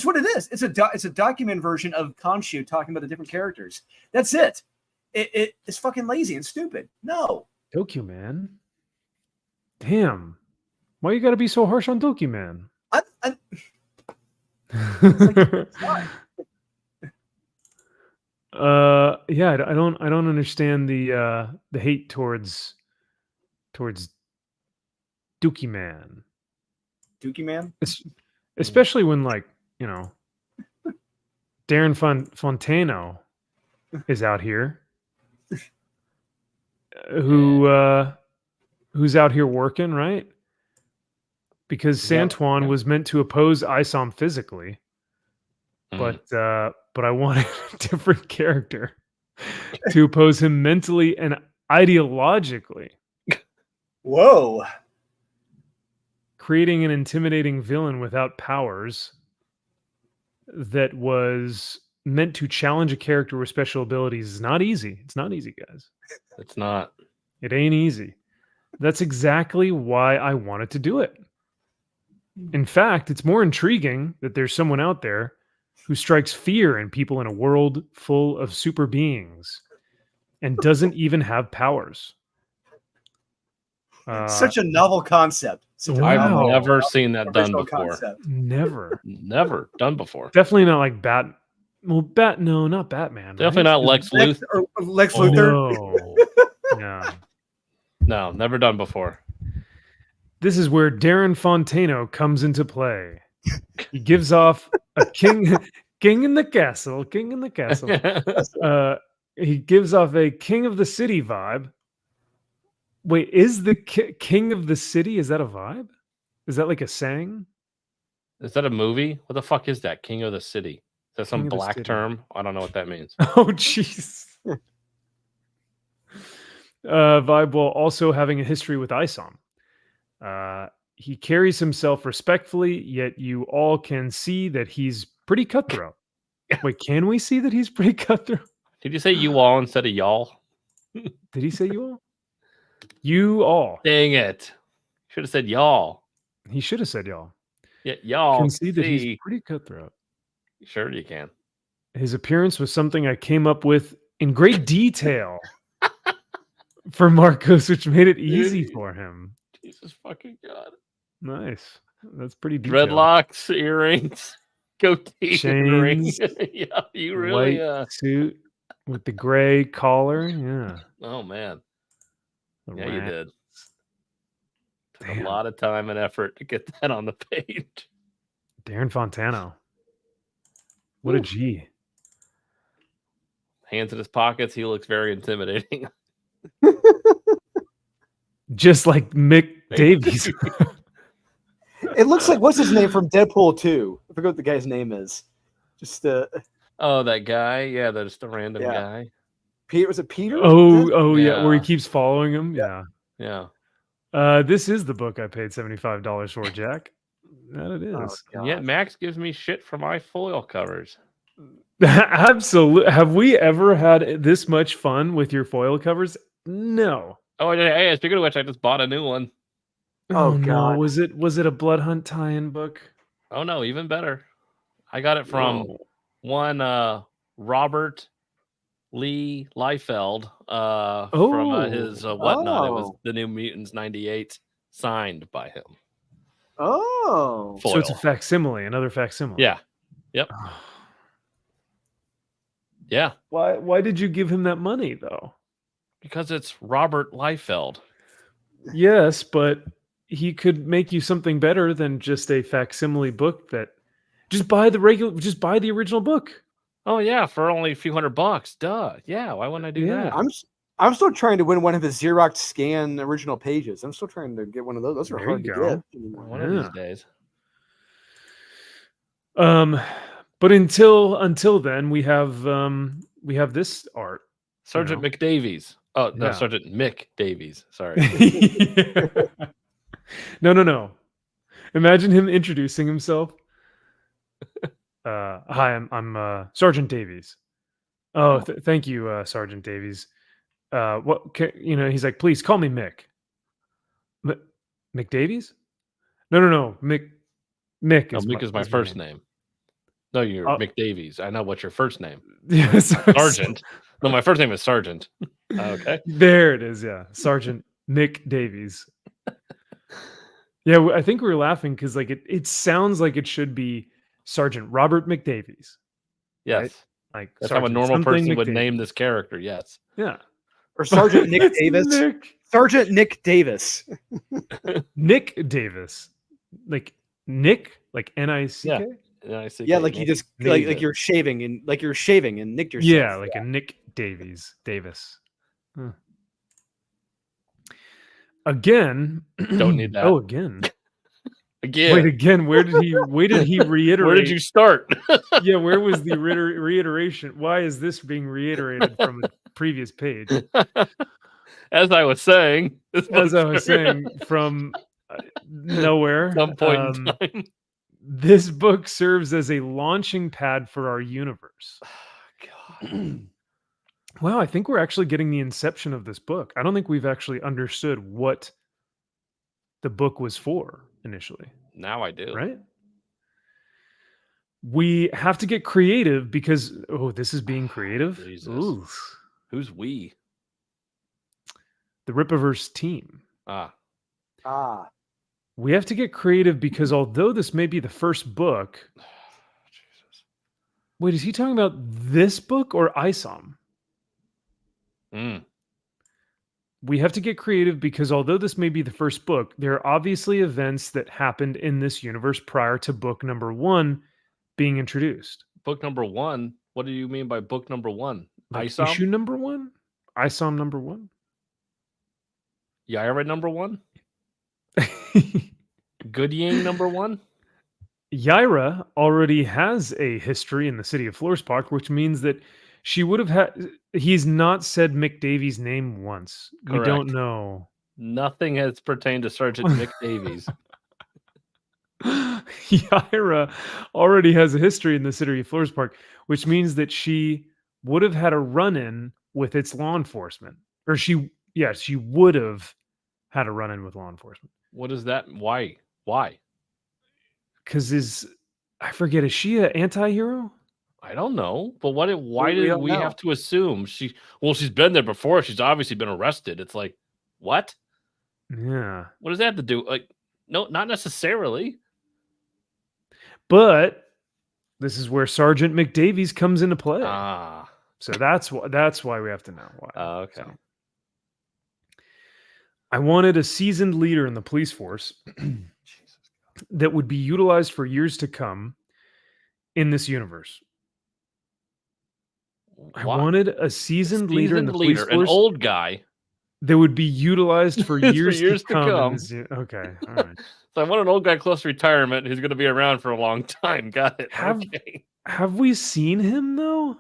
what it is. It's a document version of Khonshu talking about the different characters. That's it. It's fucking lazy and stupid. No. Dokuman. Damn. Why you got to be so harsh on Dokuman? Yeah, I don't understand the hate towards Dookie Man. Dookie Man? Especially when, like, Darren Fontano is out here. Who's out here working, right? Because Santuan was meant to oppose Isom physically, but I wanted a different character to oppose him mentally and ideologically. Whoa. Creating an intimidating villain without powers that was meant to challenge a character with special abilities is not easy. It's not easy, guys. It's not. It ain't easy. That's exactly why I wanted to do it. In fact, it's more intriguing that there's someone out there who strikes fear in people in a world full of super beings and doesn't even have powers. Such a novel concept. I've never seen that done before. Concept. Never done before. Definitely not like no, not Batman. Definitely not Lex Luthor. Lex Luthor. No, never done before. This is where Darren Fontano comes into play. He gives off a king in the castle. He gives off a king of the city vibe. Wait, is the king of the city? Is that a vibe? Is that like a saying? Is that a movie? What the fuck is that? King of the city? Is that some black term? I don't know what that means. Oh, jeez. Vibe while also having a history with Isom. He carries himself respectfully, yet you all can see that he's pretty cutthroat. Wait, can we see that he's pretty cutthroat? Did you say you all instead of y'all? Did he say you all? You all. Dang it. Should have said y'all. He should have said y'all. Yeah, y'all can see that he's pretty cutthroat. Sure you can. His appearance was something I came up with in great detail for Marcos, which made it easy for him. Jesus fucking God. Nice. That's pretty detailed. Dreadlocks, earrings, goatee, chains. Yeah, you really white suit with the gray collar. Yeah. Oh man. The you did. Took a lot of time and effort to get that on the page. Darren Fontano. What a G. Hands in his pockets. He looks very intimidating. Just like Mick Davies. It looks like, what's his name from Deadpool 2? I forget what the guy's name is. Just oh, that guy. Yeah, that's the random guy. Peter, was it Peter? Yeah, where he keeps following him. Yeah. This is the book I paid $75 for, Jack. That it is. Yet Max gives me shit for my foil covers. Absolutely. Have we ever had this much fun with your foil covers? No. Oh, hey, speaking of which, I just bought a new one. Oh God. No. Was it a Blood Hunt tie-in book? Oh no, even better. I got it from one Robert Lee Liefeld from his whatnot. It was Oh. the New Mutants '98, signed by him. Oh. So it's a Foil. facsimile, another facsimile. Yeah. Yep. Yeah. Why did you give him that money though? Because it's Robert Liefeld. Yes, but he could make you something better than just a facsimile book that just buy the original book. Oh yeah, for only a few $100. Duh. Yeah. Why wouldn't I do Yeah. that? I'm still trying to win one of his Xerox scan original pages. I'm still trying to get one of those. Those are There hard you to go. get anymore. One of these days. But until then, we have this art. Sergeant McDavies. Oh no, Yeah. Sergeant Mick Davies. Sorry. No. Imagine him introducing himself. Hi, I'm Sergeant Davies. Oh, thank you, Sergeant Davies. He's like, please call me Mick. Mick Davies? No. Mick No, Mick is my first name. No, you're Mick Davies. I know what's your first name. Yes, Sergeant. No, my first name is Sergeant. Okay. There it is. Yeah, Sergeant Mick Davies. Yeah, I think we were laughing because like it sounds like it should be Sergeant Robert McDavies. Yes. Right? Like that's how a normal person would name this character. Yes. Yeah. Or Sergeant Nick Davis. Nick. Sergeant Nick Davis. Nick Davis. Like Nick, like N-I-C-K? Yeah, like you just like you're shaving and nicked yourself. Yeah, like a Nick Davies. Again. Don't need that. Oh, again. Again. Wait, again. Where did he reiterate? Where did you start? Yeah, where was the reiteration? Why is this being reiterated from a previous page? As I was saying, from nowhere. Some point in time. This book serves as a launching pad for our universe. God. Wow, I think we're actually getting the inception of this book. I don't think we've actually understood what the book was for initially. Now I do. Right? We have to get creative because this is being creative. Ooh. Who's we? The Rippaverse team. We have to get creative because although this may be the first book. Jesus. Wait, is he talking about this book or ISOM? We have to get creative because although this may be the first book, there are obviously events that happened in this universe prior to book number 1 being introduced. Book number 1? What do you mean by book number 1? Like ISOM? issue number 1? ISOM number 1? Yaira number 1? Good Yang number 1? Yaira already has a history in the city of Florespark, which means that she would have had. He's not said Mick Davies' name once. Correct. We don't know. Nothing has pertained to Sergeant Mick Davies. Yaira already has a history in the city of Florespark, which means that she would have had a run-in with its law enforcement, or she would have had a run-in with law enforcement. What is that? Why? Because I forget, is she an anti-hero? I don't know. But why did we have to assume she's been there before. She's obviously been arrested. It's like, what? Yeah. What does that have to do? Like, no, not necessarily. But this is where Sergeant McDavies comes into play. So that's why we have to know why. Okay. So. I wanted a seasoned leader in the police force that would be utilized for years to come in this universe. I wanted a seasoned leader in the police force, an old guy that would be utilized for years, to come. Okay, all right. So I want an old guy close to retirement who's going to be around for a long time. Got it. Have we seen him though?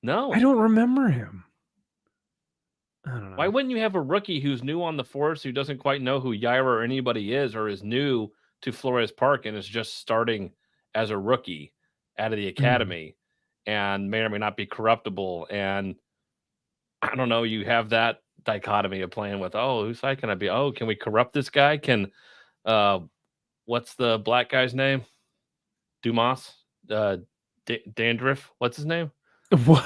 No, I don't remember him. I don't know. Why wouldn't you have a rookie who's new on the force, who doesn't quite know who Yaira or anybody is, or is new to Flores Park and is just starting as a rookie out of the academy and may or may not be corruptible? And I don't know, you have that dichotomy of playing with, whose side can I be? Can we corrupt this guy? Can what's the black guy's name? Dumas? Dandruff? What's his name? What?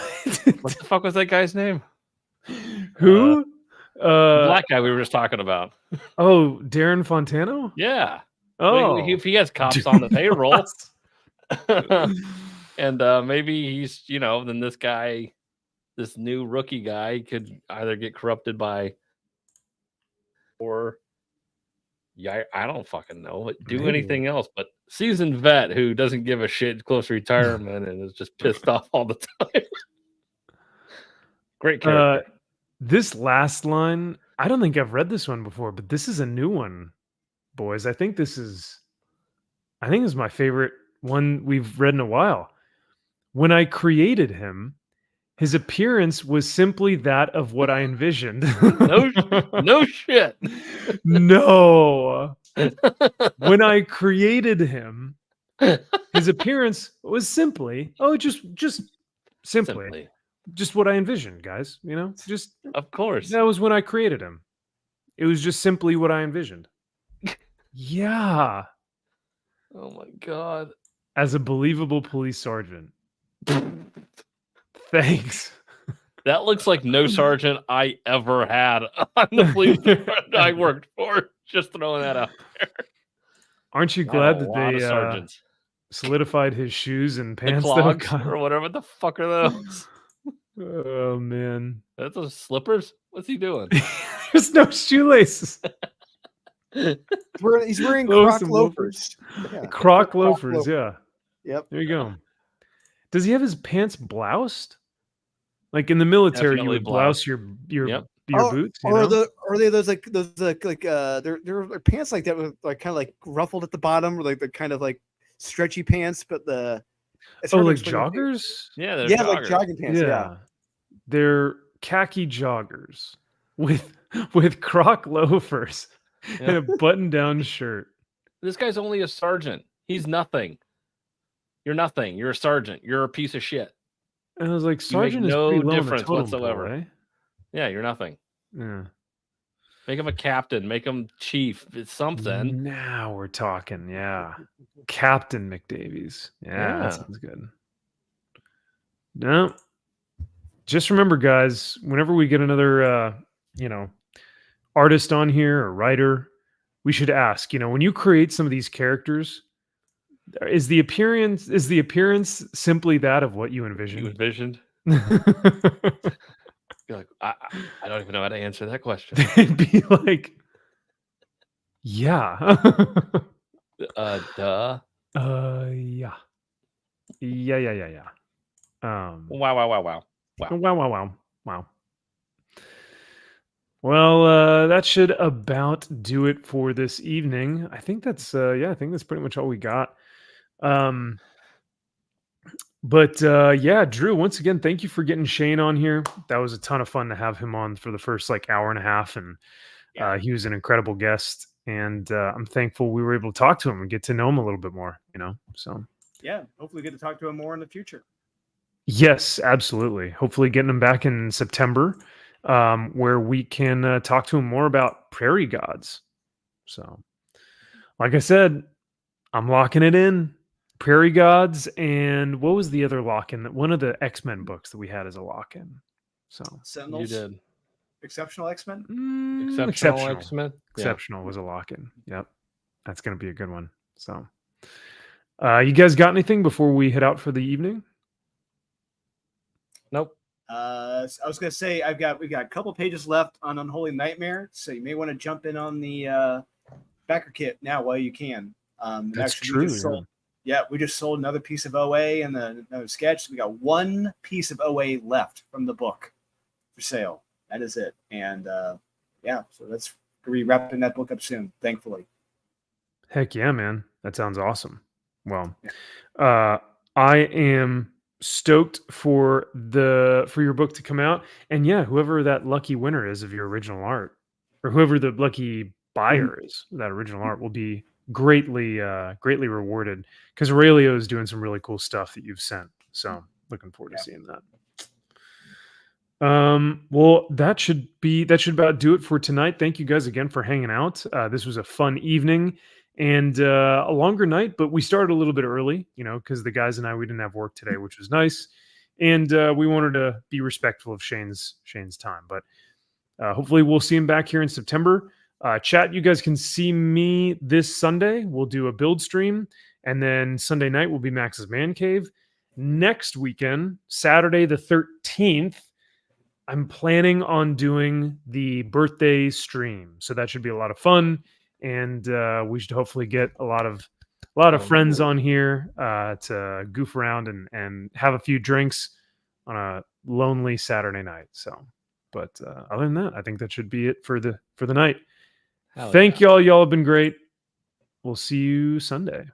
What the fuck was that guy's name? Who? The black guy we were just talking about. Oh, Darren Fontano? Yeah. Oh. If he has cops on the payroll. And maybe he's, then this guy, this new rookie guy could either get corrupted by, or I don't fucking know, do anything else. But seasoned vet who doesn't give a shit, close to retirement, and is just pissed off all the time. Great character. This last line, I don't think I've read this one before, but this is a new one, boys. I think this is my favorite one we've read in a while. When I created him, his appearance was simply that of what I envisioned. No shit. No. When I created him, his appearance was simply, just simply. Just what I envisioned, guys. Just of course. That was when I created him. It was just simply what I envisioned. Yeah. Oh my God. As a believable police sergeant. Thanks. That looks like no sergeant I ever had on the police department I worked for. Just throwing that out there. Aren't you glad that they sergeants solidified his shoes and pants? The clogs or whatever the fuck are those? Oh man, that's those slippers. What's he doing? There's no shoelaces. He's wearing Croc loafers. Yeah. Croc loafers. Yeah. Yep. There you go. Does he have his pants bloused? Like in the military, Definitely you would blouse your boots. Are they those they're pants like that with like kind of like ruffled at the bottom, or like the kind of like stretchy pants, but like joggers? Yeah, they're joggers. Like jogging pants. Yeah. They're khaki joggers with Croc loafers and a button-down shirt. This guy's only a sergeant. He's nothing. You're nothing. You're a sergeant. You're a piece of shit. And I was like, sergeant is no pretty low difference whatsoever. Pole, eh? Yeah, you're nothing. Yeah. Make him a captain. Make him chief. It's something. Now we're talking. Yeah. Captain McDavies. Yeah, that sounds good. No. Just remember, guys, whenever we get another, artist on here or writer, we should ask, when you create some of these characters, is the appearance simply that of what you envisioned? You're like, I don't even know how to answer that question. It'd be like, yeah. Duh. Yeah. Yeah. Wow. Wow. Well, that should about do it for this evening. I think that's pretty much all we got. Drew, once again, thank you for getting Shane on here. That was a ton of fun to have him on for the first hour and a half, and he was an incredible guest. And I'm thankful we were able to talk to him and get to know him a little bit more. So yeah, hopefully get to talk to him more in the future. Yes, absolutely. Hopefully getting him back in September, where we can talk to him more about prairie gods. So, like I said, I'm locking it in. Prairie gods, and what was the other lock-in? One of the X-Men books that we had as a lock-in. So Sentinels. You did. Exceptional X-Men? Exceptional X-Men? Exceptional was a lock-in. Yep. That's going to be a good one. So, you guys got anything before we head out for the evening? Nope. I was going to say, we got a couple pages left on Unholy Nightmare, so you may want to jump in on the backer kit now while you can. That's true. We just sold another piece of OA and another sketch. So we got one piece of OA left from the book for sale. That is it. And so that's going to be wrapping that book up soon, thankfully. Heck yeah, man. That sounds awesome. Well, I am stoked for your book to come out. And yeah, whoever that lucky winner is of your original art, or whoever the lucky buyer is of that original art, will be greatly rewarded, because Aurelio is doing some really cool stuff that you've sent. So looking forward to seeing that. Well, that should about do it for tonight. Thank you guys again for hanging out. This was a fun evening and a longer night, but we started a little bit early, because the guys and we didn't have work today, which was nice. and we wanted to be respectful of Shane's time. But hopefully we'll see him back here in September. Chat, you guys can see me this Sunday. We'll do a build stream, and then Sunday night will be Max's Man Cave. Next weekend, Saturday the 13th, I'm planning on doing the birthday stream, so that should be a lot of fun, and we should hopefully get a lot of friends on here to goof around and have a few drinks on a lonely Saturday night. So, but other than that, I think that should be it for the night. Hell Thank yeah. y'all. Y'all have been great. We'll see you Sunday.